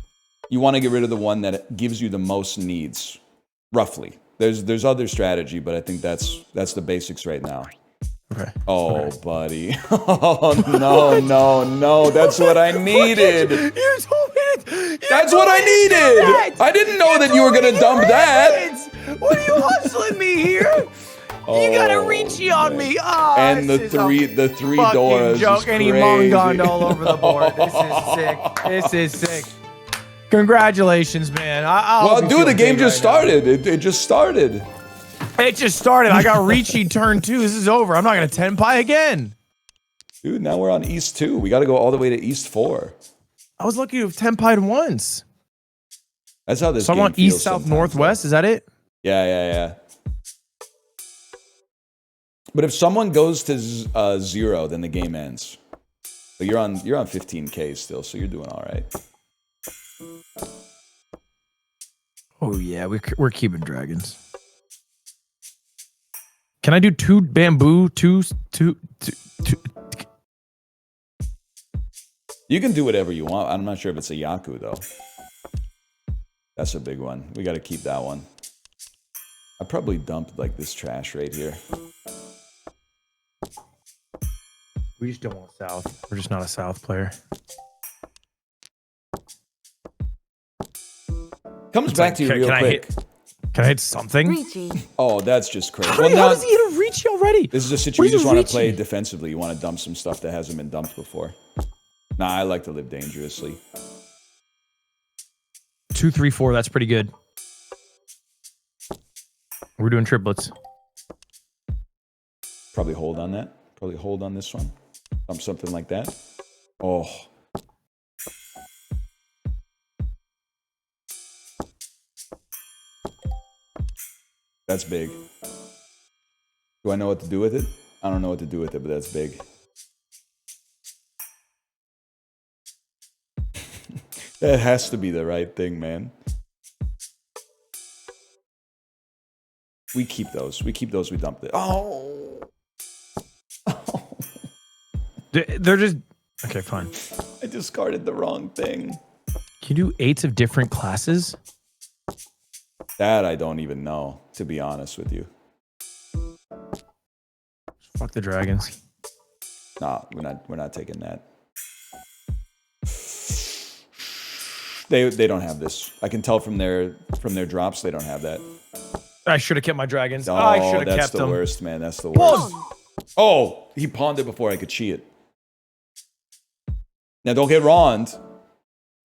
You want to get rid of the one that gives you the most needs, roughly. There's other strategy, but I think that's the basics right now. Okay. Oh, Okay. buddy. Oh, no. That's what I needed. You told me That's what I needed. I didn't know that you were going to dump that. What are you hustling me here? You got a Ricci on me. Oh, And this the three fucking doors joke. is And he crazy. mongonned all over the board. This is sick. This is sick. Congratulations, man. Well, dude, the game just started. It just started. It just started. I got Ricci turn 2. This is over. I'm not going to Tenpai again. Dude, now we're on East 2. We got to go all the way to East 4. I was lucky to have Tenpai'd once. That's how this So I game want feels east, south, sometimes, northwest. Is that it? Yeah. But if someone goes to 0, then the game ends. But you're on 15K still, so you're doing all right. Oh yeah, we're keeping dragons. Can I do 2 bamboo? Two? You can do whatever you want. I'm not sure if it's a Yaku though. That's a big one. We got to keep that one. I probably dumped like this trash right here. We just don't want south. We're just not a south player. Comes back to you real quick. Can I hit something? Ricci. Oh, that's just crazy. How does he hit a Ricci already? This is a What situation you is just a want to Ricci? play defensively. You want to dump some stuff that hasn't been dumped before. Nah, I like to live dangerously. 2, 3, 4. That's pretty good. We're doing triplets. Probably hold on that. Probably hold on this one. Dump something like that. Oh. That's big. Do I know what to do with it? I don't know what to do with it, but that's big. That has to be the right thing, man. We keep those. We keep those. We dump it. Oh. They're just okay. Fine. I discarded the wrong thing. Can you do 8s of different classes? That I don't even know, to be honest with you. Fuck the dragons. Nah, we're not taking that. They don't have this. I can tell from their drops they don't have that. I should have kept my dragons. Oh, I should have that's kept the them. worst, man. That's the worst. Oh, he pawned it before I could cheat it. Now don't get wronged.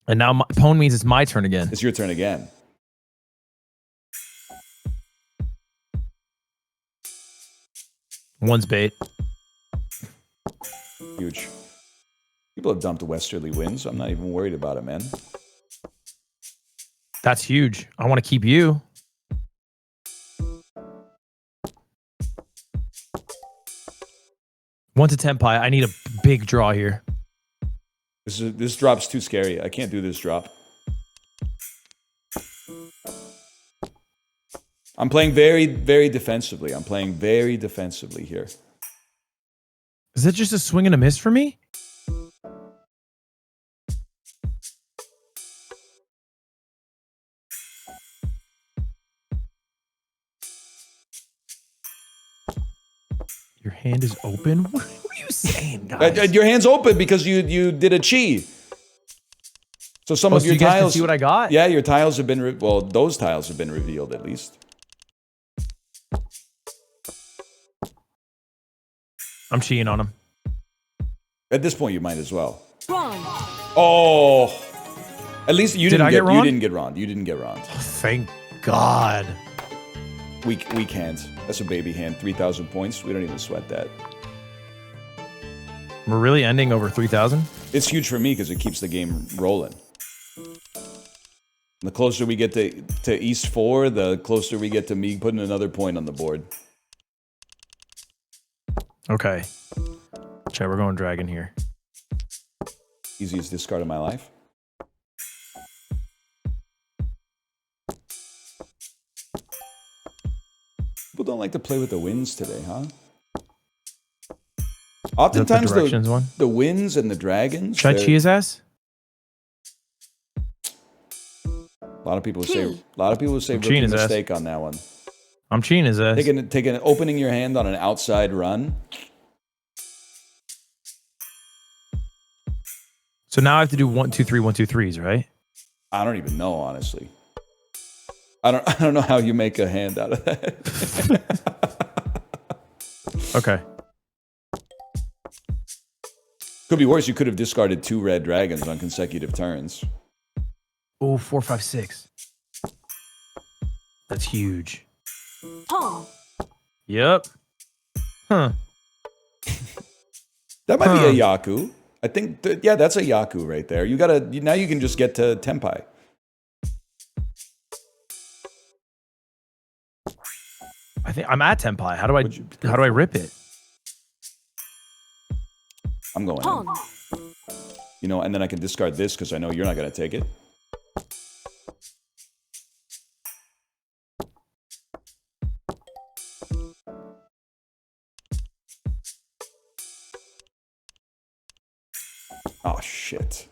And now my pawn means it's my turn again. It's your turn again. One's bait. Huge. People have dumped Westerly Winds. So I'm not even worried about it, man. That's huge. I want to keep you. One to 10 pie. I need a big draw here. This drop's too scary. I can't do this drop. I'm playing very, very defensively. I'm playing very defensively here. Is that just a swing and a miss for me? Your hand is open? What are you saying, guys? Your hand's open because you did a chi. So some of so your you guys can tiles. see what I got? Yeah, your tiles have been well. Those tiles have been revealed at least. I'm cheating on him. At this point, you might as well. Wrong. Oh, at least you didn't get wrong? You didn't get wrong. You didn't get wrong. Thank God. Weak hands. That's a baby hand. 3,000 points. We don't even sweat that. We're really ending over 3,000? It's huge for me because it keeps the game rolling. The closer we get to East 4, the closer we get to me putting another point on the board. Okay. Chat, we're going dragon here. Easiest discard of my life. People don't like to play with the winds today, huh? Oftentimes the winds and the dragons. Should I cheat his ass? A lot of people say rookie mistake on that one. I'm cheating his ass. Opening your hand on an outside run. So now I have to do 1, 2, 3, 1, 2, 3s, right? I don't even know, honestly. I don't know how you make a hand out of that. Okay. Could be worse. You could have discarded 2 red dragons on consecutive turns. Oh, 4, 5, 6. That's huge. Pawn. Yep. Huh. That might be a Yaku. I think, yeah, that's a Yaku right there. Now you can just get to Tenpai. I think I'm at Tenpai. How do I rip it? I'm going Pawn. in. And then I can discard this because I know you're not going to take it. Oh, shit.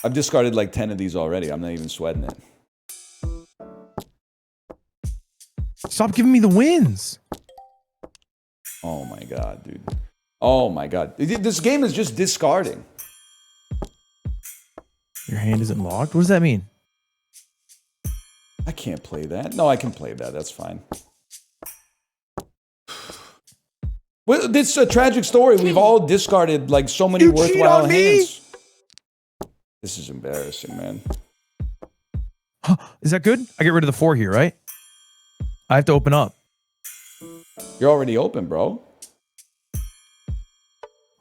I've discarded like 10 of these already. I'm not even sweating it. Stop giving me the wins. Oh my god, dude. Oh my god. This game is just discarding. Your hand isn't locked? What does that mean? I can't play that. No, I can play that. That's fine. Well, this is a tragic story. We've all discarded like so many worthwhile hands. This is embarrassing, man. Is that good? I get rid of the 4 here, right? I have to open up. You're already open, bro.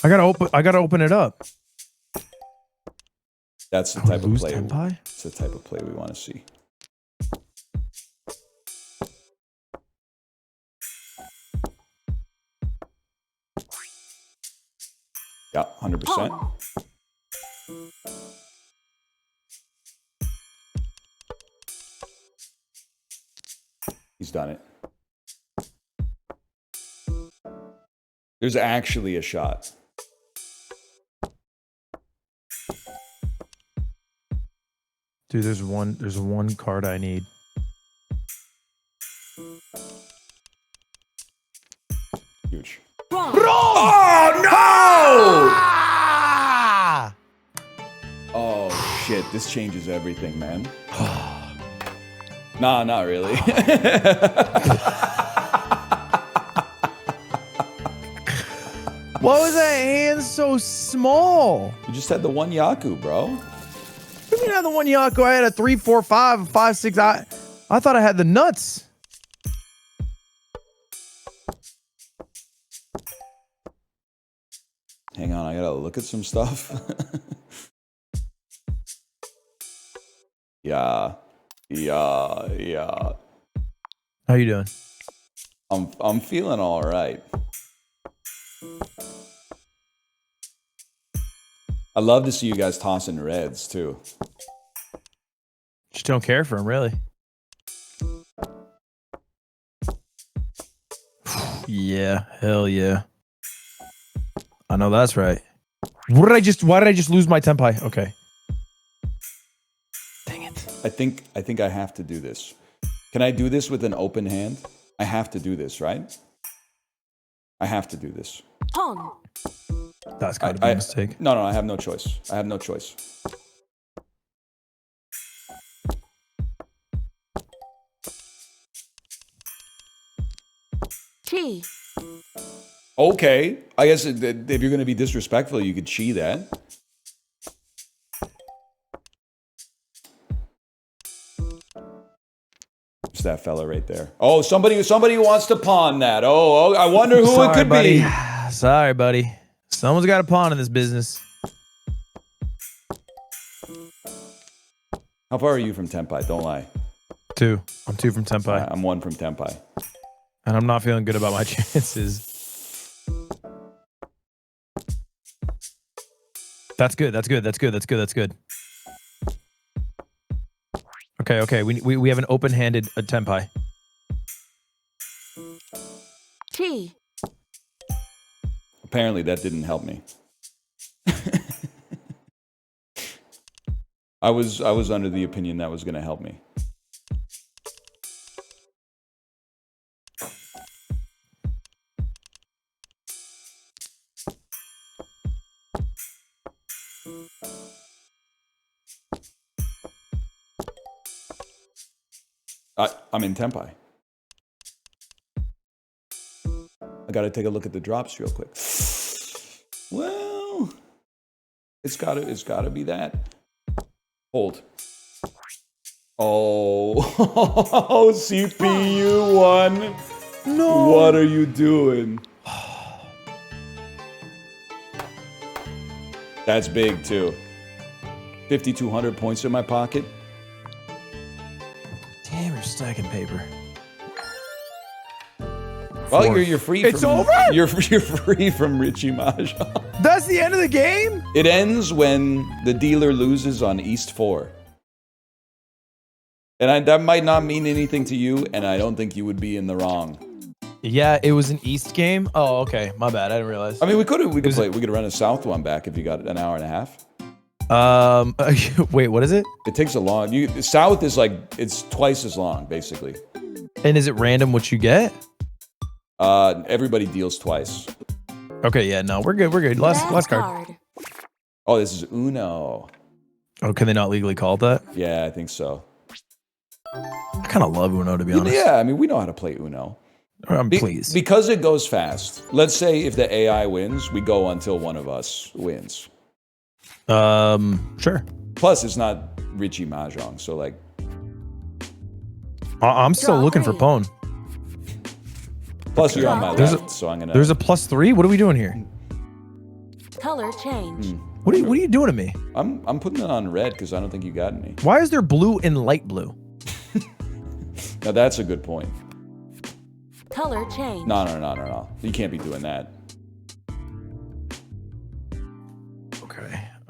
I gotta open it up. That's the type of lose play. Tenpai? It's the type of play we want to see. 100%. He's done it. There's actually a shot. Dude, there's one card I need. Huge. Wrong. Oh no! Ah! Oh shit, this changes everything, man. Nah, not really. Why was that hand so small? You just had the one Yaku, bro. You mean I had the one Yaku? I had a 3, 4, 5, 5, 6. I thought I had the nuts. Hang on, I gotta look at some stuff. Yeah. How you doing? I'm feeling all right. I love to see you guys tossing reds too. Just don't care for him, really. Yeah, hell yeah. I know that's right. Why did I just lose my tempai? Okay. Dang it. I think I have to do this. Can I do this with an open hand? I have to do this, right? I have to do this. Pawn. That's gotta be a mistake. No, I have no choice. I have no choice. Chi. Okay. I guess if you're going to be disrespectful, you could chi that. It's that fella right there. Oh, somebody wants to pawn that. Oh, I wonder who it could buddy. be. Sorry, buddy. Someone's got a pawn in this business. How far are you from Tenpai? Don't lie. 2. I'm 2 from tempai. I'm 1 from Tenpai. And I'm not feeling good about my chances. That's good. Okay. We have an open-handed tempai. Chi. Apparently that didn't help me. I was under the opinion that was going to help me. I'm in Tenpai. I got to take a look at the drops real quick. Well, it's got to be that. Hold. Oh, CPU 1. No. What are you doing? That's big too. 5,200 points in my pocket. Damn, you're stacking paper. Well, 4. you're free. It's from, over? You're free from Richie Mahjong. That's the end of the game? It ends when the dealer loses on East 4. And that might not mean anything to you, and I don't think you would be in the wrong. Yeah, it was an East game. Oh, okay. My bad. I didn't realize. I mean, we could run a South one back if you got an hour and a half. Wait, what is it? It takes a long. South is like it's twice as long, basically. And is it random what you get? Everybody deals twice. Okay, yeah, no, we're good. Last card. Oh, this is Uno. Oh, can they not legally call it that? Yeah, I think so. I kind of love Uno, to be honest. Yeah, I mean, we know how to play Uno. Please. Because it goes fast. Let's say if the AI wins, we go until one of us wins. Sure. Plus, it's not Richie Mahjong, so like. I'm still looking for Pwn. Plus, you're on my left, so I'm gonna. There's a +3. What are we doing here? Color change. What are you doing to me? I'm putting it on red because I don't think you got any. Why is there blue and light blue? Now that's a good point. Color change. No. You can't be doing that.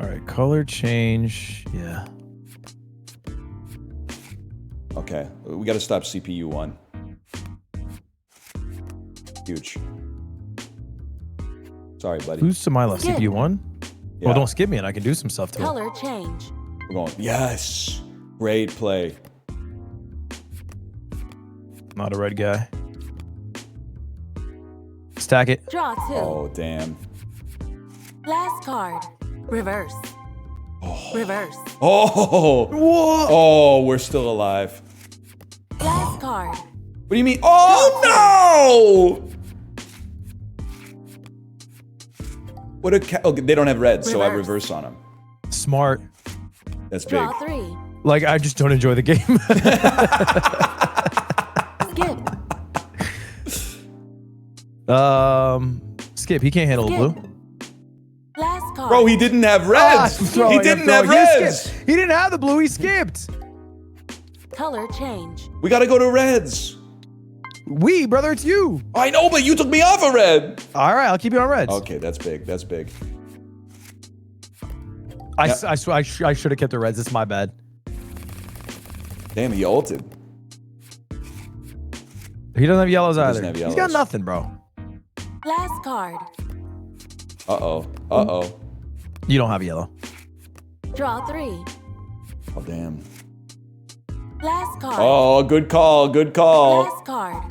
All right, color change. Yeah. Okay, we got to stop CPU 1. Huge. Sorry, buddy. Who's to my left? Skip. CPU 1? Yeah, Well, don't skip me and I can do some stuff to him. Color change. we're going. Yes, great play. Not a red guy. Stack it. Draw 2. Oh damn. Last card. Reverse. Reverse. Oh. Whoa! Oh, we're still alive. Last card. What do you mean? Oh no! What a okay, they don't have red, so I Reverse. reverse on them. Smart. That's big. Draw 3. Like, I just don't enjoy the game. Skip. Skip. He can't handle the Skip. blue. Last card. Bro, he didn't have reds. He didn't have You reds. skipped. He didn't have the blue. He skipped. Color change. We gotta go to reds. We, brother, it's you. I know, but you took me off a red. All right, I'll keep you on reds. Okay, that's big. That's big. I should have kept the reds. It's my bad. Damn, he ulted. He doesn't have yellows either. doesn't have He's got yellows. nothing, bro. Last card. Uh-oh. Uh-oh. You don't have yellow. Draw 3. Oh, damn. Last card. Oh, good call. Good call. Last card.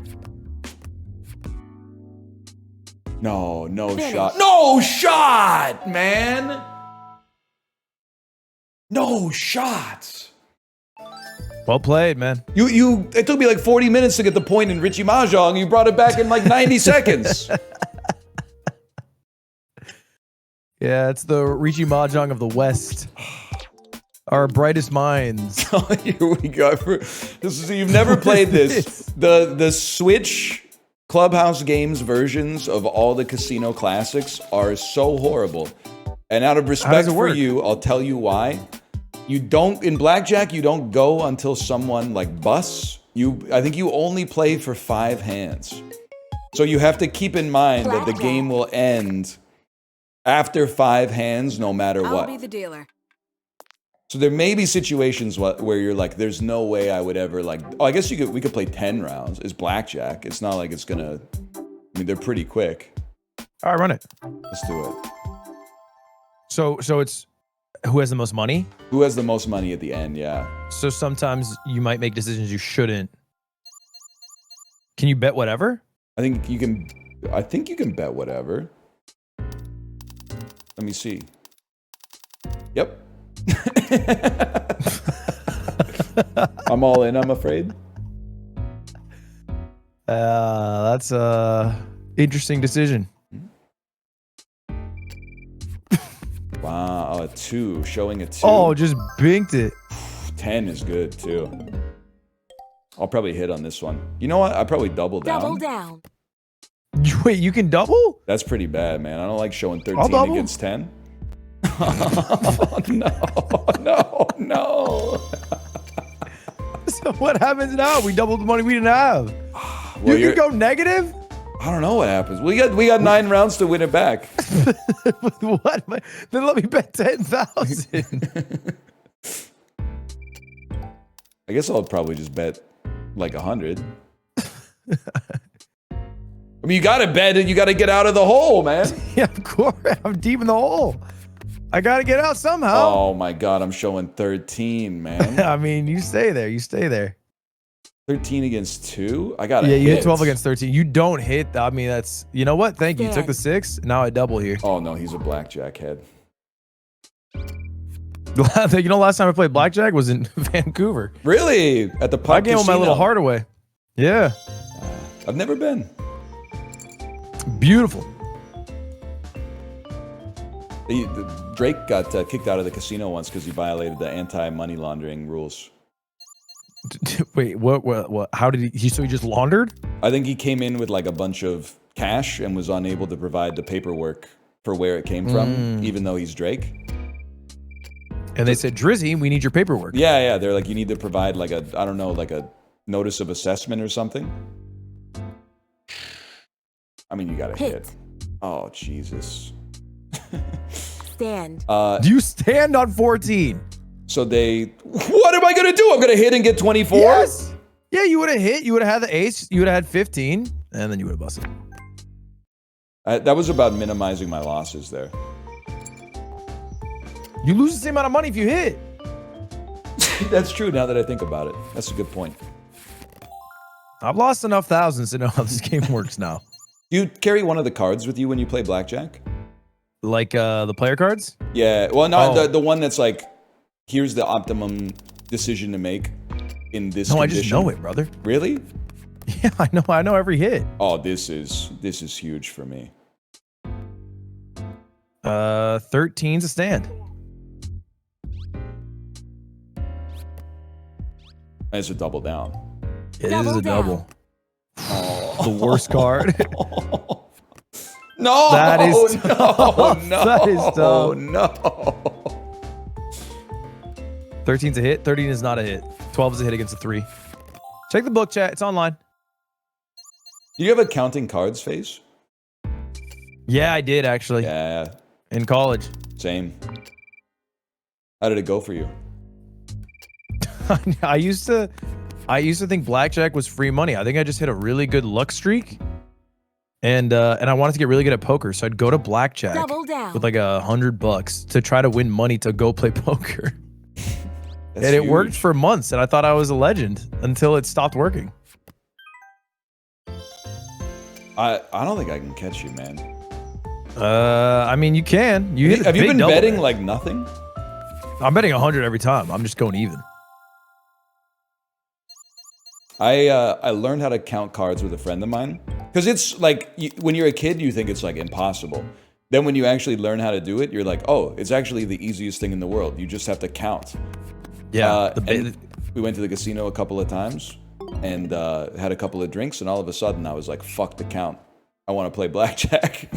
No, no Finish. shot. No shot, man. No shots. Well played, man. It took me like 40 minutes to get the point in Richie Mahjong. You brought it back in like 90 seconds. Yeah, it's the Richie Mahjong of the West. Our brightest minds. Oh, here we go. You've never played this. The Switch Clubhouse Games versions of all the casino classics are so horrible. And out of respect for work? you, I'll tell you why. In blackjack, you don't go until someone like busts. I think you only play for 5 hands. So you have to keep in mind that the Blackjack. game will end after 5 hands, no matter I'll what. be the dealer. So there may be situations where you're like, there's no way I would ever like. Oh, I guess we could play 10 rounds. It's blackjack. It's not like it's gonna. I mean, they're pretty quick. All right, run it. Let's do it. So it's who has the most money? Who has the most money at the end? Yeah. So sometimes you might make decisions you shouldn't. Can you bet whatever? I think you can bet whatever. Let me see. Yep. I'm all in, I'm afraid. That's a interesting decision. Wow, a 2, showing a 2. Oh, just binked it. 10 is good too. I'll probably hit on this one. You know what? I probably double down. Double down. Wait, you can double? That's pretty bad, man. I don't like showing I'll 13 double. against 10. Oh, no. So what happens now? We doubled the money we didn't have. Well, You can go negative? I don't know what happens. We got 9 rounds to win it back. What? Then let me bet 10,000. I guess I'll probably just bet like 100. I mean, you gotta bet and you gotta get out of the hole, man. Yeah, of course. I'm deep in the hole. I gotta get out somehow. Oh my God, I'm showing 13, man. I mean, you stay there. You stay there. 13 against 2? I gotta Yeah, you hit hit 12 against 13. You don't hit. I mean, that's, you know what? Thank you. You took the Dead. 6. Now I double here. Oh no, he's a blackjack head. You know, last time I played blackjack was in Vancouver. Really? At the pub I gave my casino? little heart away. Yeah. I've never been. Beautiful. Drake got kicked out of the casino once because he violated the anti-money laundering rules. Wait, what? How did he? So he just laundered? I think he came in with like a bunch of cash and was unable to provide the paperwork for where it came from, even though he's Drake. And they said, Drizzy, we need your paperwork. Yeah. They're like, you need to provide like a, I don't know, like a notice of assessment or something. I mean, you gotta hit. Oh, Jesus. Stand. You stand on 14. So what am I going to do? I'm going to hit and get 24? Yes. Yeah, you would have hit. You would have had the ace. You would have had 15. And then you would have busted. That was about minimizing my losses there. You lose the same amount of money if you hit. That's true now that I think about it. That's a good point. I've lost enough thousands to know how this game works now. Do you carry one of the cards with you when you play blackjack? Like the player cards? Yeah. Well, no, Oh. the one that's like, here's the optimum decision to make in this No, condition. I just know it, brother. Really? Yeah, I know every hit. Oh, this is huge for me. 13's a stand. It's a double down. It is Double a down. double. Oh. The worst card. No, That is no, tough. no, That is tough. no. 13's a hit. 13 is not a hit. 12 is a hit against a 3. Check the book, chat. It's online. Do you have a counting cards phase? Yeah, I did actually. Yeah, In college. same. How did it go for you? I used to think blackjack was free money. I think I just hit a really good luck streak. And I wanted to get really good at poker, so I'd go to blackjack Double down. with like $100 to try to win money to go play poker. That's And it worked huge. for months, and I thought I was a legend until it stopped working. I don't think I can catch you, man. I mean, you can. You hit a Have you big been double betting there. like nothing? I'm betting 100 every time. I'm just going even. I learned how to count cards with a friend of mine because it's like when you're a kid, you think it's like impossible. Then when you actually learn how to do it, you're like, oh, it's actually the easiest thing in the world. You just have to count. Yeah. And we went to the casino a couple of times and had a couple of drinks, and all of a sudden I was like, fuck the count. I want to play blackjack.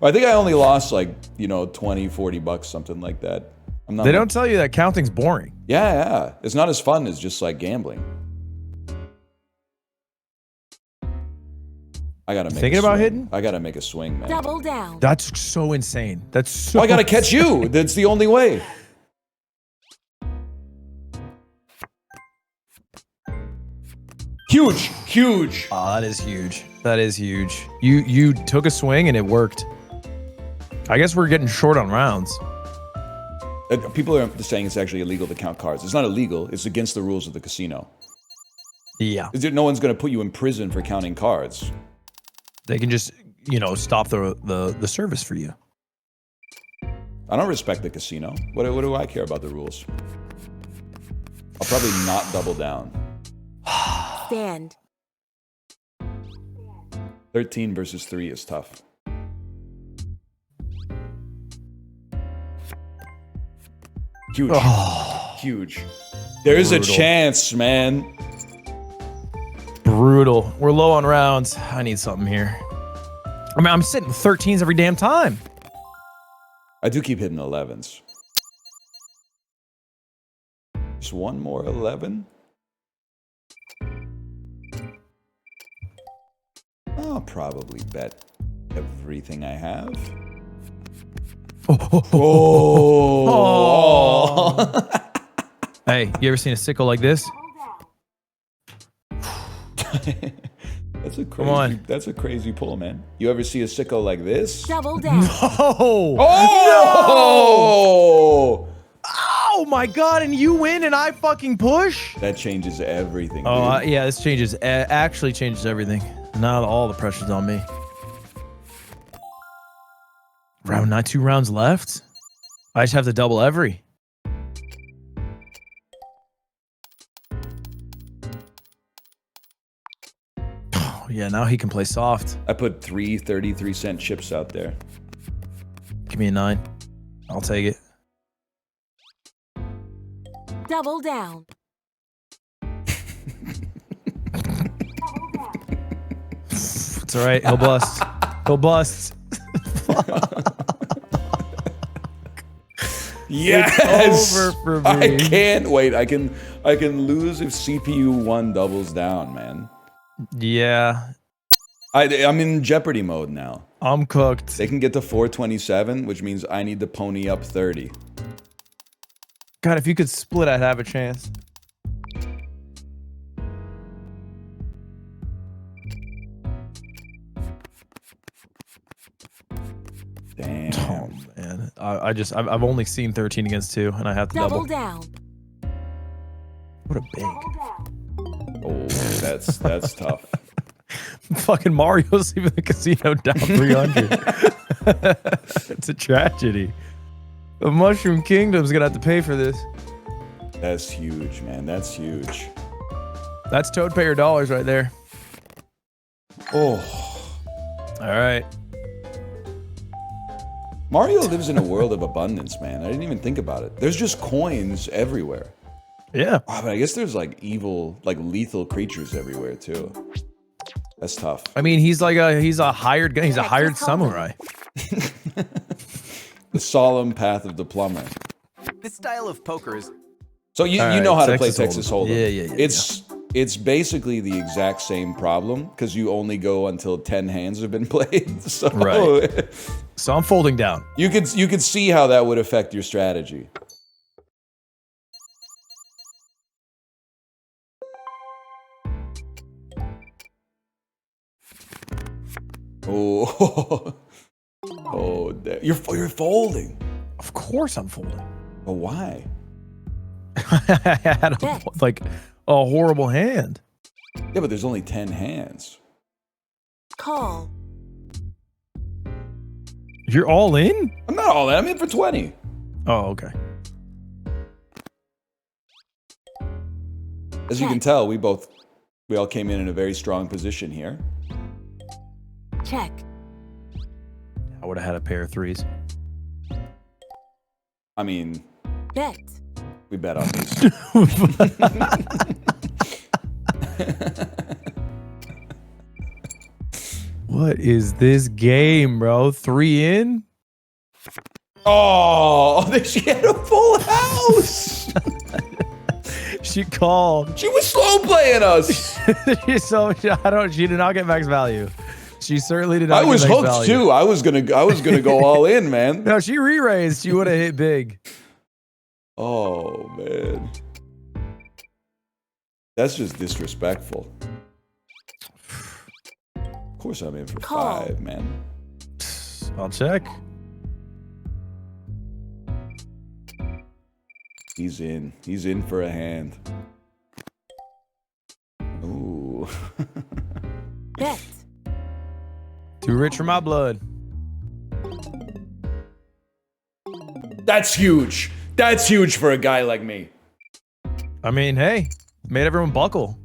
Well, I think I only lost like, $20-$40, something like that. I'm not They don't tell you that counting's boring. Yeah. It's not as fun as just like gambling. I gotta make Thinking a about swing. hitting? I gotta make a swing, man. Double down. That's so insane. That's so. Oh, I gotta catch you. That's the only way. Huge. Oh, that is huge. That is huge. You took a swing and it worked. I guess we're getting short on rounds. People are saying it's actually illegal to count cards. It's not illegal. It's against the rules of the casino. Yeah. No one's gonna put you in prison for counting cards. They can just, stop the service for you. I don't respect the casino. What do I care about the rules? I'll probably not double down. Stand. 13 versus 3 is tough. Huge. There's a Brutal. chance, man. Brutal. We're low on rounds. I need something here. I mean, I'm sitting with 13s every damn time. I do keep hitting 11s. Just one more 11. I'll probably bet everything I have. Oh. Hey, you ever seen a sickle like this? That's a crazy. Come on. That's a crazy pull, man. You ever see a sicko like this? Double down. Oh! Oh! Oh my god, and you win and I fucking push? That changes everything. Oh, dude. yeah, this actually changes everything. Now all the pressure's on me. Round 9, 2 rounds left? I just have to double every. Oh, yeah, now he can play soft. I put 3 33-cent chips out there. Give me a 9. I'll take it. Double down. It's all right. He'll bust. He'll bust. Yes! It's over for me. I can't wait. I can lose if CPU 1 doubles down, man. Yeah. I'm in Jeopardy mode now. I'm cooked. They can get to 427, which means I need to pony up 30. God, if you could split, I'd have a chance. Damn. Oh man, I've only seen 13 against 2, and I have to Double double. down. What a bank. Oh, that's tough. Fucking Mario's leaving the casino down 300. It's a tragedy. The Mushroom Kingdom's gonna have to pay for this. That's huge, man. That's huge. That's Toad Payer dollars right there. Oh. All right. Mario lives in a world of abundance, man. I didn't even think about it. There's just coins everywhere. Yeah. Oh, but I guess there's like evil, like lethal creatures everywhere too. That's tough. I mean, he's a hired guy. He's a hired samurai. The solemn path of the plumber. This style of poker is So you All know right, how to play Texas Texas Hold'em. Hold'em. Yeah. It's basically the exact same problem because you only go until 10 hands have been played. So Right. So I'm folding down. you could see how that would affect your strategy. Oh, oh, you're folding. Of course I'm folding. But why? I had like a horrible hand. Yeah, but there's only 10 hands. Call. You're all in? I'm not all in. I'm in for 20. Oh, okay. As you can tell, we all came in a very strong position here. Check. I would have had a pair of threes. I mean, Bet. we bet on these. What is this game, bro? 3 in? Oh, she had a full house. She called. She was slow playing us. She did not get max value. She certainly did not. I was get max hooked value. too. I was gonna go all in, man. No, she re-raised. She would have hit big. Oh man, that's just disrespectful. Of course, I'm in for Call. 5, man. I'll check. He's in. He's in for a hand. Ooh. Bet. Too rich for my blood. That's huge. That's huge for a guy like me. I mean, hey, made everyone buckle.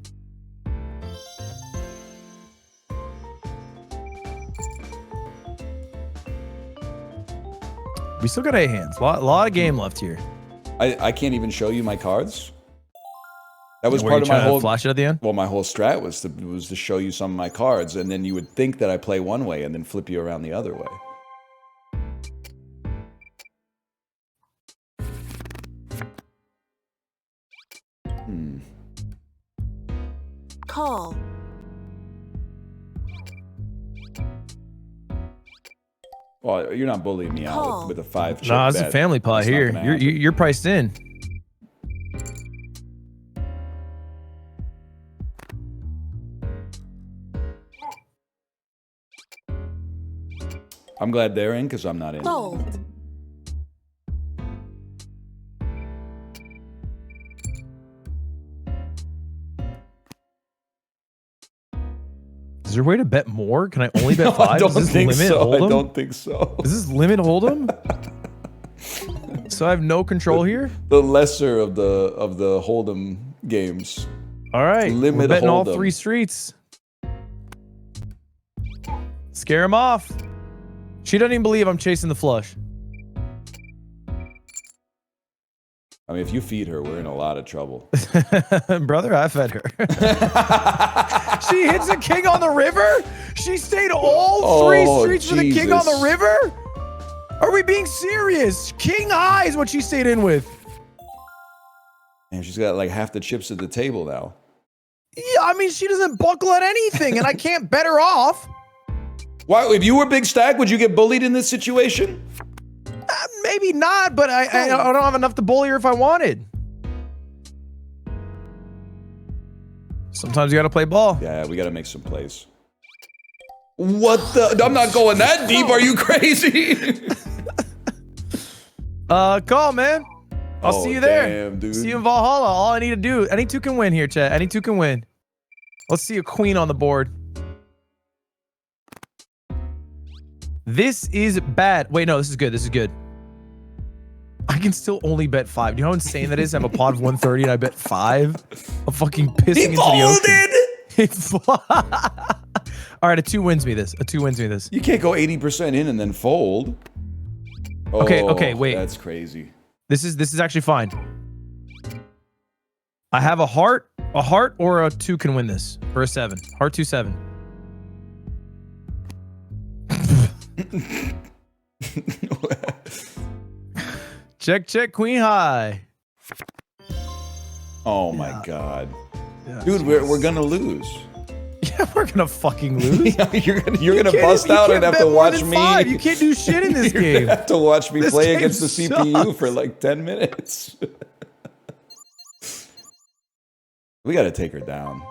We still got 8 hands. A lot of game left here. I can't even show you my cards. That was Were part you of my trying to whole flash it at the end? Well, my whole strat was to show you some of my cards, and then you would think that I play one way and then flip you around the other way. Call. Well, you're not bullying me out with a 5 chip Nah, it's a bet. family pot That's not here. gonna You're happen. you're priced in. I'm glad they're in because I'm not in. Fold. Is there a way to bet more? Can I only bet No, 5? I don't Is this think limit so. hold'em? I don't think so. Is this limit hold'em? So I have no control here? The lesser of the hold'em games. All right. Limit we're betting all hold'em. 3 streets. Scare him off. She doesn't even believe I'm chasing the flush. I mean, if you feed her, we're in a lot of trouble. Brother, I fed her. She hits a king on the river? She stayed all 3 Oh, streets for the king on the Jesus. river? Are we being serious? King high is what she stayed in with. And she's got like half the chips at the table now. Yeah, I mean, she doesn't buckle at anything, and I can't bet her off. Why? If you were big stack, would you get bullied in this situation? Maybe not, but I don't have enough to bully her if I wanted. Sometimes you gotta play ball. Yeah, we gotta make some plays. What the? I'm not going that deep. Are you crazy? Call, man. I'll see you there. Damn, dude. See you in Valhalla. All I need to do. Any two can win here, chat. Any two can win. Let's see a queen on the board. This is bad. Wait, no, this is good. This is good. I can still only bet 5. Do you know how insane that is? I have a pot of 130 and I bet 5. I'm fucking pissing into the ocean. All right, a 2 wins me this. A 2 wins me this. You can't go 80% in and then fold. Okay, wait. That's crazy. This is actually fine. I have a heart or a 2 can win this. Or a 7. Heart 2 7. Check, queen high. Oh my god. Yeah, dude, we're gonna lose. Yeah, we're gonna fucking lose. you're gonna bust out and have to watch me. 5. You can't do shit in this You're game. gonna have to watch me This play game against the CPU sucks. for like 10 minutes. We gotta take her down.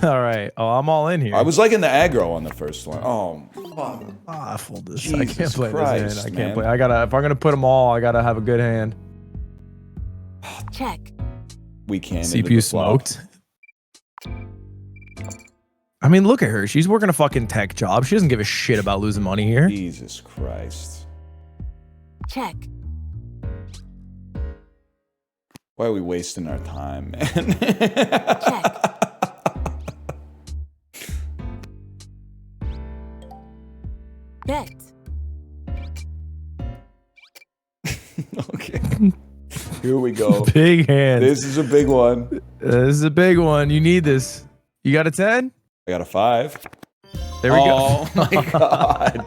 All right. Oh, I'm all in here. I was like in the aggro on the first one. Oh, fuck. I fold this. I Jesus can't play Christ, this hand. I man. can't play. I gotta. If I'm gonna put them all, I gotta have a good hand. Check. We can. into the CPU flop. smoked. I mean, look at her. She's working a fucking tech job. She doesn't give a shit about losing money here. Jesus Christ. Check. Why are we wasting our time, man? Check. Bet. Okay. Here we go. Big hand. This is a big one. This is a big one. You need this. You got a 10? I got a 5. There we Oh go. my god.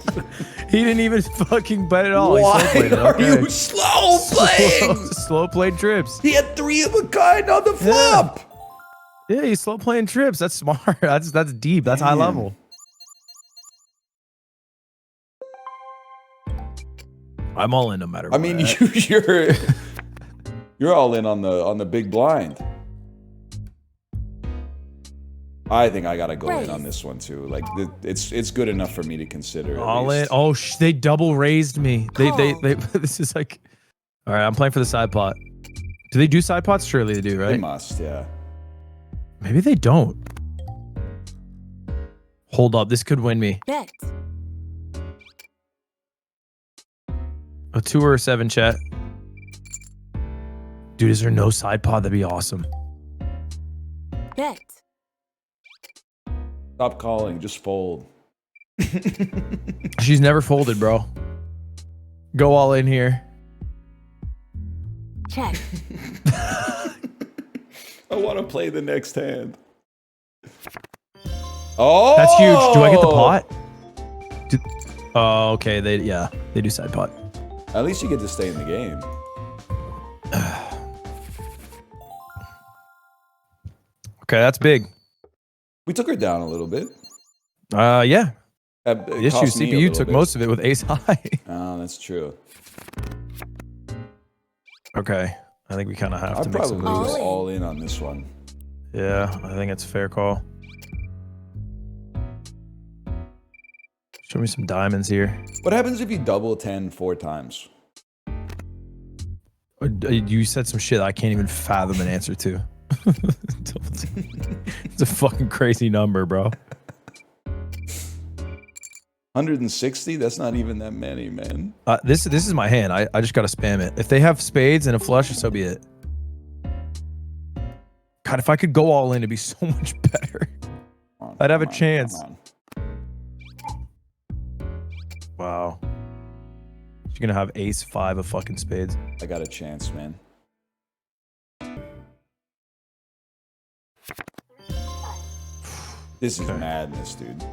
He didn't even fucking bet at all. Why He slow played it. are Okay. you slow playing? Slow played trips. He had 3 of a kind on the flop. Yeah, he's slow playing trips. That's smart. That's deep. That's high Damn. level. I'm all in no matter what. I mean, you're all in on the big blind. I think I gotta go in on this one too. Like it's good enough for me to consider. all in. Oh, they double raised me. They Call. this is like. All right, I'm playing for the side pot. Do they do side pots? Surely they do, They right? must, yeah. Maybe they don't. Hold up, this could win me. Bet. A 2 or a 7, chat. Dude, is there no side pod? That'd be awesome. Bet. Stop calling, just fold. She's never folded, bro. Go all in here. Check. I want to play the next hand. Oh, That's huge. Do I get the pot? Oh, okay. They do side pot. At least you get to stay in the game. Okay, that's big. We took her down a little bit. Yeah. It The issue cost me a CPU little took bit. most of it with ace high. Oh, that's true. Okay. I think we kind of have I'd to make probably some go moves. all in on this one. Yeah, I think it's a fair call. Show me some diamonds here. What happens if you double 10 4 times? You said some shit I can't even fathom an answer to. It's a fucking crazy number, bro. 160? That's not even that many, man. This is my hand. I just gotta spam it. If they have spades and a flush, so be it. God, if I could go all in, it'd be so much better. I'd have a chance. Come on. Wow. She's gonna have ace 5 of fucking spades. I got a chance, man. This is Okay. madness, dude.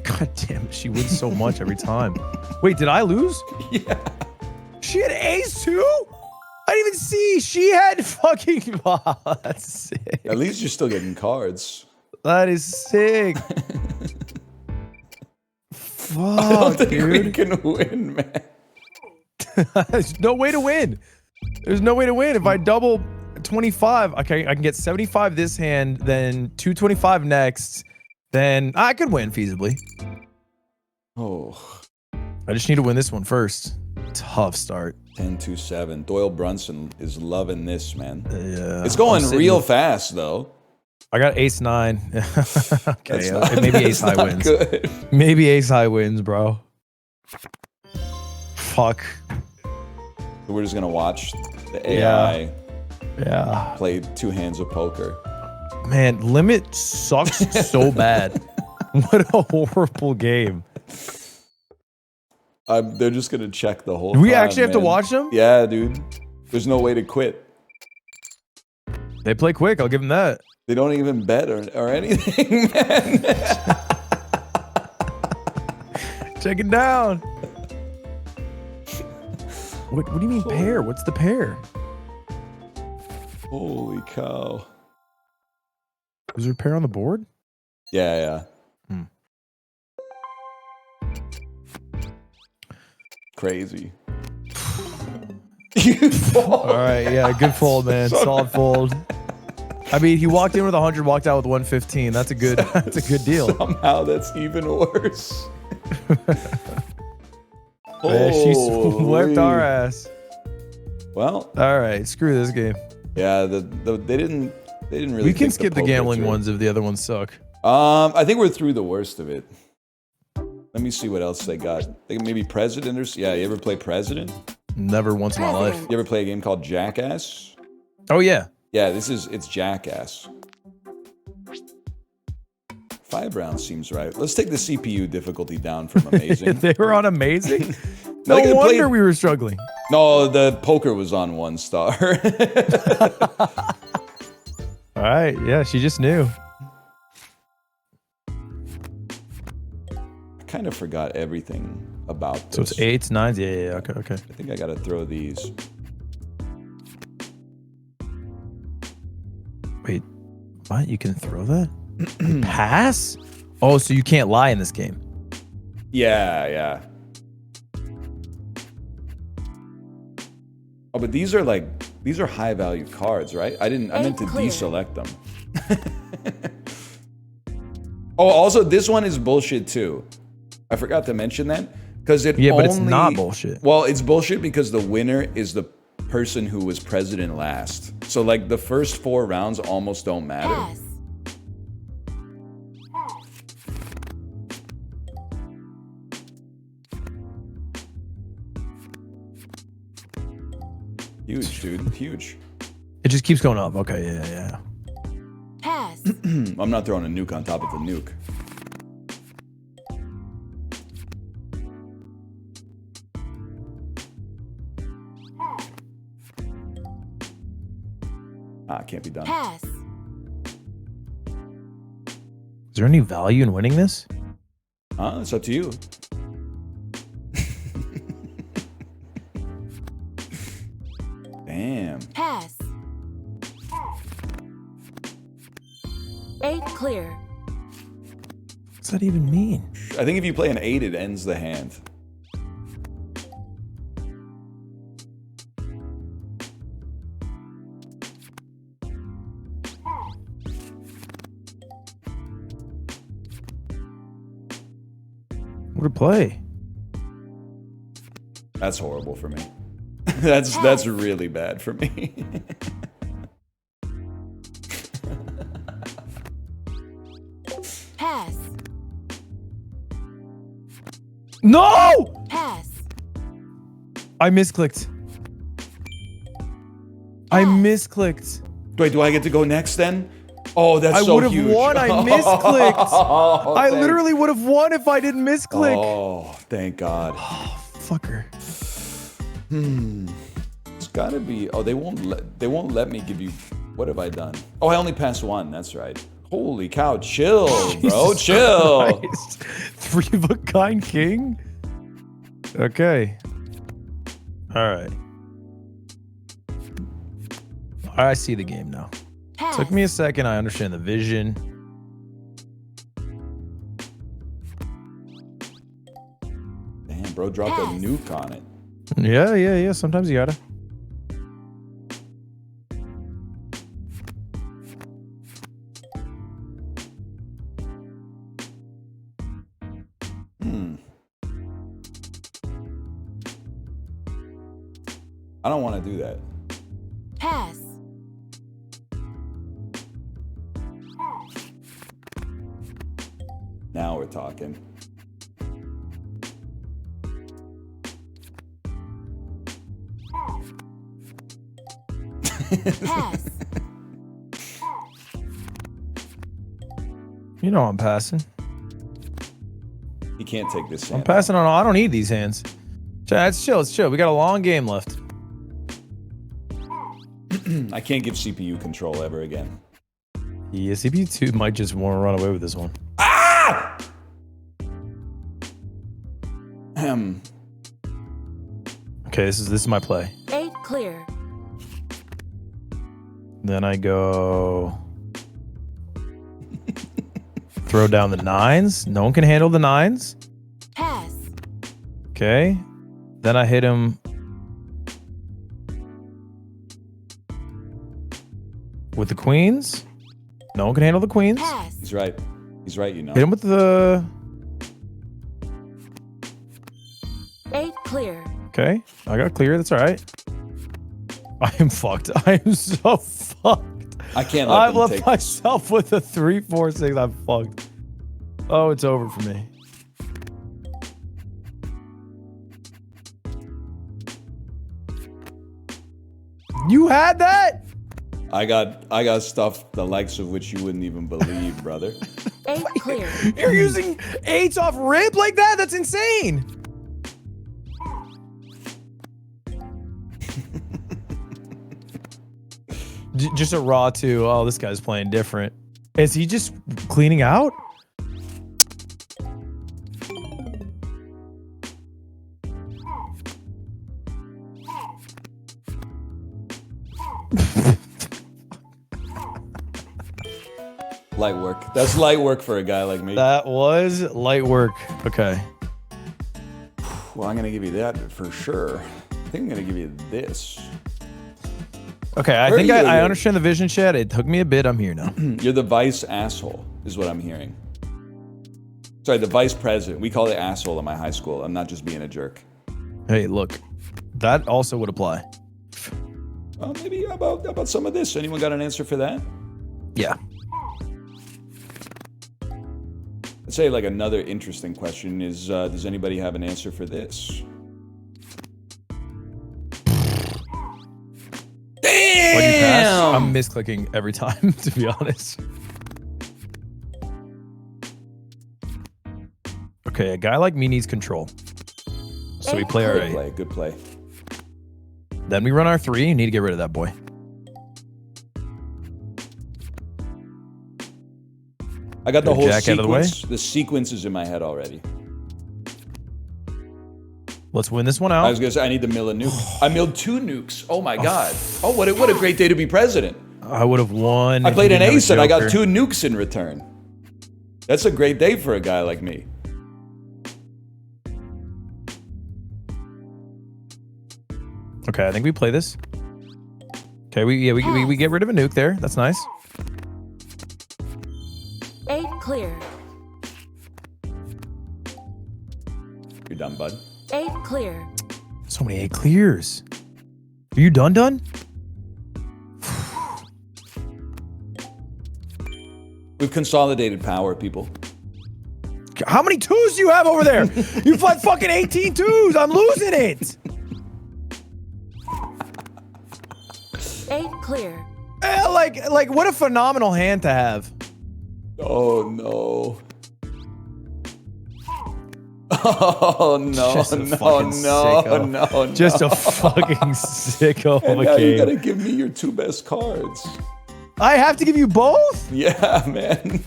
God damn it, she wins so much every time. Wait, did I lose? Yeah. She had ace 2? I didn't even see. She had fucking. Wow, that's sick. At least you're still getting cards. That is sick. I don't Fuck, think we dude. can win, man. There's no way to win. There's no way to win. If I double 25, okay, I can get 75 this hand, then 225 next, then I could win feasibly. Oh, I just need to win this one first. Tough start. 10-2-7. Doyle Brunson is loving this, man. Yeah. It's going I'm sitting real with- fast, though. I got ace 9. Okay, That's maybe that's ace high not wins. good. Maybe ace high wins, bro. Fuck. So we're just gonna watch the AI Yeah. play 2 hands of poker. Man, limit sucks so bad. What a horrible game. They're just gonna check the whole Do we time, actually have to man. watch them? Yeah, dude. There's no way to quit. They play quick, I'll give them that. They don't even bet or anything, man. Check it down. What do you mean pair? What's the pair? Holy cow. Was there a pair on the board? Yeah. Hmm. Crazy. All right, yeah, good fold, man. Solid fold. I mean, he walked in with 100, walked out with 115. That's a good deal. Somehow that's even worse. Man, she Holy. swept our ass. Well, All right, screw this game. yeah, they didn't really. We can think skip the poker gambling through. ones if the other ones suck. I think we're through the worst of it. Let me see what else they got. They maybe President or yeah. You ever play President? Never once in my life. President. You ever play a game called Jackass? Oh yeah. Yeah, it's Jackass. 5 rounds seems right. Let's take the CPU difficulty down from amazing. They were on amazing. No, No they could've wonder played- we were struggling. No, the poker was on 1 star. All right, yeah, she just knew. I kind of forgot everything about this. So it's 8s, 9s. Yeah. Okay. I think I gotta throw these. Wait, what? You can throw that? You pass? Oh, so you can't lie in this game. Yeah. Oh, but these are high value cards, right? I meant to Clear. deselect them. Oh, also this one is bullshit too. I forgot to mention that because it Yeah, only, but it's not bullshit. Well, it's bullshit because the winner is the person who was president last. So like the first 4 rounds almost don't matter. Pass. Huge, dude, huge. It just keeps going up. Okay, yeah. Pass. I'm not throwing a nuke on top of a nuke. Can't be done. Pass. Is there any value in winning this? It's up to you. Damn. Pass. 8 clear. What's that even mean? I think if you play an 8, it ends the hand. What to play? That's horrible for me. That's really bad for me. Pass. No! Pass. I misclicked. I misclicked. Wait, do I get to go next then? Oh, that's I so would have huge. won. I misclicked. Oh, I thank- literally would have won if I didn't misclick. Oh, thank God. Fucker. It's gotta be. Oh, they won't let me give you. What have I done? Oh, I only passed 1. That's right. Holy cow! Chill, bro. Jesus Chill. Christ. 3 of a kind king. Okay. All right. I see the game now. Pass. Took me a second. I understand the vision. bro. Dropped a Pass. nuke on it. Yeah. Sometimes you gotta. I don't want to do that. Pass. Now we're talking. Pass. You know I'm passing. You can't take this. I'm passing on. I don't need these hands. It's chill. It's chill. We got a long game left. I can't give CPU control ever again. Yeah, CPU 2 might just want to run away with this one. Ah! Okay, this is my play. 8 clear. Then I go throw down the 9s. No one can handle the 9s. Pass. Okay. Then I hit him with the queens. No one can handle the queens. Pass. He's right. He's right, you know. Hit him with the... 8 clear. Okay. I got clear. That's all right. I am fucked. I am so fucked. I can't let I've them left take... myself with a 3, 4, 6. I'm fucked. Oh, it's over for me. You had that? I got stuff the likes of which you wouldn't even believe, brother. 8 clear. You're using 8s off rip like that? That's insane. Just a raw 2. Oh, this guy's playing different. Is he just cleaning out? Light work. That's light work for a guy like me. That was light work. Okay. Well, I'm gonna give you that for sure. I think I'm gonna give you this. Okay, I Where think are you I here? understand the vision, chat. It took me a bit. I'm here now. You're the vice asshole, is what I'm hearing. Sorry, the vice president. We call it asshole in my high school. I'm not just being a jerk. Hey, look. That also would apply. Well, maybe about some of this. Anyone got an answer for that? Yeah. I'd say like another interesting question is, does anybody have an answer for this? Why'd you pass? Damn! I'm misclicking every time, to be honest. Okay, a guy like me needs control. So we play our Good 8. play, good play. Then we run our 3. You need to get rid of that boy. I got the whole Jack out of the way. sequence. The sequence is in my head already. Let's win this one I out. was gonna say I need to mill a nuke. I milled 2 nukes. Oh my god. Oh, what a great day to be president. I would have won. I if played you an didn't have a ace and I got joker. 2 nukes in return. That's a great day for a guy like me. Okay, I think we play this. Okay, we get rid of a nuke there. That's nice. 8 clear. You're done, bud. 8 clear. So many 8 clears. Are you done? We've consolidated power, people. How many 2s do you have over there? You've had fucking 18 2s. I'm losing it. 8 clear. Like what a phenomenal hand to have. Oh no. Oh no, Just a no, fucking no, sicko. no. Just a fucking sicko And of a now you game. gotta give me your 2 best cards. I have to give you both? Yeah, man.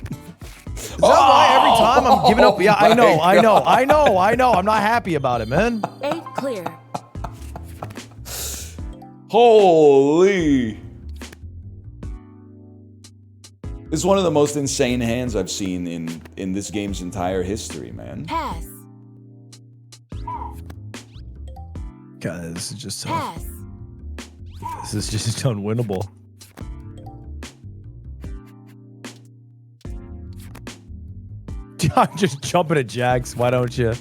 Is that why every time I'm giving up? Yeah, I know, my I know. I'm not happy about it, man. 8 clear. Holy. It's one of the most insane hands I've seen in this game's entire history, man. Pass. God, this is just so. Pass. This is just unwinnable. I'm just jumping at Jax. Why don't you?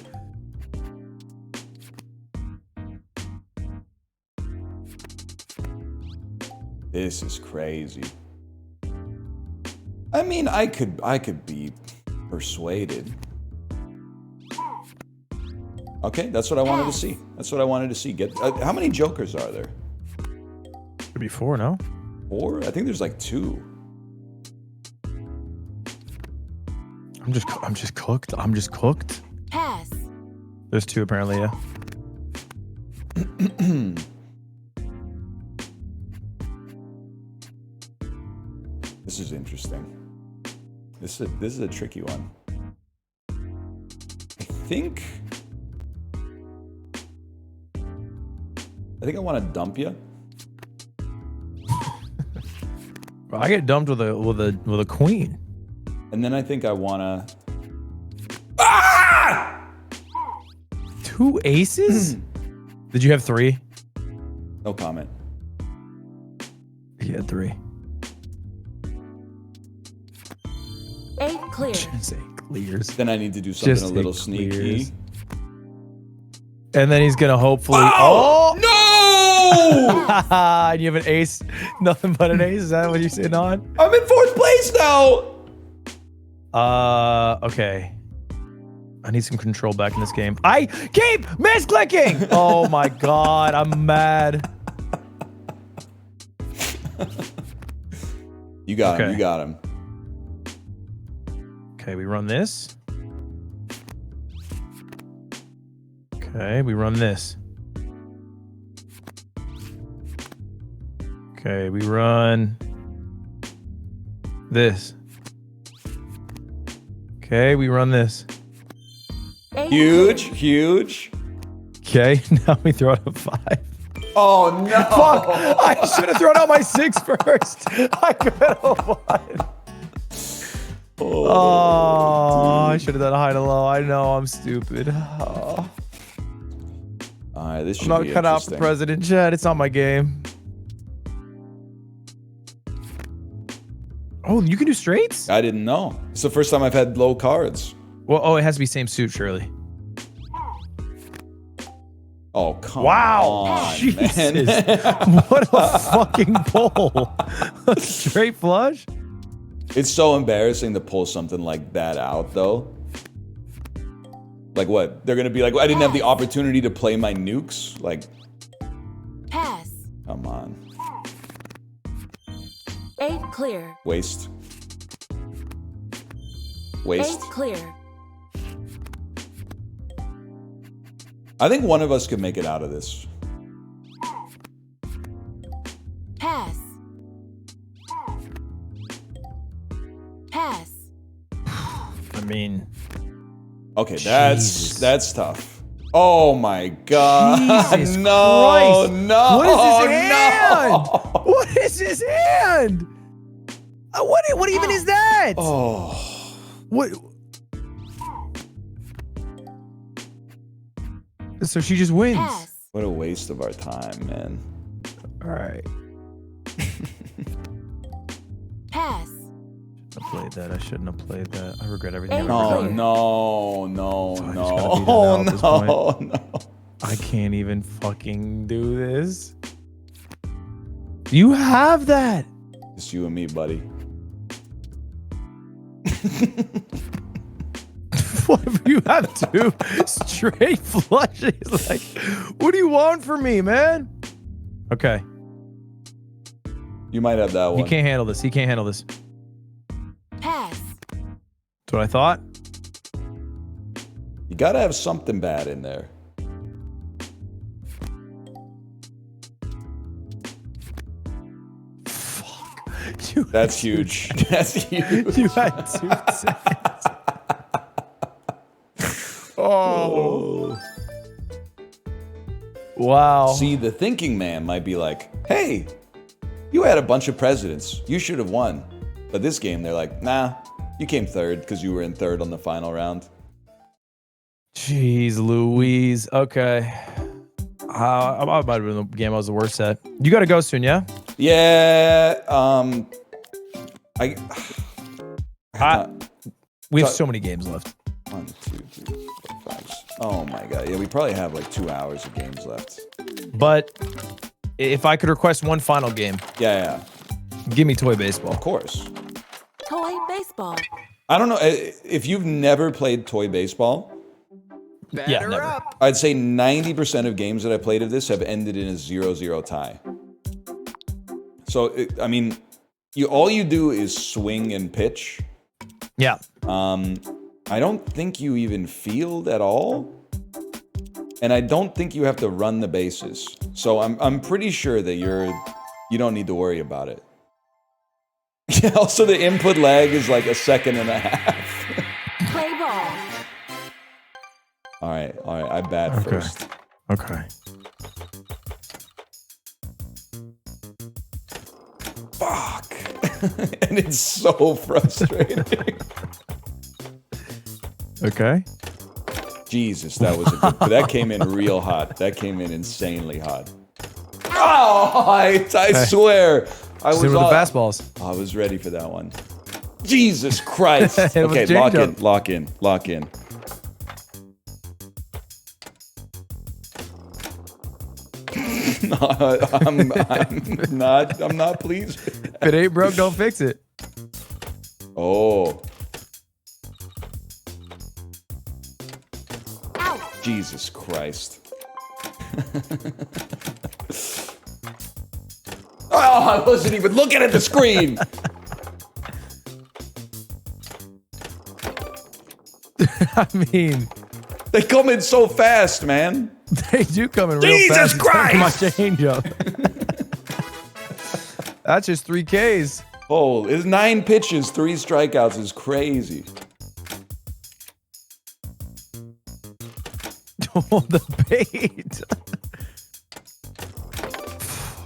This is crazy. I mean, I could be persuaded. Okay, that's what I wanted to see. That's what I wanted to see. Get how many jokers are there? Could be 4, no? 4? I think there's like 2. I'm just cooked. I'm just cooked. Pass. There's 2 apparently, yeah. This is interesting. This is a tricky one. I think I want to dump you. I get dumped with a queen. And then I think I want to 2 aces? Did you have 3? no comment. He had 3. 8 clear. Say clears. Then I need to do something Just a little say sneaky. clears. And then he's gonna hopefully. Oh, no! And you have an ace, nothing but an ace. Is that what you're sitting on? I'm in 4th place now. Okay. I need some control back in this game. I keep misclicking. Oh my god, I'm mad. You got him. Okay. You got him. Okay, we run this. Okay, we run this. Okay, we run this. Okay, we run this. 8 Huge, clear. huge. Okay, now we throw out a 5. Oh no! Fuck! I should have thrown out my 6 first. I could have won. Oh, I should have done a high to low. I know I'm stupid. Oh. All right, this I'm should not be cut out for interesting. president, Chad. It's not my game. Oh, you can do straights? I didn't know. It's the first time I've had low cards. Well, oh, it has to be same suit, surely. Oh, come Wow. on, Jesus. man. What a fucking pull. A straight flush? It's so embarrassing to pull something like that out, though. Like what? They're gonna be like, I didn't have the opportunity to play my nukes? Like, Pass. come on. 8 clear. Waste. 8 Waste. clear. I think one of us could make it out of this. Pass. Pass. I mean, Okay, Jesus. that's tough. Oh my god. Jesus no, Christ. no. What is his no. hand? What is his hand? What even is that? Oh. What? So she just wins. Pass. What a waste of our time, man. All right. Pass. I played that. I shouldn't have played that. I regret everything I've No, ever done. no, So I just no, gotta beat it no, out at this point. no. I can't even fucking do this. You have that. It's you and me, buddy. What if you have 2 straight flushes? Like, what do you want from me, man? Okay. You might have that one. He can't handle this. He can't handle this. Pass. That's what I thought. You gotta have something bad in there. You That's huge. That's huge. You had 2 seconds. Oh. Wow. See, the thinking man might be like, hey, you had a bunch of presidents. You should have won. But this game, they're like, nah, you came third because you were in third on the final round. Jeez Louise. Okay. I might have been the game I was the worst at. You got to go soon, yeah? Yeah. We have so many games left. 1, 2, 3, 4, 5. Oh my god. Yeah, we probably have like 2 hours of games left. But if I could request one final game, Yeah. give me Toy Baseball. Of course. Toy baseball. I don't know if you've never played Toy Baseball. Yeah, never. I'd say 90% of games that I played of this have ended in a 0-0 tie. So I mean, all you do is swing and pitch. Yeah. I don't think you even field at all, and I don't think you have to run the bases. So I'm pretty sure that you don't need to worry about it. Yeah. Also, the input lag is like 1.5 seconds. Play ball. All right. I bat first. Okay. Fuck. And it's so frustrating. Okay. Jesus, that was that came in real hot. That came in insanely hot. Oh, I swear. I was with the fastballs. I was ready for that one. Jesus Christ. It was Okay, change-up. lock in. I'm not pleased with that. If it ain't broke, don't fix it. Oh. Out. Jesus Christ. Oh, I wasn't even looking at the screen. I mean, They come in so fast, man. they do come in real Jesus fast. Christ! My changeup. That's just 3 Ks. Oh, it's 9 pitches, 3 strikeouts is crazy. Oh, the bait.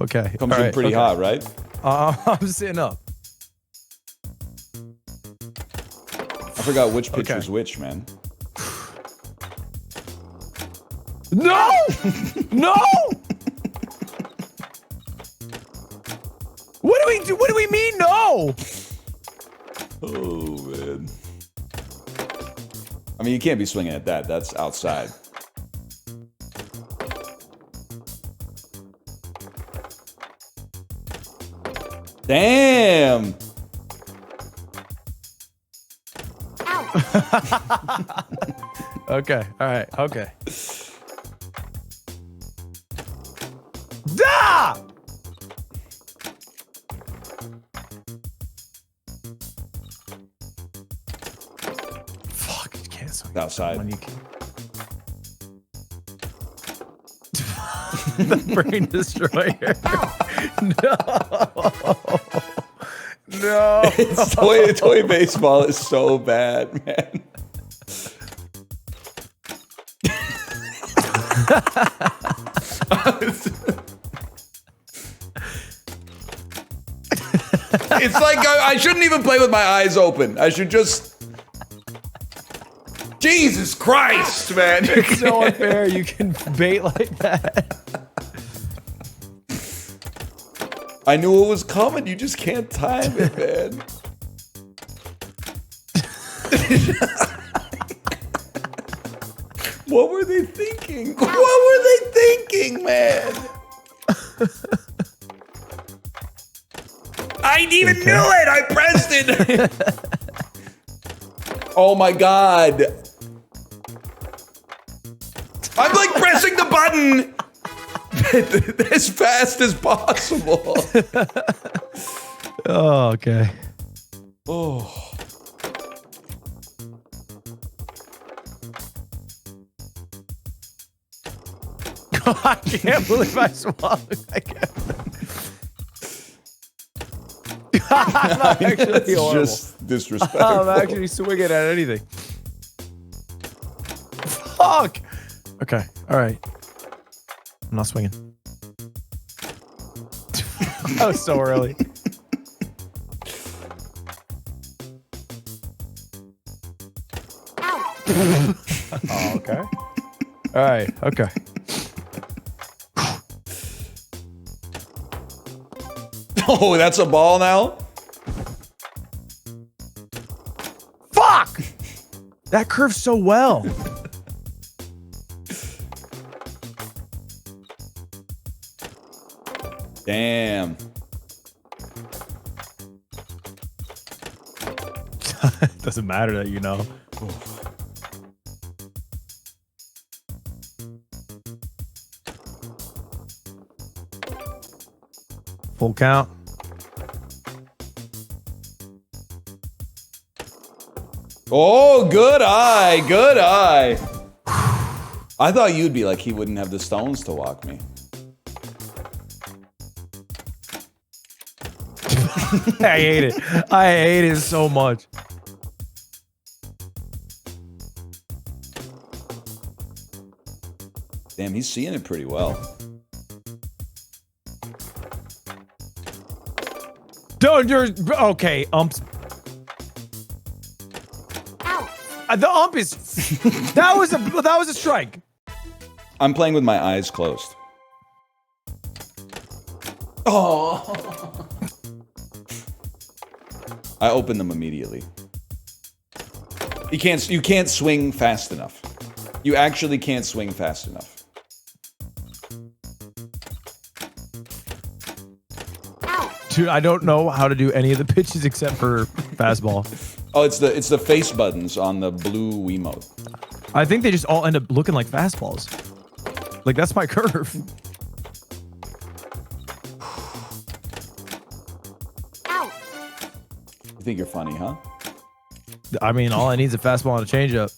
Okay. Comes all in right, pretty okay. hot, right? I'm sitting up. I forgot which pitch was which, man. No! No! What do we do? What do we mean no? Oh, man. I mean, you can't be swinging at that. That's outside. Damn! Okay. All right. Okay. Da! Fuck! You can't swing Outside. when you can. The brain destroyer. No. No. Toy baseball is so bad, man. It's like I shouldn't even play with my eyes open. I should just. Jesus Christ, man! It's so unfair. You can bait like that. I knew it was coming. You just can't time it, man. What were they thinking? What were they thinking, man? I even knew it. I pressed it. Oh my god. I'm like pressing the button as fast as possible. Oh, okay. Oh. I can't believe I swallowed. I can't. I'm actually That's horrible. just disrespectful. I'm actually swinging at anything. Fuck. Okay. All right. I'm not swinging. That was so early. Oh, okay. All right. Okay. Oh, that's a ball now? Fuck! That curves so well. Damn. Doesn't matter that you know. Full count. Oh, good eye. Good eye. I thought you'd be like, he wouldn't have the stones to walk me. I hate it. I hate it so much. Damn, he's seeing it pretty well. Don't you're okay, umps. The ump is that was a strike. I'm playing with my eyes closed. Oh. I opened them immediately. You can't swing fast enough. You actually can't swing fast enough. Dude, I don't know how to do any of the pitches except for fastball. Oh, it's the face buttons on the blue Wiimote. I think they just all end up looking like fastballs. Like, that's my curve. You think you're funny, huh? I mean, all I need is a fastball and a changeup.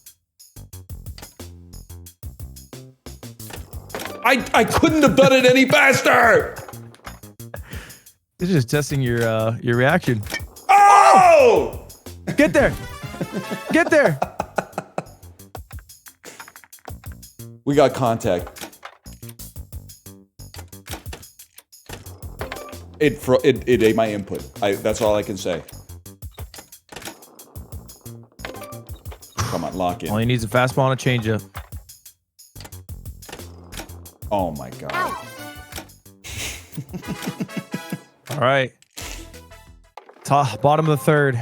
I couldn't have done it any faster! It's just testing your reaction. Oh! Get there! Get there! We got contact. It ate my input. That's all I can say. Come on, lock in. All he needs is a fastball and a changeup. Oh my god. All right. Bottom of the third.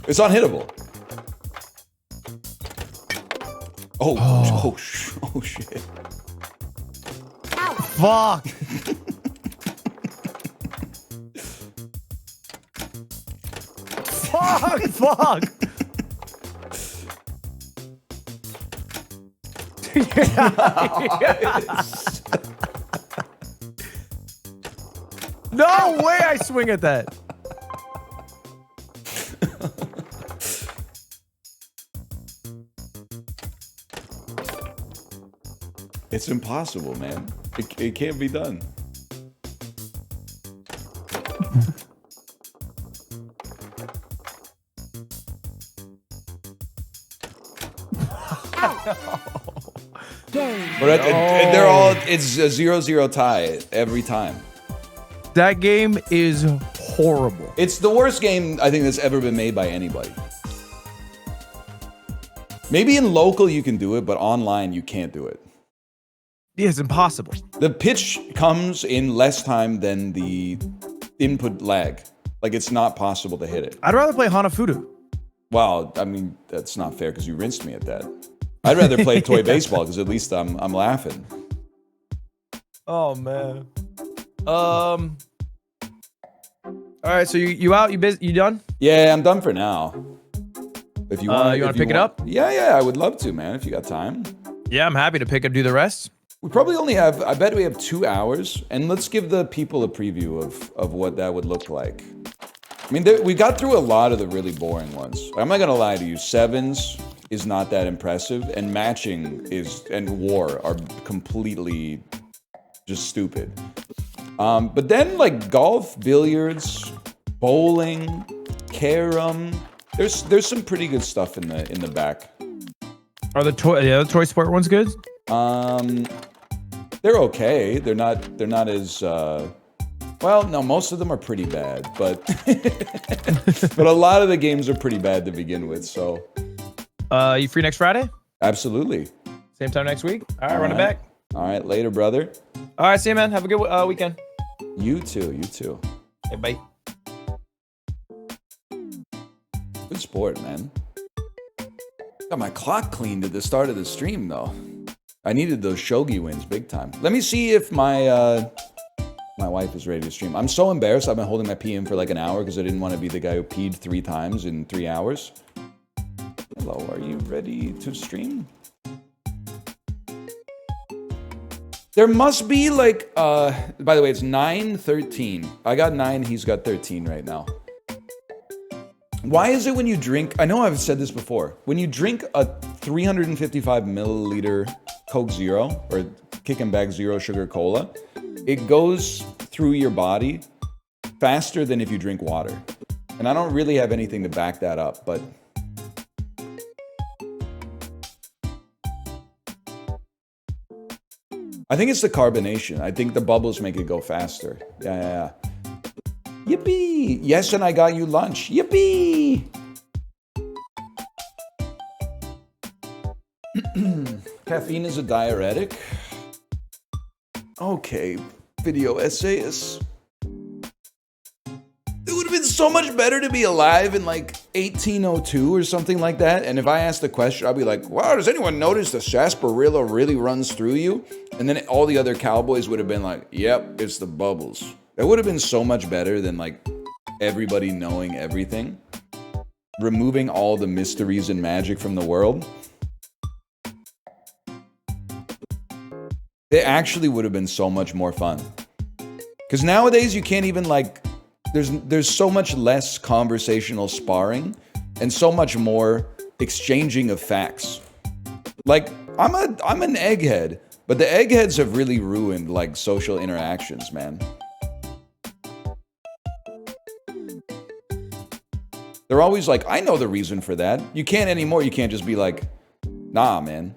It's unhittable. Oh shit. Fuck. Fuck. No way I swing at that. It's impossible, man. It can't be done. But they're all, it's a 0-0 tie every time. That game is horrible. It's the worst game I think that's ever been made by anybody. Maybe in local you can do it, but online you can't do it. Yeah, it's impossible. The pitch comes in less time than the input lag. Like, it's not possible to hit it. I'd rather play Hanafuda. Wow, I mean, that's not fair because you rinsed me at that. I'd rather play toy baseball because at least I'm laughing. Oh man. All right, so you out? You done? Yeah, I'm done for now. If you want, you want to pick it up? Yeah, I would love to, man. If you got time. Yeah, I'm happy to pick up. Do the rest. We probably only have. I bet we have 2 hours, and let's give the people a preview of what that would look like. I mean, we got through a lot of the really boring ones. I'm not gonna lie to you. Sevens is not that impressive, and matching and war are completely just stupid. But then like golf, billiards, bowling, carom, there's some pretty good stuff in the back. Are the other toy sport ones good? They're okay. They're not as well, no, most of them are pretty bad, but but a lot of the games are pretty bad to begin with, so. You free next Friday? Absolutely. Same time next week? All right, run it back. All right, later, brother. All right, see you, man. Have a good weekend. You too. You too. Hey, bye. Good sport, man. Got my clock cleaned at the start of the stream, though. I needed those shogi wins big time. Let me see if my my wife is ready to stream. I'm so embarrassed. I've been holding my pee in for like an hour because I didn't want to be the guy who peed 3 times in 3 hours. Hello, are you ready to stream? There must be like, by the way, it's 9:13. I got 9, he's got 13 right now. Why is it when you drink, I know I've said this before, when you drink a 355 milliliter Coke Zero or Kick and Bag Zero Sugar Cola, it goes through your body faster than if you drink water. And I don't really have anything to back that up, but I think it's the carbonation. I think the bubbles make it go faster. Yeah. Yippee! Yes, and I got you lunch. Yippee! Caffeine is a diuretic. Okay, video essayists. It would have been so much better to be alive in like 1802 or something like that. And if I asked a question, I'd be like, wow, does anyone notice the sarsaparilla really runs through you? And then all the other cowboys would have been like, yep, it's the bubbles. That would have been so much better than like everybody knowing everything. Removing all the mysteries and magic from the world. It actually would have been so much more fun. Because nowadays you can't even like, there's so much less conversational sparring and so much more exchanging of facts. Like, I'm an egghead, but the eggheads have really ruined like social interactions, man. They're always like, I know the reason for that. You can't anymore. You can't just be like, nah, man.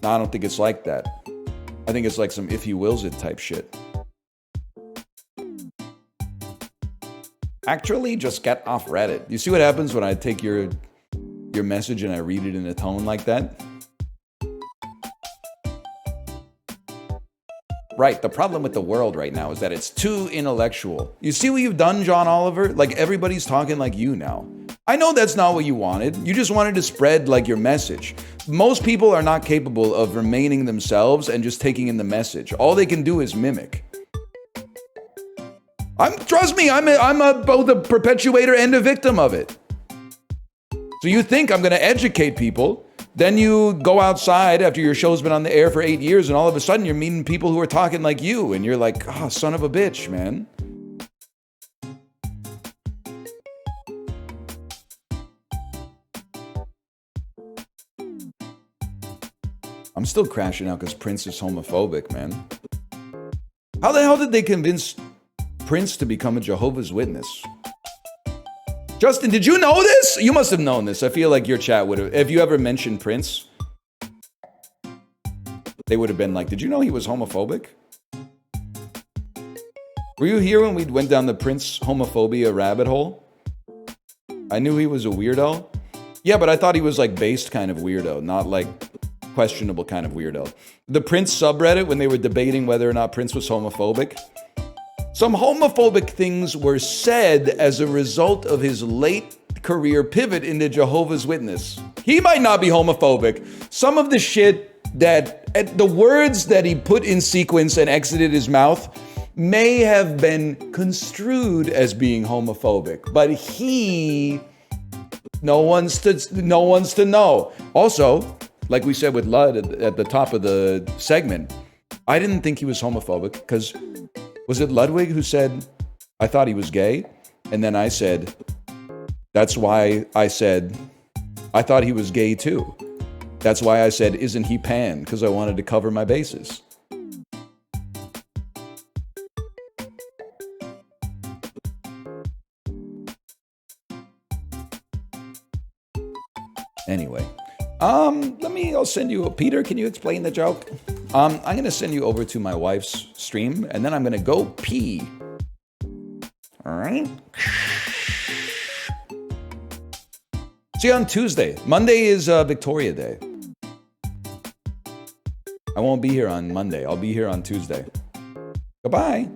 Nah, I don't think it's like that. I think it's like some if he wills it type shit. Actually, just get off Reddit. You see what happens when I take your message and I read it in a tone like that? Right, the problem with the world right now is that it's too intellectual. You see what you've done, John Oliver? Like, everybody's talking like you now. I know that's not what you wanted. You just wanted to spread, like, your message. Most people are not capable of remaining themselves and just taking in the message. All they can do is mimic. Trust me, I'm both a perpetuator and a victim of it. So you think I'm going to educate people, then you go outside after your show's been on the air for 8 years, and all of a sudden you're meeting people who are talking like you, and you're like, oh, son of a bitch, man. I'm still crashing out because Prince is homophobic, man. How the hell did they convince Prince to become a Jehovah's Witness? Justin, did you know this? You must have known this. I feel like your chat would have, if you ever mentioned Prince, they would have been like, did you know he was homophobic? Were you here when we went down the Prince homophobia rabbit hole? I knew he was a weirdo. Yeah, but I thought he was like based kind of weirdo, not like questionable kind of weirdo. The Prince subreddit, when they were debating whether or not Prince was homophobic, some homophobic things were said as a result of his late career pivot into Jehovah's Witness. He might not be homophobic. Some of the shit that, the words that he put in sequence and exited his mouth may have been construed as being homophobic, but no one's to know. Also, like we said with Lud at the top of the segment, I didn't think he was homophobic because was it Ludwig who said, I thought he was gay? And then I said, that's why I said, I thought he was gay too. That's why I said, isn't he pan? Because I wanted to cover my bases. Anyway, I'll send you, Peter, can you explain the joke? I'm going to send you over to my wife's stream, and then I'm going to go pee. All right? See you on Tuesday. Monday is Victoria Day. I won't be here on Monday. I'll be here on Tuesday. Goodbye.